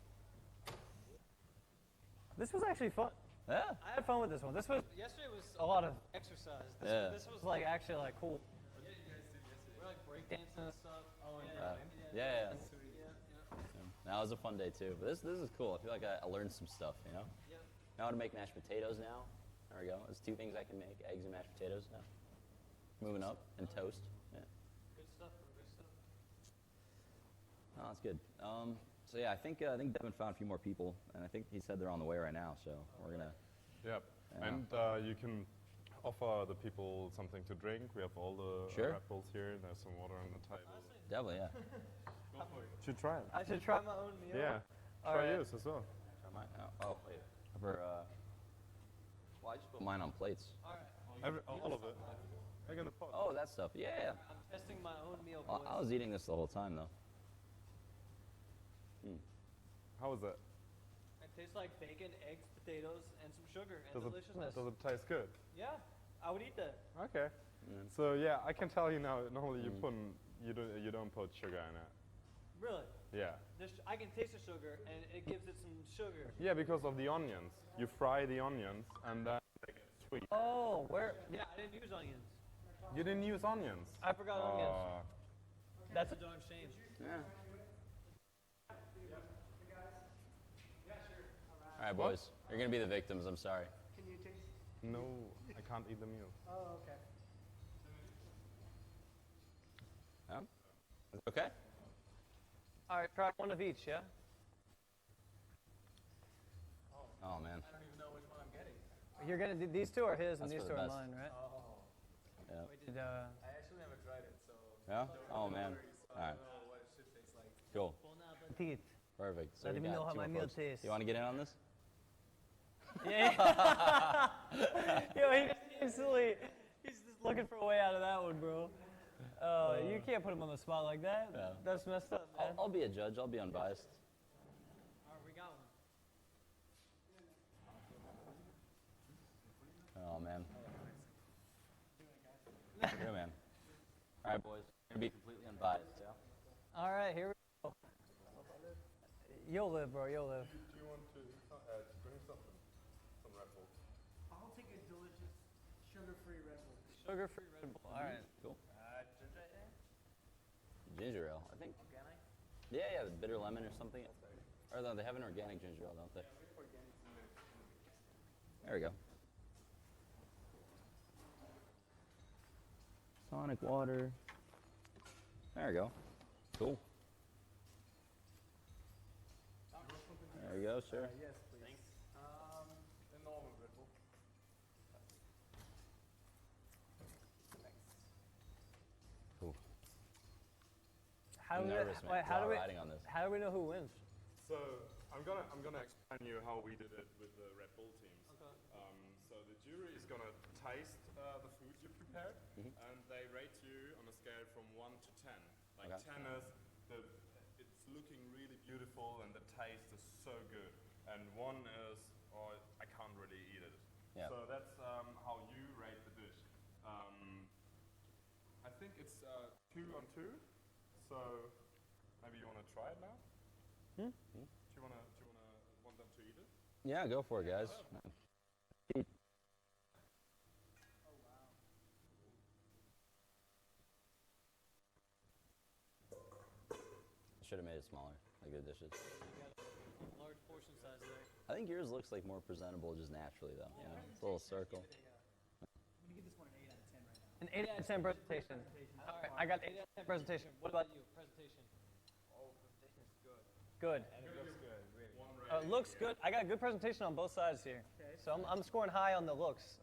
This was actually fun. Yeah. I had fun with this one. Yesterday was a lot of exercise. This was like actually like cool. We're like breakdancing and stuff. Oh, Yeah. That was a fun day too. But this is cool. I feel like I learned some stuff. You know. Yep. Know how to make mashed potatoes now. There we go. There's two things I can make: eggs and mashed potatoes now. Moving up and toast. Yeah. Good stuff. Good stuff. Oh, that's good. So yeah, I think Devin found a few more people, and I think he said they're on the way right now. So we're gonna. Yep. Yeah. And you can offer the people something to drink. We have all the Sure. Red Bulls here. There's some water on the table. Definitely, yeah. Should try it. I should try my own meal. Yeah. All Try right. yours as well. Oh, wait. For well, I just put mine on plates. All right. All of it. I'm gonna stuff. Yeah. I'm testing my own meal, I boys. was eating this the whole time though. How was it? It tastes like bacon, eggs, potatoes, and some sugar and Does deliciousness. it taste good? Yeah, I would eat that. Okay. So yeah, I can tell you now. Normally you don't put sugar in it. Really? Yeah. I can taste the sugar, and it gives it some sugar. Yeah, because of the onions. You fry the onions and then they get sweet. Oh, where? Yeah, I didn't use onions. You didn't use onions. I forgot onions. That's a darn shame. Yeah. All right, boys. You're gonna be the victims. I'm sorry. Can you taste? No, I can't eat the meal. Oh, okay. Yeah. Okay. All right, try one of each, yeah? Oh man. I don't even know which one I'm getting. You're getting these two are his, and That's these for two the are best. mine, right? Yeah. Did, I actually never tried it, so Yeah. Oh man. I All right. don't know what it should taste like. Cool. teeth. Perfect. So Let we me got know how two my more meal folks. tastes. You want to get in on this? Yeah. Yo, he's instantly, he's just looking for a way out of that one, bro. You can't put him on the spot like that. Yeah. That's messed up, man. I'll be a judge. I'll be unbiased. All right, we got one. Oh man. Yeah, man. All right, boys. We're gonna be completely unbiased. Yeah. All right, here we go. You'll live, bro. You'll live. Do you want to drink something? Some Red Bull. I'll take a delicious sugar-free Red Bull. Sugar-free Red Bull. All right. Cool. Ginger ale? Ginger ale, I think. Organic? Yeah, the bitter lemon or something. Or no, they have an organic ginger ale, don't they? There we go. Sonic water. There we go. Cool. There you go, sir. Yes, please. The normal Red Bull. Cool. How I'm do we, nervous, man. wait, how Lot do we, riding on this. how do we know who wins? So I'm gonna explain you how we did it with the Red Bull teams. Okay. So the jury is gonna taste the food you prepared, and they rate you on a scale from 1 to 10. Like Okay. 10 is it's looking really beautiful and the taste is so good, and 1 is I can't really eat it. Yeah. So that's how you rate the dish. I think it's 2 on 2. So maybe you wanna try it now. Do you want them to eat it? Yeah, go for it, guys. Should have made it smaller, like the dishes. Large portion size there. I think yours looks like more presentable just naturally, though. You know, it's a little circle. I'm gonna give this one an 8 out of 10 right now. An 8 out of 10 presentation. All right, I got 8 out of 10 presentation. What about you? Presentation. Oh, presentation is good. Good. And it looks good, really. Looks good. I got good presentation on both sides here. So I'm scoring high on the looks.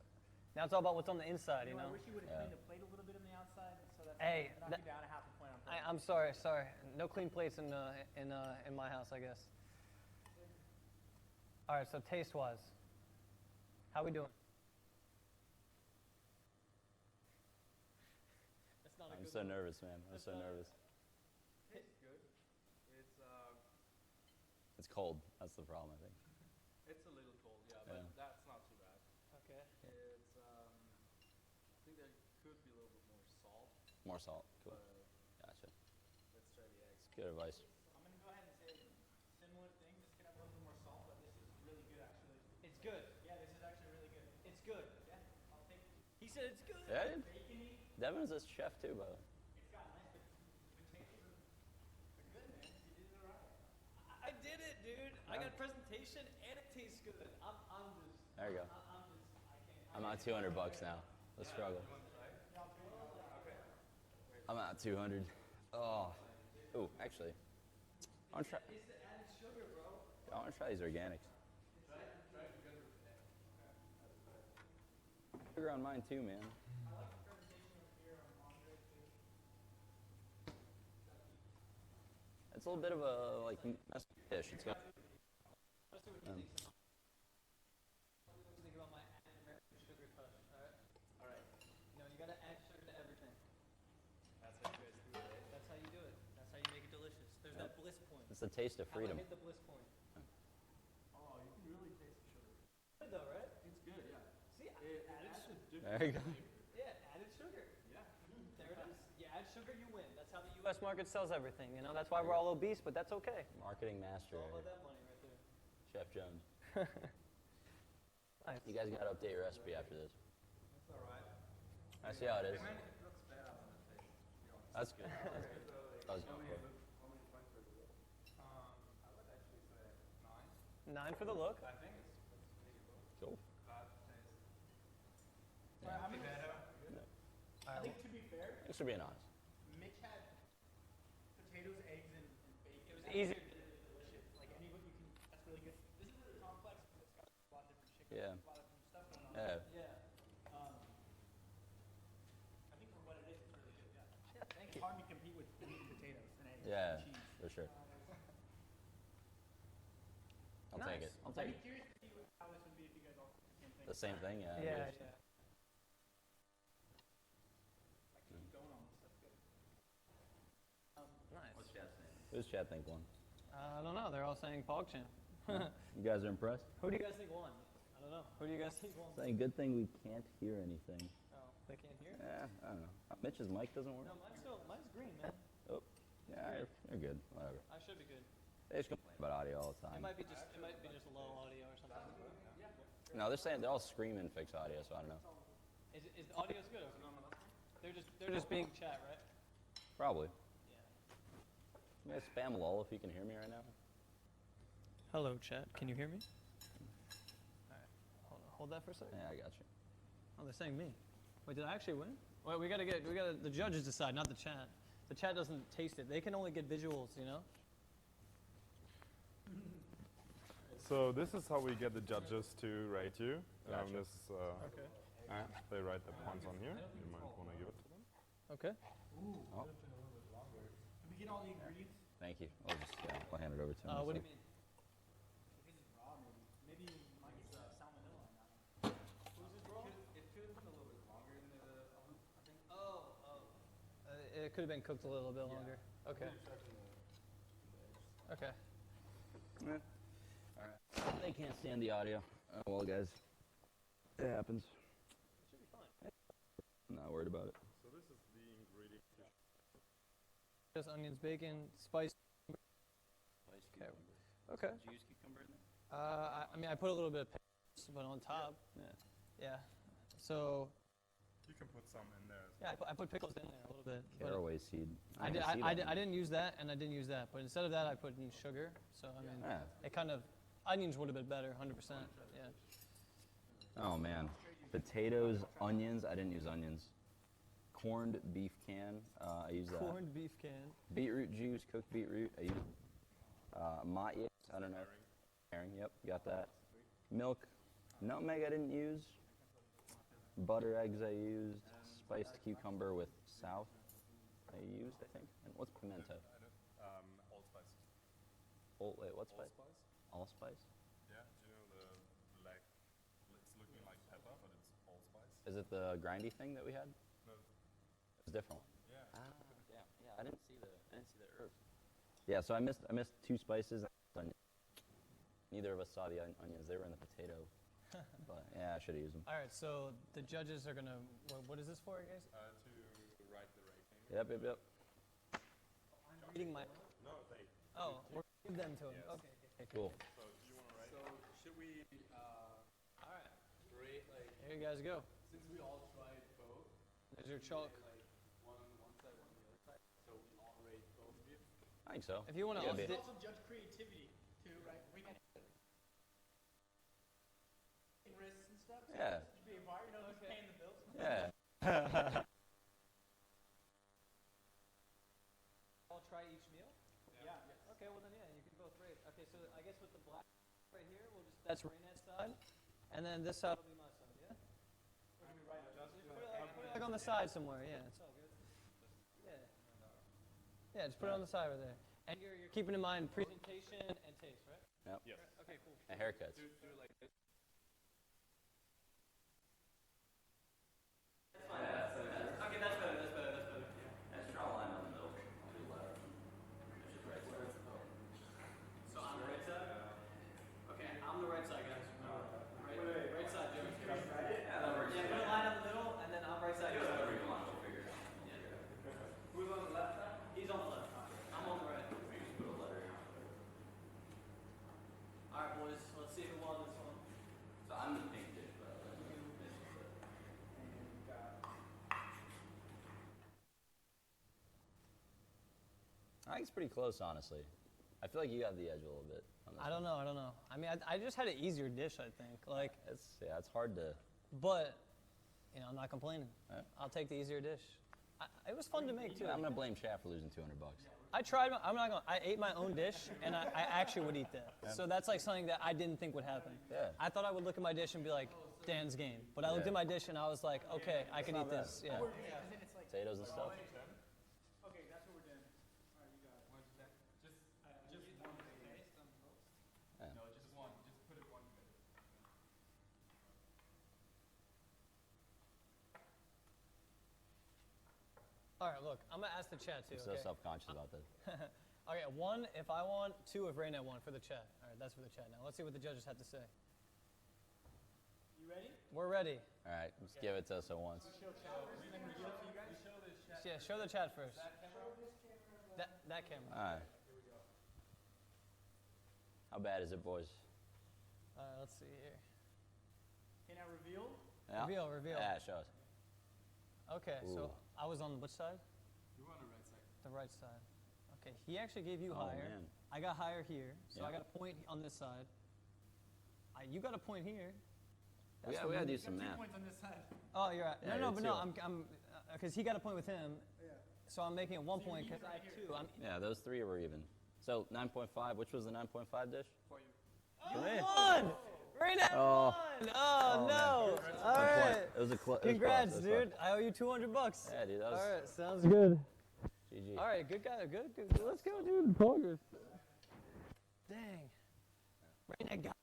Now it's all about what's on the inside, you know? I wish you would have cleaned the plate a little bit on the outside, so that's Hey, knock you down a half a point on purpose. I'm sorry. No clean plates in my house, I guess. All right, so taste-wise, how we doing? That's not I'm so nervous, man. I'm so nervous. It's good. It's cold. That's the problem, I think. It's a little cold, yeah, but Yeah. that's not too bad. Okay. It's I think there could be a little bit more salt, More salt. Cool. but Gotcha. let's try the eggs. Good advice. I'm gonna go ahead and say similar thing, just gonna have a little bit more salt, but this is really good actually. It's good. Yeah, this is actually really good. It's good. Yeah, I'll take it. He said it's good. Yeah, dude. Bacony. Devin's a chef too, by the way. It's got nice potatoes. They're good, man. You did it right. I did it, dude. I got presentation and it tastes good. I'm just. There you go. I'm just. I can't. I'm at $200 now. Let's struggle. I'm at 200. Oh. Ooh, actually. I want to try. It's the added sugar, bro. I want to try these organics. Sugar on mine too, man. It's a little bit of a like messy dish. It's got. Let's see what you think. Think about my added American sugar touch. All right. All right. No, you gotta add sugar to everything. It's the taste of freedom. Hit the bliss point. Oh, you can really taste the sugar. Good though, right? It's good, yeah. See, There you go. yeah, added sugar. Yeah. There it is. You add sugar, you win. That's how the U.S. market sells everything. You know, that's why we're all obese, but that's okay. Marketing master. All about that money right there. Chef Jones. Nice. You guys gotta update your recipe after this. It's alright. I see how it is. It looks better on the taste. That's good. That was good. How many points for the look? I would actually say 9. 9 for the look. I think it's pretty good. Cool. Bad taste. I mean, I think to be fair, Thanks for being honest. Mitch had potatoes, eggs, and bacon. It was easier. Delicious. Like any what you can, that's really good. This is really complex, but it's got a lot of different chicken, Yeah. a lot of different stuff going on. Yeah. Yeah. I think for what it is, it's really good. Yeah. It's hard to compete with meat and potatoes and eggs Yeah, and cheese. for sure. I'll take it. I'll I'd take be it. curious to see how this would be if you guys all cooked the same thing. The same thing, yeah. Yeah. Weird. Like keep going on this. That's good. Nice. Who's Chad think won? I don't know. They're all saying PogChamp. You guys are impressed? Who do you guys think won? I don't know. Who do you guys think won? Saying good thing we can't hear anything. Oh, they can't hear? I don't know. Mitch's mic doesn't work. No, mine's green, man. Oh, yeah, you're good. Whatever. I should be good. They just complain about audio all the It time. might be just low audio or something. No, they're saying they're all screaming fix audio, so I don't know. Is the audio's good? They're just being chat, right? Probably. Yeah. You guys spam lol if you can hear me right now. Hello, chat. Can you hear me? All right. Hold that for a second. Yeah, I got you. Oh, they're saying me. Wait, did I actually win? Wait, the judges decide, not the chat. The chat doesn't taste it. They can only get visuals, you know? So this is how we get the judges to rate you. Gotcha. This, Okay. they write the points on here. You might want to give it to them. Okay. Oh, Can we get all the ingredients? thank you. I'll hand it over to him. What do you mean? If it's raw, maybe mine's salmonella on that one. It could have been a little bit longer than the oven, I think. It could have been cooked a little bit longer. Okay. Okay. All right. They can't stand the audio. Oh, well, guys, it happens. Should be fine. I'm not worried about it. So this is the ingredient. Just onions, bacon, spice. Okay. Okay. Did you use cucumber in there? I mean, I put a little bit of pickles, but on top. Yeah. Yeah. So, You can put some in there. yeah, I put pickles in there a little bit. but Caraway seed. I didn't use that, and I didn't use that. But instead of that, I put in sugar. So, I mean, Yeah. it kind of, onions would have been better, 100%. Yeah. Oh man, potatoes, onions. I didn't use onions. Corned beef can. I used that. Corned beef can. Beetroot juice, cooked beetroot. I used matjes. I don't know. Herring. Yep, got that. Milk. Nutmeg. I didn't use. Butter eggs. I used. Spiced cucumber with south. I used. I think. And what's pimento? Allspice. Wait, what spice? Allspice. Yeah, do you know it's looking like pepper, but it's allspice. Is it the grindy thing that we had? No. It's different. Yeah. Yeah. I didn't see the herbs. Yeah, so I missed 2 spices. Neither of us saw the onions. They were in the potato. But yeah, I should have used them. All right, so the judges are gonna. What is this for, guys? To write the rating. Yep. I'm reading my. No, they. Oh, we're gonna give them to him. Okay. Cool. So do you want to write? So should we All right. rate like Here you guys go. since we all tried both? There's your chalk. Like one on one side, one on the other side. So we all rate both of you. I think so. If you want to, Yeah, We be- also judge creativity too, right? We can risks and stuff. So Yeah. it should be a bar, you know, who's paying the bills. Yeah. all try each meal. Yeah. Okay, well then yeah, you can both rate. Okay, so I guess with the black right here, we'll just that's Raynet's side, and then this side will be my side. Yeah. Or do we write it? Just put it like on the side somewhere. Yeah, it's all good. Yeah. Yeah, just put it on the side right there. And you're keeping in mind presentation and taste, right? Yep. Yes. Okay, cool. And haircuts. Do it like this. Okay, that's better. That's better. Let's draw a line on the middle. think it's pretty close, honestly. I feel like you have the edge a little bit. On this I don't know. I mean, I just had an easier dish, I think. Like, it's hard to. but, you know, I'm not complaining. Yeah. I'll take the easier dish. It was fun to make, too. I'm gonna blame Chad for losing $200. I tried, I ate my own dish, and I actually would eat that. Yeah. So that's like something that I didn't think would happen. Yeah. I thought I would look at my dish and be like, Dan's game. But I looked at my dish and I was like, okay, I can eat this. Yeah. Potatoes and stuff. Okay, that's what we're doing. All right, you got it. Just one thing. Yeah. No, just one. Just put it one bit. All right, look, I'm gonna ask the chat too. I'm so Okay? self-conscious about this. Okay, 1 if I want, 2 if Raina won for the chat. All right, that's for the chat now. Let's see what the judges have to say. You ready? We're ready. All right, just give it to us at once. Yeah, show the chat first. That camera. All right. How bad is it, boys? All right, let's see here. Okay, now reveal. Yeah? Reveal. Yeah, show us. Okay, so Ooh. I was on which side? You want the right side. The right side. Okay, he actually gave you Oh, higher. man. I got higher here, so I Yeah. got a point on this side. You got a point here. We gotta do some math. Points on this side. Oh, you're right. Yeah, No, you're but no, I'm because he got a point with him. Yeah. So I'm making it 1 point because I have 2. Yeah, those 3 were even. So 9.5. Which was the 9.5 dish? For you. For me. Won! Raina Oh. won! Oh, no! All right. It was a close. Congrats, dude. I owe you $200. Yeah, dude, that was All right, sounds good. GG. All right, good guy, good. Let's go, dude. Progress. Dang. Raina got.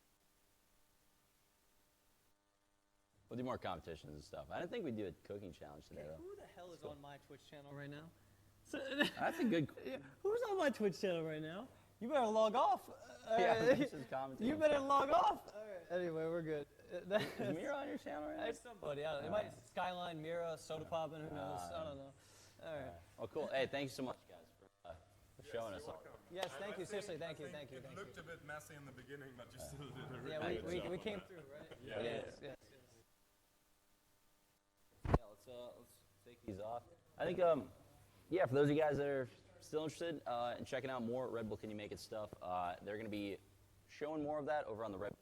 We'll do more competitions and stuff. I didn't think we'd do a cooking challenge today, though. Who the hell is on my Twitch channel right now? That's a good. Who's on my Twitch channel right now? You better log off. Yeah, this is commenting. You better log off. All right. Anyway, we're good. Is Mira on your channel right now? There's somebody. I don't know. It might Skyline, Mira, Soda Poppin', who knows? I don't know. All right. Well, cool. Hey, thank you so much, guys, for showing us. Yes, thank you. Seriously, thank you. It looked a bit messy in the beginning, but you still did a really Yeah, good job. we came through, right? Yeah. Yes. Yeah, let's take these off. I think, yeah, for those of you guys that are still interested in checking out more Red Bull Can You Make It stuff, they're going to be showing more of that over on the Red Bull.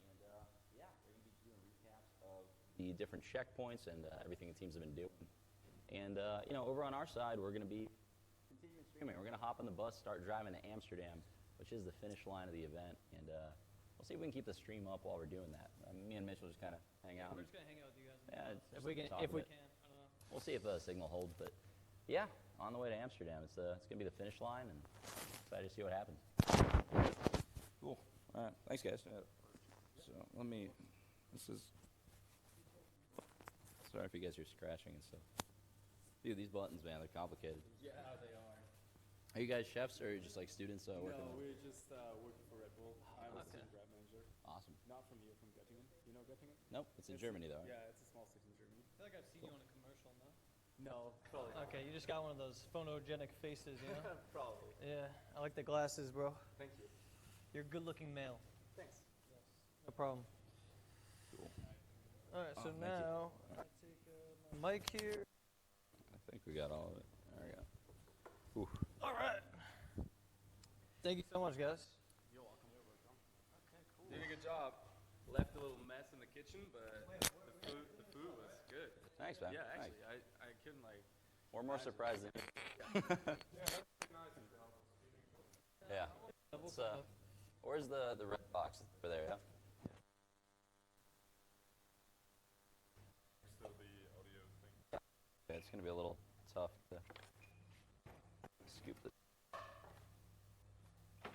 And yeah, they're going to be doing recaps of the different checkpoints and everything the teams have been doing. And you know, over on our side, we're going to be continuing streaming. We're going to hop on the bus, start driving to Amsterdam, which is the finish line of the event, and we'll see if we can keep the stream up while we're doing that. Me and Mitch will just kind of hang out. We're just gonna hang out with you guys. Yeah, If just we can, talk if a we bit. can. I don't know. We'll see if the signal holds, but yeah, on the way to Amsterdam. It's gonna be the finish line, and excited to see what happens. Cool. All right, thanks, guys. So let me. This is. Sorry if you guys are scratching and stuff. Dude, these buttons, man, they're complicated. Yeah, they are. Are you guys chefs or just like students working? No, on we're just working for Red Bull. I'm a student grab manager. Awesome. Not from here, from Göttingen. You know Göttingen? Nope, it's in Germany though. Right? Yeah, it's a small city in Germany. I feel like I've seen you on a commercial, no? No, probably not. Okay, you just got one of those photogenic faces, you know? Probably. Yeah, I like the glasses, bro. Thank you. You're a good-looking male. Thanks. No problem. Cool. All right, so Oh, thank you. now I take my mic here. I think we got all of it. There we go. Ooh. All right. Thank you so much, guys. You're welcome. Did a good job. Left a little mess in the kitchen, but the food was good. Thanks, man. Yeah, Thanks. actually, I couldn't like. We're more surprised than yeah. It's, where's the red box over there? Yeah. Still the audio thing. Okay, it's gonna be a little tough to scoop this. I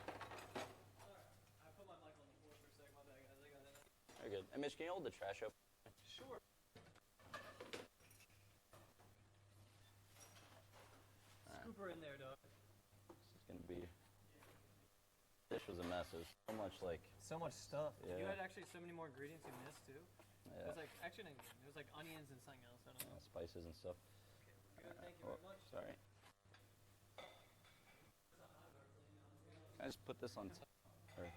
put my mic on the floor for a second. My bad, guys. I got it. Very good. And Mitch, can you hold the trash up? Sure. Scooper in there, dog. It's gonna be. This was a mess. There's so much like. So much stuff. You Yeah. had actually so many more ingredients you missed, too. It Yeah, was like, actually, it was like onions and something else. I don't know. spices and stuff. Good, thank you very much. Sorry. Can I just put this on top? Or... I'll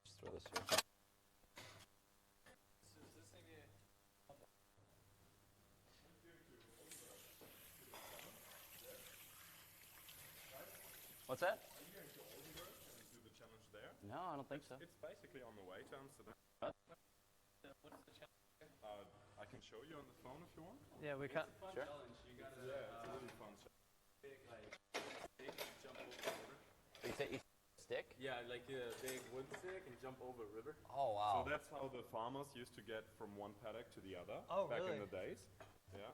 just throw this here. So is this maybe What's that? Are you going to Oldenburg and do the challenge there? No, I don't think so. It's basically on the way to Amsterdam. What? What's the challenge? I can show you on the phone if you want. Yeah, we can. Fun Sure. challenge. You gotta Yeah, it's a really fun challenge. big, like, big jump over the river. You take stick? Yeah, like a big wood stick and jump over a river. Oh wow. So that's how the farmers used to get from one paddock to the other Oh, back really? in the days. Yeah.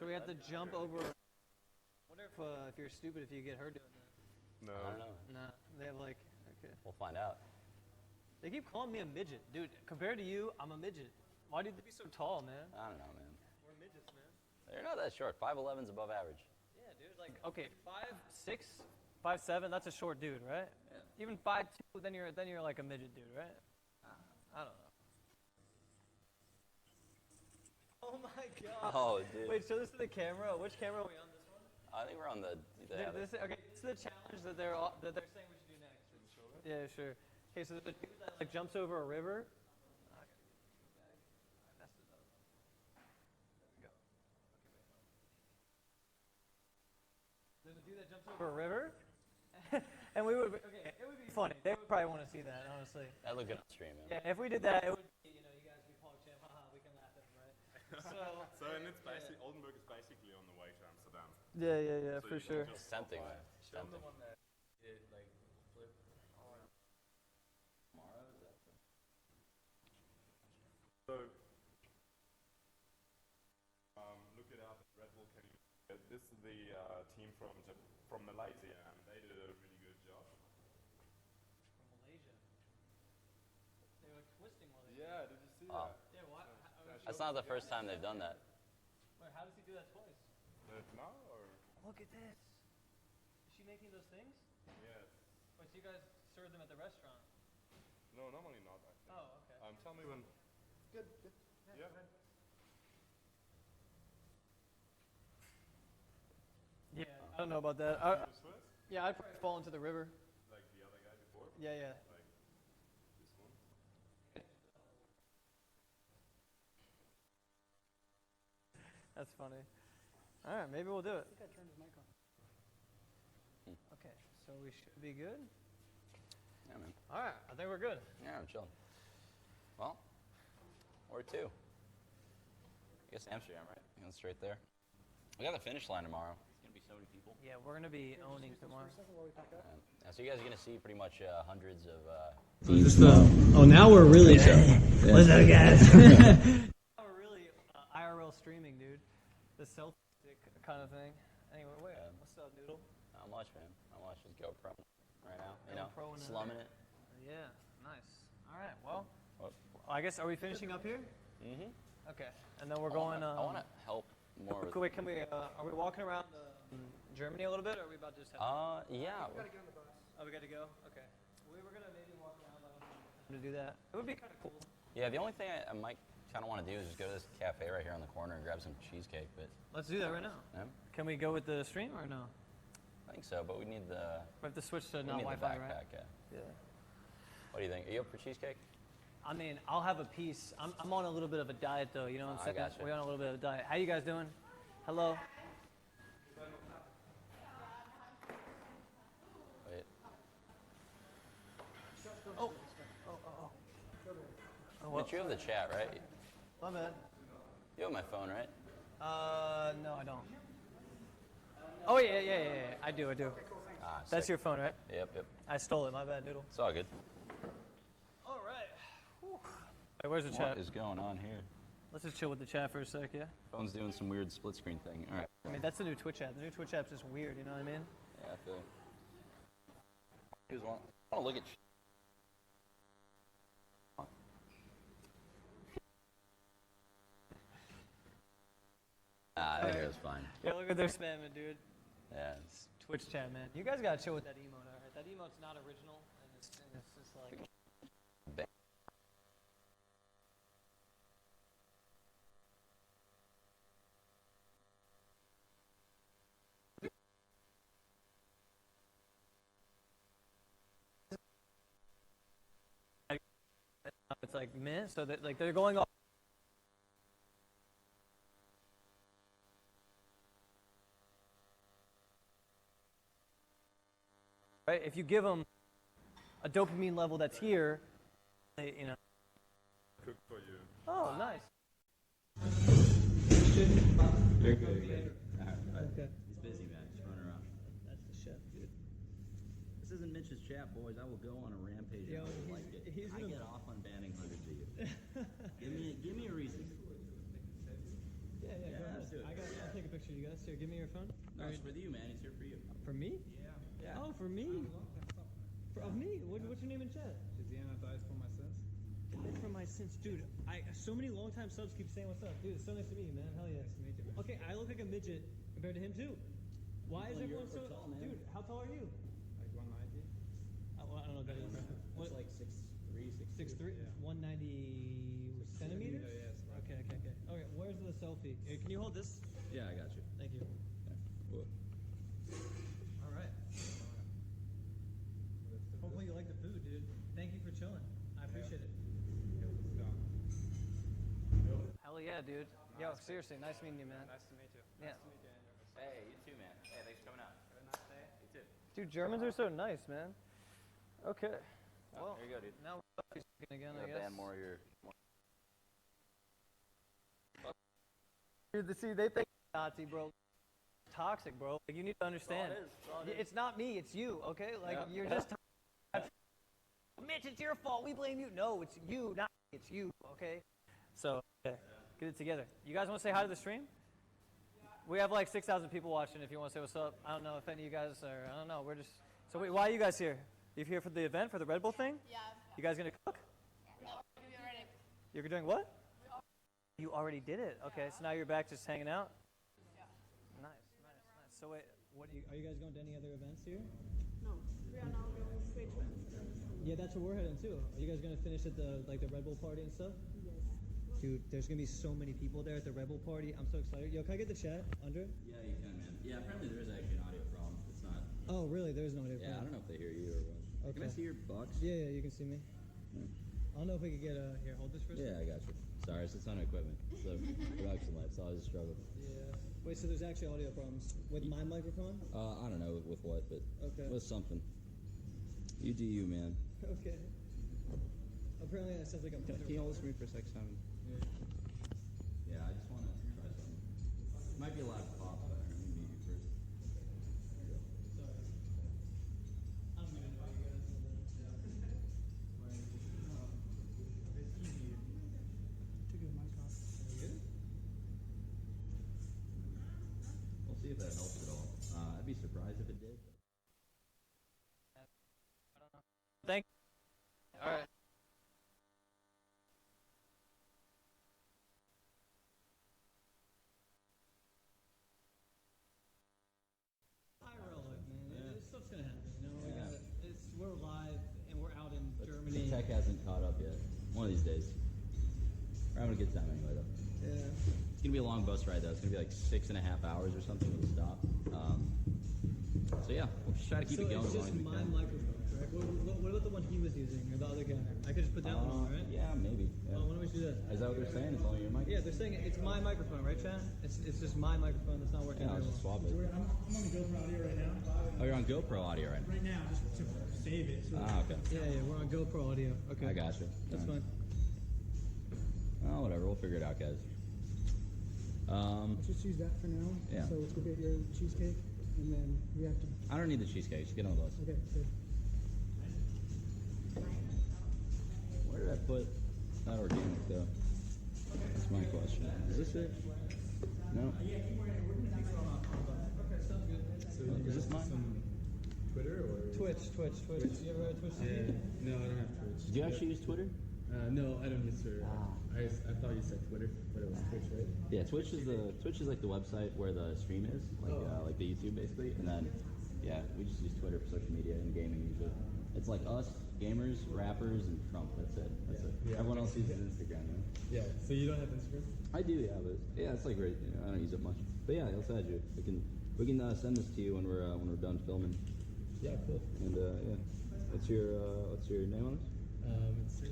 So we have to jump over. I wonder if you're stupid if you get hurt doing that. No. I don't know. Nah, they have like. Okay. We'll find out. They keep calling me a midget, dude. Compared to you, I'm a midget. Why do you be so tall, man? I don't know, man. We're midgets, man. You're not that short. 5'11's above average. Yeah, dude. Like, okay, 5'6", 5'7", that's a short dude, right? Yeah. Even 5'2", then you're like a midget dude, right? I don't know. Oh my god. Oh, dude. Wait, show this to the camera. Which camera are we on? This one? I think we're on the other. Okay, this is the challenge that they're saying we should do next. Yeah, sure. Okay, so the dude that like jumps over a river. There's a dude that jumps over a river, and it would be funny. They would probably want to see that, honestly. That looked good on stream, man. Yeah, if we did that, it would be, you guys be PogChamp, haha, we can laugh at him, right? So and it's basically Oldenburg is basically on the way to Amsterdam. Yeah, So for you can sure. just Tempting, stop by. man. Show them the Tempting. one that did, like, flip. So look it up. Red Bull can. This is the team from Malaysia, and they did a really good job. From Malaysia. They were twisting while they Yeah, did you see Oh. that? Yeah, what? That's not the first time they've done that. Wait, how does he do that twice? No, or Look at this. Is she making those things? yes. Wait, so you guys serve them at the restaurant? No, normally not. I think. Oh, okay. Tell me when. Good. Yeah. Yeah, I don't know about that. Swiss? Yeah, I'd probably fall into the river. Like the other guy before? Yeah. Like this one? That's funny. All right, maybe we'll do it. I think I turned his mic on. Okay, so we should be good. Yeah, man. All right, I think we're good. Yeah, I'm chilling. Well, where to? I guess Amsterdam, right? Going straight there. We got the finish line tomorrow. It's gonna be so many people. Yeah, we're gonna be owning tomorrow. For a second while we pick up. So you guys are gonna see pretty much hundreds of. Now we're really. What's up, guys? Now we're really IRL streaming, dude. The selfie stick kind of thing. Anyway, wait, what's up, Noodle? Not much, man. Not much. Just GoPro right now. You know, GoPro and slumming it. Yeah, nice. All right, well, What? I guess, are we finishing up here? Mm-hmm. Okay, and then we're going. I want to help more with. Wait, can we? Are we walking around Germany a little bit, or are we about to just? Have Yeah. We gotta get on the bus. Oh, we got to go. Okay. We were gonna maybe walk around. But I don't know to do that. It would be kind of cool. Yeah. The only thing I might kind of want to do is just go to this cafe right here on the corner and grab some cheesecake. But Let's do that right now. yeah, Can we go with the stream or no? I think so. But we need the. We have to switch to We not need the Wi-Fi, backpack. right? Yeah. Yeah. What do you think? Are you up for cheesecake? I mean, I'll have a piece. I'm on a little bit of a diet though. You know what I'm I saying? gotcha. We're on a little bit of a diet. How you guys doing? Hello. Wait. Mitch, you have the chat, right? My bad. You have my phone, right? No, I don't. Oh yeah. I do. Ah, That's sick. your phone, right? Yep. I stole it. My bad, Noodle. It's all good. All right. Hey, where's the chat? What is going on here? Let's just chill with the chat for a sec, yeah? Phone's doing some weird split screen thing. All right. I mean, that's the new Twitch app. The new Twitch app's just weird, you know what I mean? Yeah, I feel it. Here's one. I want to look at. I think it was fine. Yeah, look at their spamming, dude. Yeah, it's Twitch chat, man. You guys gotta chill with that emote, alright? That emote's not original, and it's just like... It's like meh, so that like they're going off. right? If you give them a dopamine level that's here, they, you know. Cook for you. Oh, nice. You're good. Okay. He's busy, man. He's running around. That's the chef, dude. This isn't Mitch's chat, boys. I will go on a rampage. Yo, if I like it. he's I gonna- get off on banning hundreds of you. give me a reason. Yeah, go ahead. let's do it. I'll take a picture of you guys. Here, give me your phone. No, it's for you, man. He's here for you. For me? Yeah. Oh, for me? Of me? What's your name in chat? Tiziana dies for my sins. Died for my sins, dude. So many longtime subs keep saying what's up, dude. It's so nice to meet you, man. Hell yeah. Nice to meet you, man. Okay, I look like a midget compared to him too. Why is Well, everyone you're so tall, man. dude? How tall are you? Like 190. Well, I don't know. That is. What? It's like 6'3", 6'3", Yeah. 190 centimeters. Yeah, yes, right. Okay. Okay, where's the selfie? Can you hold this? Yeah, I got you. Thank you. Whoa. All right. Hopefully you like the food, dude. Thank you for chilling. I appreciate it. Hell yeah, dude. Yo, seriously, nice meeting you, man. Nice to meet you. Yeah. Hey, you too, man. Hey, thanks for coming out. Have a nice day. You too. Dude, Germans are so nice, man. Okay. Well, There you go, dude. now we're speaking again, I Gotta guess. ban more of your. Dude, see, they think Nazi, bro. Toxic, bro. Like, you need to understand. It's not me, it's you, okay? Like, you're just. Mitch, it's your fault. We blame you. No, it's you, not me. It's you, okay? So, okay. Get it together. You guys want to say hi to the stream? We have like 6,000 people watching if you want to say what's up. I don't know if any of you guys are, I don't know. We're just. So, wait, why are you guys here? You here for the event, for the Red Bull thing? Yeah. You guys gonna cook? No, we already. You're doing what? You already did it. Okay, so now you're back just hanging out? Yeah. Nice. So, wait, Are you guys going to any other events here? No, we are now going straight to Amsterdam. Yeah, that's where we're heading too. Are you guys gonna finish at the Red Bull party and stuff? Yes. Dude, there's gonna be so many people there at the Red Bull party. I'm so excited. Yo, can I get the chat under? Yeah, you can, man. Yeah, apparently there is actually an audio problem. It's not. Oh, really? There's no audio. Yeah, I don't know if they hear you or what. Can I Okay. see your box? Yeah, you can see me. I don't know if we could get here. Hold this for a second. Yeah, I got you. Sorry, it's on equipment. So production life, so I was a struggle. Yeah. Wait, so there's actually audio problems with my microphone? I don't know with what, but Okay. with something. You do you, man. Okay. Apparently that sounds like I'm. Can you hold this for me for a second, Simon? Yeah, I just want to try something. Might be a lot of pop, but let me meet you first. Sorry. I don't even know you guys. Took your mic off. We'll see if that helps at all. I'd be surprised if it did. thank you. All right. IRL life, man. This stuff's gonna happen. You know, Yeah. we're live and we're out in The Germany. tech hasn't caught up yet. One of these days. We're having a good time anyway, though. Yeah. It's gonna be a long bus ride, though. It's gonna be like 6.5 hours or something with a stop. So yeah, we'll just try to keep So it going it's as long just as we my can. microphone, correct? What about the one he was using, or the other guy? I could just put that one on, right? Yeah, maybe. Yeah. Oh, why don't we do that? Is that what they're saying? It's only your mic? Yeah, they're saying it's my microphone, right, Chad? It's just my microphone that's not working Yeah, very let's just well. swap it. I'm on the GoPro audio right now. Oh, you're on GoPro audio right now? Right now, just to save it. So Ah, okay. Yeah, we're on GoPro audio. Okay. I gotcha. That's Alright. fine. Oh, whatever. We'll figure it out, guys. let's just use that for now. Yeah. So let's go get your cheesecake, and then we have to. I don't need the cheesecake. Just get on the bus. Okay, good. Where did I put that organic, though? That's my question. Is this it? No? Okay, sounds good. Is this mine? Twitter or? Twitch. You ever heard of Twitch TV? No, I don't have Twitch. Did you actually use Twitter? No, I don't use Twitter. I thought you said Twitter, but it was Twitch, right? Yeah, Twitch is like the website where the stream is, like the YouTube basically, and then yeah, we just use Twitter for social media and gaming usually. It's like us, gamers, rappers, and Trump. That's it. Yeah. Everyone else uses Instagram. Man. Yeah. So you don't have Instagram? I do, yeah, but yeah, it's like great. You know, I don't use it much, but yeah, I'll add you. We can send this to you when we're done filming. Yeah, cool. And yeah, what's your name on this? It's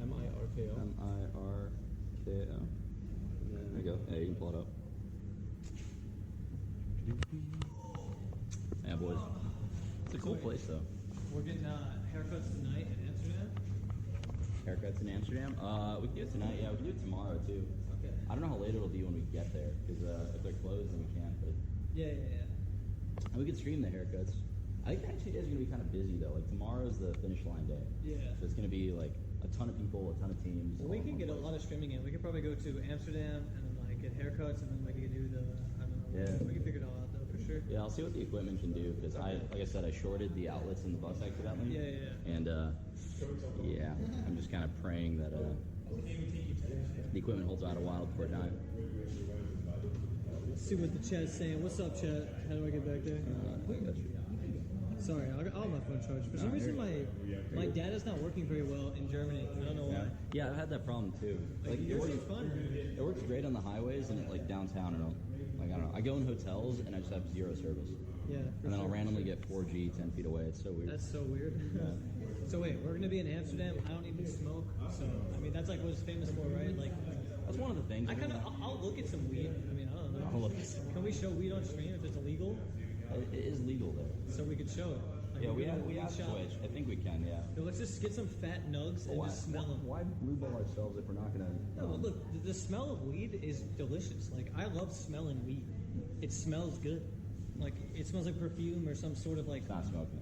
M-I-R-K-O. M-I-R-K-O. There you go. Yeah, you can pull it up. Yeah, boys. It's a cool place though. We're getting haircuts tonight in Amsterdam. Haircuts in Amsterdam? We can do it tonight. Yeah, we can do it tomorrow too. Okay. I don't know how late it'll be when we get there, because if they're closed, then we can't. But Yeah. and we could stream the haircuts. I think actually you guys are gonna be kind of busy though. Like tomorrow's the finish line day. Yeah. So it's gonna be like a ton of people, a ton of teams. Well, we can get a lot of streaming in. We could probably go to Amsterdam and then like get haircuts and then we could do the I don't know. Yeah. We can figure it all out though for sure. Yeah, I'll see what the equipment can do, because like I said, I shorted the outlets in the bus accidentally. Yeah. And yeah, I'm just kind of praying that the equipment holds out a while before dying. Let's see what the chat's saying. What's up, chat? How do I get back there? Sorry, I got all my phone charged. For some reason, my data's not working very well in Germany. I don't know why. Yeah, I've had that problem too. Like Yours is fun. it works great on the highways and like downtown, and I don't know. I go in hotels and I just have zero service. Yeah. And then I'll randomly get 4G 10 feet away. It's so weird. That's so weird. So wait, we're gonna be in Amsterdam. I don't even smoke, so I mean that's like what it's famous for, right? Like That's one of the things. I'll look at some weed. I mean I don't know. I'll look at some. Can we show weed on stream if it's illegal? It is legal there. So we could show it. Like, Yeah, we go to a have weed shop. Switch. I think we can. Yeah. Yo, let's just get some fat nugs and just smell them. Why blue ball ourselves if we're not gonna? No, but look, the smell of weed is delicious. Like I love smelling weed. It smells good. Like it smells like perfume or some sort of like. It's not smoking.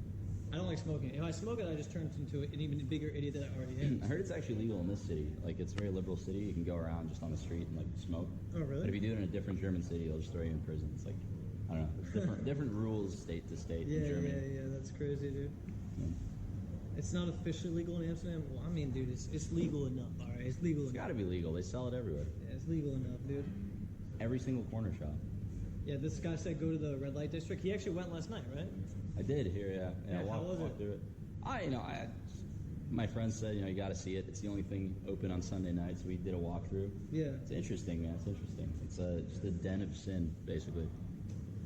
I don't like smoking. If I smoke it, I just turn into an even bigger idiot than I already am. I heard it's actually legal in this city. Like it's a very liberal city. You can go around just on the street and like smoke. Oh really? But if you do it in a different German city, they'll just throw you in prison. It's like I don't know. It's different rules state to state in Germany. Yeah. That's crazy, dude. Yeah. It's not officially legal in Amsterdam. Well, I mean, dude, it's legal enough. All right, it's legal It's enough. got to be legal. They sell it everywhere. Yeah, it's legal enough, dude. Every single corner shop. Yeah, this guy said go to the red light district. He actually went last night, right? I did here, yeah. Yeah, how was walked it? through it. My friend said, you got to see it. It's the only thing open on Sunday night, so we did a walkthrough. Yeah. It's interesting, man. It's interesting. It's just a den of sin, basically.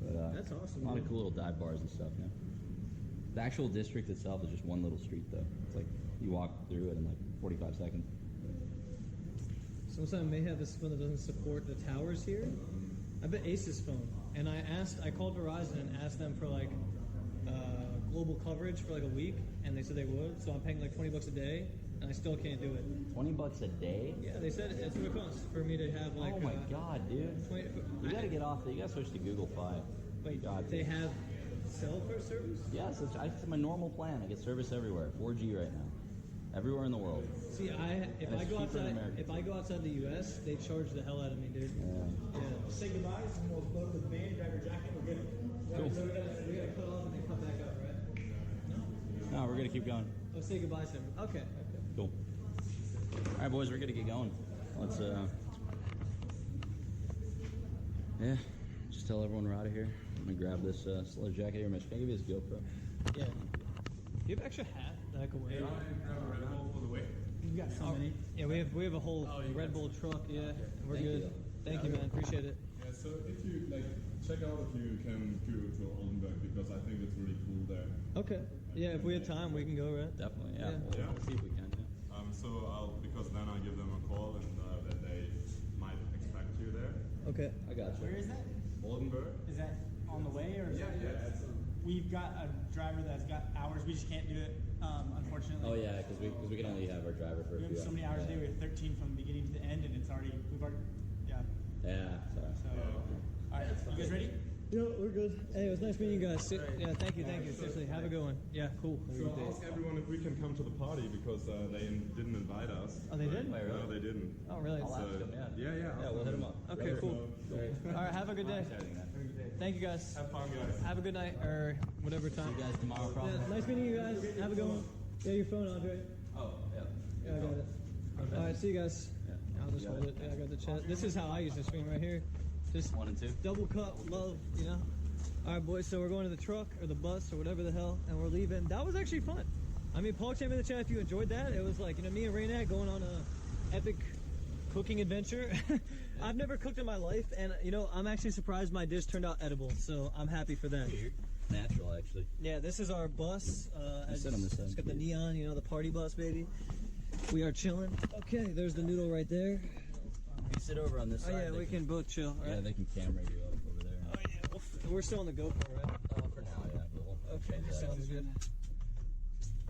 But, That's awesome, A lot man. of cool little dive bars and stuff, yeah. The actual district itself is just one little street, though. It's like you walk through it in like 45 seconds. Sometime may have this phone that doesn't support the towers here. I bet Ace's phone. And I called Verizon and asked them for like global coverage for like a week, and they said they would. So I'm paying like $20 a day, and I still can't do it. $20 a day? Yeah, they said it's what it costs for me to have like. Oh my god, dude! 20, You got to get off. You got to switch to Google Fi. Wait, God, they dude. have cell phone service? Yes, it's my normal plan. I get service everywhere. 4G right now, everywhere in the world. See, if And I it's go cheaper in outside, America. if I go outside the U.S., they charge the hell out of me, dude. Yeah. Say goodbyes, and we'll go to the van, grab your jacket, we're good. Cool. So we gotta cut off and then come back up, right? No, we're gonna keep going. Oh, say goodbye, Sam. Okay. Cool. All right, boys, we're gonna get going. Let's yeah, just tell everyone we're out of here. I'm gonna grab this leather jacket here. Mitch, can I give you this GoPro? Yeah. Do you have extra hat that I can wear? You've got so many. Yeah, we have a whole Red Bull truck. Yeah, we're Thank good. you. Thank you, man. Appreciate it. Yeah, so if you check out if you can go to Oldenburg, because I think it's really cool there. Okay. Yeah, if we have time, we can go, right? Definitely, yeah. Yeah. We'll see if we can. Yeah. Because then I'll give them a call and then they might expect you there. Okay. I got you. Where is that? Oldenburg? Is that on the way or? Is that, we've got a driver that's got hours. We just can't do it, unfortunately. Oh yeah, because we can only have our driver for a We few have so many hours a day. We have 13 from the beginning to the end, and we've already. Yeah. Yeah. Sorry. So. All right. You guys ready? Yeah, we're good. Hey, it was nice meeting you guys. Yeah, thank you. Seriously, have a good one. Yeah, cool. So I'll ask everyone if we can come to the party because they didn't invite us. Oh, they didn't? Wait, really? No, they didn't. Oh, really? I'll ask them, yeah. Yeah, We'll hit them up. Okay, cool. All right, have a good day. Thank you, guys. Have fun, guys. Have a good night, or whatever time. See you guys tomorrow, probably. Yeah, nice meeting you guys. Have a good one. Yeah, your phone, Andre. Oh, yeah. Yeah, I got it. All right, see you guys. Yeah. I'll just hold it. Yeah, I got the chat. This is how I use the screen right here. Just 1 and 2. double cut love, you know. All right, boys. So we're going to the truck or the bus or whatever the hell, and we're leaving. That was actually fun. I mean, Paul came in the chat if you enjoyed that. It was like, me and Raynette going on a epic cooking adventure. I've never cooked in my life, and I'm actually surprised my dish turned out edible. So I'm happy for that. Natural, actually. Yeah, this is our bus. Sit on this side, It's got the please. neon, the party bus, baby. We are chilling. Okay, there's the noodle right there. You sit over on this Oh side. yeah, they we can both chill. Yeah, Right? they can camera you up over there. Oh yeah, we're still on the GoPro, right? For now, yeah. Okay, that sounds good.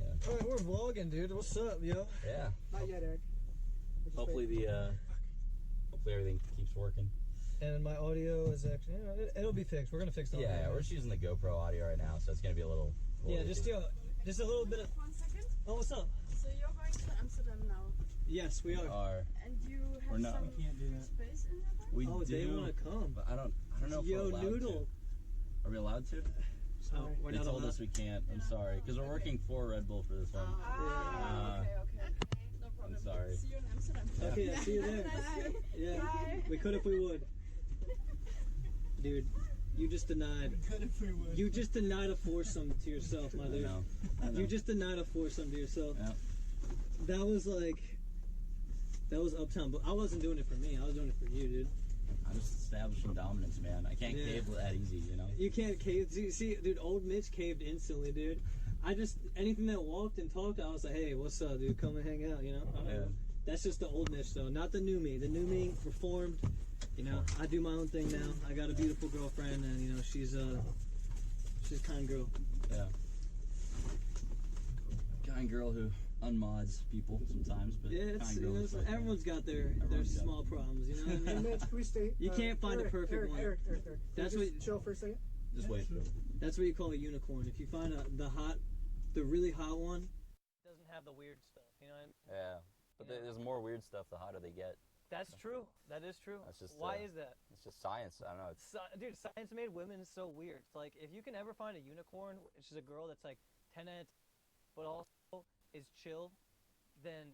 Yeah. Alright, we're vlogging, dude. What's up, yo? Yeah. Not yet, Eric. Hopefully hopefully everything keeps working. And my audio is actually, it'll be fixed. We're gonna fix the audio. Yeah, we're just using the GoPro audio right now, so it's gonna be a little. Yeah, just a little bit of. 1 second. Oh, what's up? So you're going to Amsterdam now, Yes, we are. and you have We're not. some We can't do that. space in your bag? We Oh, do. they want to come. But I don't know if Yo, we're allowed Noodle. to. Are we allowed to? Oh, we're They not told allowed. us we can't. I'm sorry, because we're working for Red Bull for this one. Okay. No problem. I'm sorry. See you in Amsterdam. Okay, yeah, see you there. Bye. Yeah, Bye. we could if we would. Dude, you just denied. Good if we would. You just denied a foursome to yourself, my I dude. know. You just denied a foursome to yourself. Yeah. That was uptown, but I wasn't doing it for me. I was doing it for you, dude. I'm just establishing dominance, man. I can't cave that easy, you know. You can't cave. See, dude, old Mitch caved instantly, dude. Anything that walked and talked, I was like, hey, what's up, dude? Come and hang out, you know? I don't know. That's just the old Mitch, though, not the new me. The new me reformed. You know, I do my own thing now. I got a beautiful girlfriend, and you know, she's a kind girl. Yeah. Kind girl who unmods people sometimes, but Yeah, it's, kind you girl know, is like, everyone's got their Everyone's got small problems, you know what I Hey, mean? Mitch, please stay. You can't find a Eric, perfect Eric, one. Eric. Can That's you what- just chill for a second. just wait for it. That's what you call a unicorn. If you find the really hot one, Doesn't have the weird stuff, you know what I mean? Yeah, but there's more weird stuff the hotter they get. That's true. That is true. That's just, Why is that? It's just science. I don't know. Dude, science made women so weird. It's like, if you can ever find a unicorn, which is a girl that's like 10 out of 10, but also is chill, then,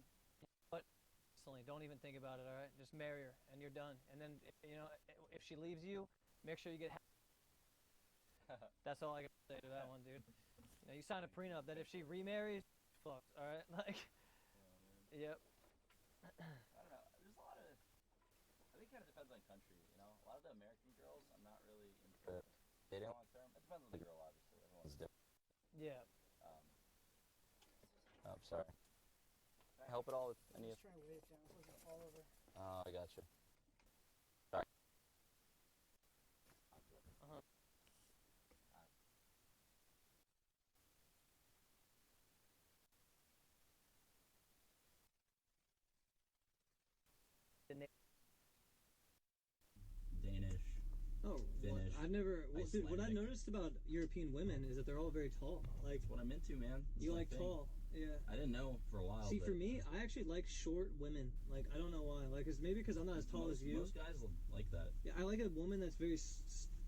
but instantly, don't even think about it, all right? Just marry her, and you're done. And then, you know, if she leaves you, make sure you get That's all I can say to that one, dude. You know, you sign a prenup that if she remarries, fucked, all right? Like, yep. I don't know. There's a lot of. I think it kind of depends on country. You know, a lot of the American girls, I'm not really into dating long term. It depends on the girl, obviously. Everyone's different. Yeah. Oh, sorry. Can I help at all with any of? Just trying to wave down so it doesn't fall over. Oh, I got you. Sorry. Danish. oh, Finnish, I've never. Well, dude, what I Icelandic. noticed about European women is that they're all very tall. Like, That's what I'm into, man. That's you my like thing. tall. Yeah. I didn't know for a while. See, but for me, I actually like short women. Like, I don't know why. Like, it's maybe because I'm not as tall as you. Most guys like that. Yeah, I like a woman that's very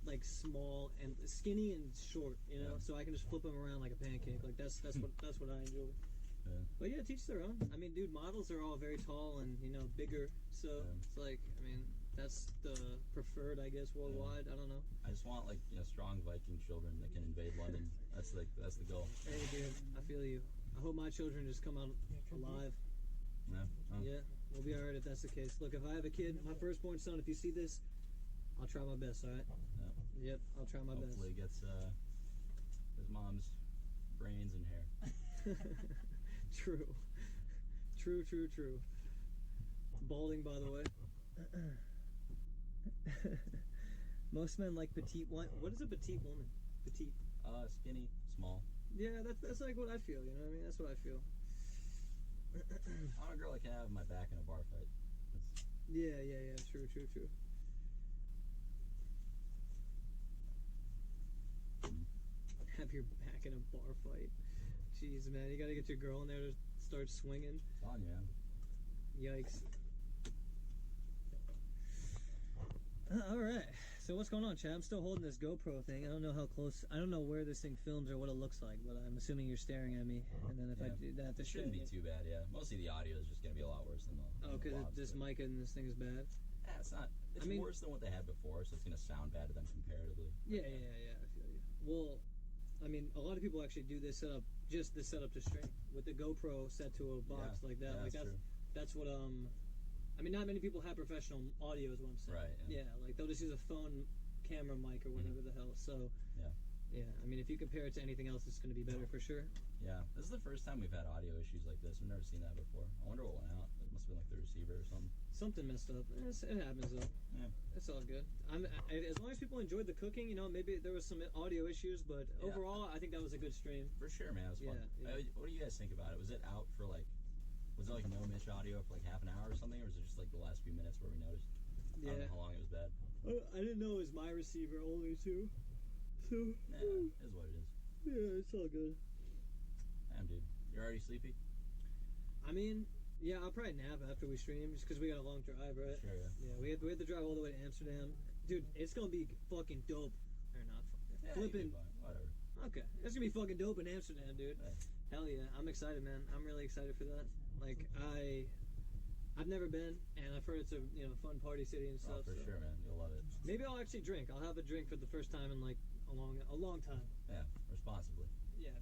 like small and skinny and short. You know, Yeah. so I can just flip them around like a pancake. Like that's what I enjoy. Yeah. But yeah, teach their own. I mean, dude, models are all very tall and you know bigger. So Yeah. it's like, I mean, that's the preferred, I guess, worldwide. I don't know. I just want like strong Viking children that can invade London. That's the goal. Hey, dude, I feel you. I hope my children just come out alive. Yeah. Oh. Yeah, we'll be alright if that's the case. Look, if I have a kid, my firstborn son, if you see this, I'll try my best, alright? Yeah. Yep, I'll try my Hopefully best. gets his mom's brains and hair. True. True. Balding, by the way. Most men like petite. What is a petite woman? Petite. Skinny, small. Yeah, that's like what I feel. You know what I mean? That's what I feel. I want a girl that can have my back in a bar fight. Yeah. True. Have your back in a bar fight. Jeez, man, you gotta get your girl in there to start swinging. It's on you, man. Yikes. All right. So what's going on, Chad? I'm still holding this GoPro thing. I don't know how close. I don't know where this thing films or what it looks like, but I'm assuming you're staring at me. And then if I do that, It shouldn't be too bad, yeah. Mostly the audio is just gonna be a lot worse than the. Oh, because this but- mic and this thing is bad. Yeah, it's not. It's I mean- worse than what they had before, so it's gonna sound bad to them comparatively. Yeah. I feel you. Well, I mean, a lot of people actually do this setup, just this setup to stream with the GoPro set to a box like that. Yeah, Like that's true. that's what I mean, not many people have professional audio, is what I'm saying. Right, yeah. Like they'll just use a phone camera mic or whatever the hell. So Yeah. I mean, if you compare it to anything else, it's going to be better for sure. Yeah, this is the first time we've had audio issues like this. We've never seen that before. I wonder what went out. It must have been like the receiver or something. Something messed up. It happens though. Yeah. It's all good. As long as people enjoyed the cooking, you know, maybe there was some audio issues, but Yeah. overall, I think that was a good stream. For sure, man. It was fun. Yeah. What do you guys think about it? Was it out for like, was it like no Mitch audio for like half an hour or something, or was it just like the last few minutes where we noticed? I don't know how long it was bad. I didn't know it was my receiver only too. So Nah, it is what it is. yeah, it's all good. Damn, dude. You're already sleepy? I mean, yeah, I'll probably nap after we stream just because we got a long drive, right? Sure, yeah. Yeah, we had to drive all the way to Amsterdam. Dude, it's gonna be fucking dope. Or not. Yeah, Flipping. Whatever. Okay, it's gonna be fucking dope in Amsterdam, dude. Yeah. Hell yeah, I'm excited, man. I'm really excited for that. Like I've never been, and I've heard it's a fun party city and stuff. Oh, for so sure, man. You'll love it. maybe I'll actually drink. I'll have a drink for the first time in like a long time. Yeah, responsibly. Yeah,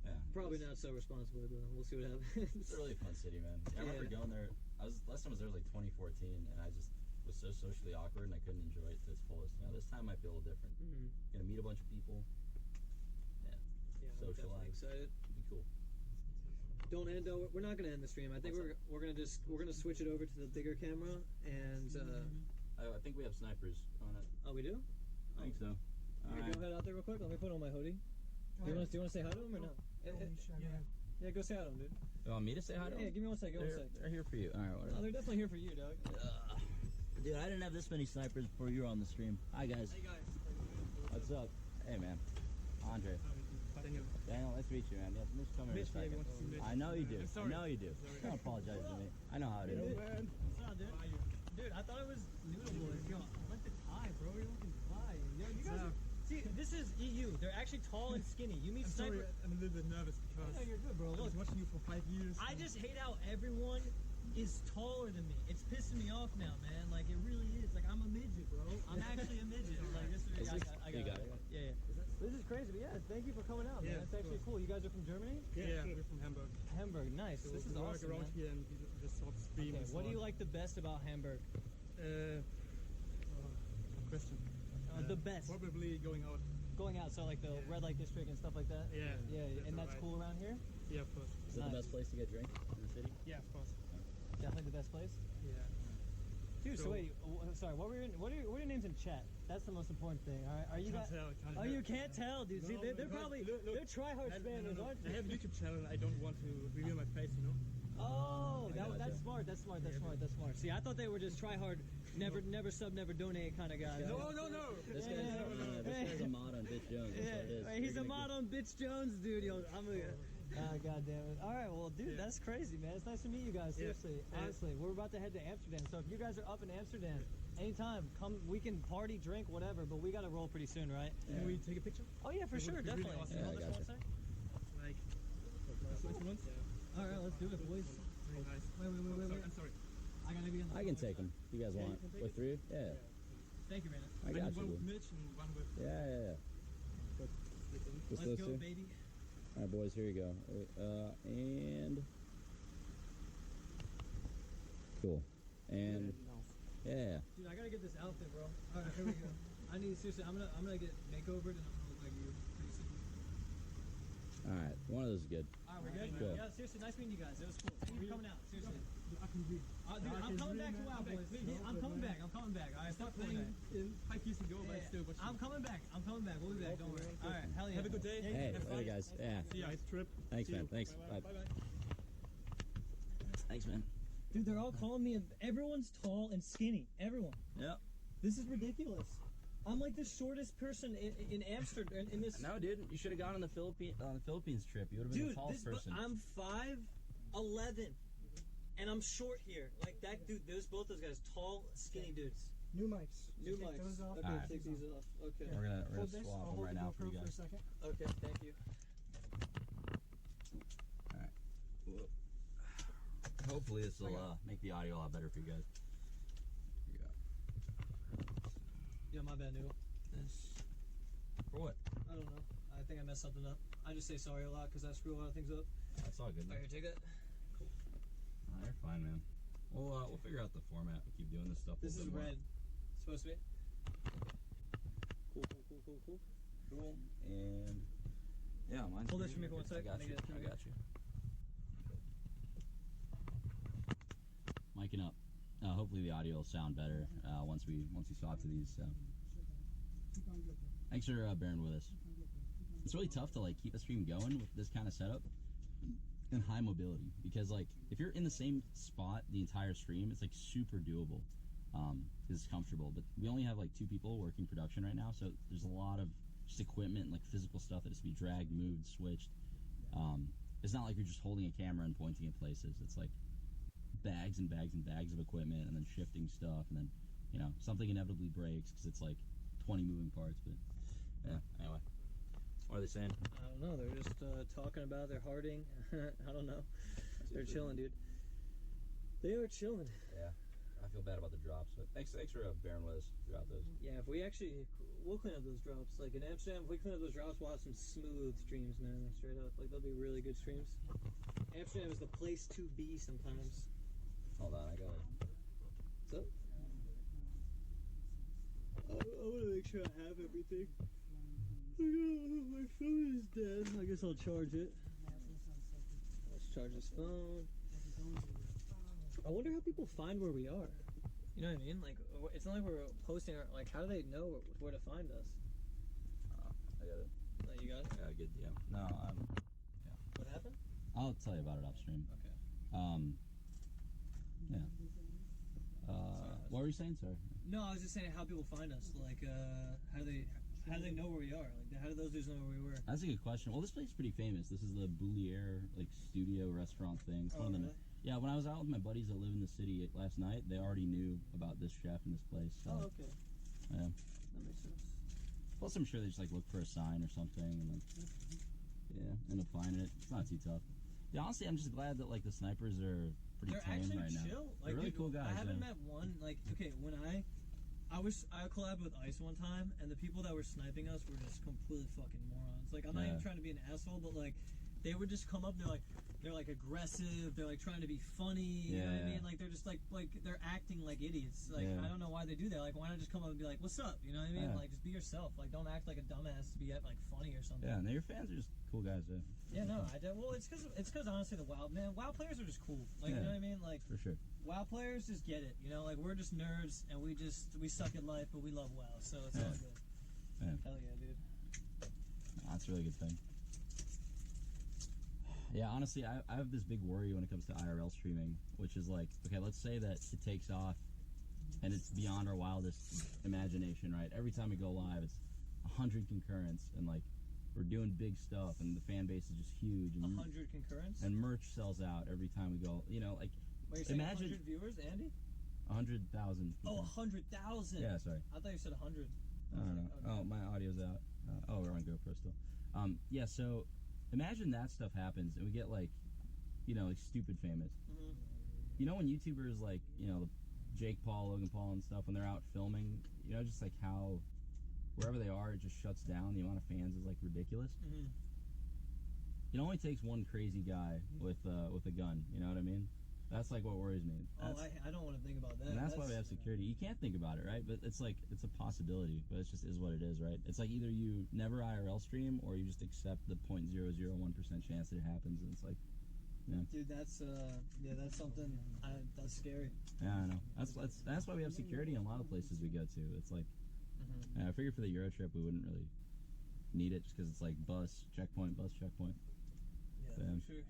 Yeah. probably not so responsibly, but we'll see what happens. It's a really fun city, man. I remember going there. Last time I was there was like 2014, and I just was so socially awkward, and I couldn't enjoy it to its fullest. You know, this time might be a little different. Mhm. Gonna meet a bunch of people. Yeah. Yeah, I'm definitely Socialize. excited. It'd be cool. Don't end. We're not gonna end the stream. I think we're gonna switch it over to the bigger camera, and I think we have snipers on it. oh, we do. I think so. All You right. go head out there real quick. Let me put on my hoodie. Do you want to say hi to him or no? Yeah, go say hi to him, dude. You want me to say hi to Yeah, them? give me 1 second. 1 They're, second. they're here for you. All right, Oh, whatever. they're definitely here for you, dog. Dude, I didn't have this many snipers before you were on the stream. Hi, guys. Hey guys. What's up? Hey, man. Andre. Daniel, nice to meet you, man. Yeah, Mitch, come here in a second. I know you do. I know you do. Don't apologize to me. I know how it is. What's up, dude? Dude, I thought it was Noodle Boys. Yo, I like the tie, bro. You're looking fly. Yo, you guys. See, this is EU. They're actually tall and skinny. You meet sniper. I'm a little bit nervous because No, you're good, bro. I was Look, watching you for 5 years. I just hate how everyone is taller than me. It's pissing me off now, man. Like, it really is. Like, I'm a midget, bro. I'm actually a midget. Like, this is, I You got it. Yeah. This is crazy, but yeah, thank you for coming out, man. Yeah, It's of actually course. cool. You guys are from Germany? Yeah, we're from Hamburg. Hamburg, nice. So This is we work awesome, around man. here and we just sort of stream. Okay, and so what do you on. like the best about Hamburg? Good question. The best. Probably going out. Going out, so like the red light district and stuff like that? Yeah. Yeah, and that's alright. cool around here? Yeah, of course. Is it the Nice. best place to get drink in the city? Yeah, of course. Definitely the best place? Yeah. Dude, so So- wait, sorry, what are your names in chat? That's the most important thing, alright? Are you Can't guys? tell, can't Oh, tell. you can't tell, dude. See, No, they're because probably, look, they're tryhard spammers, No. aren't I they? have a YouTube channel and I don't want to reveal my face, you know? Oh, gotcha. that's smart, that's smart. See, I thought they were just tryhard, never sub, never donate kind of guys. No. This Yeah, guy's, this guy's a mod on Mitch Jones. That's what it is. Yeah, he's You're a gonna mod on Bitch Jones, dude. Yo, I'm a. Ah, God damn it. All right, well, dude, that's crazy, man. It's nice to meet you guys. Yeah. Seriously, Yeah. honestly, we're about to head to Amsterdam. So if you guys are up in Amsterdam, anytime, come. We can party, drink, whatever. But we got to roll pretty soon, right? Can we take a picture? Oh yeah, for That sure, would be really definitely. awesome. Yeah, Hold I this one gotcha. sec. Like, this one? Yeah. All right, let's do it, boys. Very nice. Wait. I'm sorry. I gotta be in the. I can take them. If you guys want. you can take With three? Yeah. Thank you, man. I I got need you. one with dude. Mitch and one with Yeah. Just Let's those go, two? baby. All right, boys, here you go. And cool. And yeah. Dude, I gotta get this outfit, bro. All right, here we go. I need seriously. I'm gonna get makeovered and I'm gonna look like you pretty soon. All right, one of those is good. All right, we're good. Cool. Yeah, seriously, nice meeting you guys. It was cool. Thank you for coming out. Seriously. I can read. Dude, I'm coming back to WoW, boys. I'm coming back. I'm coming back. All right, stop playing that. In 5 years ago, but I still watch I'm coming back. We'll be back. Don't worry. All right, hell yeah. Have a good day. Hey, Have fun. later, guys. Yeah. See ya. Nice trip. Thanks, See man. you. Thanks. Bye. Bye. Bye. Thanks, man. Dude, they're all calling me. Everyone's tall and skinny. Everyone. Yep. This is ridiculous. I'm like the shortest person in Amsterdam in this. No, dude, you should have gone on the Philippines trip. You would have been the Dude, tallest person. I'm 5'11", and I'm short here. Like that, dude. Both those guys, tall, skinny dudes. New mics. New Take mics. those off. Okay, Alright. take these off. Okay. We're gonna Hold this. swap I'll them hold right the now for you GoPro for a guys. second. Okay, thank you. All right. Whoop. Hopefully this will make the audio a lot better for you guys. Here you go. Yeah, my bad, Noodle. This. For what? I don't know. I think I messed something up. I just say sorry a lot because I screw a lot of things up. That's all good. All right, here, take that. Oh, you're fine, man. We'll figure out the format. We keep doing this stuff. a This is little bit more. red. It's supposed to be. Cool. And yeah, mine's Hold this green. for me for 1 I second. got Let me you. get it. I got you. hopefully the audio will sound better once we swap to these. So thanks for bearing with us. It's really tough to like keep a stream going with this kind of setup and high mobility, because like if you're in the same spot the entire stream, it's like super doable. It's comfortable, but we only have like 2 people working production right now, so there's a lot of just equipment and like physical stuff that has to be dragged, moved, switched. It's not like you're just holding a camera and pointing at places. It's like bags and bags and bags of equipment, and then shifting stuff, and then, you know, something inevitably breaks because it's like 20 moving parts. But yeah, anyway, what are they saying? I don't know. They're just talking about their hearting. I don't know. They're chilling, dude. They are chilling. Yeah, I feel bad about the drops, but thanks for bearing with us throughout those. Yeah, if we actually, we'll clean up those drops. Like in Amsterdam, if we clean up those drops, we'll have some smooth streams, man. Like straight up, like they'll be really good streams. Amsterdam is the place to be sometimes. Hold on, I got it. What's up? I want to make sure I have everything. My phone is dead. I guess I'll charge it. Let's charge this phone. I wonder how people find where we are. You know what I mean? Like, it's not like we're posting our, like, how do they know where to find us? I got it. Oh, you got it? Yeah, good. Yeah. No, yeah. What happened? I'll tell you about it off stream. Okay. Yeah. What were you saying, sorry? No, I was just saying how people find us. Like, how do they know where we are? Like, how do those dudes know where we were? That's a good question. Well, this place is pretty famous. This is the Boulier, like, studio restaurant thing. It's one of really? Yeah, when I was out with my buddies that live in the city last night, they already knew about this chef and this place. So, Oh, okay. yeah. That makes sense. Plus, I'm sure they just, like, look for a sign or something and, like, yeah, end up finding it. It's not too tough. Yeah, honestly, I'm just glad that, like, the snipers are pretty They're tame actually right now. chill. They're really cool guys. I haven't yeah. met one, like, okay, when I collabed with Ice one time, and the people that were sniping us were just completely fucking morons. Like, I'm not even trying to be an asshole, but like, they would just come up, they're like aggressive, they're like trying to be funny, you know what I mean? Like, they're just like they're acting like idiots. Like, I don't know why they do that. Like, why not just come up and be like, what's up? You know what I mean? Yeah. Like, just be yourself. Like, don't act like a dumbass to be like funny or something. Yeah, and your fans are just cool guys, yeah. Yeah, no, well, it's because honestly, the WoW players are just cool. Like, you know what I mean? Like, for sure. WoW players just get it, you know. Like, we're just nerds, and we suck at life, but we love WoW, so it's all good. Yeah. Hell yeah, dude. That's a really good thing. Yeah, honestly, I have this big worry when it comes to IRL streaming, which is like, okay, let's say that it takes off, and it's beyond our wildest imagination, right? Every time we go live, it's 100 concurrents, and like, we're doing big stuff, and the fan base is just huge. And 100 concurrents? And merch sells out every time we go. You know, like, Wait, you're saying imagine 100 viewers, Andy? 100,000. Oh, 100,000. Yeah, sorry. I thought you said 100. I don't know. Oh, my audio's out. Oh, we're on GoPro still. Yeah, so imagine that stuff happens, and we get like, you know, like stupid famous. Mm-hmm. You know when YouTubers like, you know, Jake Paul, Logan Paul, and stuff, when they're out filming, you know, just like how wherever they are, it just shuts down. The amount of fans is like ridiculous. Mm-hmm. It only takes one crazy guy with a gun. You know what I mean? That's like what worries me. I don't want to think about that. And that's why we have security. You can't think about it, right? But it's like, it's a possibility, but it just is what it is, right? It's like either you never IRL stream or you just accept the 0.001% chance that it happens, and it's like, yeah. Dude, that's something, that's scary. Yeah, I know. That's why we have security in a lot of places we go to. It's like, I figured for the Euro trip we wouldn't really need it just because it's like bus checkpoint. Yeah, for sure.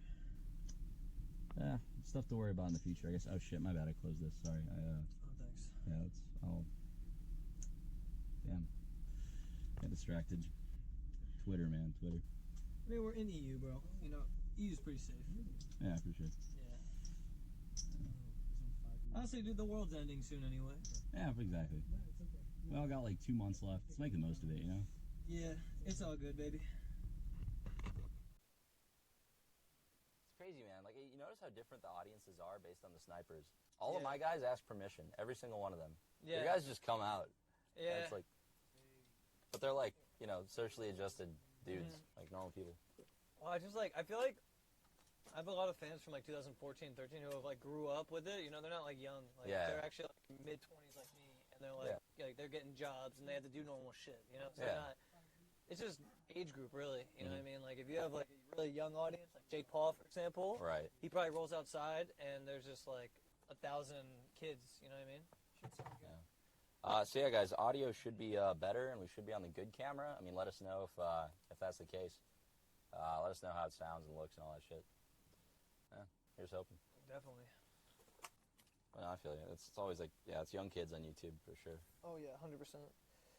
Yeah, stuff to worry about in the future, I guess. Oh shit, my bad, I closed this. Sorry. Oh, thanks. Yeah, damn. Got distracted. Twitter, man, Twitter. I mean, we're in EU, bro. You know, EU's pretty safe. Yeah, for sure. Yeah. Honestly, dude, the world's ending soon anyway. Yeah, exactly. We all got like 2 months left. Let's make the most of it, you know? Yeah, it's all good, baby. It's crazy, man. Like, you notice how different the audiences are based on the snipers. All of my guys ask permission, every single one of them. Yeah. Your guys just come out. Yeah. It's like, but they're like, you know, socially adjusted dudes, like normal people. Well, I feel like I have a lot of fans from like 2014, 13 who have like grew up with it. You know, they're not like young. Like, they're actually like mid-20s like me, and they're like they're getting jobs and they have to do normal shit. You know, so they're not. It's just age group, really. You know what I mean? Like if you have like a really young audience, like Jake Paul, for example. Right. He probably rolls outside and there's just like 1,000 kids. You know what I mean? Should sound good. So yeah, guys, audio should be better, and we should be on the good camera. I mean, let us know if that's the case. Let us know how it sounds and looks and all that shit. Yeah, here's hoping. Definitely. Well, I feel you. It's always like, yeah, it's young kids on YouTube for sure. Oh yeah, 100%.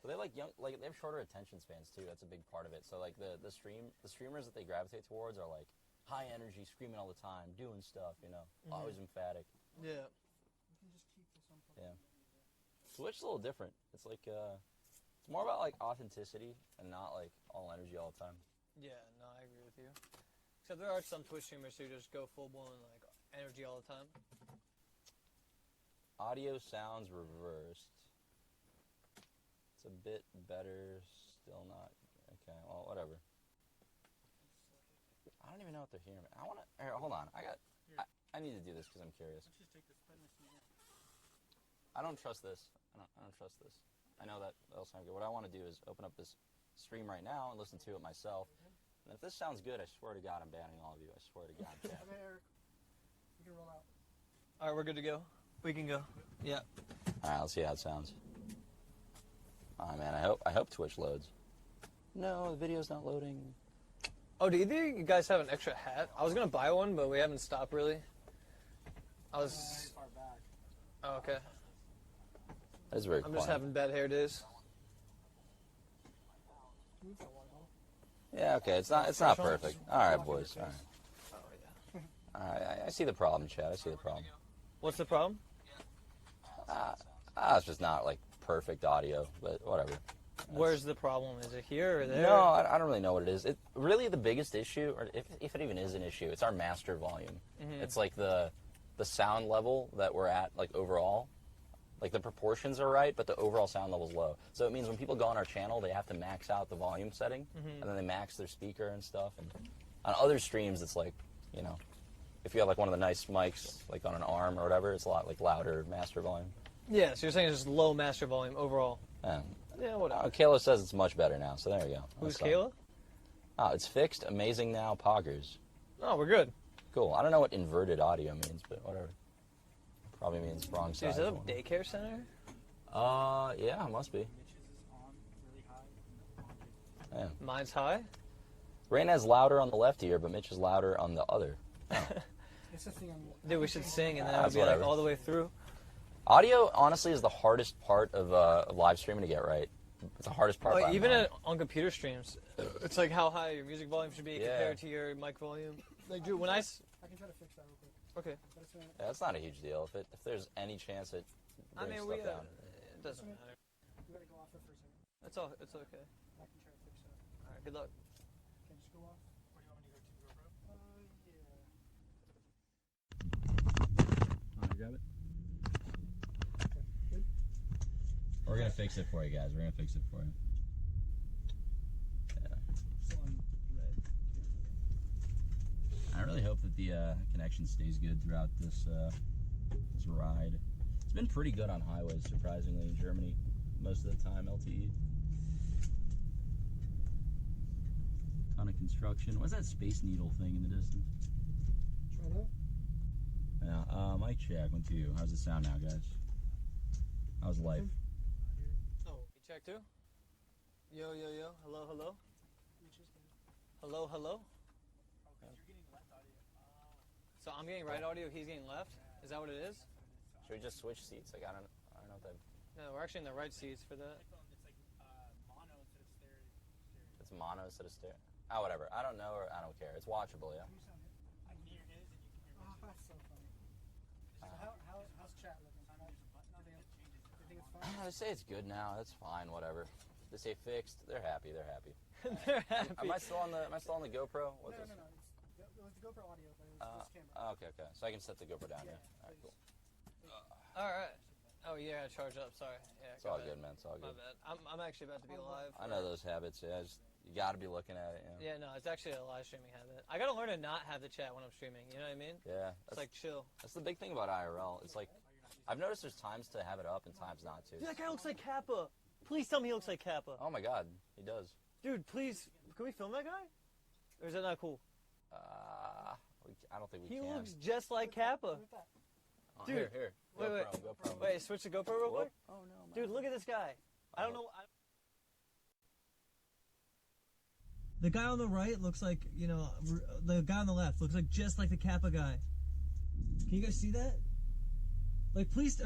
But they like they have shorter attention spans too. That's a big part of it. So like the streamers that they gravitate towards are like high energy, screaming all the time, doing stuff, you know, always emphatic. Yeah. You can just keep this on. Yeah. Twitch's a little different. It's like it's more about like authenticity and not like all energy all the time. Yeah, no, I agree with you. Except there are some Twitch streamers who just go full blown like energy all the time. Audio sounds reversed. It's a bit better, still not okay. Well, whatever. I don't even know what they're hearing. I want to. Hold on. I need to do this because I'm curious. Let's just take this pen and see. I don't trust this. I don't trust this. I know that that'll sound good. What I want to do is open up this stream right now and listen to it myself. And if this sounds good, I swear to God, I'm banning all of you. I swear to God. Chad. Okay, Eric. We can roll out. All right, we're good to go. We can go. Yeah. All right, let's see how it sounds. Oh man, I hope Twitch loads. No, the video's not loading. Oh, do either of you guys have an extra hat? I was gonna buy one, but we haven't stopped really. I was. Far back. Oh, okay. That's very. I'm just having bad hair days. Move that water bottle. Yeah, okay. It's not perfect. All right, boys. All right. Oh yeah. All right. I see the problem, Chad. I see the problem. What's the problem? It's just not like perfect audio, but whatever. Where's the problem? Is it here or there? No, I don't really know what it is. It really the biggest issue, or if it even is an issue, it's our master volume. It's like the sound level that we're at, like overall. Like the proportions are right, but the overall sound level's low. So it means when people go on our channel, they have to max out the volume setting, and then they max their speaker and stuff. And on other streams, it's like, you know, if you have like one of the nice mics, like on an arm or whatever, it's a lot like louder master volume. Yeah, so you're saying it's just low master volume overall. Yeah, whatever. Kayla says it's much better now, so there you go. Who's That's Kayla? Oh, it's fixed. Amazing now, poggers. Oh, we're good. Cool. I don't know what inverted audio means, but whatever. Probably means wrong Dude, side. is that a daycare center? Yeah, it must be. Yeah. Mine's high? Rain has louder on the left ear, but Mitch is louder on the other. Oh. It's a thing on Dude, we should sing and then it would That's be like whatever. all the way through. Audio, honestly, is the hardest part of live streaming to get right. It's the hardest part. Like, by even mine. on computer streams, it's like how high your music volume should be compared to your mic volume. Like, dude, when I can try to fix that real quick. Okay. Yeah, it's not a huge deal. If there's any chance it brings stuff down. It doesn't matter. We gotta go off it for a second. It's okay. I can try to fix that. All right, good luck. Can I just go off? Or do you want me to go to the GoPro? Yeah. Grab it. Okay, good. We're gonna fix it for you guys. We're gonna fix it for you. Yeah. Still on red. I really hope that the connection stays good throughout this this ride. It's been pretty good on highways, surprisingly, in Germany most of the time. LTE. Ton of construction. What's that Space Needle thing in the distance? Try that. Yeah. Mic check 1 2. How's it sound now, guys? How's life? Oh, you check too? Yo. Hello. Hello. So I'm getting right audio, he's getting left? Is that what it is? Should we just switch seats? Like I don't know if that. No, we're actually in the right seats for that. It's mono instead of stereo. Oh, whatever. I don't know or I don't care. It's watchable, yeah. Oh, that's so funny. So how's chat looking? Do you think it's fine? They say it's good now. That's fine. Whatever. They say fixed. They're happy. They're happy. They're happy. Am I still on the GoPro? What's No. this? It was the GoPro audio, but it was this camera. Okay. So I can set the GoPro down here. All right, cool. Alright. Oh yeah, charge up, sorry. Yeah, It's all good, man. It's all My good. bad. I'm actually about to be live. I know those habits. Yeah, you got to be looking at it. You know? Yeah, no, it's actually a live streaming habit. I gotta learn to not have the chat when I'm streaming, you know what I mean? Yeah. It's like chill. That's the big thing about IRL. It's like, I've noticed there's times to have it up and times not to. Dude, that guy looks like Kappa. Please tell me he looks like Kappa. Oh my God, he does. Dude, please, can we film that guy? Or is that not cool? I don't think we He can. looks just like Kappa. Oh, Dude, here. wait, GoPro. Wait, switch to GoPro real quick. Oh no, Dude, look at this guy. I don't know. The guy on the right looks like, you know, the guy on the left looks like just like the Kappa guy. Can you guys see that? Like, please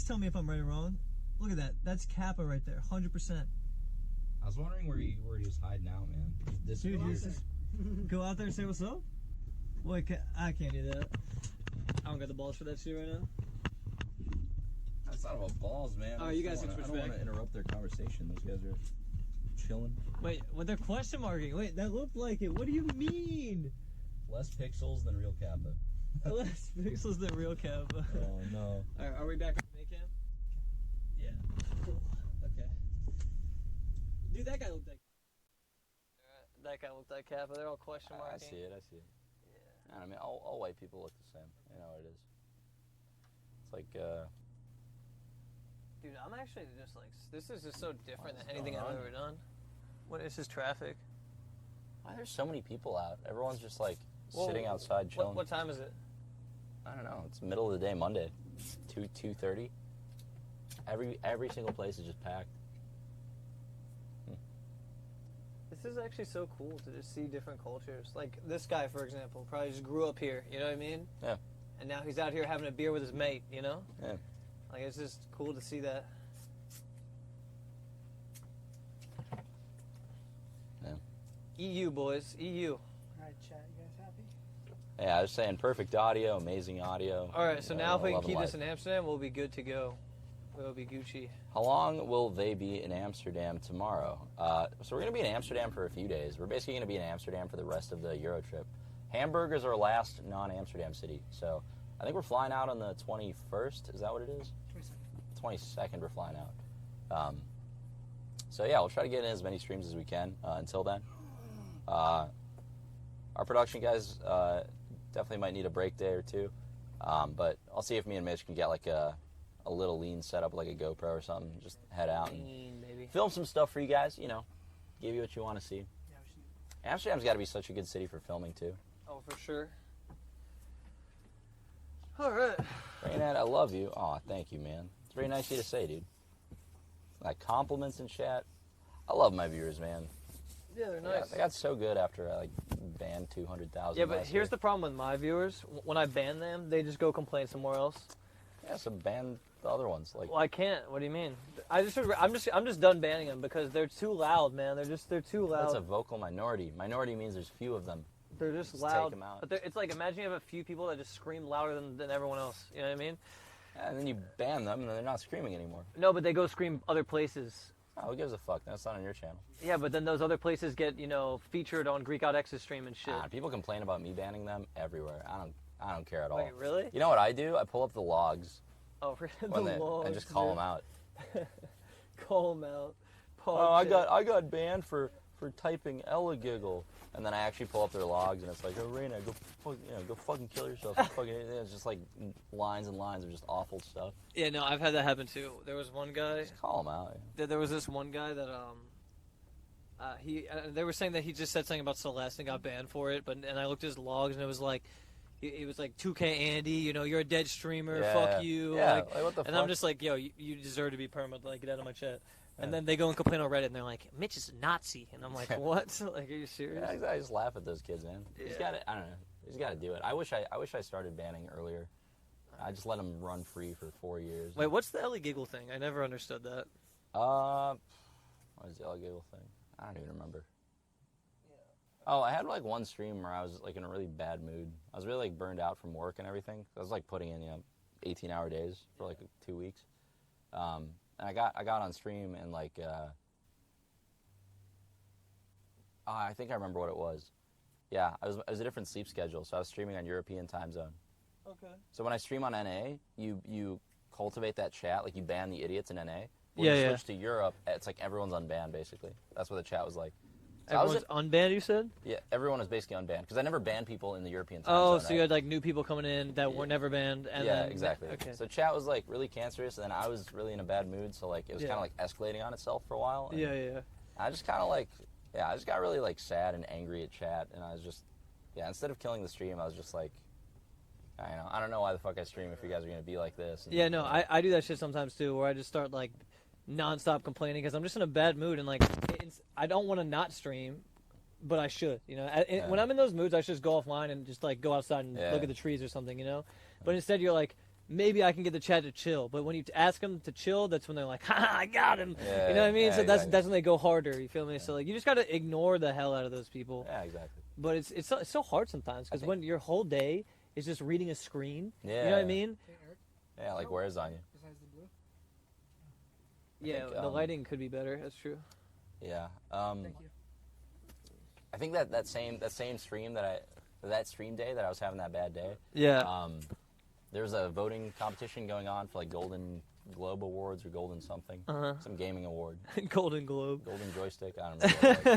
tell me if I'm right or wrong. Look at that. That's Kappa right there, 100%. I was wondering where he was hiding out, man. Dude, you just go out there and say what's up? Wait, I can't do that. I don't got the balls for that shit right now. That's not about balls, man. Oh, you guys can switch I don't want back. to interrupt their conversation. Those guys are chilling. Wait, what they're question marking? Wait, that looked like it. What do you mean? Less pixels than real Kappa. Less pixels than real Kappa. Oh no. Alright, are we back on the cam? Yeah. Cool. Okay. Dude, that guy looked like. That guy looked like Kappa. They're all question marking. I see it. Yeah. I mean, all white people look the same. You know what it is. It's like, Dude, I'm actually just like, this is just so different than What's anything going I've on? ever done. What is this traffic? why there's so many people out? Everyone's just like Whoa, sitting outside chilling. What time is it? I don't know. It's the middle of the day, Monday, 2:30. Every single place is just packed. This is actually so cool to just see different cultures. Like this guy, for example, probably just grew up here. You know what I mean? Yeah. And now he's out here having a beer with his mate. You know? Yeah. Like it's just cool to see that. Yeah. EU boys, EU. All right, chat. You guys happy? Yeah, I was saying perfect audio, amazing audio. All right, so now if we can Loving keep this life. in Amsterdam, we'll be good to go. We'll be Gucci. How long will they be in Amsterdam tomorrow? So we're going to be in Amsterdam for a few days. We're basically going to be in Amsterdam for the rest of the Euro trip. Hamburg is our last non-Amsterdam city. So I think we're flying out on the 21st. Is that what it is? 22nd we're flying out. So yeah, we'll try to get in as many streams as we can until then. Our production guys definitely might need a break day or two. But I'll see if me and Mitch can get like a little lean setup, like a GoPro or something. Just head out and Baby. film some stuff for you guys, you know, give you what you want to see. Yeah, we should. Amsterdam's got to be such a good city for filming, too. Oh, for sure. All right. Raynad, I love you. Aw, thank you, man. It's very nice of you to say, dude. Like, compliments in chat. I love my viewers, man. Yeah, they're nice. They got so good after I, like, banned 200,000 Yeah, but last here's year. the problem with my viewers. When I ban them, they just go complain somewhere else. Yeah, so ban the other ones. Like, Well, I can't. What do you mean? I'm just done banning them because they're too loud, man. They're too loud. that's a vocal minority. Minority means there's few of them. They're just Just loud. take 'em out. But it's like imagine you have a few people that just scream louder than everyone else. You know what I mean? And then you ban them, and then they're not screaming anymore. No, but they go scream other places. Oh, who gives a fuck? That's not on your channel. Yeah, but then those other places get featured on Greek Out X's stream and shit. People complain about me banning them everywhere. I don't care at all. Wait, really? You know what I do? I pull up the logs Oh, for when the logs, and just call them out. Call them out. Oh, I got banned for typing Ella giggle, and then I actually pull up their logs, and it's like, oh, Raina, go fucking kill yourself. It's just like lines and lines of just awful stuff. Yeah, no, I've had that happen too. There was one guy. Just call them out. There was this one guy that they were saying that he just said something about Celeste and got banned for it, and I looked at his logs and it was like. It was like 2K Andy, you're a dead streamer, Yeah. fuck you. Yeah, like what the and fuck? I'm just like, yo, you deserve to be permanent, like, get out of my chat. And then they go and complain on Reddit, and they're like, Mitch is a Nazi. And I'm like, what? Like, are you serious? Yeah, I just laugh at those kids, man. You just gotta, I don't know. You just gotta do it. I wish I started banning earlier. I just let them run free for 4 years. Wait, what's the Ellie Giggle thing? I never understood that. What is the Giggle thing? I don't even remember. Oh, I had like one stream where I was like in a really bad mood. I was really like burned out from work and everything. I was like putting in 18-hour days for like 2 weeks. And I got on stream and like I think I remember what it was. Yeah, it was a different sleep schedule, so I was streaming on European time zone. Okay. So when I stream on NA, you cultivate that chat, like you ban the idiots in NA. When Yeah, you yeah. switch to Europe, it's like everyone's unbanned basically. That's what the chat was like. So I was Everyone's unbanned, you said? Yeah, everyone is basically unbanned because I never banned people in the European time Oh, zone. so you had like new people coming in that were never banned, and yeah, then, exactly. Okay. So chat was like really cancerous, and then I was really in a bad mood, so like it was Yeah. kind of like escalating on itself for a while. And yeah. I just kind of like, I just got really like sad and angry at chat, and I was just, instead of killing the stream, I was just like, I know. I don't know why the fuck I stream if you guys are gonna be like this. And, Yeah, no, I do that shit sometimes too, where I just start like nonstop complaining because I'm just in a bad mood and like I don't want to not stream, but I should. You know, when I'm in those moods, I should just go offline and just like go outside and look at the trees or something. You know, but instead you're like, maybe I can get the chat to chill. But when you ask them to chill, that's when they're like, ha, I got him. Yeah, you know what I mean? yeah, So that's exactly. when they go harder. You feel me? So like you just gotta ignore the hell out of those people. Yeah, exactly. But it's so hard sometimes because when your whole day is just reading a screen. Yeah. You know what I mean? Hey, Eric, Yeah, like wears on you. besides the blue. Yeah, think, the lighting could be better. That's true. Yeah. Thank you. I think that same stream that stream day that I was having that bad day. Yeah. There was a voting competition going on for like Golden Globe Awards or Golden something, some gaming award, Golden Globe. Golden Joystick. I don't remember.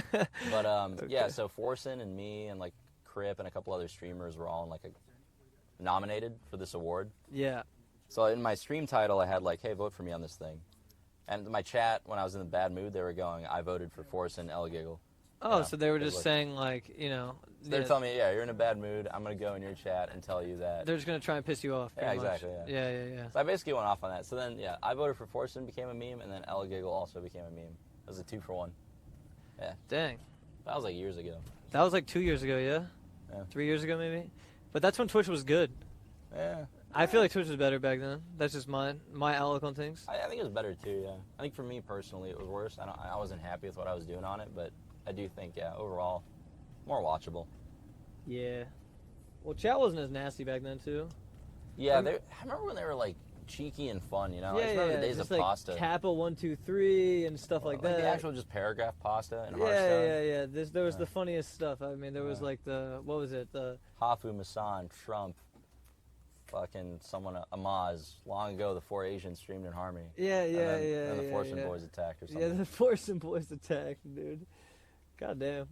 What it was. But yeah, so Forsen and me and like Crip and a couple other streamers were all in like nominated for this award. Yeah. So in my stream title, I had like, "Hey, vote for me on this thing," and my chat when I was in a bad mood, they were going, "I voted for Forsen L Giggle." Oh, Yeah, so they were it was just like- saying like, you know, They're telling me, yeah, you're in a bad mood. I'm gonna go in your chat and tell you that. they're just gonna try and piss you off. Yeah, pretty much. exactly, Yeah. So I basically went off on that. So then, yeah, I voted for Forsen, became a meme, and then Ella Giggle also became a meme. It was a 2-for-1. Yeah, Dang. that was like years ago. That was like 2 years ago, yeah? Yeah. 3 years ago, maybe? But that's when Twitch was good. Yeah, I feel like Twitch was better back then. That's just my outlook on things. I think it was better too. Yeah, I think for me personally, it was worse. I wasn't happy with what I was doing on it, but I do think, yeah, overall, more watchable. Yeah. Well, chat wasn't as nasty back then, too. Yeah, I remember when they were like cheeky and fun. You know, I Yeah, just remember yeah. the days Just of like pasta. Kappa 1, 2, 3 and stuff like that. the actual just paragraph pasta and yeah, Hearthstone. yeah. There was the funniest stuff. I mean, there was like what was it? The Hafu, Masan, Trump, fucking someone, Amaz. Long ago, the 4 Asians streamed in Harmony. Yeah. And the Forsen Boys attacked or something. Yeah, the Forsen Boys attacked, dude. God damn.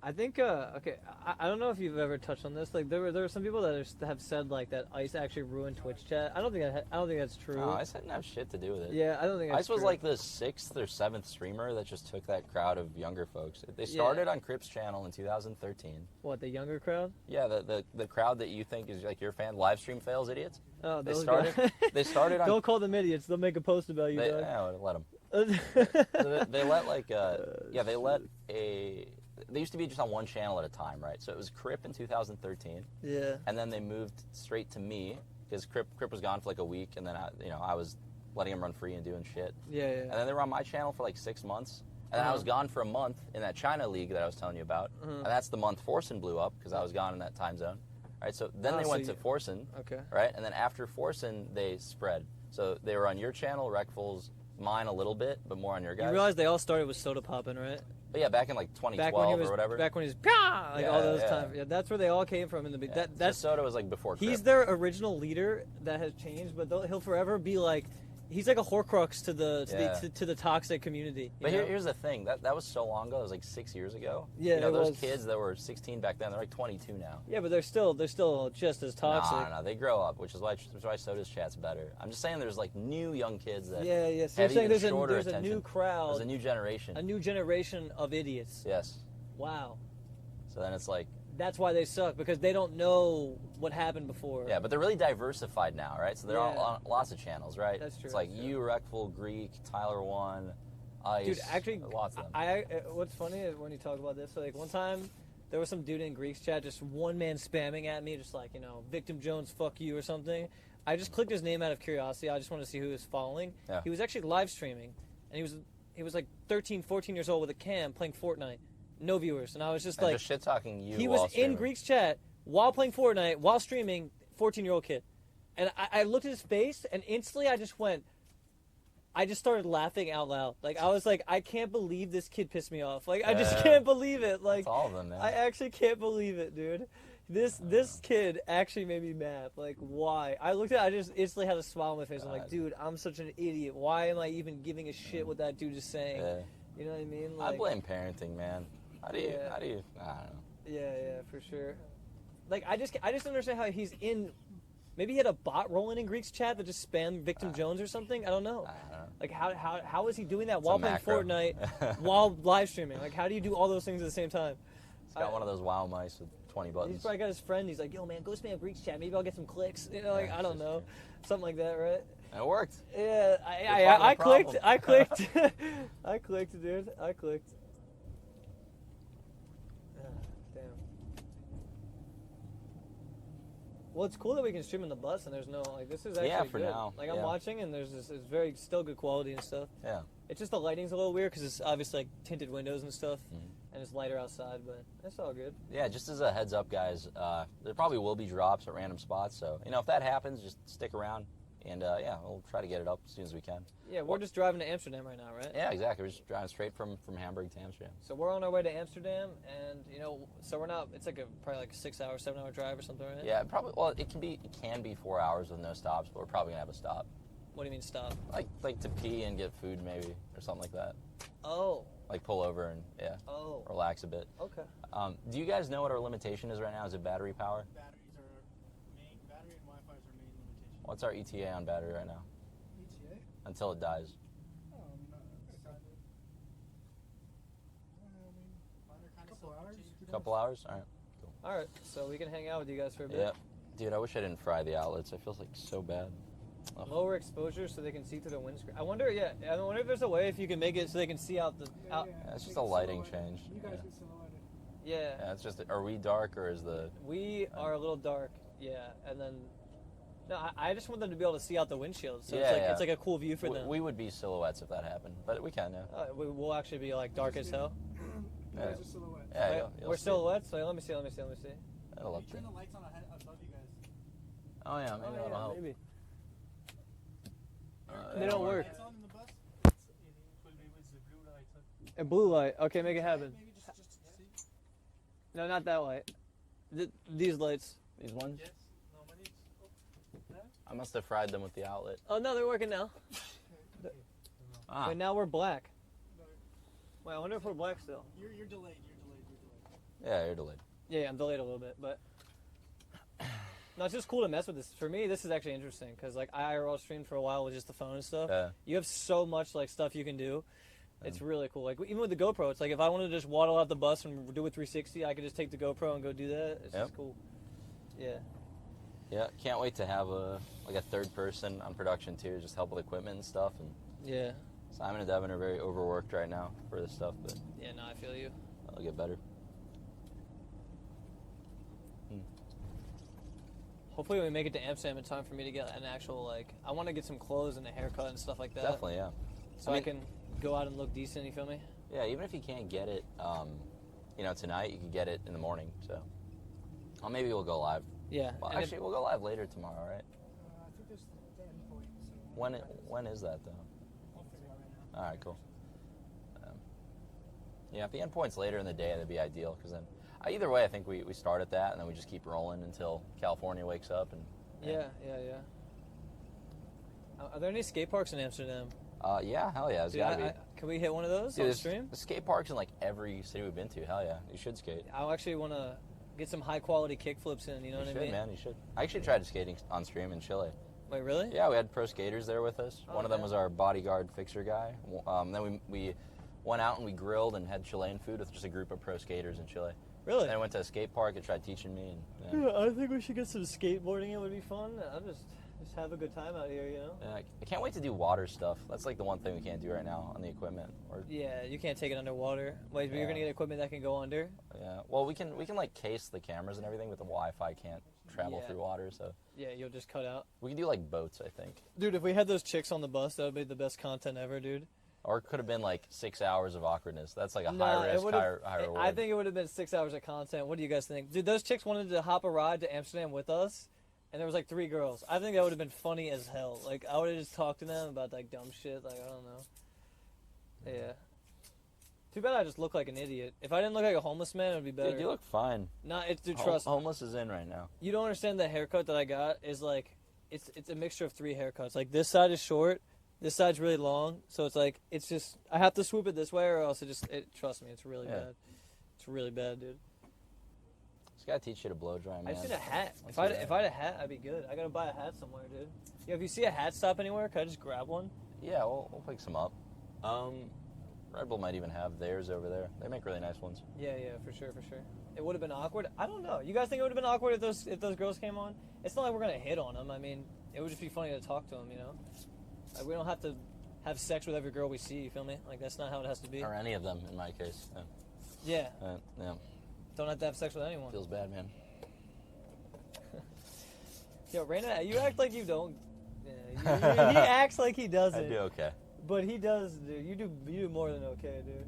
I think okay. I don't know if you've ever touched on this. Like there were some people that have said like that Ice actually ruined Twitch chat. I don't think that's true. No, Ice didn't have shit to do with it. Yeah, I don't think that's Ice was true. like the 6th or 7th streamer that just took that crowd of younger folks. They started on Crip's channel in 2013. What, the younger crowd? Yeah, the crowd that you think is like your fan, live stream fails idiots. Oh, They those started. guys. They started on. Don't call them idiots. They'll make a post about you. They, dog. yeah, let them. So they let like they let a. They used to be just on one channel at a time, right? So it was Crip in 2013. Yeah. And then they moved straight to me because Crip was gone for like a week, and then I was letting him run free and doing shit. Yeah. And then they were on my channel for like 6 months, and then I was gone for a month in that China league that I was telling you about, and that's the month Forsen blew up because I was gone in that time zone, right? So then they went to Forsen, Okay. right? And then after Forsen, they spread. So they were on your channel, Recful's, mine a little bit, but more on your guys. You realize they all started with Soda Poppin', right? But yeah, back in like 2012 Back when he was, or whatever. Back when he was, "Pah!" like Yeah, all those yeah. times. Yeah, that's where they all came from in the beginning. Yeah. That's So Soda was like before Crip. he's their original leader that has changed, but he'll forever be like, he's like a Horcrux to the toxic community. But you know? here's the thing. That was so long ago. It was like 6 years ago. Yeah, You know, it those was. kids that were 16 back then, they're like 22 now. Yeah, but they're still just as toxic. No, they grow up, which is why Soda's chat's better. I'm just saying there's like new young kids that Yeah. So you're have saying even there's shorter a attention. new crowd, There's a new generation. a new generation of idiots. Yes. Wow. So then it's like, That's why they suck, because they don't know what happened before. yeah, but they're really diversified now, right? So they're all on lots of channels, right? That's true, It's like that's true. you, Recful, Greek, Tyler One, Ice. Dude, actually, lots of them. what's funny is when you talk about this, like one time there was some dude in Greek's chat, just one man spamming at me, just like, Victim Jones, fuck you or something. I just clicked his name out of curiosity. I just wanted to see who he was following. Yeah. He was actually live streaming, and he was like 13, 14 years old with a cam playing Fortnite. No viewers, and I was just And like, just shit talking you. he while was in streaming. Greek's chat while playing Fortnite, while streaming, 14-year-old kid. And I looked at his face, and instantly I just started laughing out loud. Like, I was like, I can't believe this kid pissed me off. Like, I just Yeah. can't believe it. Like, It's all of them, man. I actually can't believe it, dude. This kid actually made me mad. Like, why? I just instantly had a smile on my face. I'm like, God. dude, I'm such an idiot. Why am I even giving a shit what that dude is saying? Yeah. You know what I mean? I Like, blame parenting, man. How do you? Yeah. I don't know. Yeah, for sure. Like, I just understand how he's in Maybe he had a bot rolling in Greek's chat that just spammed Victim Jones or something. I don't know. Like how is he doing that while playing macro. Fortnite, while live streaming? Like how do you do all those things at the same time? He's got one of those WoW mice with 20 buttons. He's probably got his friend. He's like, yo man, go spam Greek's chat. Maybe I'll get some clicks. You know, like I don't know, something like that, right? And it worked. Yeah, part I of the clicked. problem. I clicked. I clicked, dude. I clicked. Damn. Well, it's cool that we can stream in the bus and there's no like this is actually for good. now, Like I'm yeah. watching and there's this it's very still good quality and stuff. Yeah. It's just the lighting's a little weird because it's obviously like tinted windows and stuff, and it's lighter outside, but it's all good. Yeah, just as a heads up, guys, there probably will be drops at random spots. So, you know, if that happens, just stick around. And, yeah, we'll try to get it up as soon as we can. Yeah, we're just driving to Amsterdam right now, right? Yeah, exactly. We're just driving straight from Hamburg to Amsterdam. So we're on our way to Amsterdam, and, you know, so we're not, it's like probably like a 6-hour, 7-hour drive or something, right? Yeah, probably, well, it can be 4 hours with no stops, but we're probably going to have a stop. What do you mean stop? Like to pee and get food maybe, or something like that. Oh. Like pull over and, yeah, relax a bit. Okay. Do you guys know what our limitation is right now? Is it battery power? Batteries are main, battery and Wi-Fi is our main limitation. What's our ETA on battery right now? ETA? Until it dies. A couple hours. Couple hours? All right. Cool. All right, so we can hang out with you guys for a bit. Yeah. Dude, I wish I didn't fry the outlets. It feels like so bad. Ugh. Lower exposure so they can see through the windscreen. I wonder if there's a way if you can make it so they can see out the out. Yeah, it's just a lighting change. You guys get silhouetted. Yeah. Yeah, it's just, are we dark or is the... We are a little dark, yeah, and then no, I just want them to be able to see out the windshield, so Yeah, it's like a cool view for them. We would be silhouettes if that happened, but we can, yeah. We'll actually be like dark as hell. You Yeah. guys are silhouettes. Yeah, Wait, you'll we're see. silhouettes. Wait, let me see. That'll up Turn there. the lights on above you guys. Oh, yeah, maybe that'll help. maybe. They They don't work. Lights on in the bus? It will be with the blue lights on. And blue light. Okay, make it happen. Maybe just see. No, not that light. These lights. These ones? Yes. Normally it's I must have fried them with the outlet. Oh no, they're working now. Ah, Wait, now we're black. Wait, I wonder if we're black still. You're delayed. yeah, you're delayed. Yeah, I'm delayed a little bit, but no, it's just cool to mess with this. For me, this is actually interesting because like I IRL streamed for a while with just the phone and stuff. Yeah. You have so much like stuff you can do. It's really cool. Like even with the GoPro, it's like if I wanted to just waddle out the bus and do a 360, I could just take the GoPro and go do that. It's just cool. Yeah. Yeah, can't wait to have a third person on production too, just help with equipment and stuff. And Yeah. Simon and Devin are very overworked right now for this stuff, but Yeah. No, I feel you. that'll get better. Hopefully we make it to Amsterdam in time for me to get an actual like. I want to get some clothes and a haircut and stuff like that. Definitely, yeah. So I I mean- can go out and look decent. You feel me? Yeah, even if you can't get it, tonight, you can get it in the morning. So, well, maybe we'll go live. Yeah. Well, and if- actually, we'll go live later tomorrow, right? I think there's the end point. So When is that though? I'll figure it out right now. All right, cool. Yeah, if the endpoint's later in the day, that'd be ideal. Because then, either way, I think we start at that and then we just keep rolling until California wakes up. And Yeah. Are there any skate parks in Amsterdam? yeah, hell yeah, there's Dude, gotta be. can we hit one of those Dude, on there's stream? the skate parks in like every city we've been to. Hell yeah, you should skate. I actually want to get some high quality kickflips in. You know You what should, I mean? man. You should. I actually tried skating on stream in Chile. Wait, really? Yeah, we had pro skaters there with us. Oh, One of them yeah. was our bodyguard fixer guy. Then we went out and we grilled and had Chilean food with just a group of pro skaters in Chile. Really? Then I went to a skate park and tried teaching me. And, Yeah, I think we should get some skateboarding. It would be fun. I'll just have a good time out here. You know? yeah, I can't wait to do water stuff. That's like the one thing we can't do right now on the equipment. Or Yeah, you can't take it underwater. Wait, but you're Yeah. gonna get equipment that can go under? yeah, well we can like case the cameras and everything, but the Wi-Fi can't travel Yeah. through water. So Yeah, you'll just cut out. we can do like boats, I think. Dude, if we had those chicks on the bus, that would be the best content ever, dude. Or it could have been like 6 hours of awkwardness. That's like a Nah, high it risk, would've- high reward. I think it would have been 6 hours of content. What do you guys think? Dude, those chicks wanted to hop a ride to Amsterdam with us, and there was like 3 girls. I think that would have been funny as hell. Like, I would have just talked to them about like dumb shit. Like, I don't know. Yeah. Too bad I just look like an idiot. If I didn't look like a homeless man, it would be better. Dude, you look fine. Nah, it's dude, trust me. Homeless is in right now. You don't understand the haircut that I got is like it's a mixture of 3 haircuts. Like this side is short, this side's really long, so it's like it's just I have to swoop it this way or else trust me, it's really Yeah. bad. It's really bad, dude. Just gotta teach you to blow dry, man. I just need a hat. Once If I you had a hat, I'd be good. I gotta buy a hat somewhere, dude. Yeah, if you see a hat stop anywhere, could I just grab one? Yeah, we'll pick some up. Red Bull might even have theirs over there. They make really nice ones. Yeah, for sure. It would have been awkward. I don't know. You guys think it would have been awkward if those girls came on? It's not like we're gonna hit on them. I mean, it would just be funny to talk to them, you know. Like, we don't have to have sex with every girl we see. You feel me? Like, that's not how it has to be. Or any of them, in my case. Yeah. Yeah. Don't have to have sex with anyone. Feels bad, man. Yo, Raina, you act like you don't. Yeah, he acts like he doesn't. I do okay. But he does, dude. You do more than okay, dude.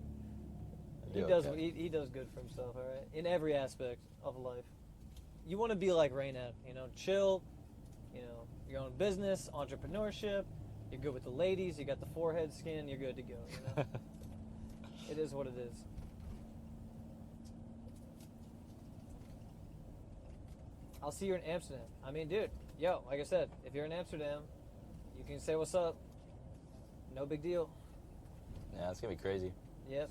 He does good for himself, all right? In every aspect of life. You want to be like Raina, you know, chill, you know, your own business, entrepreneurship. You're good with the ladies. You got the forehead skin. You're good to go, you know? It is what it is. I'll see you in Amsterdam. I mean, dude, yo, like I said, if you're in Amsterdam, you can say what's up. No big deal. Yeah, it's gonna be crazy. Yep.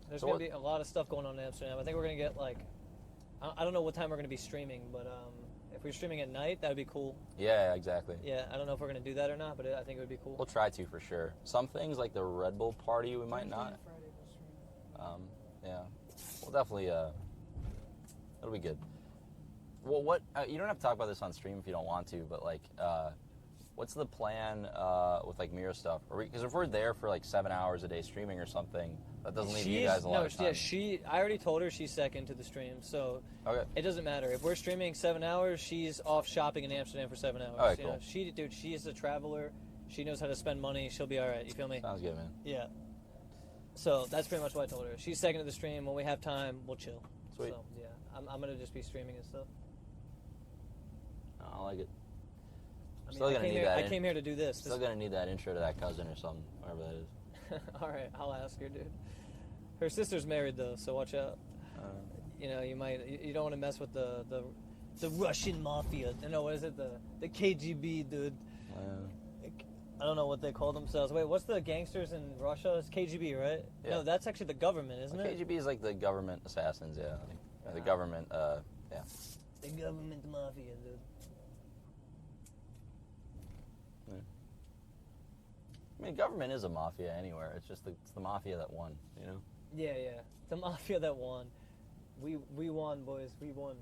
There's So going to be a lot of stuff going on in Amsterdam. I think we're going to get, like, I don't know what time we're going to be streaming, but if we're streaming at night, that would be cool. Yeah, exactly. Yeah, I don't know if we're going to do that or not, but I think it would be cool. We'll try to for sure. Some things like the Red Bull party, we might not. Yeah, we'll definitely. It'll be good. Well, what you don't have to talk about this on stream if you don't want to, but like, what's the plan with like Miro stuff? Because if we're there for like 7 hours a day streaming or something, that doesn't leave you guys a lot of time. Yeah, I already told her she's second to the stream, so okay. It doesn't matter. If we're streaming 7 hours, she's off shopping in Amsterdam for 7 hours. All right, you cool. know, she is a traveler. She knows how to spend money. She'll be all right. You feel me? Sounds good, man. Yeah. So that's pretty much what I told her. She's second to the stream. When we have time, we'll chill. Sweet. So yeah, I'm gonna just be streaming and stuff. I like it. I mean, Still gonna need that. I came here to do this. Still gonna need that intro to that cousin or something, whatever that is. All right, I'll ask her, dude. Her sister's married though, so watch out. You know, you don't want to mess with the Russian mafia. No, what is it? The KGB, dude. I don't know what they call themselves. Wait, what's the gangsters in Russia? It's KGB, right? Yeah. No, that's actually the government, isn't it? KGB is like the government assassins, yeah. I think. Or the government, yeah. The government mafia, dude. Yeah. I mean, government is a mafia anywhere. It's just it's the mafia that won, you know? Yeah. The mafia that won. We won, boys. We won.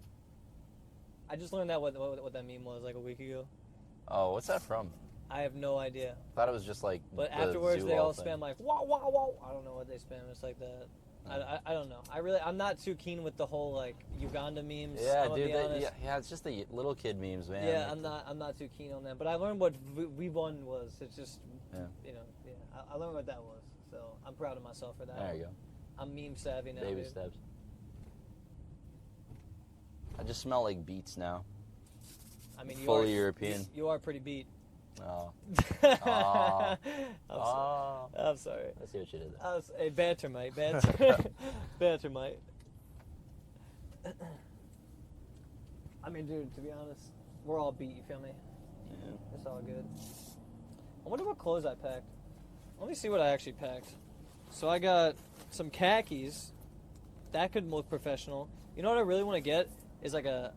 I just learned that what that meme was like a week ago. Oh, what's that from? I have no idea. Thought it was just like. But the afterwards, they all thing. spam like wow wow wow. I don't know what they spam. It's like that. I don't know. I'm not too keen with the whole like Uganda memes. Yeah, I'm gonna dude. be honest. Yeah, it's just the little kid memes, man. Yeah, Like I'm not too keen on that. But I learned what we won was. It's just, Yeah. you know, I learned what that was. So I'm proud of myself for that. There you go. I'm meme savvy now. Baby dude. steps. I just smell like beets now. I mean, Fully European. You are pretty beat. Oh. I'm sorry. I see what you did there. Hey, banter, mate. Banter. Banter, mate. I mean, dude, to be honest, we're all beat, you feel me? Yeah. It's all good. I wonder what clothes I packed. Let me see what I actually packed. So I got some khakis. That could look professional. You know what I really want to get is like a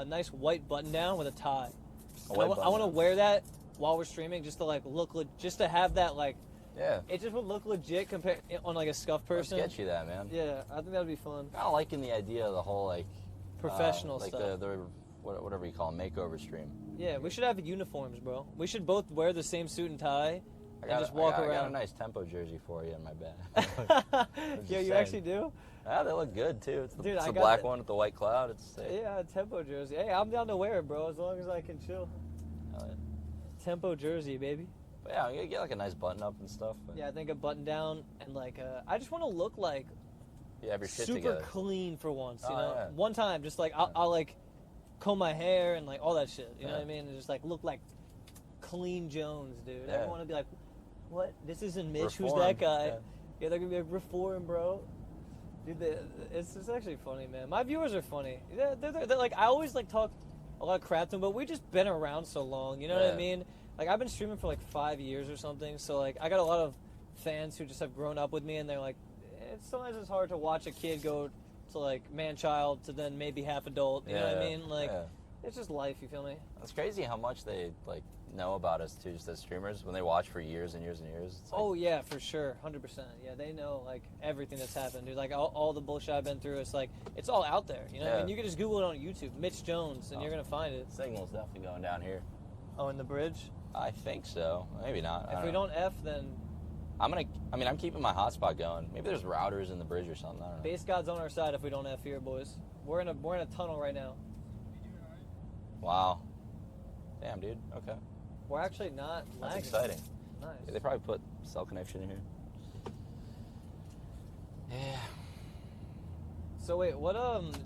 nice white button down with a tie. I want to wear that while we're streaming just to like just to have that like. Yeah. It just would look legit compared on like a scuff person. Let's get you that, man. Yeah, I think that would be fun. Kind of liking the idea of the whole like Professional like stuff. the whatever you call them, makeover stream. Yeah, we should have uniforms, bro. We should both wear the same suit and tie and just walk I got a around. nice tempo jersey for you in my bag. Yeah, you actually do? Yeah, they look good too. It's the, Dude, it's I the got black the- one with the white cloud. It's sick. Yeah, tempo jersey. Hey, I'm down to wear it, bro, as long as I can chill. Yeah. Tempo jersey, baby. But yeah, you get like a nice button up and stuff. But Yeah, I think a button down and like I just want to look like you have your shit super together. clean for once, you Oh, know? yeah. One time, just like I'll like comb my hair and like all that shit. You know Yeah. what I mean? And just like look like clean Jones, dude. Yeah. Everyone would be like, "What? This isn't Mitch. Reform, Who's that guy?" yeah. Yeah, they're gonna be like, "Reform, bro." Dude, it's actually funny, man. My viewers are funny. They're like I always like talk a lot of crap to them, but we just been around so long. You know what I Yeah. mean? Like I've been streaming for like 5 years or something. So like I got a lot of fans who just have grown up with me, and they're like, sometimes it's hard to watch a kid go to like man-child to then maybe half adult. You know what I mean? Like, yeah. it's just life. You feel me? It's crazy how much they like know about us too, just as streamers. When they watch for years and years and years. It's like, Oh yeah, for sure, 100%. Yeah, they know like everything that's happened, dude. Like all the bullshit I've been through. It's like it's all out there. You know, what I Yeah. mean, you can just Google it on YouTube, Mitch Jones, and you're gonna find it. signal's definitely going down here. Oh, in the bridge. I think so. Maybe not. If we don't F, then I'm keeping my hotspot going. Maybe there's routers in the bridge or something. I don't know. base God's on our side. If we don't F here, boys, we're in a tunnel right now. Wow. Damn, dude. Okay. We're actually not That's lagging. exciting. Nice. Yeah, they probably put cell connection in here. Yeah. So wait, what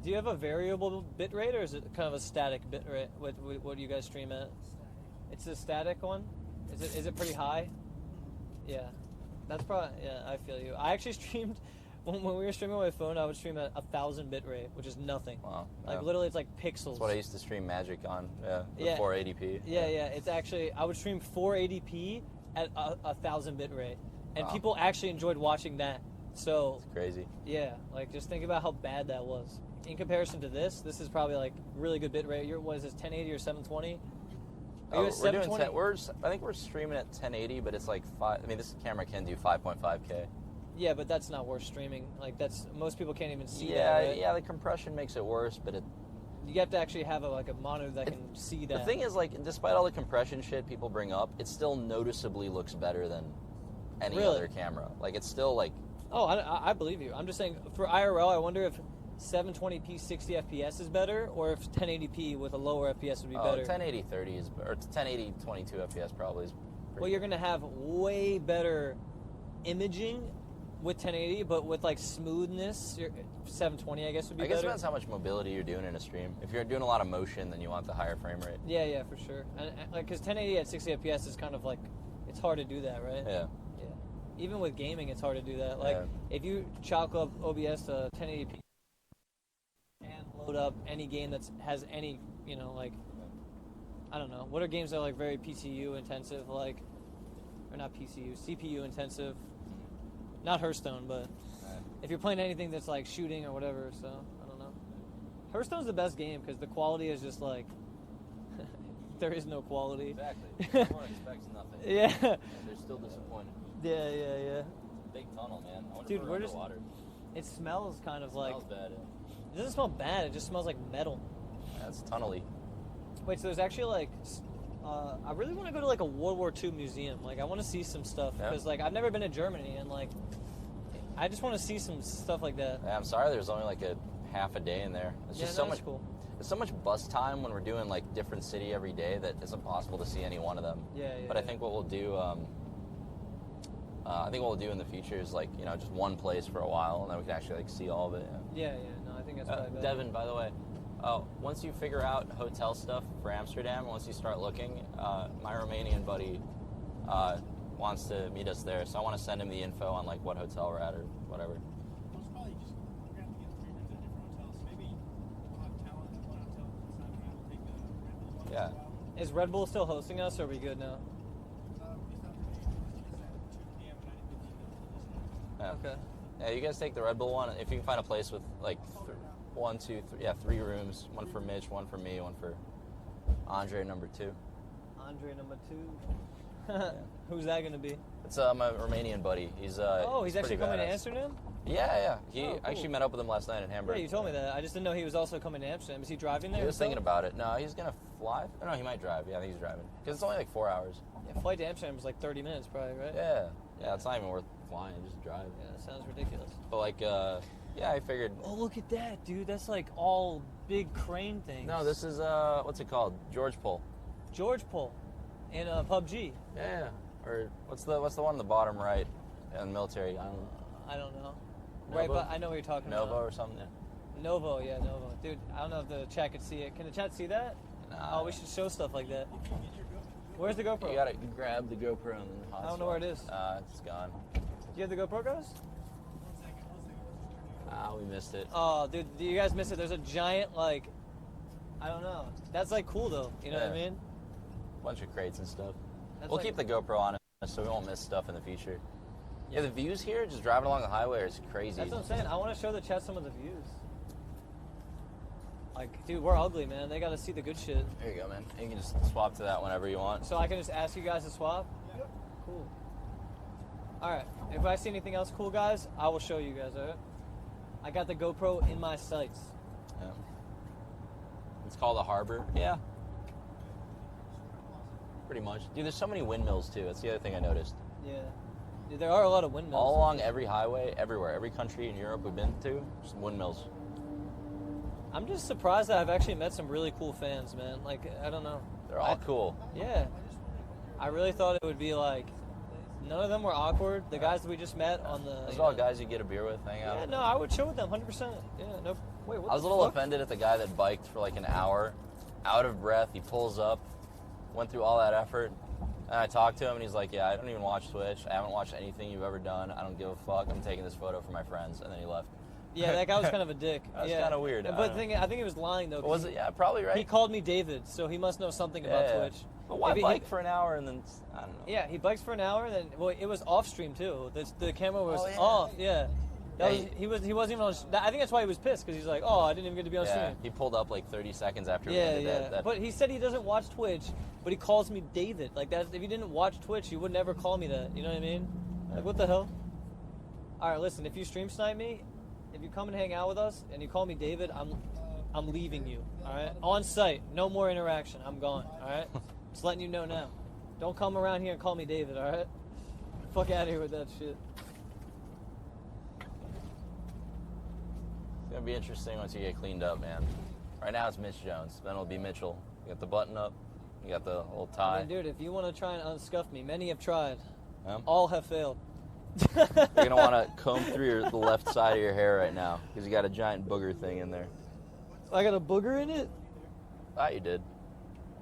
do you have a variable bit rate or is it kind of a static bit rate? What do you guys stream at? It's a static one. Is it pretty high? Yeah, that's probably I feel you. I actually streamed when we were streaming on my phone. I would stream at 1,000 bit rate, which is nothing. Wow. Like yeah. literally, it's like pixels. That's what I used to stream Magic on. Yeah. With Yeah. 480p. Yeah. It's actually I would stream 480p at a 1,000 bit rate, and Wow. people actually enjoyed watching that. So It's crazy. yeah, like just think about how bad that was. In comparison to this is probably like really good bit rate. What is this, 1080 or 720? Are you at We're doing 720? I think we're streaming at 1080, but it's like this camera can do 5.5K. Yeah, but that's not worth streaming. Like that's most people can't even see Yeah, that. Right? yeah. The compression makes it worse, but You have to actually have a monitor that can see that. the thing is, like, despite all the compression shit people bring up, it still noticeably looks better than any Really? other camera. Like, it's still like. Oh, I believe you. I'm just saying for IRL, I wonder if 720p 60 FPS is better, or if 1080p with a lower FPS would be better. 1080 30 is, or 1080 22 FPS probably is. Well, you're gonna have way better imaging with 1080, but with like smoothness, 720 I guess would be I guess it better. depends how much mobility you're doing in a stream. If you're doing a lot of motion, then you want the higher frame rate. Yeah, for sure. And like, cause 1080 at 60 FPS is kind of like, it's hard to do that, right? Yeah. Even with gaming, it's hard to do that. Like, if you chalk up OBS to 1080p and load up any game that has any, like, I don't know, what are games that are like very PCU intensive, like, or not PCU, CPU intensive? Not Hearthstone, but if you're playing anything that's like shooting or whatever, so I don't know. Hearthstone's the best game because the quality is just like there is no quality. Exactly. Everyone expects nothing. Yeah. And they're still disappointed. Yeah. Big tunnel, man. I wonder Dude, if we're just. underwater. It smells kind of It like. smells bad. It doesn't smell bad. It just smells like metal. Yeah, it's tunnely. Wait, so there's actually like. I really want to go to like a World War II museum. Like, I want to see some stuff because like I've never been to Germany and like. I just want to see some stuff like that. Yeah, I'm sorry. There's only like a half a day in there. It's just so much. Cool. There's so much bus time when we're doing like different city every day that it's impossible to see any one of them. Yeah. But I think what we'll do. I think what we'll do in the future is like just one place for a while, and then we can actually like see all of it. Yeah. No, I think that's probably better. Devin, by the way, once you figure out hotel stuff for Amsterdam, once you start looking, my Romanian buddy wants to meet us there, so I want to send him the info on like what hotel we're at or whatever. We'll probably just we're gonna have to get 3 rooms at different hotels. So maybe we'll have talent at one hotel this time, and we'll take the Red Bull one. Yeah. Is Red Bull still hosting us, or are we good now? Yeah. Okay. Yeah, you guys take the Red Bull one. If you can find a place with like 3 rooms, one for Mitch, one for me, one for Andre number 2. Andre number 2. Who's that going to be? It's my Romanian buddy. He's he's actually coming to Amsterdam? Yeah. He cool. actually met up with him last night in Hamburg. Yeah, you told me that. I just didn't know he was also coming to Amsterdam. Is he driving there? He was thinking about it. No, he's gonna fly. No, he might drive. Yeah, I think he's driving. Because it's only like 4 hours. Yeah, flight to Amsterdam is like 30 minutes, probably, right? Yeah, it's not even worth flying. Just drive. Yeah, that sounds ridiculous. But like, I figured. Oh, look at that, dude. That's like all big crane things. No, this is what's it called? George Pole. George Pole, in PUBG. Yeah. Or what's the one on the bottom right in the military? I don't know. Novo? Right, but I know what you're talking Novo about. or something. Novo, yeah, Novo. Dude, I don't know if the chat could see it. Can the chat see that? Nah. Oh, we should show stuff like that. Where's the GoPro? You gotta grab the GoPro and then the hotspot. I don't know where it is. It's gone. Do you have the GoPro, guys? We missed it. Oh, dude, you guys missed it. There's a giant, like, I don't know. That's, like, cool, though. You know what I mean? Bunch of crates and stuff. That's We'll like- keep the GoPro on it so we won't miss stuff in the future. Yeah, the views here, just driving along the highway, is crazy. That's what I'm saying. I want to show the chat some of the views. Like, dude, we're ugly, man. They gotta see the good shit. Here you go, man. You can just swap to that whenever you want. So I can just ask you guys to swap? Yep. Cool. Alright. If I see anything else cool, guys, I will show you guys, alright? I got the GoPro in my sights. Yeah. It's called a harbor. Yeah. Pretty much. Dude, there's so many windmills, too. That's the other thing I noticed. Yeah. Dude, there are a lot of windmills. All along every highway, everywhere. Every country in Europe we've been to, just windmills. I'm just surprised that I've actually met some really cool fans, man. Like, I don't know. They're all cool. Yeah. I really thought it would be like, none of them were awkward. The guys that we just met on the... Those are all guys you get a beer with, hang out. Yeah, no, I would chill with them, 100%. Yeah, no... Wait, what I was a little offended at the guy that biked for like an hour, out of breath. He pulls up, went through all that effort, and I talked to him, and he's like, yeah, I don't even watch Twitch. I haven't watched anything you've ever done. I don't give a fuck. I'm taking this photo for my friends. And then he left. Yeah, that guy was kind of a dick. That was yeah. kind of weird. But the thing, I think he was lying, though. Was it? Yeah, probably right. He called me David, so he must know something about Twitch. But why bike for an hour and then, I don't know. Yeah, he bikes for an hour, and then, well, it was off stream, too. The camera was yeah. off, yeah. That Yeah, was, he wasn't even on, I think that's why he was pissed, because he's like, oh, I didn't even get to be on Yeah, stream. he pulled up like 30 seconds after we Yeah, ended yeah. that. But he said he doesn't watch Twitch, but he calls me David. Like, that. If you didn't watch Twitch, you would never call me that. You know what I mean? Like, what the hell? All right, listen. If you stream snipe me, if you come and hang out with us, and you call me David, I'm leaving you. All right, on site. No more interaction. I'm gone. All right. Just letting you know now. Don't come around here and call me David. All right. Fuck out of here with that shit. It's gonna be interesting once you get cleaned up, man. Right now it's Mitch Jones. Then it'll be Mitchell. You got the button up. You got the old tie. I mean, dude, if you want to try and unscuff me, many have tried. Yeah. All have failed. You're gonna want to comb through the left side of your hair right now because you got a giant booger thing in there. I got a booger in it? Thought you did.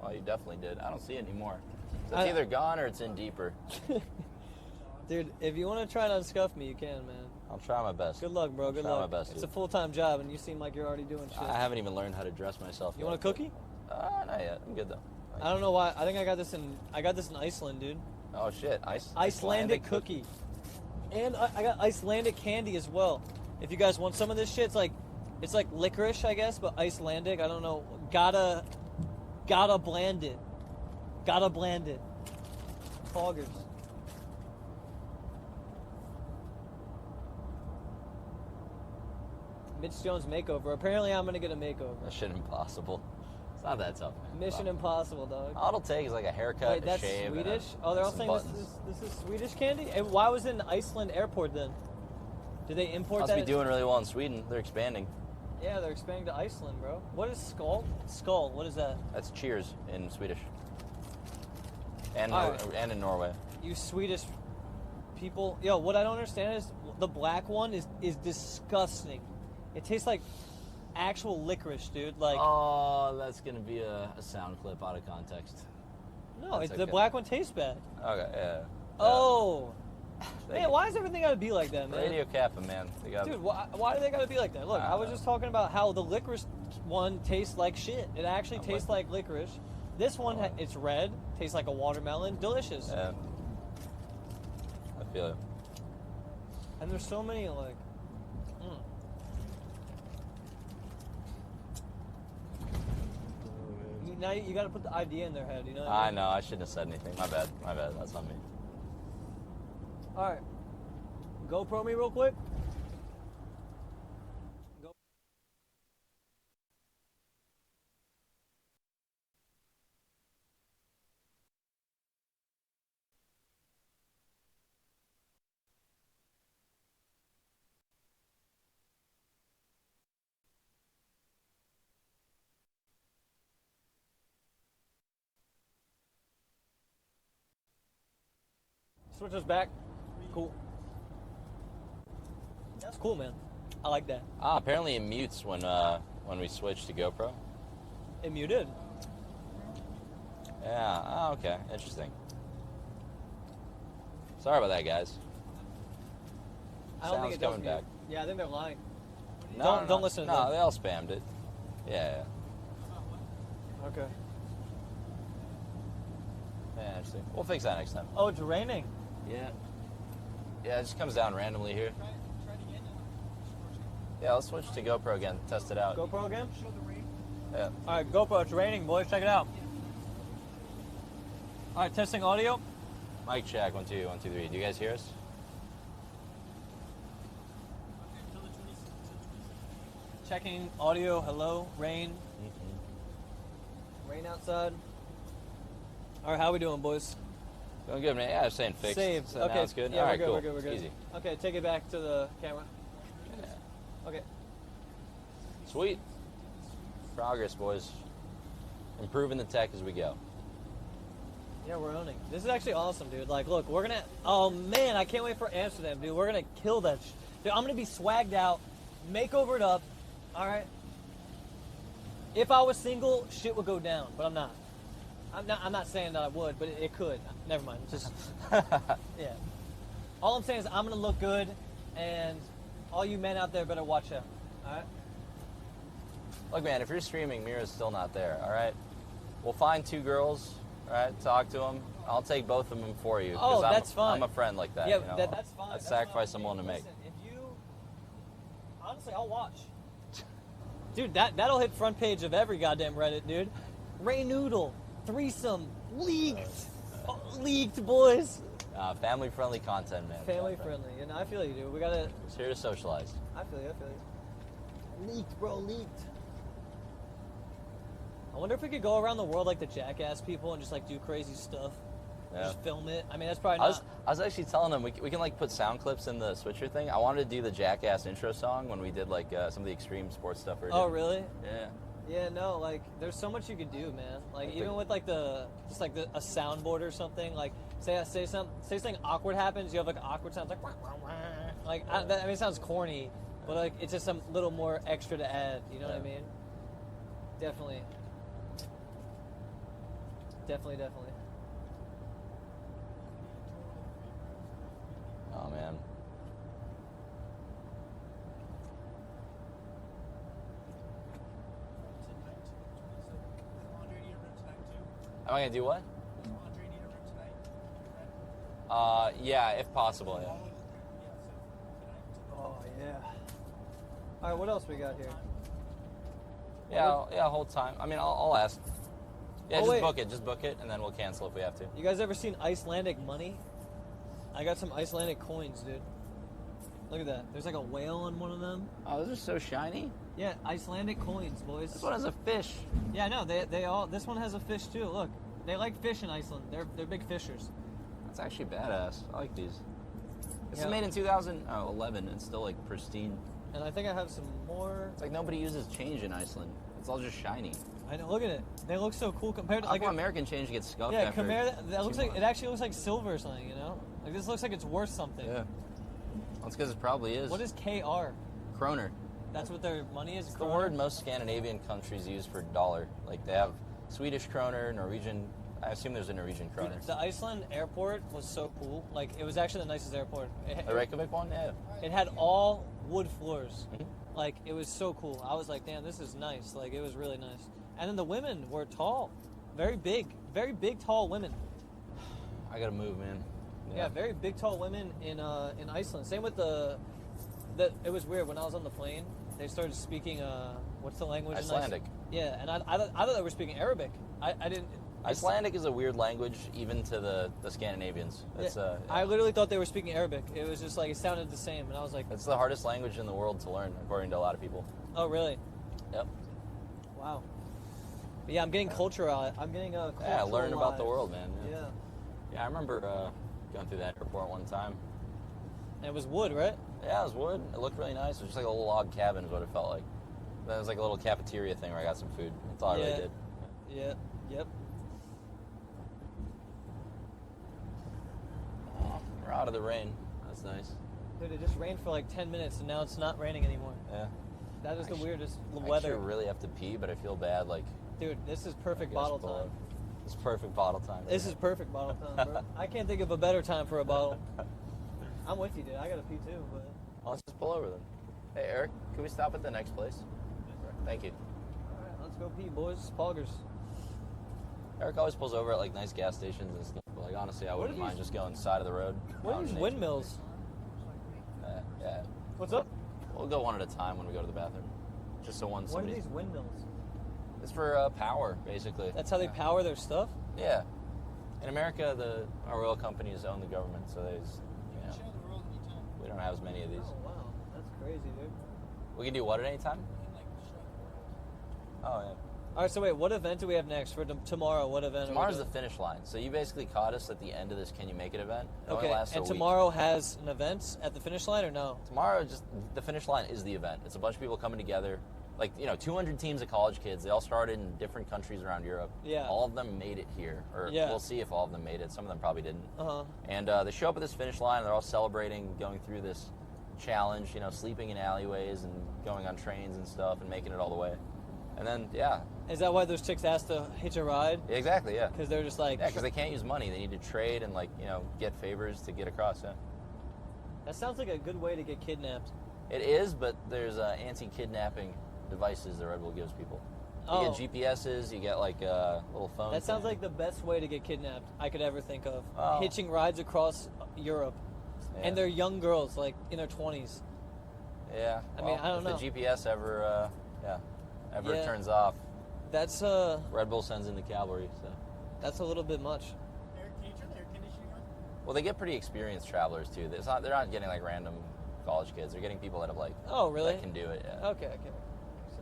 Well, you definitely did. I don't see it anymore. So it's either gone or it's in deeper. Dude, if you want to try and unscuff me, you can, man. I'll try my best. Good luck, bro. Good luck. Try my best. It's Dude. a full-time job, and you seem like you're already doing shit. I haven't even learned how to dress myself. You want a cookie? Not yet. I'm good though. I don't know why. I think I got this in Iceland, dude. Oh shit, Icelandic cookie. And I got Icelandic candy as well. If you guys want some of this shit, it's like licorice, I guess, but Icelandic. I don't know. Gotta bland it. Gotta bland it. Foggers. Mitch Jones makeover. Apparently, I'm gonna get a makeover. That shit impossible. It's not that tough, man. Mission impossible, dog. All it'll take is like a haircut, Wait, that's a shave, Swedish? and Oh, they're all some saying this is Swedish candy? And why was it in Iceland airport then? Did they import Must that? be doing really well in Sweden. They're expanding. Yeah, they're expanding to Iceland, bro. What is skull? Skull. What is that? That's cheers in Swedish. And All right. and in Norway. You Swedish people. Yo, what I don't understand is the black one is disgusting. It tastes like actual licorice, dude. Like, oh, that's gonna be a sound clip out of context. no, that's the okay. black one tastes bad. Okay, yeah. Oh, They- man, why does everything gotta be like that, man? Radio Kappa, man. They got Dude, why do they gotta be like that? Look, I was just talking about how the licorice one tastes like shit. It actually tastes like licorice. This one, it's red, tastes like a watermelon, delicious. Yeah. I feel it. And there's so many like. Now you got to put the idea in their head, you know? What I know. I shouldn't have said anything. My bad. My bad. That's on me. All right. GoPro me real quick. Go. Switch us back. Cool. That's cool, man. I like that. Apparently it mutes when we switch to GoPro. It muted. Yeah. Oh, okay. Interesting. Sorry about that, guys. I don't think Sound's it does coming mute. back. Yeah, I think they're lying. No, Don't listen to them. No, they all spammed it. Yeah. Okay. Yeah, interesting. We'll fix that next time. Oh, it's raining. Yeah. Yeah, it just comes down randomly here. Yeah, let's switch to GoPro again. Test it out. GoPro again? Yeah. All right, GoPro, it's raining, boys. Check it out. All right, testing audio. Mic check. 1, 2, 1, 2, 3. Do you guys hear us? Checking audio. Hello, rain. Rain outside. All right, how we doing, boys? Doing good, man. Yeah, I was saying fixed. Saved. So Okay, now it's good. Yeah, All we're right, good. cool. We're good. We're good. Easy. Okay, take it back to the camera. Yeah. Okay. Sweet. Progress, boys. Improving the tech as we go. Yeah, we're owning. This is actually awesome, dude. Like, look, we're gonna. Oh man, I can't wait for Amsterdam, dude. We're gonna kill that. Dude, I'm gonna be swagged out, makeovered up. All right. If I was single, shit would go down, but I'm not. I'm not saying that I would, but it could. Never mind. Just yeah. All I'm saying is I'm gonna look good, and all you men out there better watch out. All right. Look, man, if you're streaming, Mira's still not there, all right? We'll find 2 girls, all right? Talk to them. I'll take both of them for you. 'cause that's fine. I'm a friend like that. Yeah, you know? that's fine. That's That's sacrifice fine. I'm willing to make. Listen, if you honestly, I'll watch. Dude, that'll hit front page of every goddamn Reddit, dude. Ray Noodle, threesome, leaked, leaked, boys. Family-friendly content, man. Family friendly. You know, I feel you, dude. We gotta. It's here to socialize. I feel you. I feel you. Leaked, bro. Leaked. I wonder if we could go around the world like the Jackass people and just like do crazy stuff. Yeah. Just film it. I mean, that's probably I not. was actually telling them we can like put sound clips in the Switcher thing. I wanted to do the Jackass intro song when we did like some of the extreme sports stuff. Oh, really? Yeah. Yeah, no, like there's so much you could do, man. Like even with like a soundboard or something. Like say something awkward happens, you have like an awkward sound like wah, wah, wah. Like I mean it sounds corny, but like it's just some little more extra to add. You know what I mean? Definitely. Oh man. Andre need a room tonight too. Am I gonna do what? Andre need a room tonight. Yeah, if possible. Yeah. Oh yeah. All right, what else we got here? Yeah, whole time. I mean, I'll ask. Yeah, Oh, just wait. book it, and then we'll cancel if we have to. You guys ever seen Icelandic money? I got some Icelandic coins, dude. Look at that. There's like a whale on one of them. Oh, those are so shiny. Yeah, Icelandic coins, boys. This one has a fish. Yeah, no, they all. This one has a fish too. Look, they like fish in Iceland. They're big fishers. That's actually badass. I like these. This Yeah. is made in 2011. It's still like pristine. And I think I have some more. It's like nobody uses change in Iceland. It's all just shiny. I know. Look at it. They look so cool compared to How like come American change gets scuffed? yeah, after compare that looks 2 like it months? actually looks like silver or something. You know, like this looks like it's worth something. Yeah. That's because it probably is. What is KR? Kroner? That's what their money is. It's the word most Scandinavian countries use for dollar. Like they have Swedish kroner, Norwegian. I assume there's a Norwegian kroner. The Iceland airport was so cool. Like it was actually the nicest airport. The Reykjavik one, yeah. It had all wood floors. Mhm. Like it was so cool. I was like, damn, this is nice. Like it was really nice. And then the women were tall, very big, tall women. I gotta move, man. Yeah, very big, tall women in Iceland. Same with the. It was weird when I was on the plane. They started speaking. What's the language? Icelandic. In Iceland? Yeah, and I thought they were speaking Arabic. I didn't. Icelandic is a weird language, even to the Scandinavians. It's Yeah, I literally thought they were speaking Arabic. It was just like it sounded the same, and I was like, it's the hardest language in the world to learn, according to a lot of people. oh really? Yep. Wow. But yeah, I'm getting culture out. I'm getting a Yeah, learn about the world, man. Yeah. Yeah, I remember going through that airport one time. And it was wood, right? Yeah, it was wood. It looked really nice. It was just like a little log cabin is what it felt like. Then it was like a little cafeteria thing where I got some food. That's all I really did. Yeah. Yep. Oh, we're out of the rain. That's nice. Dude, it just rained for like 10 minutes, and now it's not raining anymore. Yeah. That is the weirdest I weather. actually really have to pee, but I feel bad. Like, Dude, this is perfect I guess bottle pull time. up. It's perfect bottle time. This is perfect bottle time, bro. I can't think of a better time for a bottle. I'm with you, dude. I gotta pee too, but. Oh, let's just pull over then. Hey, Eric, can we stop at the next place? Thank you. All right, let's go pee, boys. Poggers. Eric always pulls over at like nice gas stations and stuff. But like honestly, I wouldn't are mind these- just going side of the road. What out are in these nature. windmills? Yeah. What's up? We'll go one at a time when we go to the bathroom. Just so one What are somebody. these windmills? It's for power, basically. That's how they power their stuff? Yeah. In America, our oil companies own the government, so Share the world anytime. we don't have as many of these. Oh, wow. That's crazy, dude. We can do what at any time? And like share the world. Oh, yeah. All right, so wait, what event do we have next for tomorrow? What event? are we Tomorrow's the doing? finish line. So you basically caught us at the end of this Can You Make It event. It only Okay, lasts a and week. tomorrow has an event at the finish line or no? Tomorrow, just the finish line is the event. It's a bunch of people coming together. Like, 200 teams of college kids. They all started in different countries around Europe. Yeah. All of them made it here. Or Yeah. we'll see if all of them made it. Some of them probably didn't. Uh-huh. And they show up at this finish line. They're all celebrating going through this challenge, sleeping in alleyways and going on trains and stuff and making it all the way. And then, yeah. Is that why those chicks asked to hitch a ride? Exactly, yeah. Because they're just like... Yeah, because they can't use money. They need to trade and, get favors to get across, yeah. That sounds like a good way to get kidnapped. It is, but there's anti-kidnapping devices that Red Bull gives people. You Oh. get GPSs, you get little phones. That sounds like the best way to get kidnapped I could ever think of. Oh. Hitching rides across Europe. Yeah. And they're young girls, like in their 20s. Yeah. I mean, I don't know. If the GPS ever Yeah. turns off, That's Red Bull sends in the cavalry. So. that's a little bit much. Eric, can you turn the air conditioning on? Well, they get pretty experienced travelers too. They're not getting random college kids. They're getting people that have Oh, really? that can do it. Yeah. Okay. So,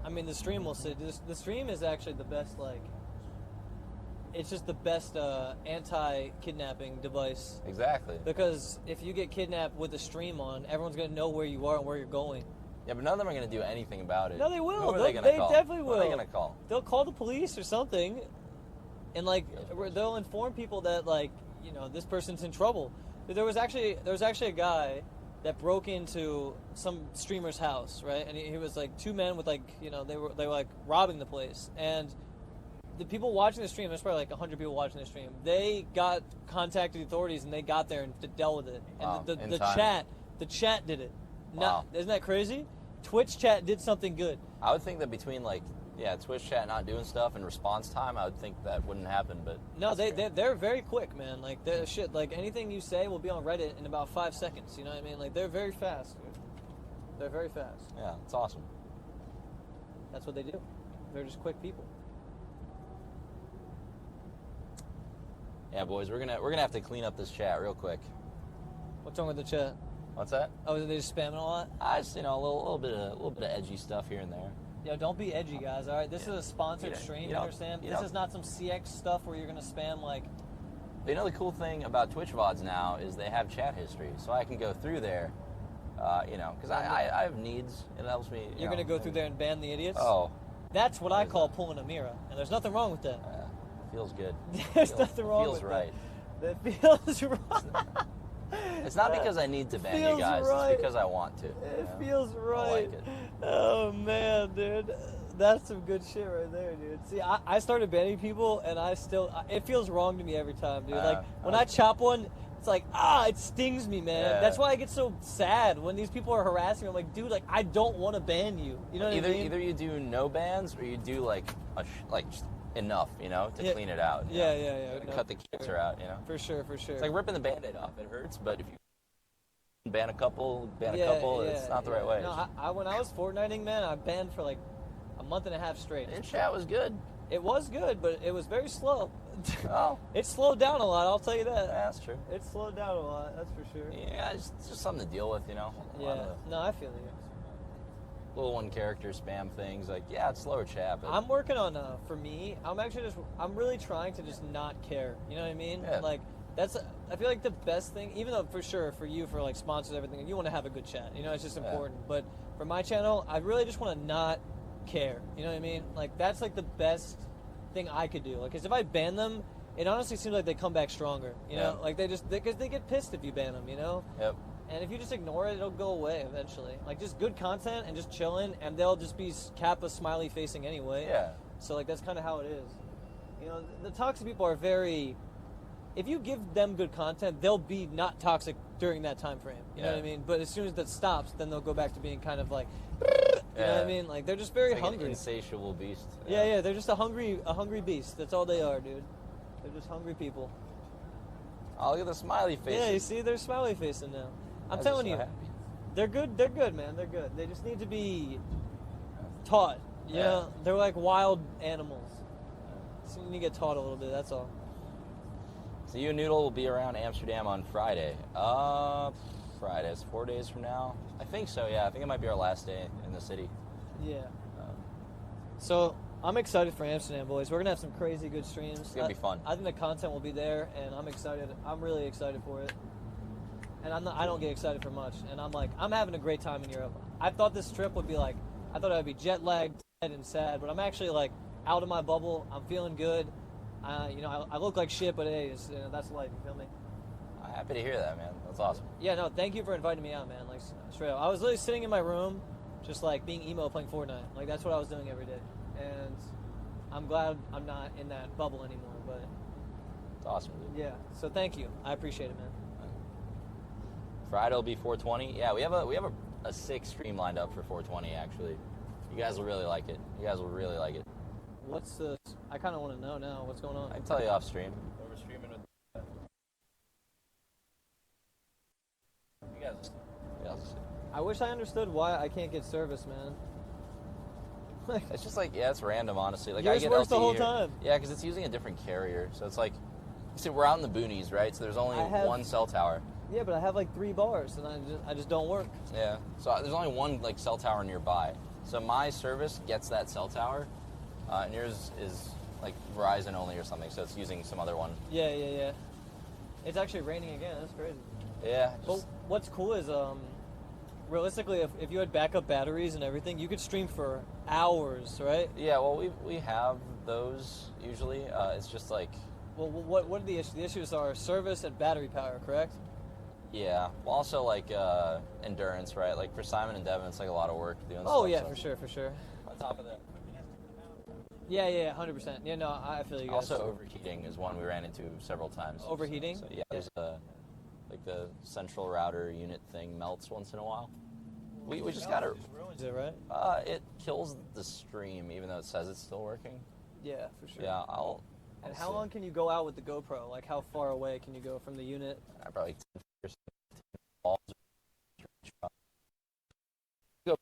I mean, the stream will say the stream is actually the best. It's just the best anti-kidnapping device. Exactly. Because if you get kidnapped with the stream on, everyone's gonna know where you are and where you're going. Yeah, but none of them are going to do anything about it. No, they will. Who are they going to They call? definitely Who are they will. going to call? They'll call the police or something, and they'll inform people that this person's in trouble. There was actually a guy that broke into some streamer's house, right? And he was two men with they were robbing the place, and the people watching the stream, there's probably 100 people watching the stream. They contacted the authorities and they got there and dealt with it. And Wow, in the time. chat did it. Wow. Isn't that crazy? Twitch chat did something good. I would think that between Twitch chat not doing stuff and response time, I would think that wouldn't happen. But No, that's great. they're very quick, man. Anything you say will be on Reddit in about 5 seconds. You know what I mean? They're very fast, dude. They're very fast. Yeah, it's awesome. That's what they do. They're just quick people. Yeah, boys, we're gonna have to clean up this chat real quick. What's wrong with the chat? What's that? Oh, are they just spamming a lot? Just a little bit of edgy stuff here and there. Yo, don't be edgy, guys. All right, this is a sponsored stream. You understand? This is not some CX stuff where you're gonna spam The cool thing about Twitch VODs now is they have chat history, so I can go through there. Because I have needs. It helps me. You're gonna go through there and ban the idiots. Oh, That's what I call pulling a Mira, and there's nothing wrong with that. feels good. There's nothing wrong feels with right. that. That feels right. It's not because I need to ban you feels guys. right. It's because I want to. It feels right. I like it. Oh man, dude, that's some good shit right there, dude. See, I started banning people, and it feels wrong to me every time, dude. When I chop one, it's it stings me, man. Yeah. That's why I get so sad when these people are harassing me. I'm like, dude, I don't want to ban you. You know what I mean? Either you do no bans or you do just enough, to clean it out. you know? Yeah. To cut the cancer out, For sure. It's like ripping the Band-Aid off. It hurts, but if you ban a couple, it's not the right way. No, when I was Fortniting, man, I banned for a month and a half straight. And chat was good. It was good, but it was very slow. Oh. It slowed down a lot, I'll tell you that. Yeah, that's true. It slowed down a lot, that's for sure. Yeah, it's just something to deal with, A lot Yeah, of no, I feel you. little one character spam things. It's slower chat, but I'm working on, for me, I'm really trying to just not care. You know what I mean? Yeah. I feel like the best thing, even though for sure, for you, for sponsors, everything, you want to have a good chat. It's just important. But for my channel, I really just want to not care. You know what I mean? That's the best thing I could do. Because if I ban them, it honestly seems like they come back stronger. You know? Because they get pissed if you ban them, Yep. And if you just ignore it, it'll go away eventually. Just good content and just chilling, and they'll just be Kappa smiley facing anyway. Yeah. So that's kind of how it is. The toxic people are very. If you give them good content, they'll be not toxic during that time frame. You know what I mean? But as soon as that stops, then they'll go back to being kind of you know what I mean? They're just very hungry. An insatiable beast. Yeah, they're just a hungry beast. That's all they are, dude. They're just hungry people. Oh, look at the smiley face. Yeah, you see, they're smiley facing now. I'm Guys are telling so you, happy. They're good. They're good, man. They're good. They just need to be taught. You Yeah. know, they're like wild animals. So you need to get taught a little bit. That's all. So you and Noodle will be around Amsterdam on Friday. Friday. It's 4 days from now. I think so. Yeah, I think it might be our last day in the city. Yeah. So I'm excited for Amsterdam, boys. We're gonna have some crazy good streams. It's gonna be fun. I think the content will be there, and I'm excited. I'm really excited for it. And I don't get excited for much. And I'm having a great time in Europe. I thought this trip would be I thought I'd be jet lagged and sad, but I'm actually out of my bubble. I'm feeling good. I look like shit, but hey, that's life. You feel me? I'm happy to hear that, man. That's awesome. Yeah, no, thank you for inviting me out, man. Straight up. I was literally sitting in my room, just being emo playing Fortnite. That's what I was doing every day. And I'm glad I'm not in that bubble anymore. But It's awesome, dude. yeah, so thank you. I appreciate it, man. Friday will be 420. Yeah, we have a sick stream lined up for 420. Actually, you guys will really like it. You guys will really like it. What's the? I kind of want to know now. What's going on? I can tell you off stream. We're streaming with. You guys will see. I wish I understood why I can't get service, man. It's just it's random, honestly. I Yours get works the LTE whole here. time. Yeah, because it's using a different carrier. So it's see, we're out in the boonies, right? So there's only one cell tower. Yeah, but I have 3 bars, and I just don't work. Yeah. So there's only one cell tower nearby. So my service gets that cell tower, and yours is Verizon only or something. So it's using some other one. Yeah. It's actually raining again. That's crazy. Yeah. But what's cool is, realistically, if you had backup batteries and everything, you could stream for hours, right? Yeah. Well, we have those usually. It's just Well, what are the issues? The issues are service and battery power, correct? Yeah. Well, also endurance, right? For Simon and Devin, it's a lot of work doing Oh stuff. yeah, so. for sure. On top of that. Yeah, 100%. Yeah, no, I feel you guys. Also, overheating is one we ran into several times. Overheating? So yeah, there's the central router unit thing melts once in a while. We just gotta. Ruins it, right? It kills the stream, even though it says it's still working. Yeah, for sure. Yeah, I'll And how see. long can you go out with the GoPro? How far away can you go from the unit? Probably 10 years. Balls. Go.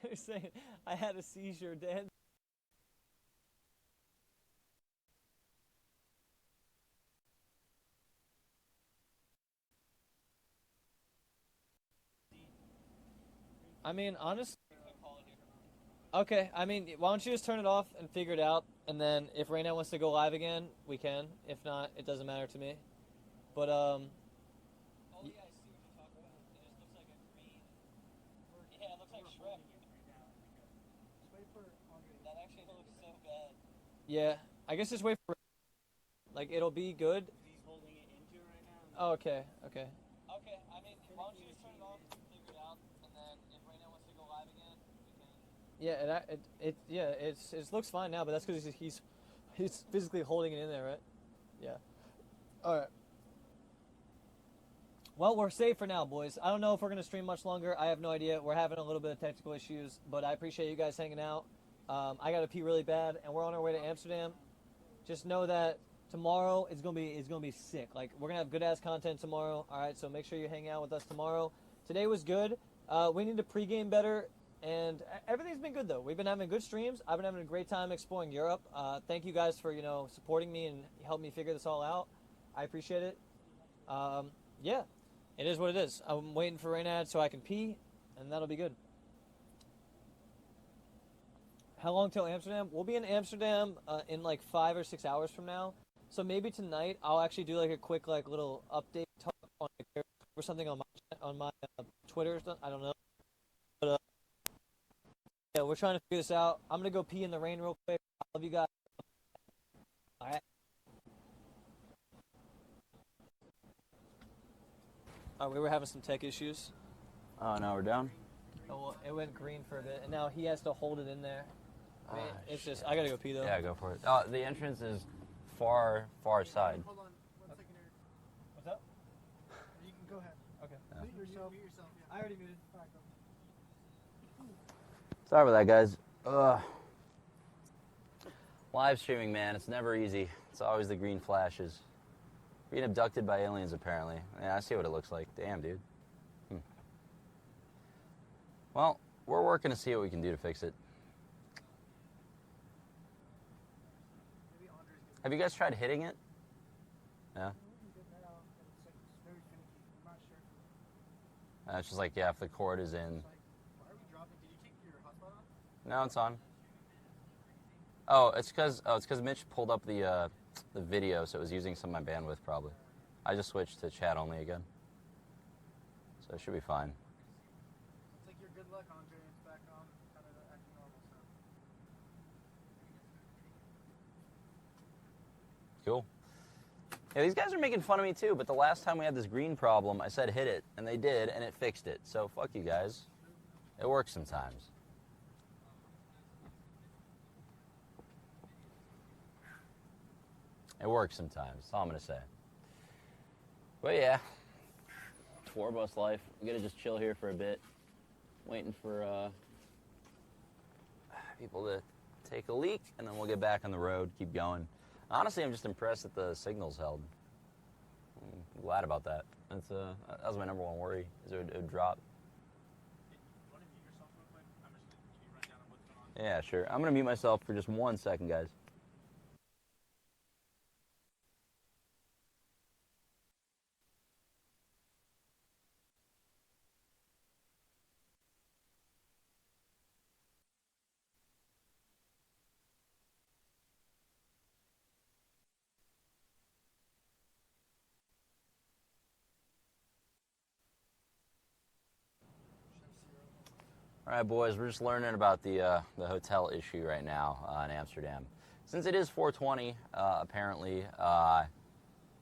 They're saying I had a seizure, Dan. I mean, honestly. Okay, I mean, why don't you just turn it off and figure it out, and then if Raina wants to go live again, we can. If not, it doesn't matter to me. But Oh yeah, I see what you're talking about. It just looks like a green. Yeah, it looks like Shrek. That actually looks so bad. yeah, I guess just wait for. It'll be good. He's holding it into right now. Oh, okay. Okay, I mean, why don't you just turn it off, figure it out, and then if Raina wants to go live again, we can. Yeah, it looks fine now, but that's because he's physically holding it in there, right? Yeah. All right. Well, we're safe for now, boys. I don't know if we're gonna stream much longer. I have no idea. We're having a little bit of technical issues, but I appreciate you guys hanging out. I gotta pee really bad, and we're on our way to Amsterdam. Just know that tomorrow it's gonna be sick. We're gonna have good ass content tomorrow. All right, so make sure you hang out with us tomorrow. Today was good. We need to pregame better, and everything's been good though. We've been having good streams. I've been having a great time exploring Europe. Thank you guys for supporting me and helping me figure this all out. I appreciate it. Yeah, it is what it is. I'm waiting for Rainad so I can pee, and that'll be good. How long till Amsterdam? We'll be in Amsterdam in 5 or 6 hours from now. So maybe tonight I'll actually do a quick little update talk on or something on my Twitter or something. I don't know. But yeah, we're trying to figure this out. I'm gonna go pee in the rain real quick. I love you guys. All right. We were having some tech issues. Oh, now we're down? Oh, well, it went green for a bit, and now he has to hold it in there. I mean, Ah, it's just, I gotta go pee though. Yeah, go for it. The entrance is far side. Hold on 1 second, Eric. What's up? You can go ahead. Okay. Mute yourself. Yeah. I already muted. All right, go. Sorry about that, guys. Ugh. Live streaming, man, it's never easy. It's always the green flashes. Being abducted by aliens, apparently. Yeah, I see what it looks like. Damn, dude. Well, we're working to see what we can do to fix it. Have you guys tried hitting it? Yeah. It's very finicky. I'm not sure. It's just like, yeah, if the cord is in. Why are we dropping? Did you take your hotspot off? No, it's on. Oh, it's because Mitch pulled up the video, so it was using some of my bandwidth probably. I just switched to chat only again, so it should be fine. Looks like you're good luck, Andre. It's back on, kind of acting normal. So. Cool. Yeah, these guys are making fun of me too, but the last time we had this green problem, I said hit it, and they did, and it fixed it. So fuck you guys. It works sometimes. It works sometimes. That's all I'm gonna say. But yeah, tour bus life. I'm gonna just chill here for a bit, waiting for people to take a leak, and then we'll get back on the road, keep going. Honestly, I'm just impressed that the signal's held. I'm glad about that. That was my number one worry, is it would drop. You want to mute yourself real quick? I'm just going to give you a rundown on what's going on. Yeah, sure. I'm gonna mute myself for just 1 second, guys. All right, boys, we're just learning about the hotel issue right now in Amsterdam. Since it is 420, apparently,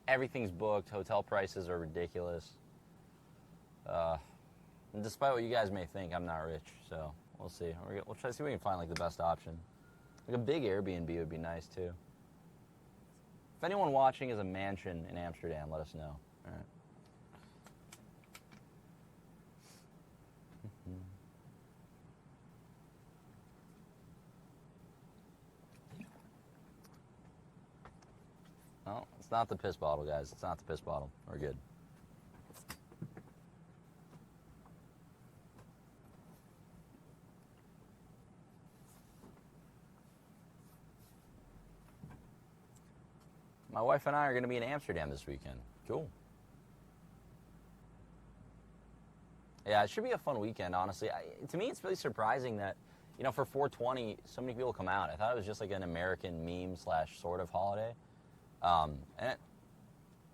everything's booked. Hotel prices are ridiculous. And despite what you guys may think, I'm not rich, so we'll see. We'll try to see if we can find like the best option. Like a big Airbnb would be nice too. If anyone watching is a mansion in Amsterdam, let us know. All right. No, it's not the piss bottle, guys. It's not the piss bottle. We're good. My wife and I are going to be in Amsterdam this weekend. Cool. Yeah, it should be a fun weekend, honestly. To me, it's really surprising that, you know, for 420, so many people come out. I thought it was just like an American meme / sort of holiday. And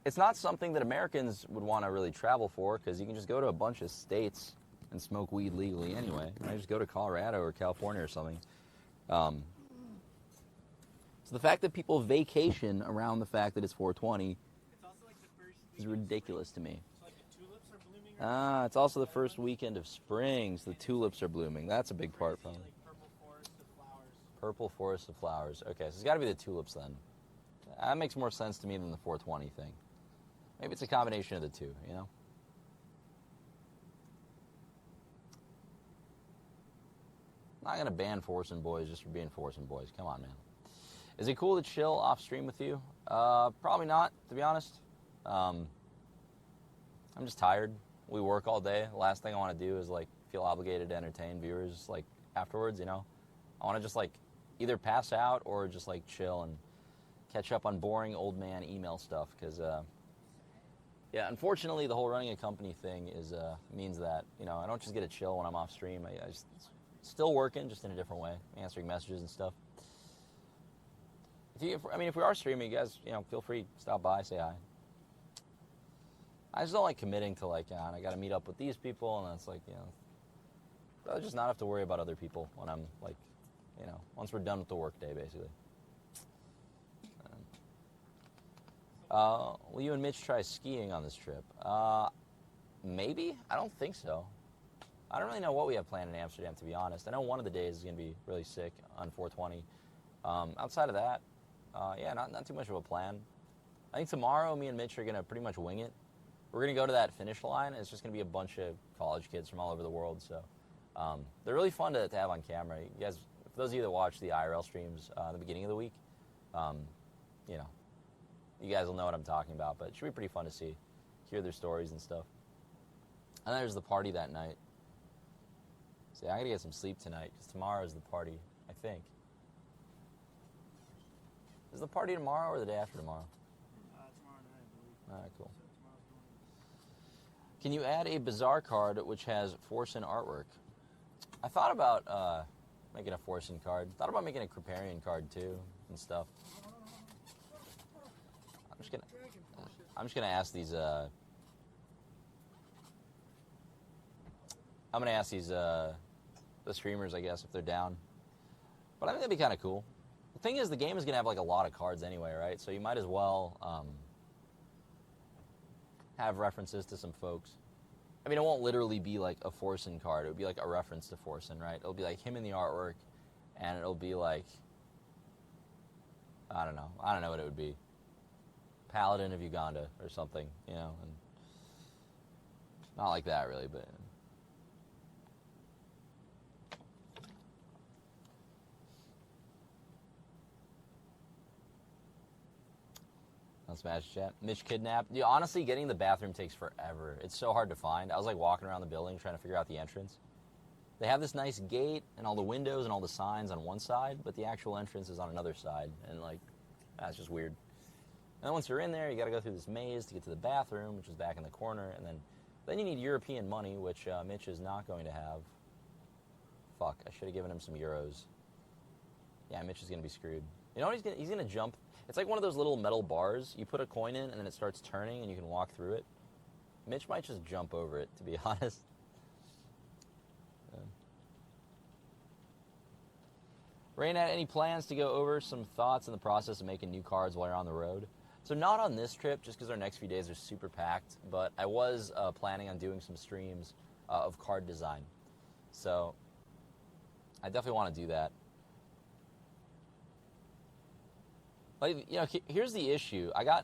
it's not something that Americans would want to really travel for, because you can just go to a bunch of states and smoke weed legally anyway. Right? Just go to Colorado or California or something. So the fact that people vacation around the fact that it's 420 is ridiculous to me. So like the tulips are blooming right It's also the first weekend of spring, so the tulips are blooming. That's a big part, probably. like purple forest of flowers. Purple forest of flowers. Okay, so it's got to be the tulips then. That makes more sense to me than the 420 thing. Maybe it's a combination of the two, you know? I'm not going to ban Forcing Boys just for being Forcing Boys. Come on, man. Is it cool to chill off stream with you? Probably not, to be honest. I'm just tired. We work all day. The last thing I want to do is, like, feel obligated to entertain viewers, like, afterwards, you know? I want to just, like, either pass out or just, like, chill and catch up on boring old man email stuff, because yeah, unfortunately the whole running a company thing is means that, you know, I don't just get to chill when I'm off stream. I just still working, just in a different way, answering messages and stuff. If we are streaming, you guys, you know, feel free to stop by, say hi. I just don't like committing to, like, I got to meet up with these people, and that's like, you know, just not have to worry about other people when I'm, like, you know, once we're done with the work day, basically. Will you and Mitch try skiing on this trip? Maybe? I don't think so. I don't really know what we have planned in Amsterdam, to be honest. I know one of the days is going to be really sick on 420. Outside of that, yeah, not too much of a plan. I think tomorrow, me and Mitch are going to pretty much wing it. We're going to go to that finish line, and it's just going to be a bunch of college kids from all over the world. So they're really fun to have on camera. You guys, for those of you that watch the IRL streams at the beginning of the week, you know, you guys will know what I'm talking about. But it should be pretty fun to see, hear their stories and stuff. And there's the party that night. So yeah, I got to get some sleep tonight because tomorrow is the party, I think. Is the party tomorrow or the day after tomorrow? Tomorrow night, I believe. All right, cool. So tomorrow's going. Can you add a Bazaar card which has Forsen artwork? I thought about making a Forsen card. Thought about making a Kriparian card too and stuff. I'm just gonna ask these. I'm gonna ask these the streamers, I guess, if they're down. But I think that'd be kind of cool. The thing is, the game is gonna have like a lot of cards anyway, right? So you might as well have references to some folks. I mean, it won't literally be like a Forsen card. It would be like a reference to Forsen, right? It'll be like him in the artwork, and it'll be like, I don't know what it would be. Paladin of Uganda or something, you know, and not like that really, but. On Smash Chat. Mitch kidnapped. Dude, honestly, getting the bathroom takes forever. It's so hard to find. I was like walking around the building trying to figure out the entrance. They have this nice gate and all the windows and all the signs on one side, but the actual entrance is on another side, and like, that's just weird. And then once you're in there, you got to go through this maze to get to the bathroom, which is back in the corner, and then you need European money, which Mitch is not going to have. Fuck, I should have given him some euros. Yeah, Mitch is going to be screwed. You know what he's going to jump? It's like one of those little metal bars. You put a coin in, and then it starts turning, and you can walk through it. Mitch might just jump over it, to be honest. Raynat, any plans to go over some thoughts in the process of making new cards while you're on the road? So not on this trip, just because our next few days are super packed, but I was planning on doing some streams of card design. So I definitely want to do that. Like, you know, here's the issue. I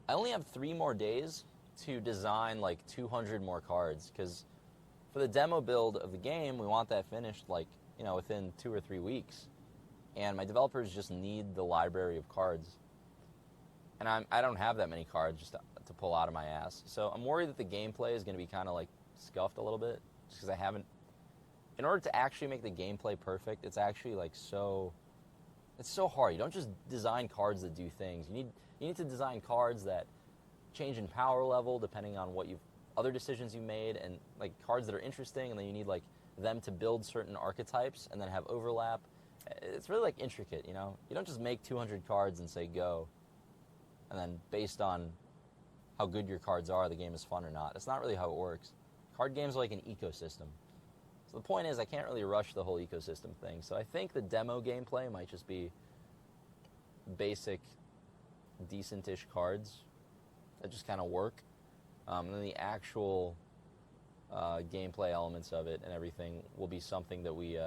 only have 3 more days to design like 200 more cards, because for the demo build of the game, we want that finished like, you know, within 2 or 3 weeks. And my developers just need the library of cards. And I don't have that many cards just to pull out of my ass. So I'm worried that the gameplay is going to be kind of like scuffed a little bit, just because I haven't. In order to actually make the gameplay perfect, it's actually like it's so hard. You don't just design cards that do things. You need to design cards that change in power level depending on what other decisions you made, and like cards that are interesting, and then you need like them to build certain archetypes and then have overlap. It's really like intricate, you know? You don't just make 200 cards and say go, and then based on how good your cards are, the game is fun or not. That's not really how it works. Card games are like an ecosystem. So the point is, I can't really rush the whole ecosystem thing. So I think the demo gameplay might just be basic, decent-ish cards that just kind of work. And then the actual gameplay elements of it and everything will be something that we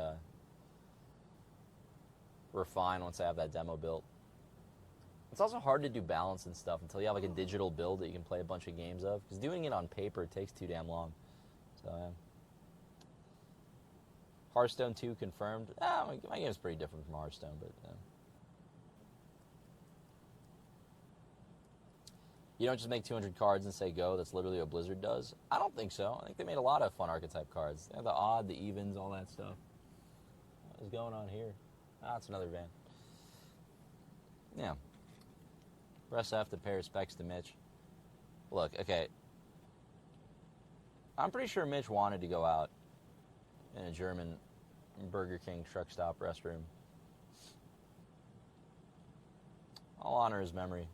refine once I have that demo built. It's also hard to do balance and stuff until you have like a digital build that you can play a bunch of games of, because doing it on paper takes too damn long. So Hearthstone 2 confirmed. My game's pretty different from Hearthstone, but you don't just make 200 cards and say go. That's literally what Blizzard does. I don't think so. I think they made a lot of fun archetype cards. They have the odd, the evens, all that stuff. What is going on here? It's another van. Yeah. Press F to pay respects to Mitch. Look, okay. I'm pretty sure Mitch wanted to go out in a German Burger King truck stop restroom. I'll honor his memory.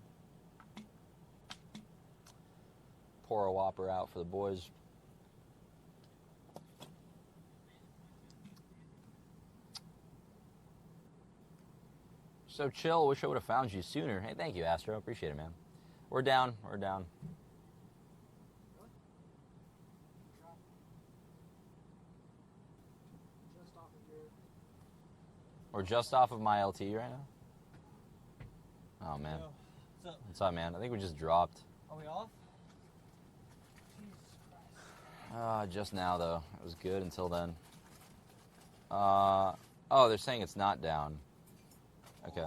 Pour a Whopper out for the boys. So chill. Wish I would have found you sooner. Hey, thank you, Astro. Appreciate it, man. We're down. We're just off of my LT right now. Oh man. Yo, what's up? What's up, man? I think we just dropped. Are we off? Just now though. It was good until then. Oh, they're saying it's not down. Okay.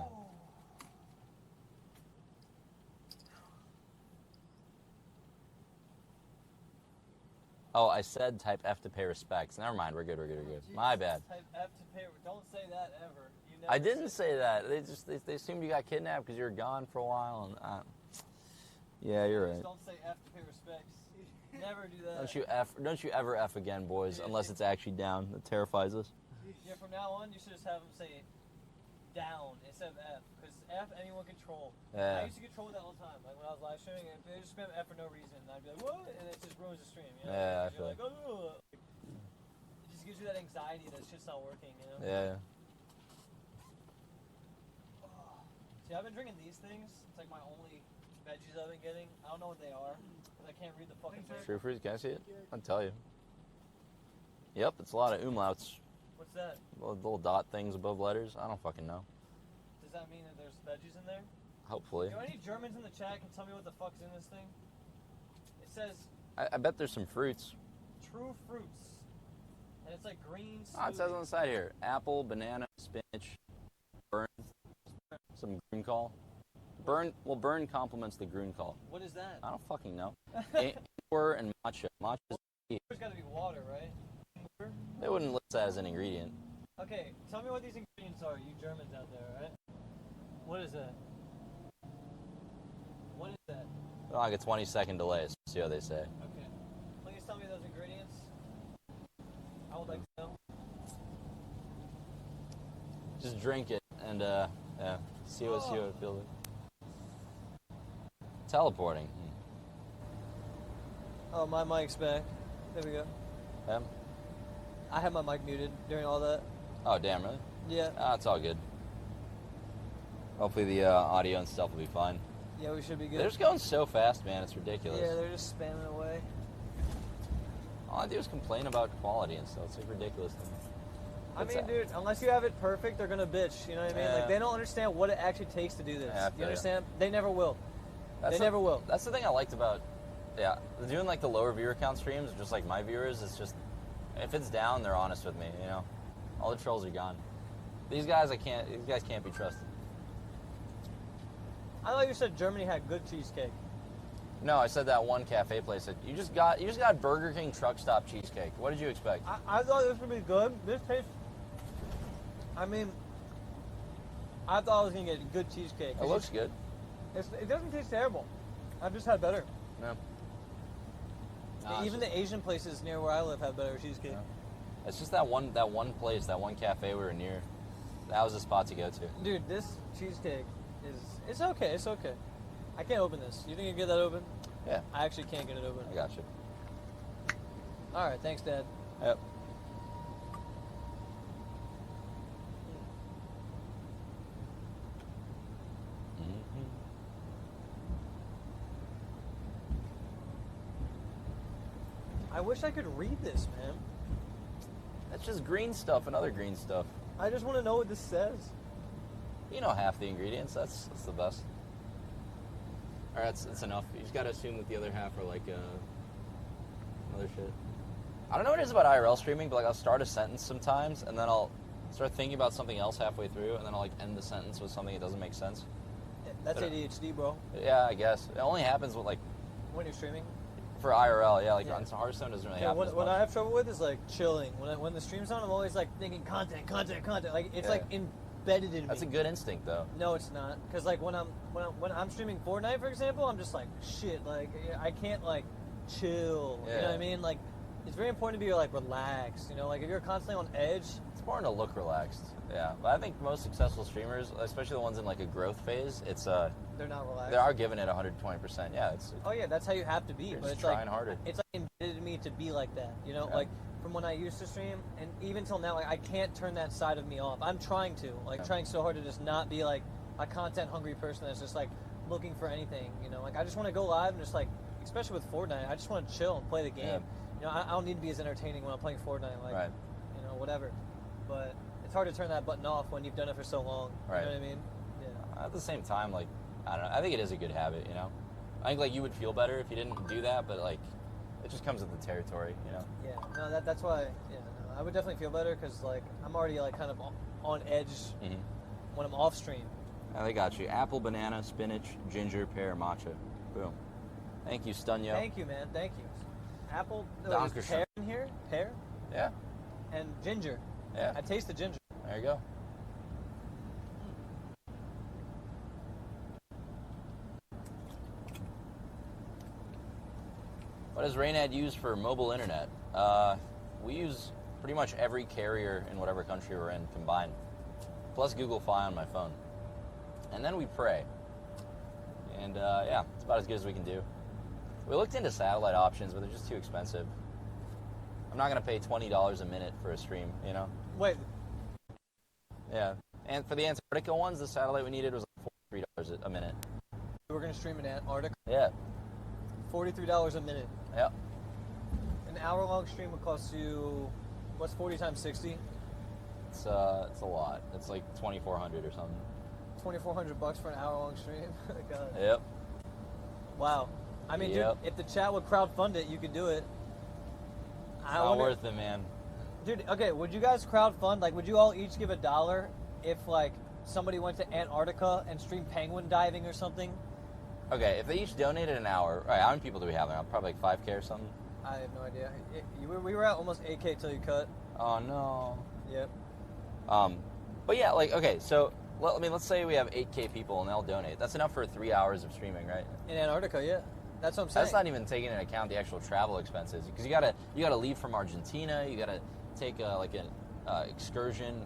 Oh, I said type F to pay respects. Never mind, we're good. My bad. Type F to pay. Don't say that ever. You never I didn't say that. They assumed you got kidnapped because you were gone for a while. And yeah, you're right. Don't say F to pay respects. Never do that. Don't you ever F again, boys, unless it's actually down. That terrifies us. Yeah, from now on, you should just have them say down instead of F, because F anyone control. Yeah. I used to control that all the time. Like when I was live streaming, and they just spam F for no reason, and I'd be like, what? And it just ruins the stream. You know? Yeah, I You're feel like, oh. It just gives you that anxiety that shit's not working. You know? Yeah. See, I've been drinking these things. It's like my only veggies I've been getting. I don't know what they are, because I can't read the fucking thing. True freeze, can I see it? I'll tell you. Yep, it's a lot of umlauts. What's that? Little dot things above letters. I don't fucking know. Does that mean that there's veggies in there? Hopefully. Do any Germans in the chat can tell me what the fuck's in this thing? It says I bet there's some fruits. true fruits. And it's like green Oh, it says smoothie. on the side here. Apple, banana, spinach, burn, some green-call. Burn complements the green-call. What is that? I don't fucking know. Indoor and matcha. Matcha is There's gotta be water, right? they wouldn't list that as an ingredient. Okay, tell me what these ingredients are, you Germans out there, right? What is that? What is that? Like a 20-second delay, so see how they say. Okay. Please tell me those ingredients. I would like to know. Just drink it and yeah, see what it feels like. Teleporting. Oh, my mic's back. There we go. Him? I had my mic muted during all that. Oh, damn, really? Yeah. It's all good. Hopefully the audio and stuff will be fine. Yeah, we should be good. They're just going so fast, man. It's ridiculous. Yeah, they're just spamming away. All I do is complain about quality and stuff. It's like ridiculous to me. I mean, dude, unless you have it perfect, they're gonna bitch. You know what I mean? Yeah. Like, they don't understand what it actually takes to do this. Yeah, I You feel understand? They never will. That's They never will. That's the thing I liked about, doing like the lower viewer count streams, just like my viewers. It's just, if it's down, they're honest with me. You know, all the trolls are gone. These guys, These guys can't be trusted. I thought you said Germany had good cheesecake. No, I said that one cafe place that you just got Burger King truck stop cheesecake. What did you expect? I thought this would be good. This tastes. I mean, I thought I was gonna get good cheesecake. It looks good. It doesn't taste terrible. I've just had better. No. Even the Asian places near where I live have better cheesecake. No. It's just that one place, that one cafe we were near. That was the spot to go to. Dude, this cheesecake it's okay. It's okay. I can't open this. You think you can get that open? Yeah. I actually can't get it open. I got you. All right, thanks, Dad. Yep. I wish I could read this, man. That's just green stuff and other green stuff. I just want to know what this says. You know half the ingredients. That's the best. Or that's enough. You just gotta assume that the other half are like other shit. I don't know what it is about IRL streaming, but like I'll start a sentence sometimes, and then I'll start thinking about something else halfway through, and then I'll like end the sentence with something that doesn't make sense. That's But, ADHD, bro. Yeah, I guess it only happens with like When you're streaming. for IRL. Yeah, like Yeah. on Hearthstone doesn't really Yeah, happen. as what much. I have trouble with is like chilling. When the stream's on, I'm always like thinking content. Like it's Yeah. like embedded in That's me. a good instinct, though. No, it's not. Cause like when I'm streaming Fortnite, for example, I'm just like shit. Like I can't like chill. You know what Yeah. I mean? Like it's very important to be like relaxed. You know, like if you're constantly on edge. It's important to look relaxed. Yeah, but I think most successful streamers, especially the ones in like a growth phase, it's They're not relaxed. they are giving it 120%. Yeah, it's Oh yeah, that's how you have to be. You're But just it's trying like, harder. It's like embedded in me to be like that. You know, Yeah. like from when I used to stream, and even till now, like I can't turn that side of me off. I'm trying to, like, Yeah. trying so hard to just not be like a content hungry person that's just like looking for anything. You know, like I just want to go live and just like, especially with Fortnite, I just want to chill and play the game. Yeah. You know, I don't need to be as entertaining when I'm playing Fortnite. Like, Right. you know, whatever. but it's hard to turn that button off when you've done it for so long. Right. You know what I mean? Yeah. At the same time, like, I don't know. I think it is a good habit, you know? I think, like, you would feel better if you didn't do that, but, like, it just comes with the territory, you know? Yeah. No, that's why, yeah, no, I would definitely feel better because, like, I'm already, like, kind of on edge when I'm off stream. Yeah, they got you. Apple, banana, spinach, ginger, pear, matcha. Boom. Thank you, Stunyo. Thank you, man. Thank you. Apple, Dankeschön. there's pear in here? Pear? Yeah. And ginger. Yeah. I taste the ginger. There you go. What does Raynad use for mobile internet? We use pretty much every carrier in whatever country we're in combined, plus Google Fi on my phone. And then we pray. And yeah, it's about as good as we can do. We looked into satellite options, but they're just too expensive. I'm not going to pay $20 a minute for a stream, you know? Wait. Yeah. And for the Antarctica ones, the satellite we needed was like $43 a minute. We're going to stream in Antarctica. Yeah. $43 a minute. Yep. An hour-long stream would cost you, what's 40 times 60? It's a lot. It's like $2,400 or something. $2,400 for an hour-long stream? God. Yep. Wow. I mean, Yep. dude, if the chat would crowdfund it, you could do it. It's not worth it, man. Dude, okay, would you guys crowdfund? Like, would you all each give $1 if, like, somebody went to Antarctica and streamed penguin diving or something? Okay, if they each donated an hour, all right, how many people do we have now? Probably like 5K or something? I have no idea. We were at almost 8K till you cut. Oh, no. Yep. But yeah, like, okay, so, well, I mean, let's say we have 8K people and they'll donate. That's enough for 3 hours of streaming, right? In Antarctica, yeah. That's what I'm saying. That's not even taking into account the actual travel expenses, because you gotta leave from Argentina. You gotta take like an excursion,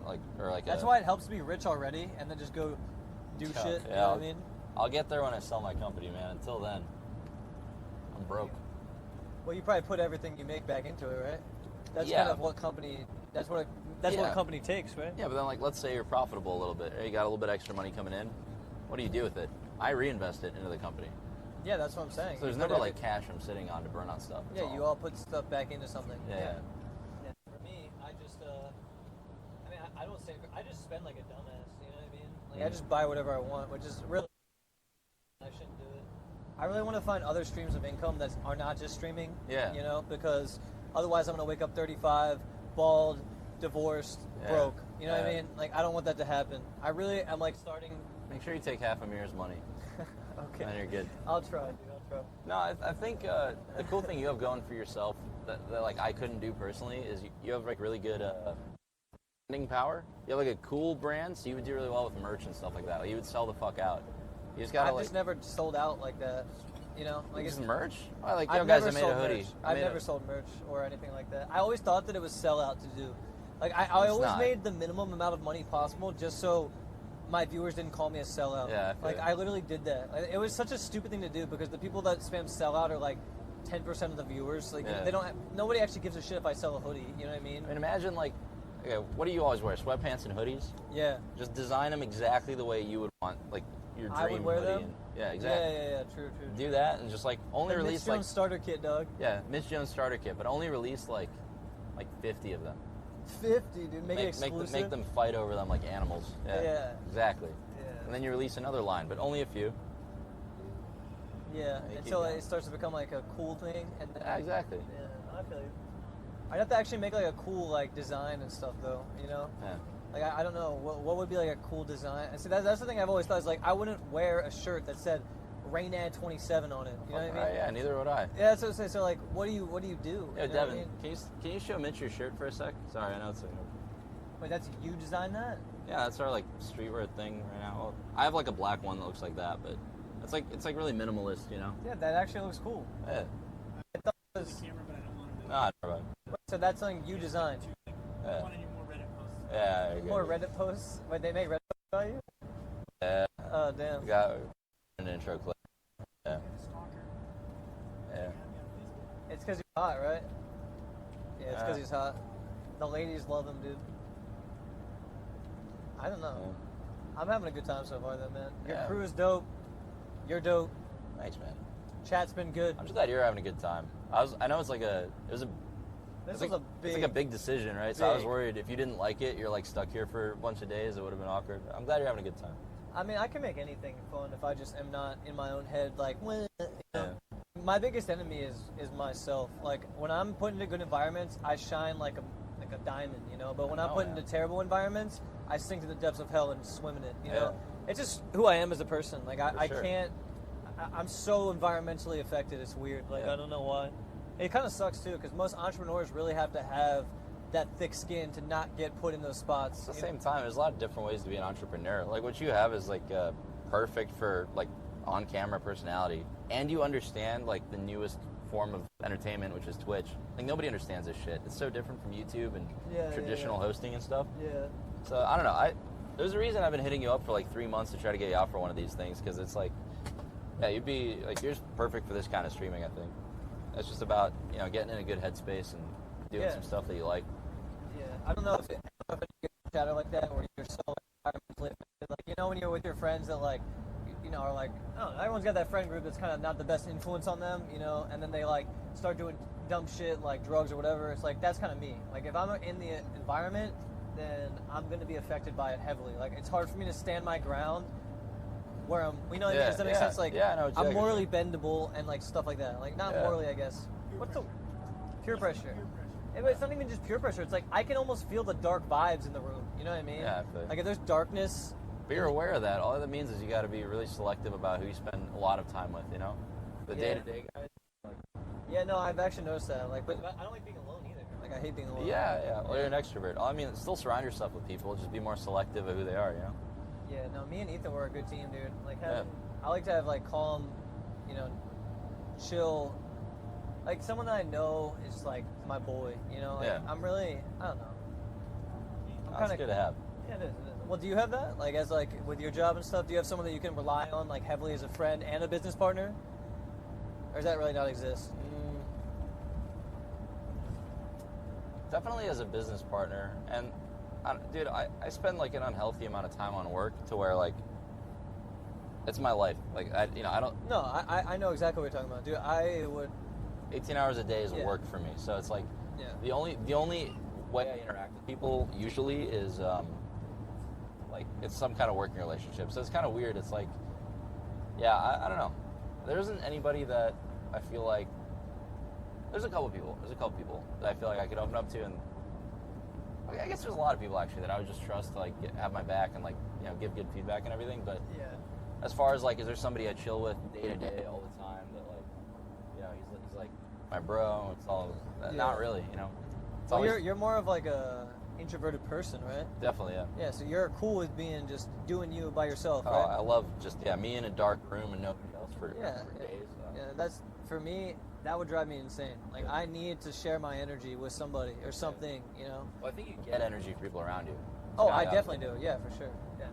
That's why it helps to be rich already, and then just go do shit. You know what I mean? I'll get there when I sell my company, man. Until then, I'm broke. Well, you probably put everything you make back into it, right? That's Yeah. kind of what company. That's what a company takes, right? Yeah, but then, like, let's say you're profitable a little bit. You got a little bit extra money coming in. What do you do with it? I reinvest it into the company. Yeah, that's what I'm saying. So there's You never put like cash I'm sitting on to burn on stuff. That's Yeah, you all put stuff back into something. Yeah. Yeah. For me, I just, I mean, I don't say, I just spend like a dumbass, you know what I mean? Like, I just buy whatever I want, which is really, I shouldn't do it. I really want to find other streams of income that are not just streaming. Yeah. You know, because otherwise I'm going to wake up 35, bald, divorced, broke. You know what I mean? Like, I don't want that to happen. I really am like starting. Make sure you take half of Mir's money. Okay. And you're good. I'll try, dude. I'll try. No, I think the cool thing you have going for yourself that like I couldn't do personally is you have like really good branding power. You have like a cool brand, so you would do really well with merch and stuff like that. Like, you would sell the fuck out. You just gotta I've just never sold out like that. You know, like just it's merch. Oh, like I've guys, never I made sold a hoodie. merch. I've never sold merch or anything like that. I always thought that it was sell out to do. Like I always not. made the minimum amount of money possible just so my viewers didn't call me a sellout. Yeah, I feel like you. I literally did that. Like, it was such a stupid thing to do because the people that spam sellout are like 10% of the viewers. Like Yeah. they don't. Nobody actually gives a shit if I sell a hoodie. You know what I mean? I mean, imagine like, okay, what do you always wear? Sweatpants and hoodies? Yeah. Just design them exactly the way you would want, like your dream I would wear hoodie. them? And, yeah, exactly. Yeah. True. Do that and just like only The release Mitch like Jones starter kit, dog. yeah, Mitch Jones starter kit, but only release like 50 of them. 50, dude. Make it exclusive. Make them fight over them like animals. Yeah. Exactly. Yeah. And then you release another line, but only a few. Yeah, Make it until down. it starts to become like a cool thing, and then Yeah, exactly. Yeah, I feel you. I'd have to actually make like a cool like design and stuff, though. You know, Yeah. like I don't know what would be like a cool design. And see, that's the thing I've always thought is like I wouldn't wear a shirt that said Raynad 27 on it. You know what I mean? Right, yeah, neither would I. Yeah, that's what I'm saying. So like, what do you do? Yo, You know what I Devin, mean? can you show Mitch your shirt for a sec? Sorry, I know it's like, Wait, that's you designed that? yeah, that's our like streetwear thing right now. Well, I have like a black one that looks like that, but it's like really minimalist, you know? Yeah, that actually looks cool. Yeah. I thought it was, Camera, but I don't want to. Nah, never mind. so that's something you designed. I Yeah. want to do more Reddit posts. Yeah, you're good. More Reddit posts. Wait, they make Reddit posts about you? Yeah. Oh damn. We got an intro clip. Yeah. Yeah. It's because he's hot, right? Yeah, it's because Yeah. he's hot. The ladies love him, dude. I don't know. I'm having a good time so far, though, man. Your Yeah. crew is dope. You're dope. Thanks, man. Chat's been good. I'm just glad you're having a good time. I know it's like it was a This It's was like a big decision, right? So I was worried if you didn't like it, you're like stuck here for a bunch of days. It would have been awkward. I'm glad you're having a good time. I mean, I can make anything fun if I just am not in my own head. Like, well, you know. Yeah. My biggest enemy is myself. Like when I'm put into good environments, I shine like a diamond, you know. But when I'm put into terrible environments, I sink to the depths of hell and swim in it. You know, it's just who I am as a person. Like I can't. I'm so environmentally affected. It's weird. Like I don't know why. It kind of sucks too, because most entrepreneurs really have to have that thick skin to not get put in those spots. At the same time, there's a lot of different ways to be an entrepreneur. Like what you have is like perfect for like on-camera personality, and you understand like the newest form of entertainment, which is Twitch. Like nobody understands this shit. It's so different from YouTube and traditional hosting and stuff. Yeah. So I don't know. There's a reason I've been hitting you up for like 3 months to try to get you out for one of these things, because it's like, yeah, you'd be like, you're perfect for this kind of streaming. I think it's just about, you know, getting in a good headspace and doing some stuff that you like. Yeah, I don't know if you get a chatter like that where you're so environmentally affected. Like, you know, when you're with your friends that like, you know, are like, I don't know, everyone's got that friend group that's kind of not the best influence on them, you know, and then they like start doing dumb shit like drugs or whatever. It's like, that's kind of me. Like if I'm in the environment, then I'm going to be affected by it heavily. Like it's hard for me to stand my ground where I'm, you know what I mean? Does that make sense? Like, I know exactly. I'm morally bendable and like stuff like that. Like not morally, I guess. What's the peer pressure? It's not even just peer pressure. It's like I can almost feel the dark vibes in the room. You know what I mean? Yeah, I feel you. Like if there's darkness. But you're aware of that. All that means is you got to be really selective about who you spend a lot of time with. You know, the day-to-day guys. Like, yeah, no, I've actually noticed that. Like, but I don't like being alone either. Like I hate being alone. Yeah. Well, you're an extrovert. I mean, still surround yourself with people. Just be more selective of who they are. You know. Yeah, no, me and Ethan were a good team, dude. Like, I like to have like calm, you know, chill. Like someone that I know is like my boy. You know, like, I'm really, I don't know. That's good to have. Yeah, it is. Well, do you have that? Like, as like with your job and stuff, do you have someone that you can rely on, like heavily as a friend and a business partner, or does that really not exist? Definitely as a business partner, and dude, I spend like an unhealthy amount of time on work to where like it's my life. Like I don't. No, I know exactly what you're talking about, dude. I would. 18 hours a day is work for me, so it's like the only way I interact with people usually is like it's some kind of working relationship. So it's kind of weird. It's like, I don't know. There isn't anybody that I feel like. There's a couple people that I feel like I could open up to, and I guess there's a lot of people actually that I would just trust to like have my back and like, you know, give good feedback and everything. But as far as like, is there somebody I chill with day to day all the time that like, you know, he's like my bro? It's all not really, you know. It's always, you're more of like a introverted person, right? Definitely, yeah. Yeah, so you're cool with being just doing you by yourself, right? I love just me in a dark room and nobody else for days. Yeah, that's for me. That would drive me insane. Like I need to share my energy with somebody or something, you know. Well, I think you get energy from people around you. Oh, I definitely do. Yeah, for sure. Yeah,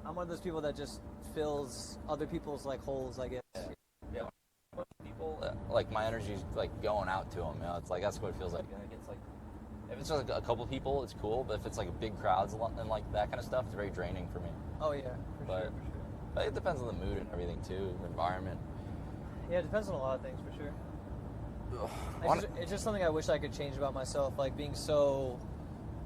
I'm one of those people that just fills other people's like holes, I guess. Yeah. People like my energy's like going out to them. You know, it's like that's what it feels like. And it's like if it's just like a couple people, it's cool. But if it's like big crowds and like that kind of stuff, it's very draining for me. Oh yeah, for sure. But it depends on the mood and everything too, the environment. Yeah, it depends on a lot of things for sure. It's just something I wish I could change about myself, like being so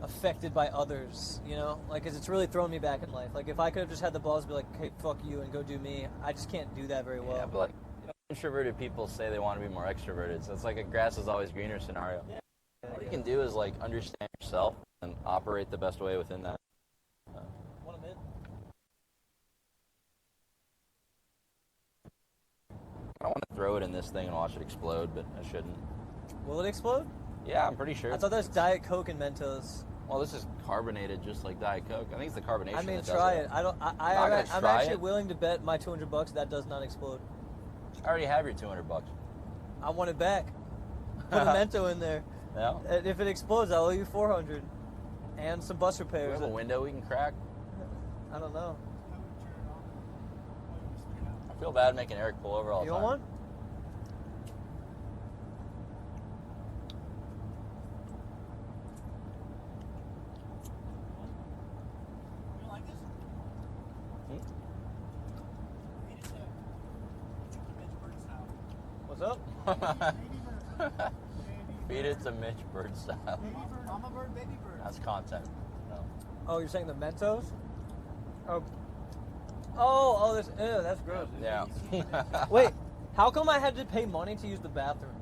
affected by others, you know? Like, because it's really thrown me back in life. Like, if I could have just had the balls to be like, hey, fuck you and go do me, I just can't do that very well. Yeah, but like, you know, introverted people say they want to be more extroverted, so it's like a grass is always greener scenario. Yeah. All you can do is like understand yourself and operate the best way within that. Want a minute? I don't want to throw it in this thing and watch it explode, but I shouldn't. Will it explode? Yeah, I'm pretty sure. I thought that was Diet Coke and Mentos. Well, this is carbonated, just like Diet Coke. I think it's the carbonation. I mean, that try does it. I don't. I'm actually willing to bet my $200 that does not explode. I already have your $200. I want it back. Put a Mento in there. Yeah. And if it explodes, I'll owe you $400 and some bus repairs. Do we have a window we can crack? I don't know. I feel bad making Eric pull over all the time. You want one? Mitch Bird's house. What's up? Feed it to Mitch bird style. Baby bird, mama bird, baby bird. That's content. No. Oh, you're saying the Mentos? Oh, this. Ew, that's gross. Yeah. Wait, how come I had to pay money to use the bathroom?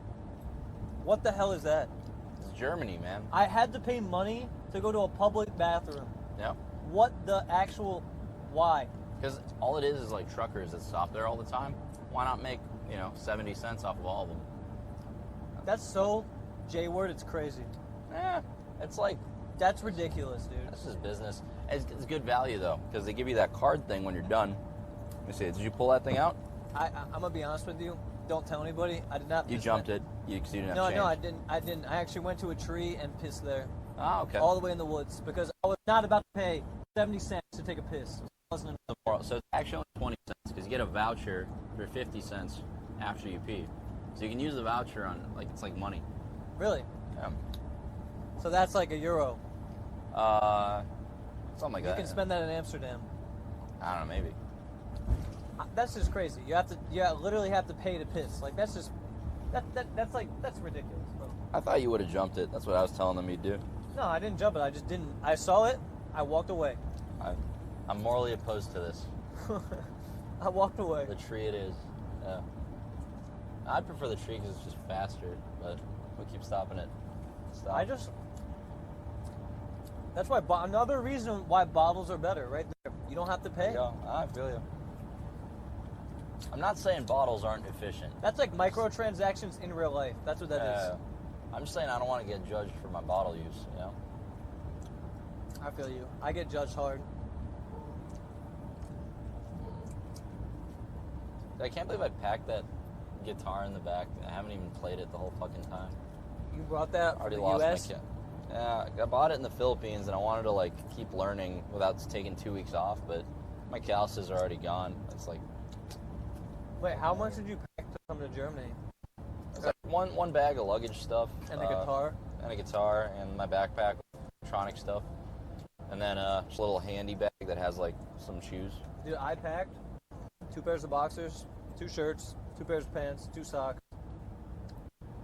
What the hell is that? It's Germany, man. I had to pay money to go to a public bathroom. Yeah. What the actual? Why? Because all it is like truckers that stop there all the time. Why not make 70 cents off of all of them? That's so J-word. It's crazy. It's like That's ridiculous, dude. this is business. It's good value though, because they give you that card thing when you're done. Let me see. Did you pull that thing out? I'm gonna be honest with you. Don't tell anybody. I did not. You piss jumped there. it. Because you didn't No, have change. no, I didn't. I actually went to a tree and pissed there. Oh, okay. All the way in the woods because I was not about to pay 70 cents to take a piss. It wasn't enough. So it's actually only 20 cents because you get a voucher for 50 cents after you pee. So you can use the voucher on it's like money. Really? Yeah. So that's like €1. Something like You that. can spend that in Amsterdam. I don't know, maybe. That's just crazy. You literally have to pay to piss. Like that's just that's ridiculous, bro. I thought you would have jumped it. That's what I was telling them you'd do. No, I didn't jump it. I just didn't. I saw it. I walked away. I'm morally opposed to this. I walked away. The tree it is. Yeah. I'd prefer the tree because it's just faster, but we keep stopping it. Stop. That's why. Another reason why bottles are better, right there. You don't have to There pay. you go. I feel you. I'm not saying bottles aren't efficient. That's like microtransactions in real life. That's what that is. I'm just saying I don't want to get judged for my bottle use, I feel you. I get judged hard. I can't believe I packed that guitar in the back. I haven't even played it the whole fucking time. You brought that I already from lost the US? my kit. Yeah, I bought it in the Philippines and I wanted to keep learning without taking 2 weeks off, but my calluses are already gone. It's like Wait, how much did you pack to come to Germany? it's like one bag of luggage stuff And a guitar? and a guitar and my backpack with electronic stuff, and then just a little handy bag that has some shoes. Dude, I packed 2 pairs of boxers, 2 shirts, 2 pairs of pants, 2 socks,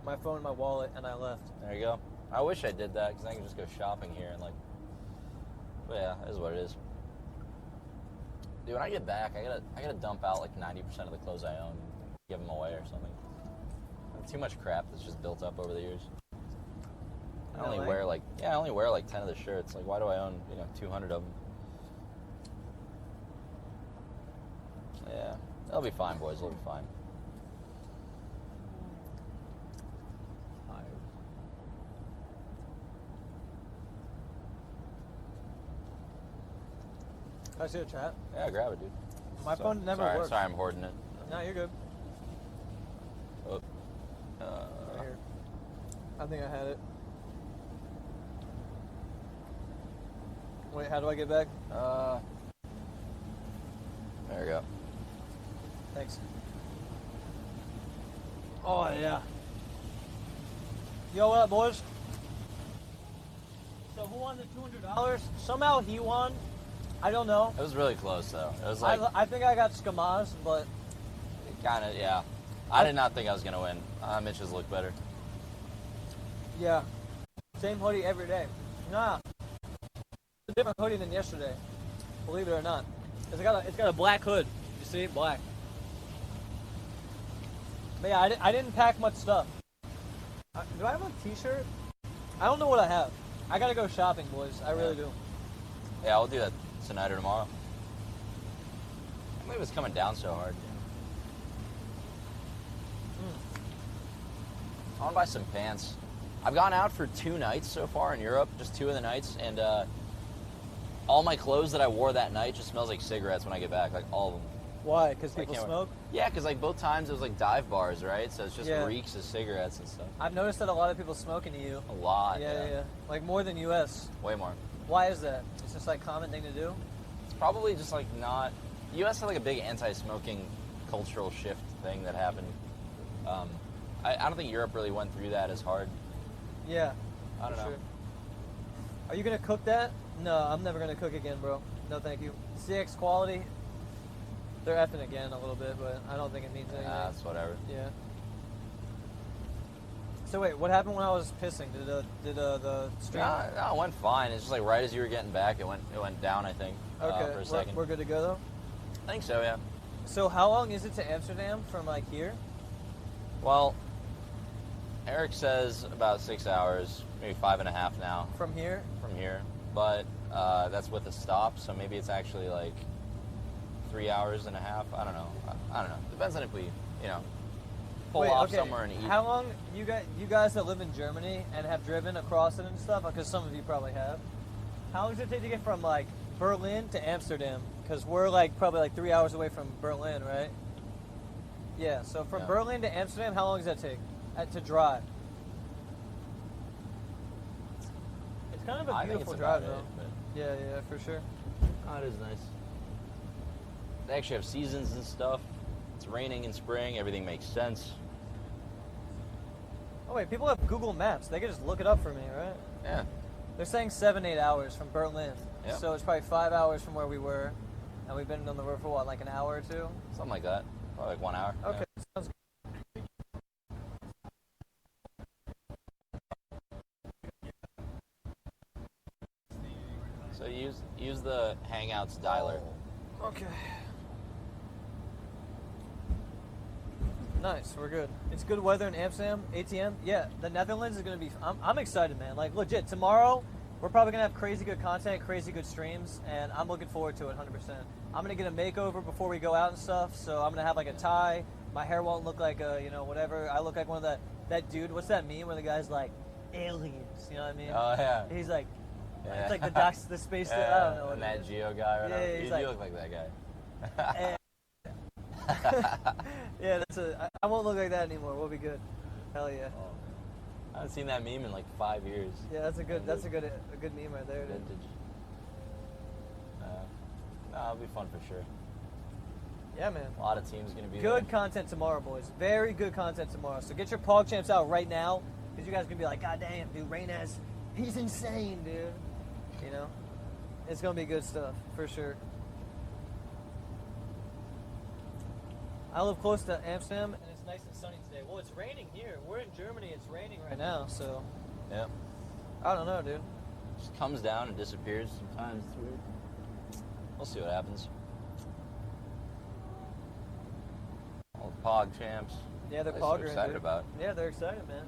my phone, my wallet, and I left. There you go. I wish I did that because I can just go shopping here and but yeah, it is what it is. Dude, when I get back, I gotta dump out 90% of the clothes I own, give them away or something. Too much crap that's just built up over the years. I only wear I only wear 10 of the shirts. Why do I own 200 of them? Yeah, they'll be fine, boys. They'll be fine. Can I see a chat? Yeah, grab it, dude. My phone never works. Sorry, I'm hoarding it. No, you're good. Oh. Right here. I think I had it. Wait, how do I get back? There we go. Thanks. Oh, yeah. Yo, what up, boys? So who won the $200? Somehow he won. I don't know. It was really close, though. It was I think I got Skamaz, but kind of, yeah. I did not think I was going to win. Mitch's looked better. yeah. Same hoodie every day. Nah. It's a different hoodie than yesterday. Believe it or not. It's got a black hood. You see? Black. But yeah, I didn't pack much stuff. Do I have a t-shirt? I don't know what I have. I gotta go shopping, boys. I really do. Yeah, I'll do that tonight or tomorrow. I can't believe it's coming down so hard. I want to buy some pants. I've gone out for 2 nights so far in Europe, just 2 of the nights, and all my clothes that I wore that night just smells like cigarettes when I get back, all of them. Why? Because I people can't- smoke? Yeah, because both times it was dive bars, right? So it's just Yeah. reeks of cigarettes and stuff. I've noticed that a lot of people smoke in EU. A lot. Yeah. Like more than US. Way more. Why is that? It's just a common thing to do? It's probably just not. The U.S. had a big anti-smoking cultural shift thing that happened. I don't think Europe really went through that as hard. Yeah. I don't for know. sure. Are you gonna cook that? No, I'm never gonna cook again, bro. No, thank you. CX quality. They're effing again a little bit, but I don't think it means anything. That's whatever. Yeah. So wait, what happened when I was pissing? Did the stream? No, it went fine. It's just like right as you were getting back, it went down. I think. Okay, For a second. we're good to go though. I think so. Yeah. So how long is it to Amsterdam from like here? Well, Eric says about 6 hours, maybe 5.5 now. From here? From here, but that's with a stop, so maybe it's actually like 3.5 hours. I don't know. I don't know. Depends on if we, pull off somewhere and eat. How long you guys that live in Germany and have driven across it and stuff? Because some of you probably have. How long does it take to get from like Berlin to Amsterdam? Because we're like probably like 3 hours away from Berlin, right? Yeah. So from Berlin to Amsterdam, how long does that take to drive? It's kind of a beautiful drive, though. Yeah, for sure. Oh, it is nice. They actually have seasons and stuff. It's raining in spring. Everything makes sense. Oh wait, people have Google Maps. They can just look it up for me, right? Yeah. They're saying 7-8 hours from Berlin. Yep. So it's probably 5 hours from where we were, and we've been on the road for what, like an hour or two? Something like that. Probably like 1 hour. Okay, Yeah. sounds good. So use the Hangouts dialer. Okay. Nice, we're good. It's good weather in Amsterdam, ATM. Yeah, the Netherlands is gonna be. I'm excited, man. Like legit, tomorrow we're probably gonna have crazy good content, crazy good streams, and I'm looking forward to it 100%. I'm gonna get a makeover before we go out and stuff. So I'm gonna have like a tie. My hair won't look like a whatever. I look like one of that dude. What's that meme where the guy's like aliens? You know what I mean? Oh yeah. He's like. Yeah. It's like the space. I don't know. The Nat Geo guy, or whatever. Yeah, he's You look like that guy. Yeah, I won't look like that anymore. We'll be good. Hell yeah. I haven't seen that meme in like 5 years. Yeah, that's a good meme right there. Dude. Vintage. No, it'll be fun for sure. Yeah, man. A lot of teams gonna be good there. content tomorrow, boys. Very good content tomorrow. So get your Pog Champs out right now, because you guys are gonna be like, God damn, dude, Reynez, he's insane, dude. You know, it's gonna be good stuff for sure. I live close to Amsterdam, and it's nice and sunny today. Well, it's raining here. We're in Germany. It's raining right now, so. Yeah. I don't know, dude. Just comes down and disappears sometimes. It's weird. We'll see what happens. All the Pog Champs. Yeah, they're Pog excited dude. about. Yeah, they're excited, man.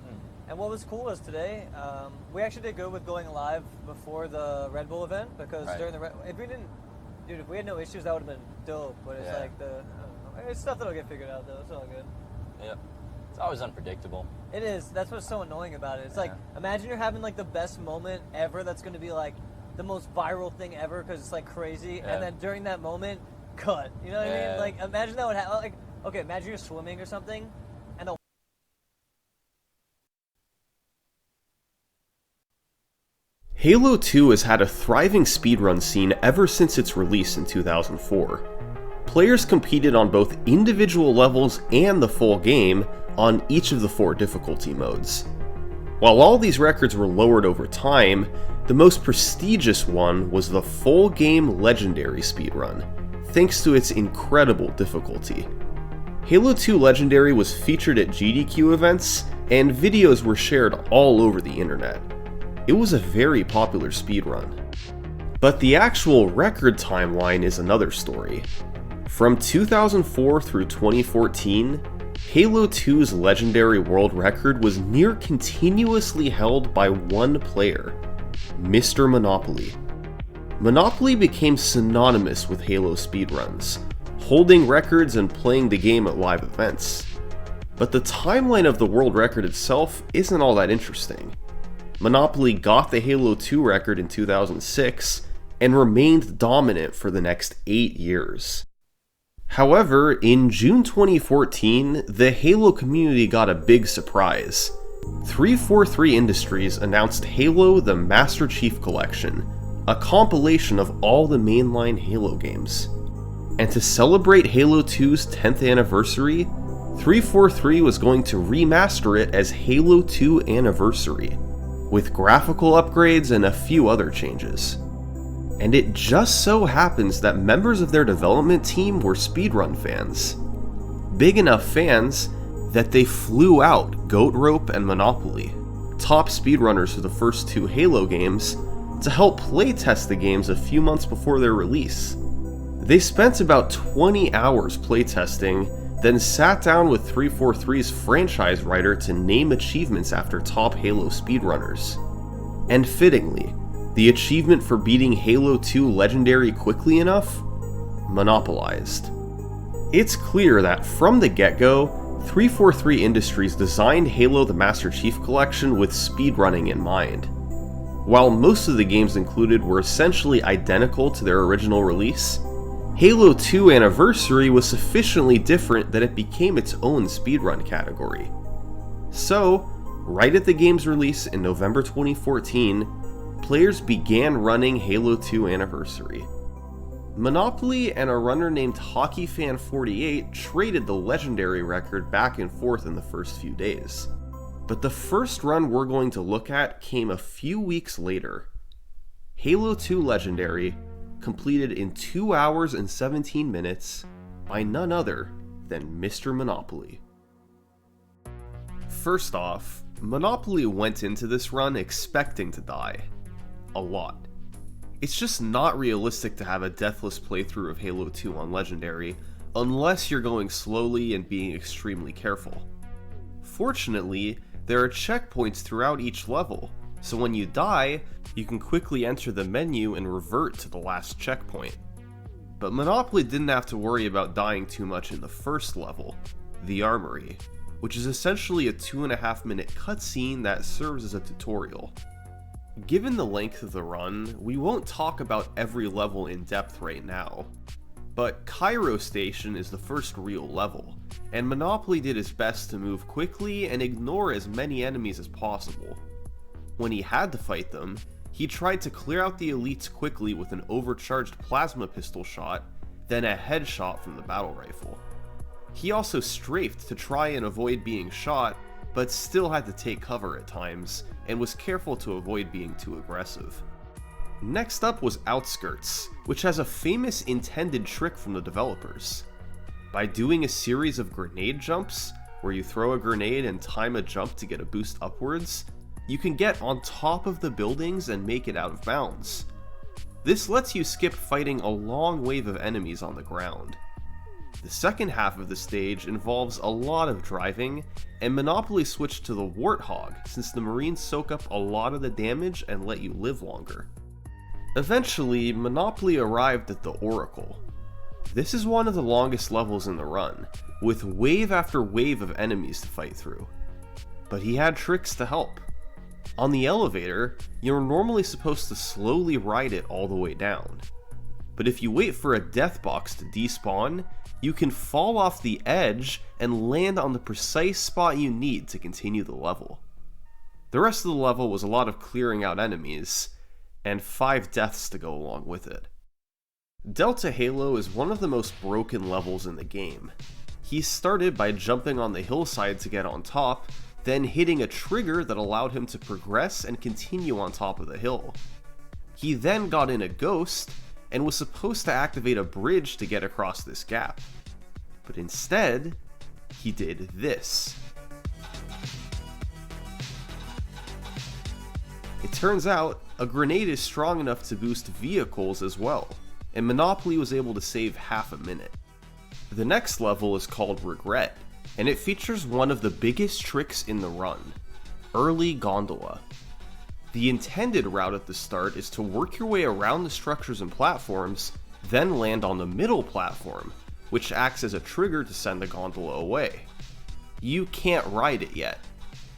And what was cool was today, we actually did good with going live before the Red Bull event, because during the if we had no issues, that would have been dope. But it's like it's stuff that'll get figured out though. It's all good. Yeah, it's always unpredictable. It is. That's what's so annoying about it. It's like, imagine you're having like the best moment ever. That's going to be like the most viral thing ever because it's like crazy. And then during that moment, cut. You know what I mean? Like, imagine that would happen. Like, okay, imagine you're swimming or something, and Halo 2 has had a thriving speedrun scene ever since its release in 2004. Players competed on both individual levels and the full game on each of the 4 difficulty modes. While all these records were lowered over time, the most prestigious one was the full game Legendary speedrun, thanks to its incredible difficulty. Halo 2 Legendary was featured at GDQ events, and videos were shared all over the internet. It was a very popular speedrun. But the actual record timeline is another story. From 2004 through 2014, Halo 2's legendary world record was near continuously held by one player, Mr. Monopoly. Monopoly became synonymous with Halo speedruns, holding records and playing the game at live events. But the timeline of the world record itself isn't all that interesting. Monopoly got the Halo 2 record in 2006 and remained dominant for the next 8 years. However, in June 2014, the Halo community got a big surprise. 343 Industries announced Halo the Master Chief Collection, a compilation of all the mainline Halo games. And to celebrate Halo 2's 10th anniversary, 343 was going to remaster it as Halo 2 Anniversary, with graphical upgrades and a few other changes. And it just so happens that members of their development team were speedrun fans. Big enough fans that they flew out Goat Rope and Monopoly, top speedrunners for the first 2 Halo games, to help playtest the games a few months before their release. They spent about 20 hours playtesting, then sat down with 343's franchise writer to name achievements after top Halo speedrunners. And fittingly, the achievement for beating Halo 2 Legendary quickly enough? Monopolized. It's clear that from the get-go, 343 Industries designed Halo the Master Chief Collection with speedrunning in mind. While most of the games included were essentially identical to their original release, Halo 2 Anniversary was sufficiently different that it became its own speedrun category. So, right at the game's release in November 2014, players began running Halo 2 Anniversary. Monopoly and a runner named HockeyFan48 traded the legendary record back and forth in the first few days. But the first run we're going to look at came a few weeks later. Halo 2 Legendary, completed in 2 hours and 17 minutes by none other than Mr. Monopoly. First off, Monopoly went into this run expecting to die. A lot. It's just not realistic to have a deathless playthrough of Halo 2 on Legendary, unless you're going slowly and being extremely careful. Fortunately, there are checkpoints throughout each level, so when you die, you can quickly enter the menu and revert to the last checkpoint. But Monopoly didn't have to worry about dying too much in the first level, the Armory, which is essentially a 2.5-minute cutscene that serves as a tutorial. Given the length of the run, we won't talk about every level in depth right now, but Cairo Station is the first real level, and Monopoly did his best to move quickly and ignore as many enemies as possible. When he had to fight them, he tried to clear out the elites quickly with an overcharged plasma pistol shot, then a headshot from the battle rifle. He also strafed to try and avoid being shot, but still had to take cover at times, and was careful to avoid being too aggressive. Next up was Outskirts, which has a famous intended trick from the developers. By doing a series of grenade jumps, where you throw a grenade and time a jump to get a boost upwards, you can get on top of the buildings and make it out of bounds. This lets you skip fighting a long wave of enemies on the ground. The second half of the stage involves a lot of driving, and Monopoly switched to the Warthog since the Marines soak up a lot of the damage and let you live longer. Eventually, Monopoly arrived at the Oracle. This is one of the longest levels in the run, with wave after wave of enemies to fight through. But he had tricks to help. On the elevator, you're normally supposed to slowly ride it all the way down. But if you wait for a death box to despawn, you can fall off the edge and land on the precise spot you need to continue the level. The rest of the level was a lot of clearing out enemies, and 5 deaths to go along with it. Delta Halo is one of the most broken levels in the game. He started by jumping on the hillside to get on top, then hitting a trigger that allowed him to progress and continue on top of the hill. He then got in a ghost, and was supposed to activate a bridge to get across this gap. But instead, he did this. It turns out, a grenade is strong enough to boost vehicles as well, and Monopoly was able to save half a minute. The next level is called Regret, and it features one of the biggest tricks in the run, Early Gondola. The intended route at the start is to work your way around the structures and platforms, then land on the middle platform, which acts as a trigger to send the gondola away. You can't ride it yet.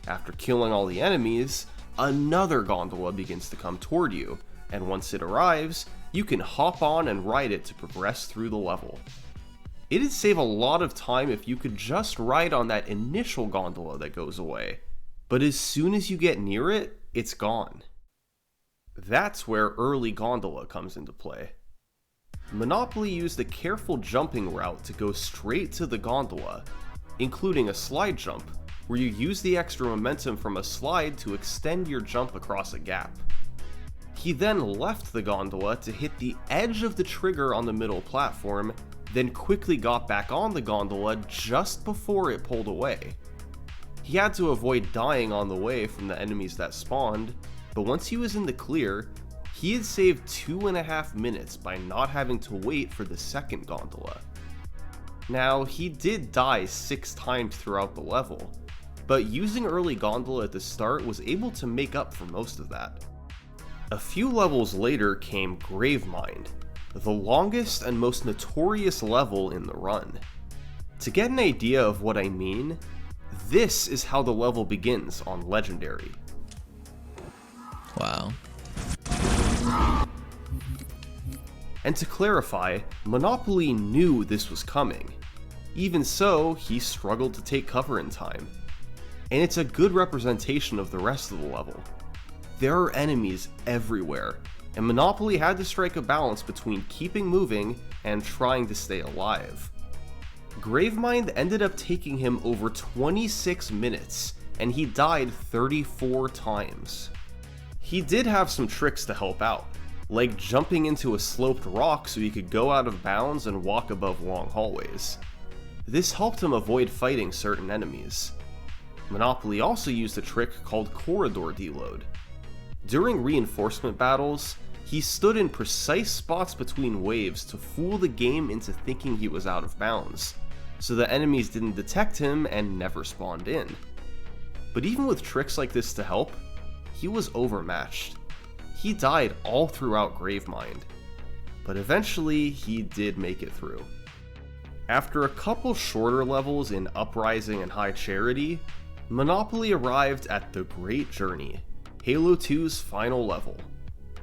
After killing all the enemies, another gondola begins to come toward you, and once it arrives, you can hop on and ride it to progress through the level. It'd save a lot of time if you could just ride on that initial gondola that goes away, but as soon as you get near it, it's gone. That's where Early Gondola comes into play. Monopoly used a careful jumping route to go straight to the gondola, including a slide jump, where you use the extra momentum from a slide to extend your jump across a gap. He then left the gondola to hit the edge of the trigger on the middle platform, then quickly got back on the gondola just before it pulled away. He had to avoid dying on the way from the enemies that spawned, but once he was in the clear, he had saved 2.5 minutes by not having to wait for the second gondola. Now, he did die 6 times throughout the level, but using early gondola at the start was able to make up for most of that. A few levels later came Gravemind, the longest and most notorious level in the run. To get an idea of what I mean, this is how the level begins on Legendary. Wow. And to clarify, Monopoly knew this was coming. Even so, he struggled to take cover in time. And it's a good representation of the rest of the level. There are enemies everywhere, and Monopoly had to strike a balance between keeping moving and trying to stay alive. Gravemind ended up taking him over 26 minutes, and he died 34 times. He did have some tricks to help out, like jumping into a sloped rock so he could go out of bounds and walk above long hallways. This helped him avoid fighting certain enemies. Monopoly also used a trick called Corridor Deload. During reinforcement battles, he stood in precise spots between waves to fool the game into thinking he was out of bounds, so the enemies didn't detect him and never spawned in. But even with tricks like this to help, he was overmatched. He died all throughout Gravemind, but eventually he did make it through. After a couple shorter levels in Uprising and High Charity, Monopoly arrived at the Great Journey, Halo 2's final level.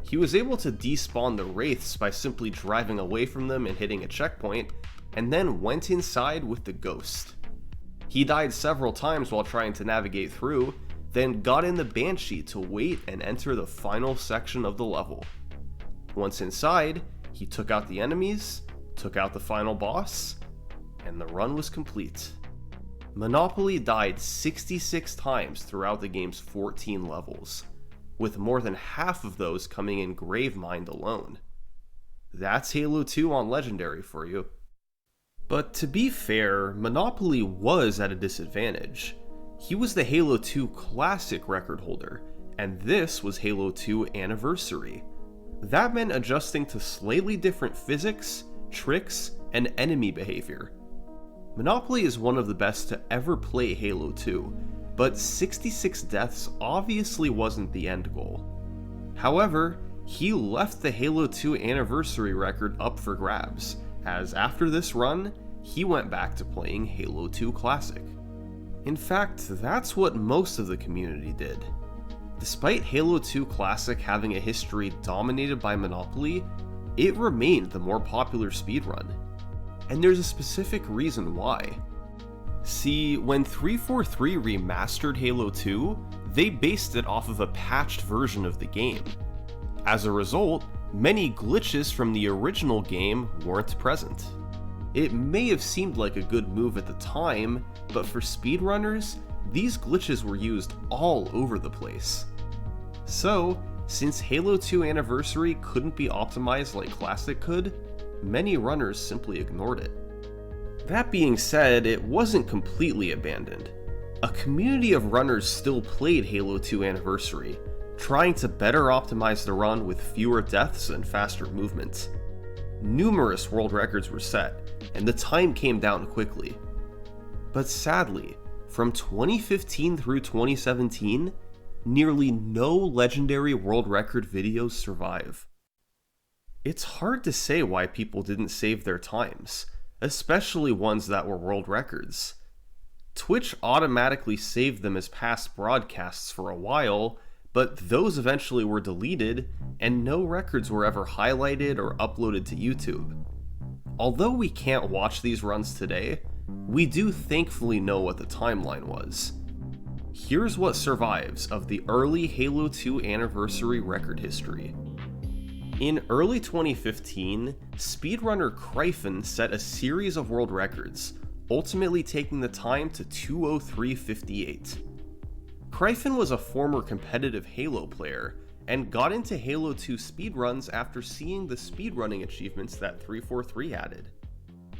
He was able to despawn the Wraiths by simply driving away from them and hitting a checkpoint, and then went inside with the Ghost. He died several times while trying to navigate through, then got in the Banshee to wait and enter the final section of the level. Once inside, he took out the enemies, took out the final boss, and the run was complete. Monopoly died 66 times throughout the game's 14 levels, with more than half of those coming in Gravemind alone. That's Halo 2 on Legendary for you. But to be fair, Monopoly was at a disadvantage. He was the Halo 2 Classic record holder, and this was Halo 2 Anniversary. That meant adjusting to slightly different physics, tricks, and enemy behavior. Monopoly is one of the best to ever play Halo 2, but 66 deaths obviously wasn't the end goal. However, he left the Halo 2 Anniversary record up for grabs, as after this run, he went back to playing Halo 2 Classic. In fact, that's what most of the community did. Despite Halo 2 Classic having a history dominated by Monopoly, it remained the more popular speedrun. And there's a specific reason why. See, when 343 remastered Halo 2, they based it off of a patched version of the game. As a result, many glitches from the original game weren't present. It may have seemed like a good move at the time, but for speedrunners, these glitches were used all over the place. So, since Halo 2 Anniversary couldn't be optimized like Classic could, many runners simply ignored it. That being said, it wasn't completely abandoned. A community of runners still played Halo 2 Anniversary, trying to better optimize the run with fewer deaths and faster movements. Numerous world records were set, and the time came down quickly. But sadly, from 2015 through 2017, nearly no legendary world record videos survive. It's hard to say why people didn't save their times, especially ones that were world records. Twitch automatically saved them as past broadcasts for a while, but those eventually were deleted, and no records were ever highlighted or uploaded to YouTube. Although we can't watch these runs today, we do thankfully know what the timeline was. Here's what survives of the early Halo 2 Anniversary record history. In early 2015, speedrunner Kryphin set a series of world records, ultimately taking the time to 2:03:58. Kryphin was a former competitive Halo player, and got into Halo 2 speedruns after seeing the speedrunning achievements that 343 added.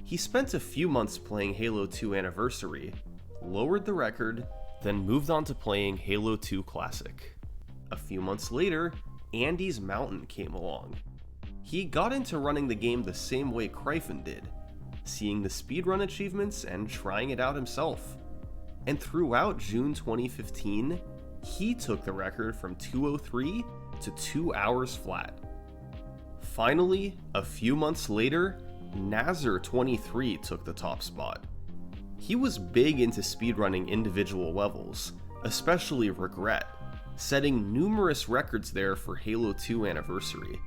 He spent a few months playing Halo 2 Anniversary, lowered the record, then moved on to playing Halo 2 Classic. A few months later, Andy's Mountain came along. He got into running the game the same way Kryphin did, seeing the speedrun achievements and trying it out himself. And throughout June 2015, he took the record from 2:03 to 2 hours flat. Finally, a few months later, Nazar23 took the top spot. He was big into speedrunning individual levels, especially Regret, setting numerous records there for Halo 2 Anniversary.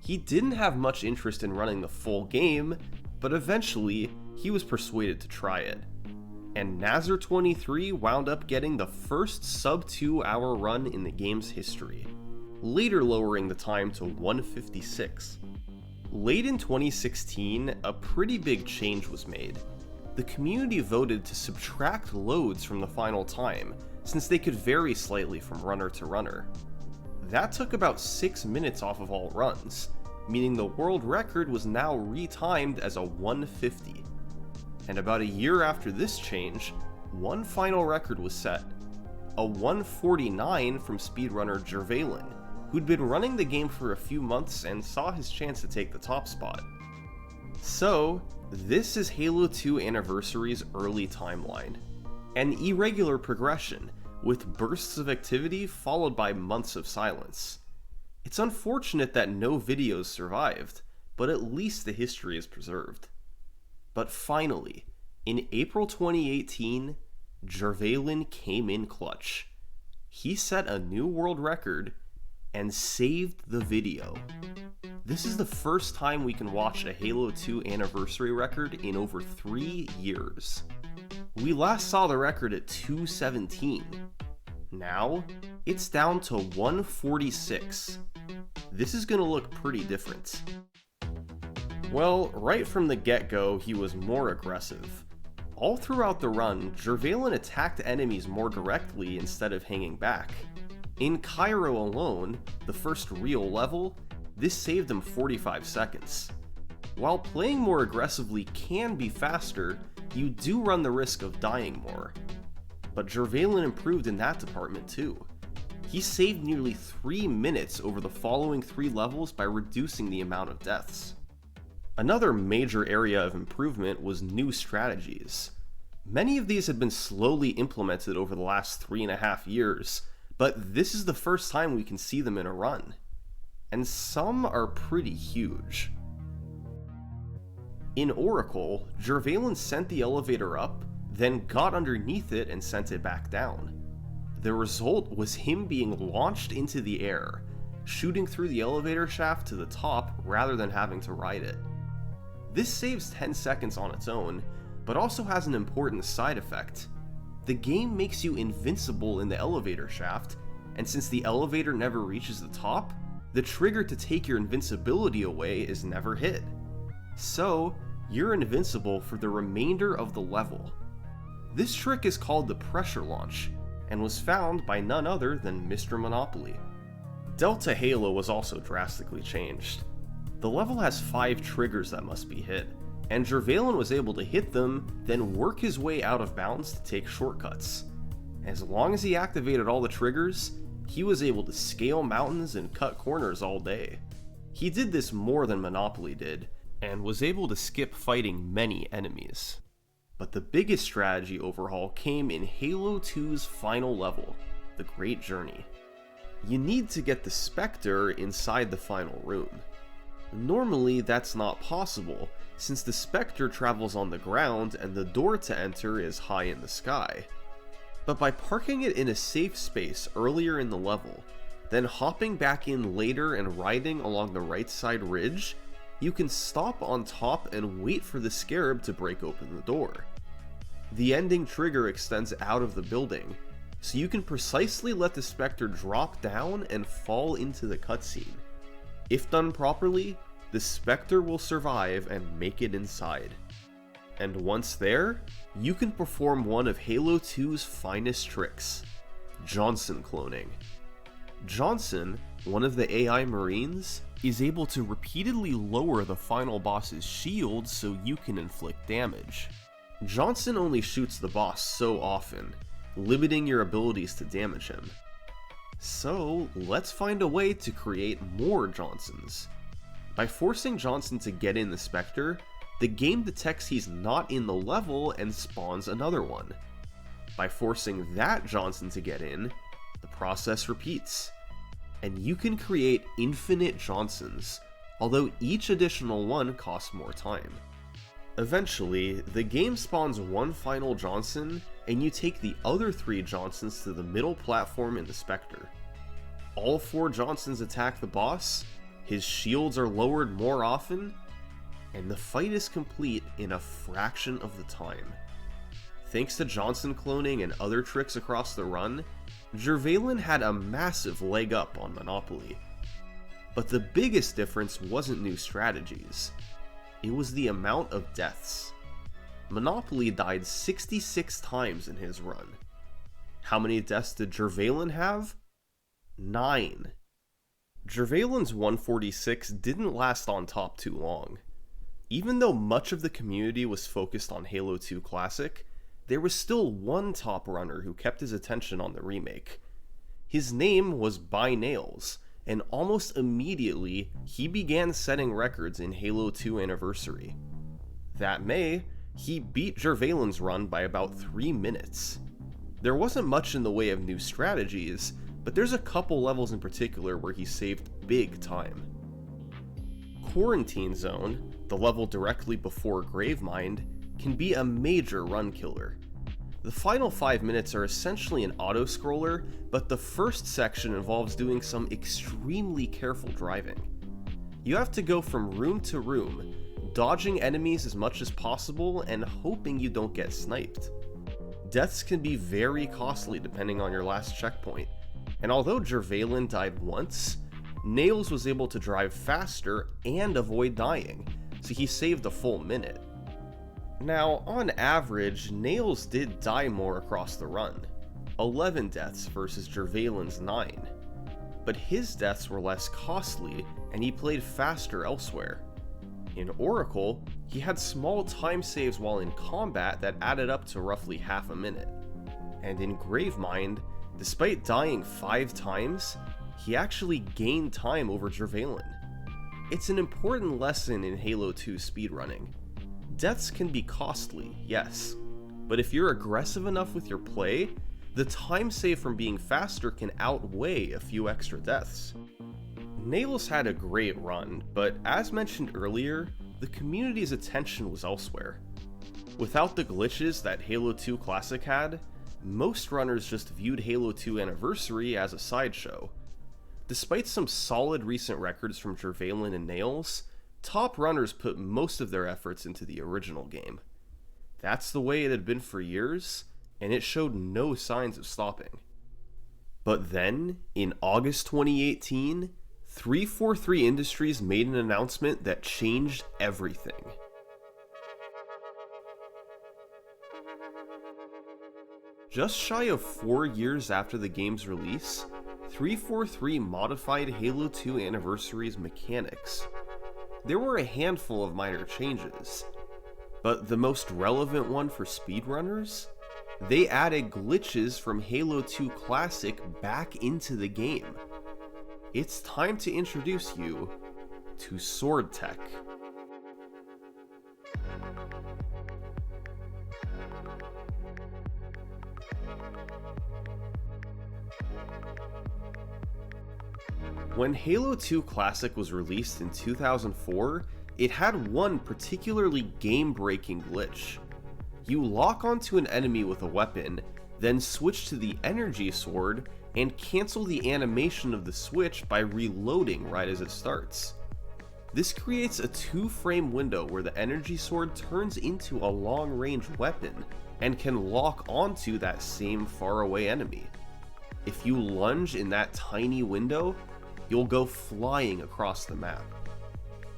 He didn't have much interest in running the full game, but eventually he was persuaded to try it. And Nazar23 wound up getting the first sub 2 hour run in the game's history, later lowering the time to 1:56. Late in 2016, a pretty big change was made. The community voted to subtract loads from the final time, since they could vary slightly from runner to runner. That took about 6 minutes off of all runs, meaning the world record was now retimed as a 1:50. And about a year after this change, one final record was set, a 1:49 from speedrunner Jervalin, who'd been running the game for a few months and saw his chance to take the top spot. So, this is Halo 2 Anniversary's early timeline. An irregular progression, with bursts of activity followed by months of silence. It's unfortunate that no videos survived, but at least the history is preserved. But finally, in April 2018, Jervalin came in clutch. He set a new world record and saved the video. This is the first time we can watch a Halo 2 Anniversary record in over 3 years. We last saw the record at 2:17. Now, it's down to 1:46. This is gonna look pretty different. Well, right from the get-go, he was more aggressive. All throughout the run, Jervalin attacked enemies more directly instead of hanging back. In Cairo alone, the first real level, this saved him 45 seconds. While playing more aggressively can be faster, you do run the risk of dying more. But Jervalin improved in that department too. He saved nearly 3 minutes over the following 3 levels by reducing the amount of deaths. Another major area of improvement was new strategies. Many of these had been slowly implemented over the last 3.5 years, but this is the first time we can see them in a run. And some are pretty huge. In Oracle, Jervalin sent the elevator up, then got underneath it and sent it back down. The result was him being launched into the air, shooting through the elevator shaft to the top rather than having to ride it. This saves 10 seconds on its own, but also has an important side effect. The game makes you invincible in the elevator shaft, and since the elevator never reaches the top, the trigger to take your invincibility away is never hit. So, you're invincible for the remainder of the level. This trick is called the pressure launch, and was found by none other than Mr. Monopoly. Delta Halo was also drastically changed. The level has 5 triggers that must be hit, and Jervalin was able to hit them, then work his way out of bounds to take shortcuts. As long as he activated all the triggers, he was able to scale mountains and cut corners all day. He did this more than Monopoly did, and was able to skip fighting many enemies. But the biggest strategy overhaul came in Halo 2's final level, the Great Journey. You need to get the Spectre inside the final room. Normally, that's not possible, since the Spectre travels on the ground and the door to enter is high in the sky. But by parking it in a safe space earlier in the level, then hopping back in later and riding along the right side ridge, you can stop on top and wait for the Scarab to break open the door. The ending trigger extends out of the building, so you can precisely let the Spectre drop down and fall into the cutscene. If done properly, the Spectre will survive and make it inside. And once there, you can perform one of Halo 2's finest tricks, Johnson cloning. Johnson, one of the AI Marines, is able to repeatedly lower the final boss's shield so you can inflict damage. Johnson only shoots the boss so often, limiting your abilities to damage him. So let's find a way to create more Johnsons. By forcing Johnson to get in the Spectre, the game detects he's not in the level and spawns another one. By forcing that Johnson to get in, the process repeats. And you can create infinite Johnsons, although each additional one costs more time. Eventually, the game spawns one final Johnson, and you take the other 3 Johnsons to the middle platform in the Spectre. All 4 Johnsons attack the boss, his shields are lowered more often, and the fight is complete in a fraction of the time. Thanks to Johnson cloning and other tricks across the run, Jervalen had a massive leg up on Monopoly. But the biggest difference wasn't new strategies. It was the amount of deaths. Monopoly died 66 times in his run. How many deaths did Jervalen have? 9. Jervalen's 146 didn't last on top too long. Even though much of the community was focused on Halo 2 Classic, there was still one top runner who kept his attention on the remake. His name was By Nails, and almost immediately, he began setting records in Halo 2 Anniversary. That May, he beat Jervalen's run by about 3 minutes. There wasn't much in the way of new strategies, but there's a couple levels in particular where he saved big time. Quarantine Zone, the level directly before Gravemind, can be a major run killer. The final 5 minutes are essentially an auto-scroller, but the first section involves doing some extremely careful driving. You have to go from room to room, dodging enemies as much as possible and hoping you don't get sniped. Deaths can be very costly depending on your last checkpoint, and although Jervalen died once, Nails was able to drive faster and avoid dying, so he saved a full minute. Now, on average, Nails did die more across the run, 11 deaths versus Jervalen's 9. But his deaths were less costly, and he played faster elsewhere. In Oracle, he had small time saves while in combat that added up to roughly half a minute. And in Gravemind, despite dying 5 times, he actually gained time over Jervalen. It's an important lesson in Halo 2 speedrunning. Deaths can be costly, yes, but if you're aggressive enough with your play, the time save from being faster can outweigh a few extra deaths. Nails had a great run, but as mentioned earlier, the community's attention was elsewhere. Without the glitches that Halo 2 Classic had, most runners just viewed Halo 2 Anniversary as a sideshow. Despite some solid recent records from Jervalen and Nails, top runners put most of their efforts into the original game. That's the way it had been for years, and it showed no signs of stopping. But then, in August 2018, 343 Industries made an announcement that changed everything. Just shy of 4 years after the game's release, 343 modified Halo 2 Anniversary's mechanics. There were a handful of minor changes, but the most relevant one for speedrunners? They added glitches from Halo 2 Classic back into the game. It's time to introduce you to Sword Tech. When Halo 2 Classic was released in 2004, it had one particularly game-breaking glitch. You lock onto an enemy with a weapon, then switch to the energy sword, and cancel the animation of the switch by reloading right as it starts. This creates a 2-frame window where the energy sword turns into a long-range weapon, and can lock onto that same faraway enemy. If you lunge in that tiny window, you'll go flying across the map.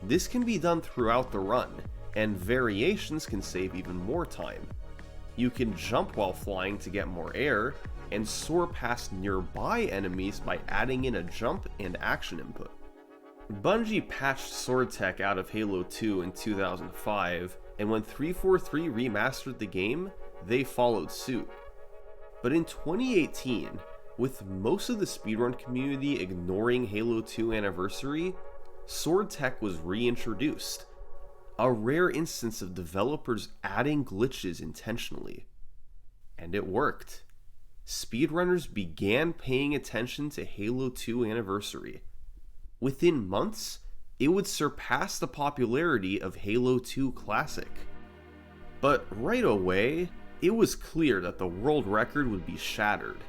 This can be done throughout the run, and variations can save even more time. You can jump while flying to get more air, and soar past nearby enemies by adding in a jump and action input. Bungie patched Sword Tech out of Halo 2 in 2005, and when 343 remastered the game, they followed suit. But in 2018, with most of the speedrun community ignoring Halo 2 Anniversary, Sword Tech was reintroduced, a rare instance of developers adding glitches intentionally. And it worked. Speedrunners began paying attention to Halo 2 Anniversary. Within months, it would surpass the popularity of Halo 2 Classic. But right away, it was clear that the world record would be shattered.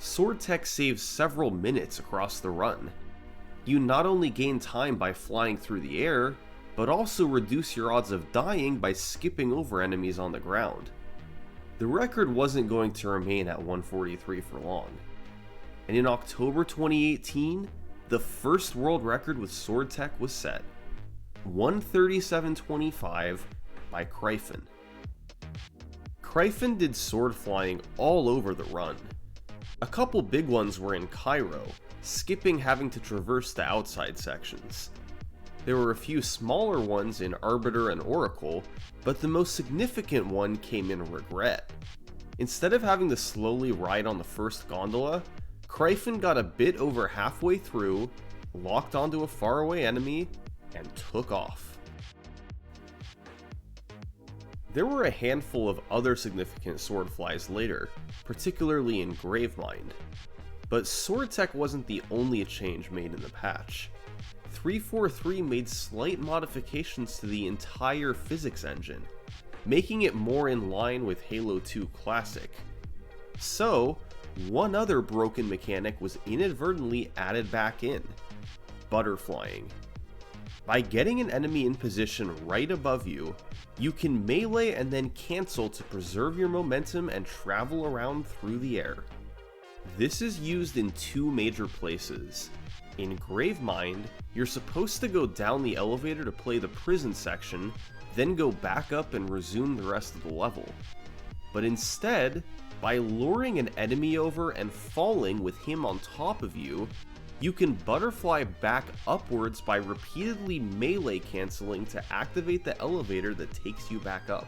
Sword Tech saves several minutes across the run. You not only gain time by flying through the air, but also reduce your odds of dying by skipping over enemies on the ground. The record wasn't going to remain at 143 for long. And in October 2018, the first world record with Sword Tech was set. 137.25 by Kryphin. Kryphin did sword flying all over the run. A couple big ones were in Cairo, skipping having to traverse the outside sections. There were a few smaller ones in Arbiter and Oracle, but the most significant one came in Regret. Instead of having to slowly ride on the first gondola, Kryphin got a bit over halfway through, locked onto a faraway enemy, and took off. There were a handful of other significant sword flies later, particularly in Gravemind. But Sword Tech wasn't the only change made in the patch. 343 made slight modifications to the entire physics engine, making it more in line with Halo 2 Classic. So, one other broken mechanic was inadvertently added back in: butterflying. By getting an enemy in position right above you, you can melee and then cancel to preserve your momentum and travel around through the air. This is used in two major places. In Gravemind, you're supposed to go down the elevator to play the prison section, then go back up and resume the rest of the level. But instead, by luring an enemy over and falling with him on top of you, you can butterfly back upwards by repeatedly melee canceling to activate the elevator that takes you back up.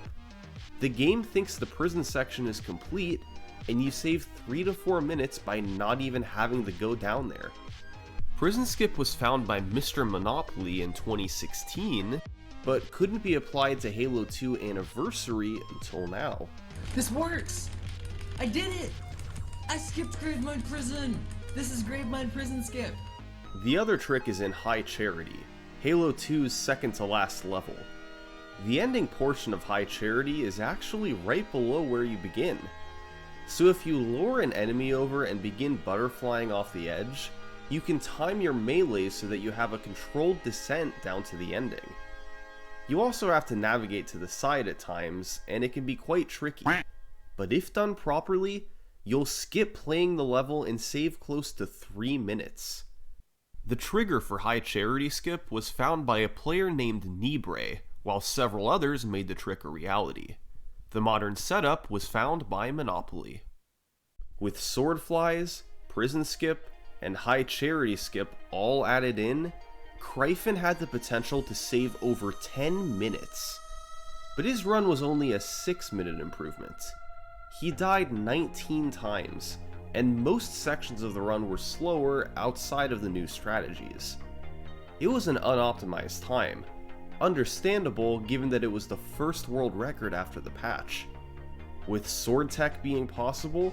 The game thinks the prison section is complete, and you save 3 to 4 minutes by not even having to go down there. Prison Skip was found by Mr. Monopoly in 2016, but couldn't be applied to Halo 2 Anniversary until now. This works! I did it! I skipped Gravemind Prison! This is Gravemind Prison Skip! The other trick is in High Charity, Halo 2's second to last level. The ending portion of High Charity is actually right below where you begin. So if you lure an enemy over and begin butterflying off the edge, you can time your melee so that you have a controlled descent down to the ending. You also have to navigate to the side at times, and it can be quite tricky. But if done properly, you'll skip playing the level and save close to 3 minutes. The trigger for High Charity Skip was found by a player named Nibre, while several others made the trick a reality. The modern setup was found by Monopoly. With sword flies, prison skip, and High Charity Skip all added in, Kryphin had the potential to save over 10 minutes. But his run was only a 6-minute improvement. He died 19 times, and most sections of the run were slower outside of the new strategies. It was an unoptimized time, understandable given that it was the first world record after the patch. With Sword Tech being possible,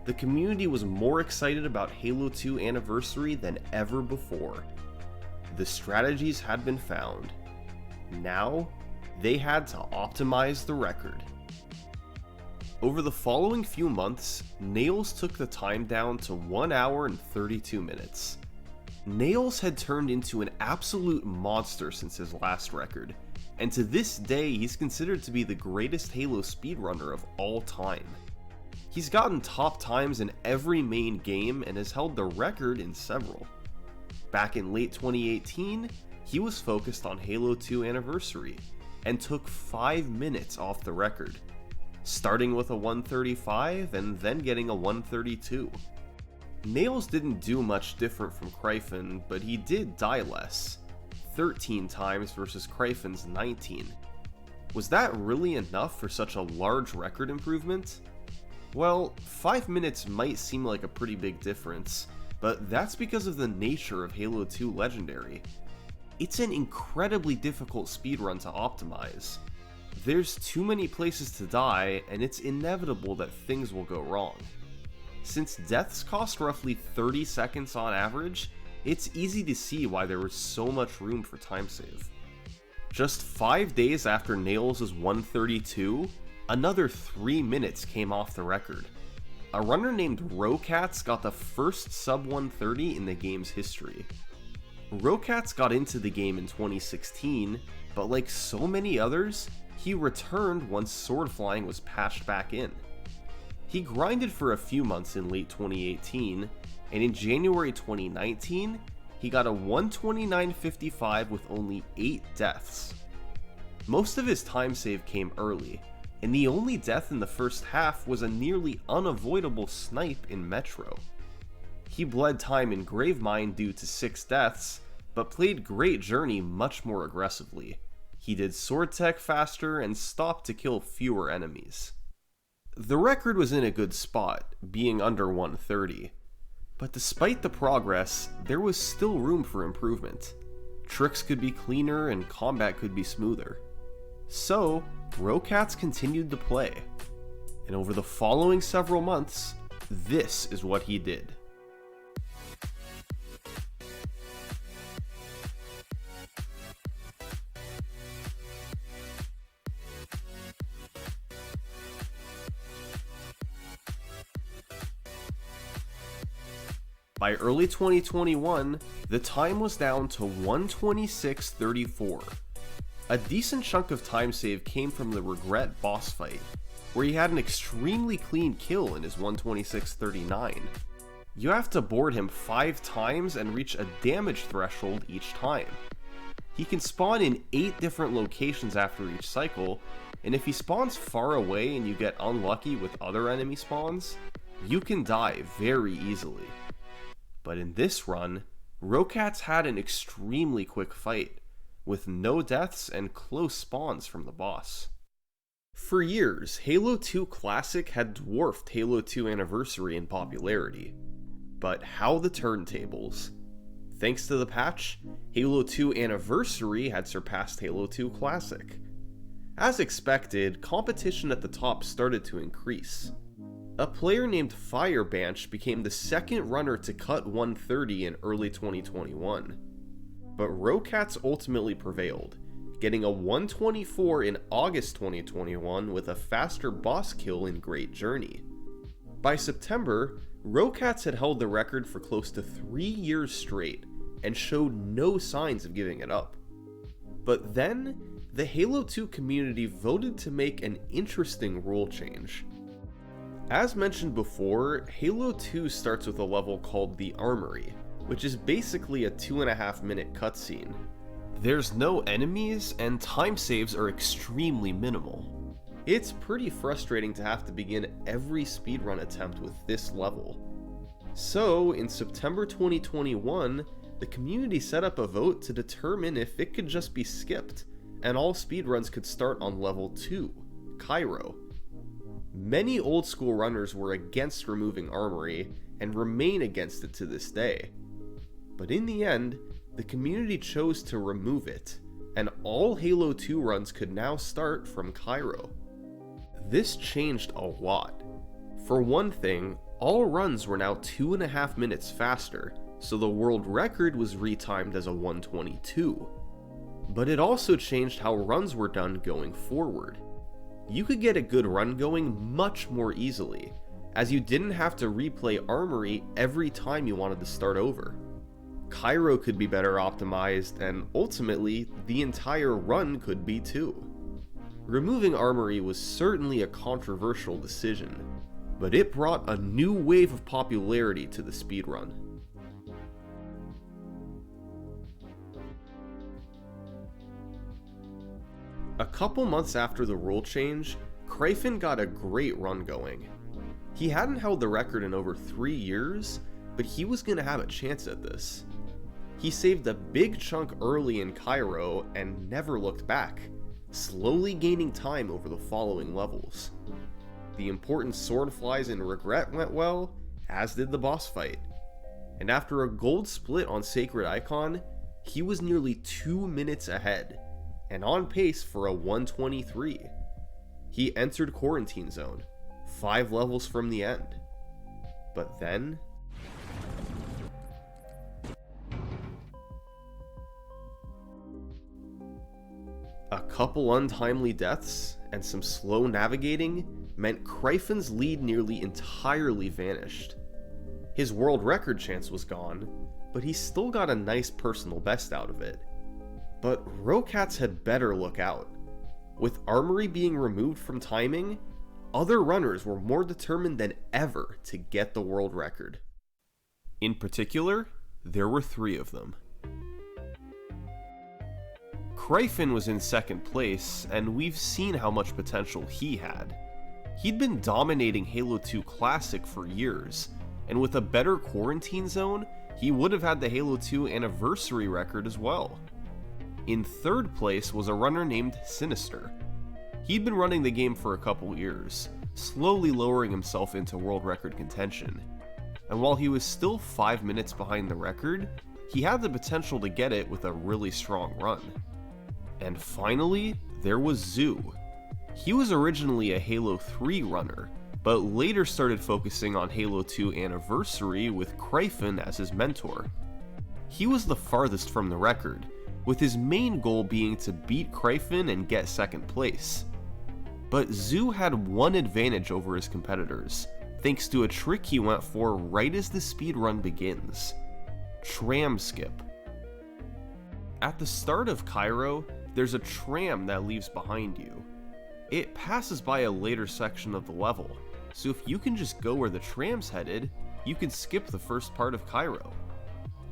the community was more excited about Halo 2 Anniversary than ever before. The strategies had been found. Now, they had to optimize the record. Over the following few months, Nails took the time down to 1 hour and 32 minutes. Nails had turned into an absolute monster since his last record, and to this day he's considered to be the greatest Halo speedrunner of all time. He's gotten top times in every main game and has held the record in several. Back in late 2018, he was focused on Halo 2 Anniversary, and took 5 minutes off the record, starting with a 135 and then getting a 132. Nails didn't do much different from Kryphin, but he did die less, 13 times versus Kryphin's 19. Was that really enough for such a large record improvement? Well, 5 minutes might seem like a pretty big difference, but that's because of the nature of Halo 2 Legendary. It's an incredibly difficult speedrun to optimize. There's too many places to die, and it's inevitable that things will go wrong. Since deaths cost roughly 30 seconds on average, it's easy to see why there was so much room for time save. Just 5 days after Nails' 132, another 3 minutes came off the record. A runner named Rocats got the first sub 130 in the game's history. Rocats got into the game in 2016, but like so many others, he returned once sword flying was patched back in. He grinded for a few months in late 2018, and in January 2019, he got a 129.55 with only 8 deaths. Most of his time save came early, and the only death in the first half was a nearly unavoidable snipe in Metro. He bled time in Gravemind due to 6 deaths, but played Great Journey much more aggressively. He did sword tech faster and stopped to kill fewer enemies. The record was in a good spot, being under 130. But despite the progress, there was still room for improvement. Tricks could be cleaner and combat could be smoother. So, Rocats continued to play. And over the following several months, this is what he did. By early 2021, the time was down to 126.34. A decent chunk of time save came from the Regret boss fight, where he had an extremely clean kill in his 126.39. You have to board him 5 times and reach a damage threshold each time. He can spawn in 8 different locations after each cycle, and if he spawns far away and you get unlucky with other enemy spawns, you can die very easily. But in this run, Rocats had an extremely quick fight, with no deaths and close spawns from the boss. For years, Halo 2 Classic had dwarfed Halo 2 Anniversary in popularity. But how the turntables? Thanks to the patch, Halo 2 Anniversary had surpassed Halo 2 Classic. As expected, competition at the top started to increase. A player named Firebanch became the second runner to cut 130 in early 2021. But Rocats ultimately prevailed, getting a 124 in August 2021 with a faster boss kill in Great Journey. By September, Rocats had held the record for close to 3 years straight and showed no signs of giving it up. But then, the Halo 2 community voted to make an interesting rule change. As mentioned before, Halo 2 starts with a level called the Armory, which is basically a 2.5 minute cutscene. There's no enemies, and time saves are extremely minimal. It's pretty frustrating to have to begin every speedrun attempt with this level. So, in September 2021, the community set up a vote to determine if it could just be skipped, and all speedruns could start on level 2, Cairo. Many old school runners were against removing Armory, and remain against it to this day. But in the end, the community chose to remove it, and all Halo 2 runs could now start from Cairo. This changed a lot. For one thing, all runs were now 2.5 minutes faster, so the world record was retimed as a 122. But it also changed how runs were done going forward. You could get a good run going much more easily, as you didn't have to replay Armory every time you wanted to start over. Cairo could be better optimized, and ultimately, the entire run could be too. Removing Armory was certainly a controversial decision, but it brought a new wave of popularity to the speedrun. A couple months after the rule change, Kryphin got a great run going. He hadn't held the record in over 3 years, but he was going to have a chance at this. He saved a big chunk early in Cairo and never looked back, slowly gaining time over the following levels. The important swordflies and regret went well, as did the boss fight. And after a gold split on Sacred Icon, he was nearly 2 minutes ahead, and on pace for a 123. He entered Quarantine Zone, 5 levels from the end. But then... a couple untimely deaths and some slow navigating meant Cryphon's lead nearly entirely vanished. His world record chance was gone, but he still got a nice personal best out of it. But Rocats had better look out. With Armory being removed from timing, other runners were more determined than ever to get the world record. In particular, there were 3 of them. Cryphon was in second place, and we've seen how much potential he had. He'd been dominating Halo 2 Classic for years, and with a better Quarantine Zone, he would have had the Halo 2 Anniversary record as well. In third place was a runner named Sinister. He'd been running the game for a couple years, slowly lowering himself into world record contention. And while he was still 5 minutes behind the record, he had the potential to get it with a really strong run. And finally, there was Zoo. He was originally a Halo 3 runner, but later started focusing on Halo 2 Anniversary with Cryphon as his mentor. He was the farthest from the record, with his main goal being to beat Cryphon and get second place. But Zoo had one advantage over his competitors, thanks to a trick he went for right as the speedrun begins: tram skip. At the start of Cairo, there's a tram that leaves behind you. It passes by a later section of the level, so if you can just go where the tram's headed, you can skip the first part of Cairo.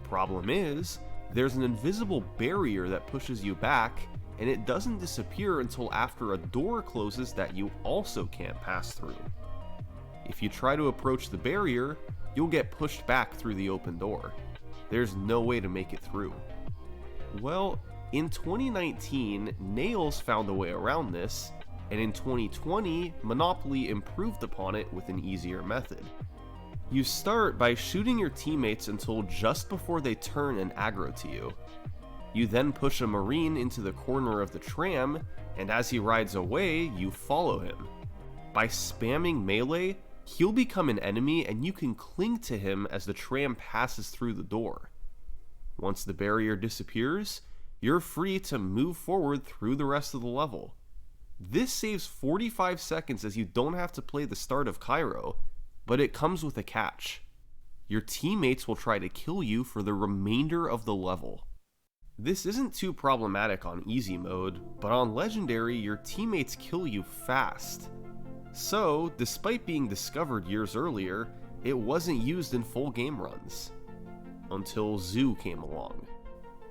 Problem is, there's an invisible barrier that pushes you back, and it doesn't disappear until after a door closes that you also can't pass through. If you try to approach the barrier, you'll get pushed back through the open door. There's no way to make it through. Well, in 2019, Nails found a way around this, and in 2020, Monopoly improved upon it with an easier method. You start by shooting your teammates until just before they turn and aggro to you. You then push a Marine into the corner of the tram, and as he rides away, you follow him. By spamming melee, he'll become an enemy and you can cling to him as the tram passes through the door. Once the barrier disappears, you're free to move forward through the rest of the level. This saves 45 seconds as you don't have to play the start of Cairo, but it comes with a catch. Your teammates will try to kill you for the remainder of the level. This isn't too problematic on easy mode, but on legendary, your teammates kill you fast. So, despite being discovered years earlier, it wasn't used in full game runs. Until Zoo came along.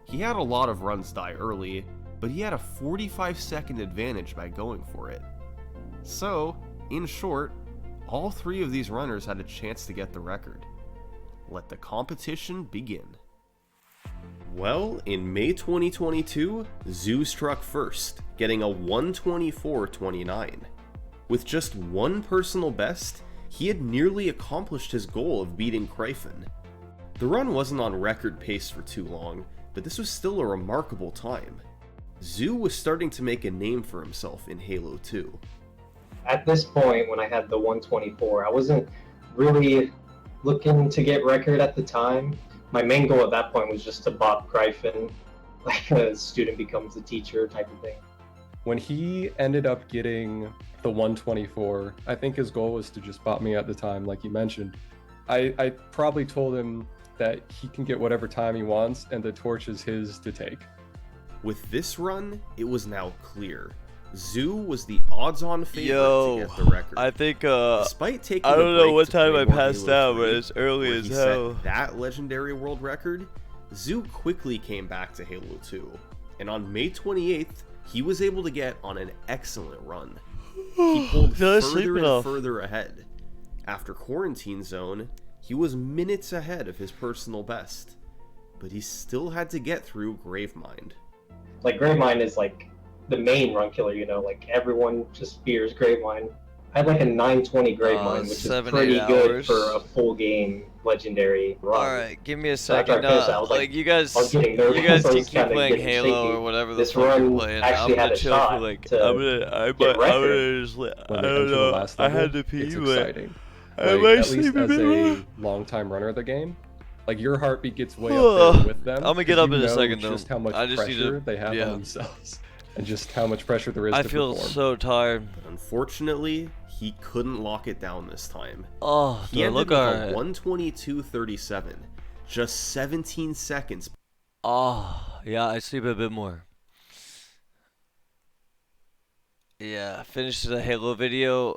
He had a lot of runs die early, but he had a 45-second advantage by going for it. So, in short, all 3 of these runners had a chance to get the record. Let the competition begin. Well, in May 2022, Zoo struck first, getting a 124.29. With just one personal best, he had nearly accomplished his goal of beating Cryphon. The run wasn't on record pace for too long, but this was still a remarkable time. Zoo was starting to make a name for himself in Halo 2. At this point, when I had the 124, I wasn't really looking to get record at the time. My main goal at that point was just to bop Cryphon, like a student becomes a teacher type of thing. When he ended up getting the 124, I think his goal was to just bop me at the time, like you mentioned. I probably told him that he can get whatever time he wants, and the torch is his to take. With this run, it was now clear. Zoo was the odds-on favorite to get the record. I think, despite taking I don't know what time I more passed Halo out, but 3, it's early where as he hell. set that legendary world record, Zoo quickly came back to Halo 2, and on May 28th, he was able to get on an excellent run. He pulled further and further ahead. After Quarantine Zone, he was minutes ahead of his personal best, but he still had to get through Gravemind. Like, Gravemind is like the main run killer, you know, like everyone just fears Gravemind. I had like a 920 Gravemind, which is pretty good for a full game legendary run. Alright, give me a So after second. I finished that, I was Like, you guys I was getting nervous, you guys I can was keep kinda playing getting Halo shaky. or whatever the This fuck you're run playing. actually I'm had gonna a chill for shot like to I'm gonna get record. just like When I they don't enter the know. last I level, had to pee, it's but exciting. I Like, might at sleep least a as bit a more. long-time runner of the game, like your heartbeat gets way up there with them. I'm gonna 'cause get up you in a know second, just though. how much I just need pressure to- they have yeah. on themselves, and just how much pressure there is I to feel perform. so tired. Unfortunately, he couldn't lock it down this time. Oh, he do I ended look with alright? a 122.37, just 17 seconds. Oh, yeah, I sleep a bit more. Yeah, finished the Halo video.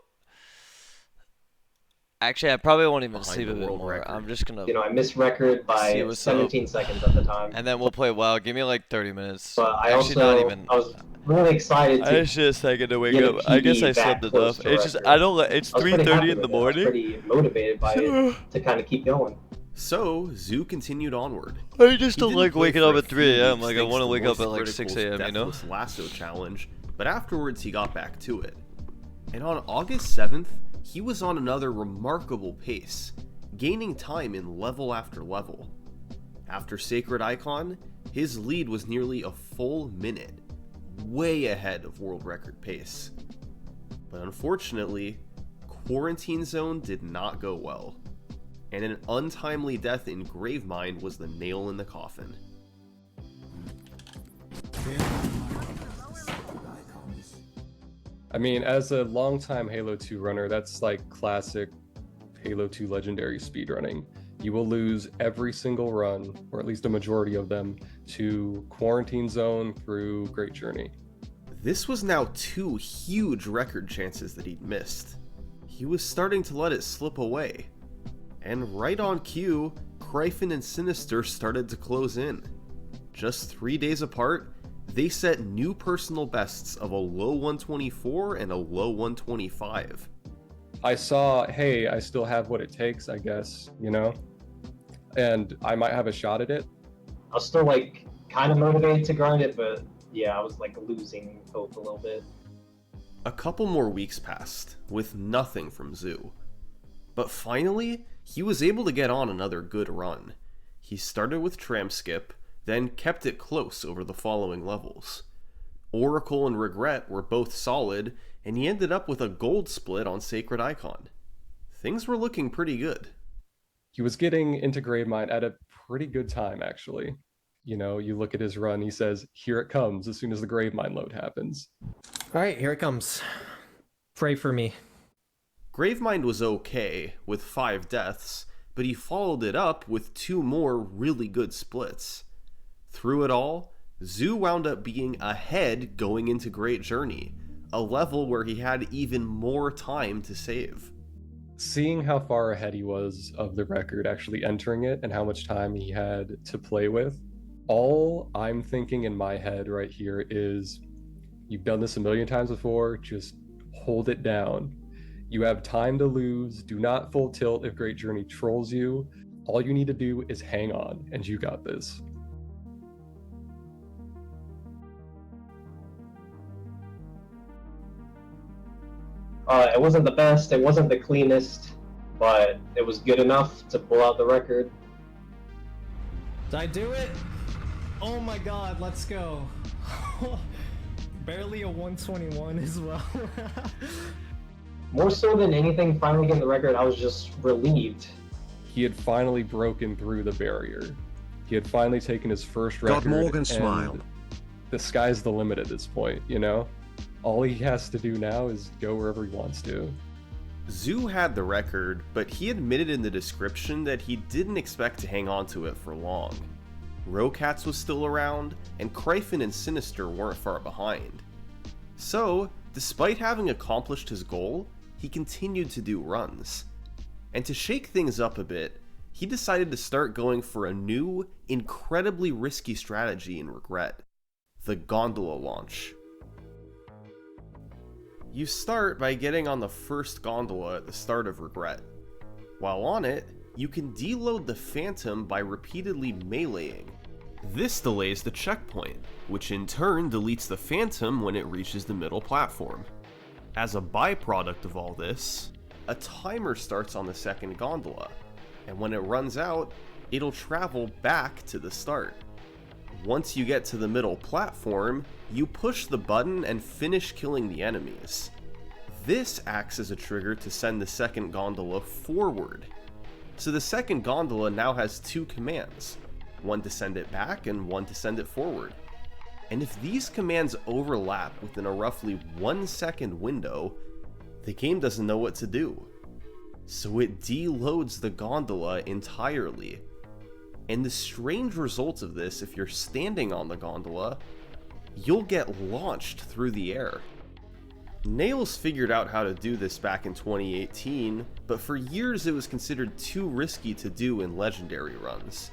Actually, I probably won't even Behind sleep a the bit world more. record. I'm just gonna. You know, I missed record see by what's 17 up. seconds at the time. And then we'll play WoW. Give me like 30 minutes. But I Actually, also, not even. I was really excited I to just need a second to wake get up. a I guess PB I that slept close enough. to It's just record. I don't. It's I was pretty 3:30 happy in the with it. I was morning. pretty motivated by it to kind of keep going. So, Zoo continued onward. I just He don't didn't like play waking for up a at 3 few a.m. weeks Like I thanks want to to wake up Moist at like 6 Critical's a.m. You know. Deathless Lasso challenge, but afterwards he got back to it. And on August 7th, he was on another remarkable pace, gaining time in level after level. After Sacred Icon, his lead was nearly a full minute, way ahead of world record pace. But unfortunately, Quarantine Zone did not go well, and an untimely death in Gravemind was the nail in the coffin. I mean, as a longtime Halo 2 runner, that's like classic Halo 2 legendary speedrunning. You will lose every single run, or at least a majority of them, to Quarantine Zone through Great Journey. This was now 2 huge record chances that he'd missed. He was starting to let it slip away. And right on cue, Cryphon and Sinister started to close in. Just 3 days apart, they set new personal bests of a low 124 and a low 125. I saw, hey, I still have what it takes, I guess, you know? And I might have a shot at it. I was still like kind of motivated to grind it, but yeah, I was like losing hope a little bit. A couple more weeks passed, with nothing from Zoo. But finally, he was able to get on another good run. He started with Tram Skip, then kept it close over the following levels. Oracle and Regret were both solid, and he ended up with a gold split on Sacred Icon. Things were looking pretty good. He was getting into Gravemind at a pretty good time, actually. You know, you look at his run, he says, here it comes as soon as the Gravemind load happens. Alright, here it comes. Pray for me. Gravemind was okay, with 5 deaths, but he followed it up with 2 more really good splits. Through it all, Zoo wound up being ahead going into Great Journey, a level where he had even more time to save. Seeing how far ahead he was of the record actually entering it and how much time he had to play with, all I'm thinking in my head right here is, you've done this a million times before, just hold it down. You have time to lose, do not full tilt if Great Journey trolls you. All you need to do is hang on, and you got this. It wasn't the best, it wasn't the cleanest, but it was good enough to pull out the record. Did I do it? Oh my god, let's go. Barely a 121 as well. More so than anything, finally getting the record, I was just relieved. He had finally broken through the barrier. He had finally taken his first record. Morgan and smiled. The sky's the limit at this point, you know? All he has to do now is go wherever he wants to. Zoo had the record, but he admitted in the description that he didn't expect to hang on to it for long. Rocats was still around, and Cryphon and Sinister weren't far behind. So, despite having accomplished his goal, he continued to do runs. And to shake things up a bit, he decided to start going for a new, incredibly risky strategy in Regret: the gondola launch. You start by getting on the first gondola at the start of Regret. While on it, you can deload the Phantom by repeatedly meleeing. This delays the checkpoint, which in turn deletes the Phantom when it reaches the middle platform. As a byproduct of all this, a timer starts on the second gondola, and when it runs out, it'll travel back to the start. Once you get to the middle platform, you push the button and finish killing the enemies. This acts as a trigger to send the second gondola forward. So the second gondola now has two commands, one to send it back and one to send it forward. And if these commands overlap within a roughly 1 second window, the game doesn't know what to do. So it deloads the gondola entirely. And the strange result of this, if you're standing on the gondola, you'll get launched through the air. Nails figured out how to do this back in 2018, but for years it was considered too risky to do in legendary runs.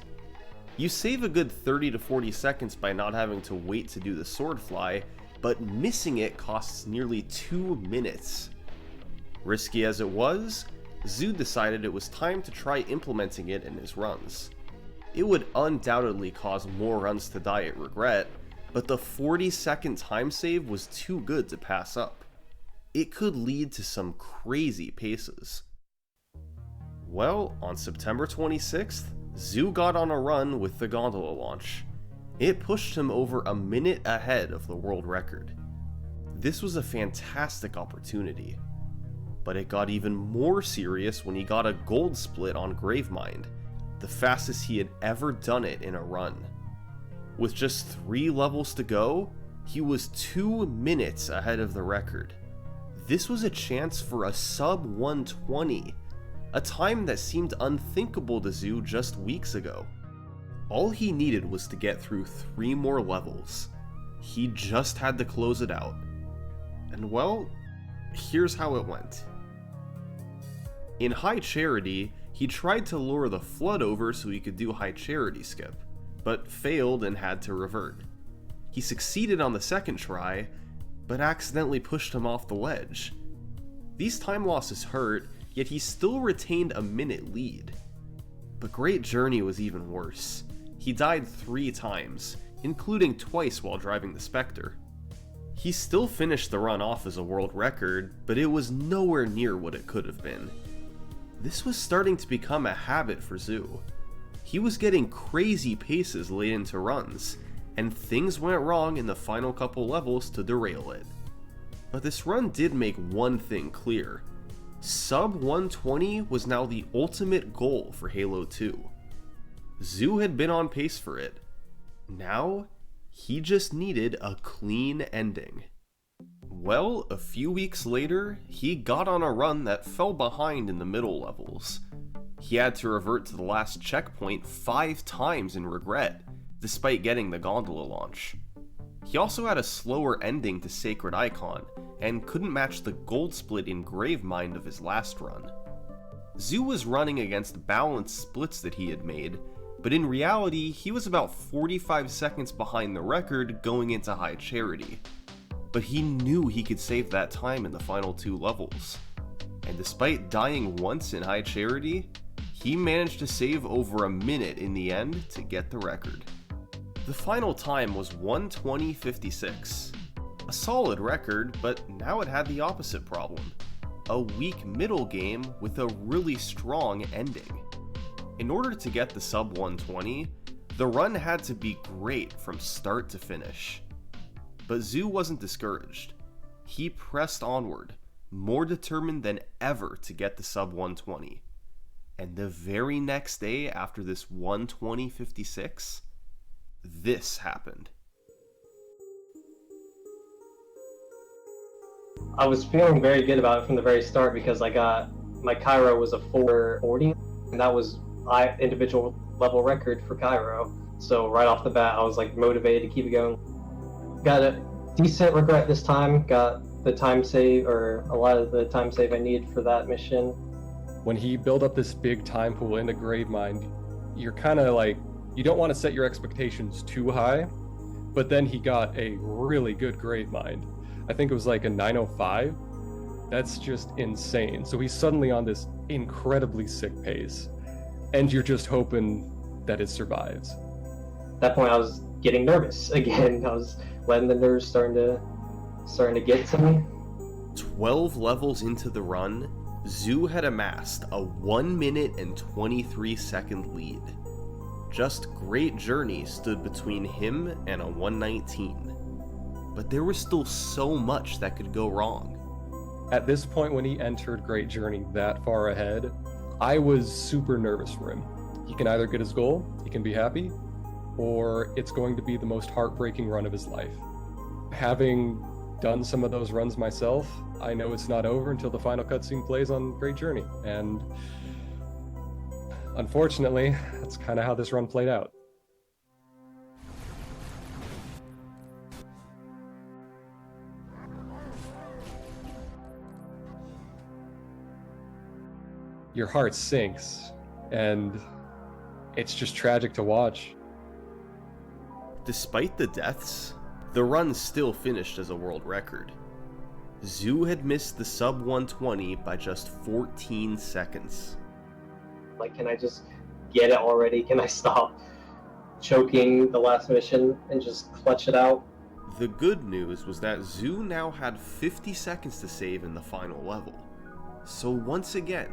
You save a good 30 to 40 seconds by not having to wait to do the sword fly, but missing it costs nearly 2 minutes. Risky as it was, Zoo decided it was time to try implementing it in his runs. It would undoubtedly cause more runs to die at regret, but the 40-second time save was too good to pass up. It could lead to some crazy paces. Well, on September 26th, Zoo got on a run with the gondola launch. It pushed him over a minute ahead of the world record. This was a fantastic opportunity, but it got even more serious when he got a gold split on Gravemind, the fastest he had ever done it in a run. With just 3 levels to go, he was 2 minutes ahead of the record. This was a chance for a sub 120, a time that seemed unthinkable to Zoo just weeks ago. All he needed was to get through 3 more levels. He just had to close it out. And well, here's how it went. In High Charity, he tried to lure the Flood over so he could do High Charity skip, but failed and had to revert. He succeeded on the second try, but accidentally pushed him off the ledge. These time losses hurt, yet he still retained a minute lead. But Great Journey was even worse. He died 3 times, including twice while driving the Spectre. He still finished the run off as a world record, but it was nowhere near what it could have been. This was starting to become a habit for Zoo. He was getting crazy paces late into runs, and things went wrong in the final couple levels to derail it. But this run did make one thing clear. Sub 120 was now the ultimate goal for Halo 2. Zoo had been on pace for it. Now, he just needed a clean ending. Well, a few weeks later, he got on a run that fell behind in the middle levels. He had to revert to the last checkpoint 5 times in regret, despite getting the gondola launch. He also had a slower ending to Sacred Icon, and couldn't match the gold split in Gravemind of his last run. Zoo was running against balanced splits that he had made, but in reality, he was about 45 seconds behind the record going into High Charity. But he knew he could save that time in the final 2 levels. And despite dying once in High Charity, he managed to save over a minute in the end to get the record. The final time was 1:20:56. A solid record, but now it had the opposite problem. A weak middle game with a really strong ending. In order to get the sub 120, the run had to be great from start to finish. But Zoo wasn't discouraged. He pressed onward, more determined than ever to get the sub 120. And the very next day after this 1:20:56, this happened. I was feeling very good about it from the very start because I got my Cairo was a 440, and that was my individual level record for Cairo. So right off the bat, I was like motivated to keep it going. Got a decent regret this time. Got the time save, or a lot of the time save I needed for that mission. When he built up this big time pool into Gravemind, you're kind of like, you don't want to set your expectations too high, but then he got a really good Gravemind. I think it was like a 905. That's just insane. So he's suddenly on this incredibly sick pace. and you're just hoping that it survives. At that point, I was getting nervous again. I was letting the nerves starting to get to me. 12 levels into the run, Zoo had amassed a 1 minute and 23 second lead. Just Great Journey stood between him and a 119. But there was still so much that could go wrong. At this point, when he entered Great Journey that far ahead, I was super nervous for him. He can either get his goal, he can be happy, or it's going to be the most heartbreaking run of his life. Having done some of those runs myself, I know it's not over until the final cutscene plays on Great Journey, and unfortunately, that's kind of how this run played out. Your heart sinks, and it's just tragic to watch. Despite the deaths, the run still finished as a world record. Zoo had missed the sub 120 by just 14 seconds. Like, can I just get it already? Can I stop choking the last mission and just clutch it out? The good news was that Zoo now had 50 seconds to save in the final level. So once again,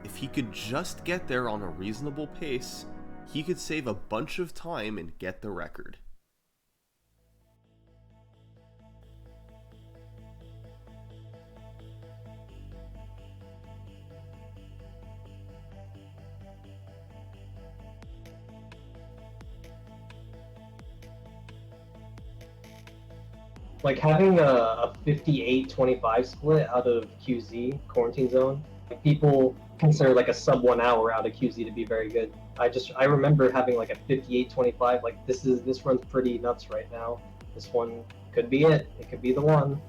if he could just get there on a reasonable pace, he could save a bunch of time and get the record. Like, having a 58-25 split out of QZ, Quarantine Zone, people consider like a sub 1 hour out of QZ to be very good. I remember having like a 58-25, like this run's pretty nuts right now. This one could be it. It could be the one.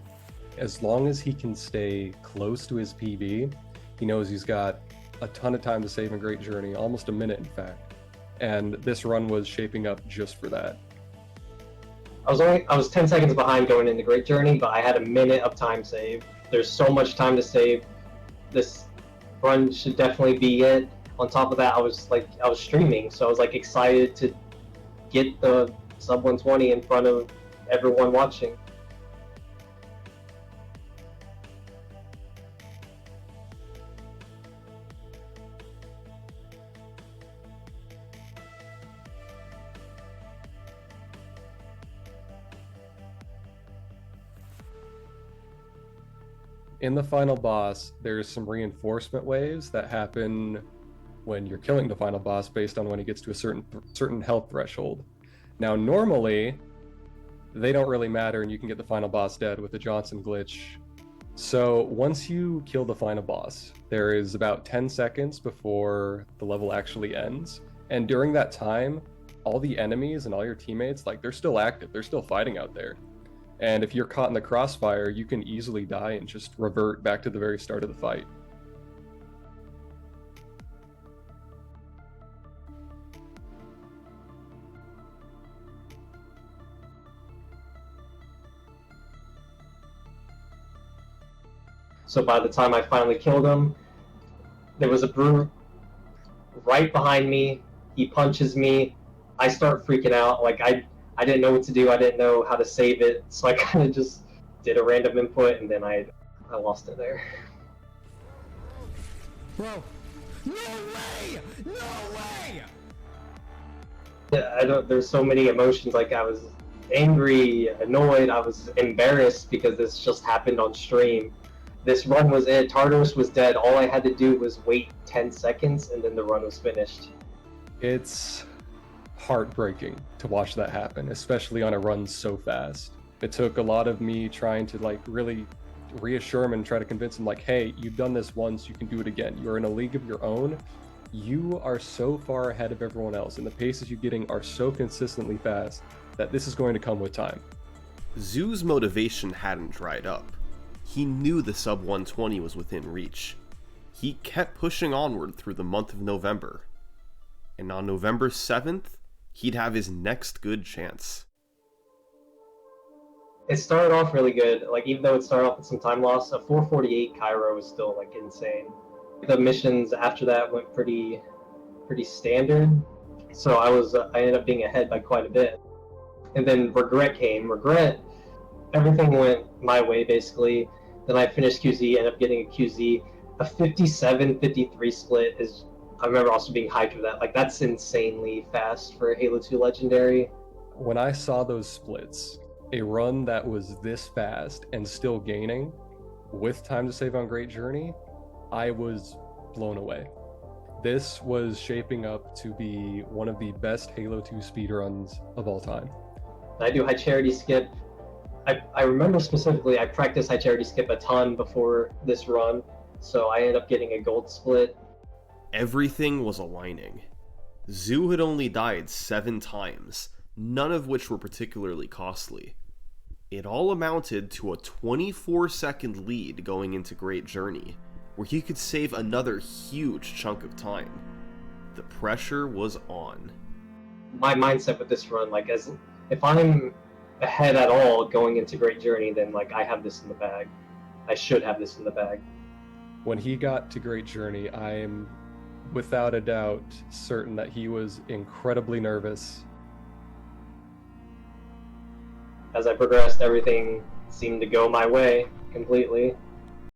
As long as he can stay close to his PB, he knows he's got a ton of time to save in Great Journey, almost a minute in fact. And this run was shaping up just for that. I was 10 seconds behind going into Great Journey, but I had a minute of time save. There's so much time to save. This run should definitely be it. On top of that, I was streaming, so I was like excited to get the sub 120 in front of everyone watching. In the final boss, there's some reinforcement waves that happen when you're killing the final boss based on when he gets to a certain health threshold. Now, normally, they don't really matter and you can get the final boss dead with the Johnson glitch. So once you kill the final boss, there is about 10 seconds before the level actually ends. And during that time, all the enemies and all your teammates, like, they're still active, they're still fighting out there. And if you're caught in the crossfire, you can easily die and just revert back to the very start of the fight. So by the time I finally killed him, there was a brute right behind me. He punches me. I start freaking out. Like, I didn't know what to do. I didn't know how to save it. So I kind of just did a random input, and then I lost it there. Bro, no way! No way! Yeah, there's so many emotions. Like, I was angry, annoyed, I was embarrassed because this just happened on stream. This run was it. Tartarus was dead. All I had to do was wait 10 seconds, and then the run was finished. It's heartbreaking to watch that happen, especially on a run so fast. It took a lot of me trying to like really reassure him and try to convince him like, hey, you've done this once, you can do it again. You're in a league of your own. You are so far ahead of everyone else, and the paces you're getting are so consistently fast that this is going to come with time. Zoo's motivation hadn't dried up. He knew the sub 120 was within reach. He kept pushing onward through the month of November. And on November 7th, he'd have his next good chance. It started off really good. Like, even though it started off with some time loss, a 448 Cairo was still like insane. The missions after that went pretty pretty standard. So I ended up being ahead by quite a bit. And then regret came. Regret, everything went my way basically. Then I finished QZ, ended up getting a QZ. A 57-53 split is, I remember also being hyped for that. Like, that's insanely fast for a Halo 2 Legendary. When I saw those splits, a run that was this fast and still gaining with time to save on Great Journey, I was blown away. This was shaping up to be one of the best Halo 2 speedruns of all time. I do high charity skip. I remember specifically I practiced high charity skip a ton before this run, so I ended up getting a gold split. Everything was aligning. Zoo had only died 7 times, none of which were particularly costly. It all amounted to a 24-second lead going into Great Journey, where he could save another huge chunk of time. The pressure was on. My mindset with this run, like, as if I'm ahead at all going into Great Journey, then like I have this in the bag. I should have this in the bag. When he got to Great Journey, I'm without a doubt certain that he was incredibly nervous. As I progressed, everything seemed to go my way completely.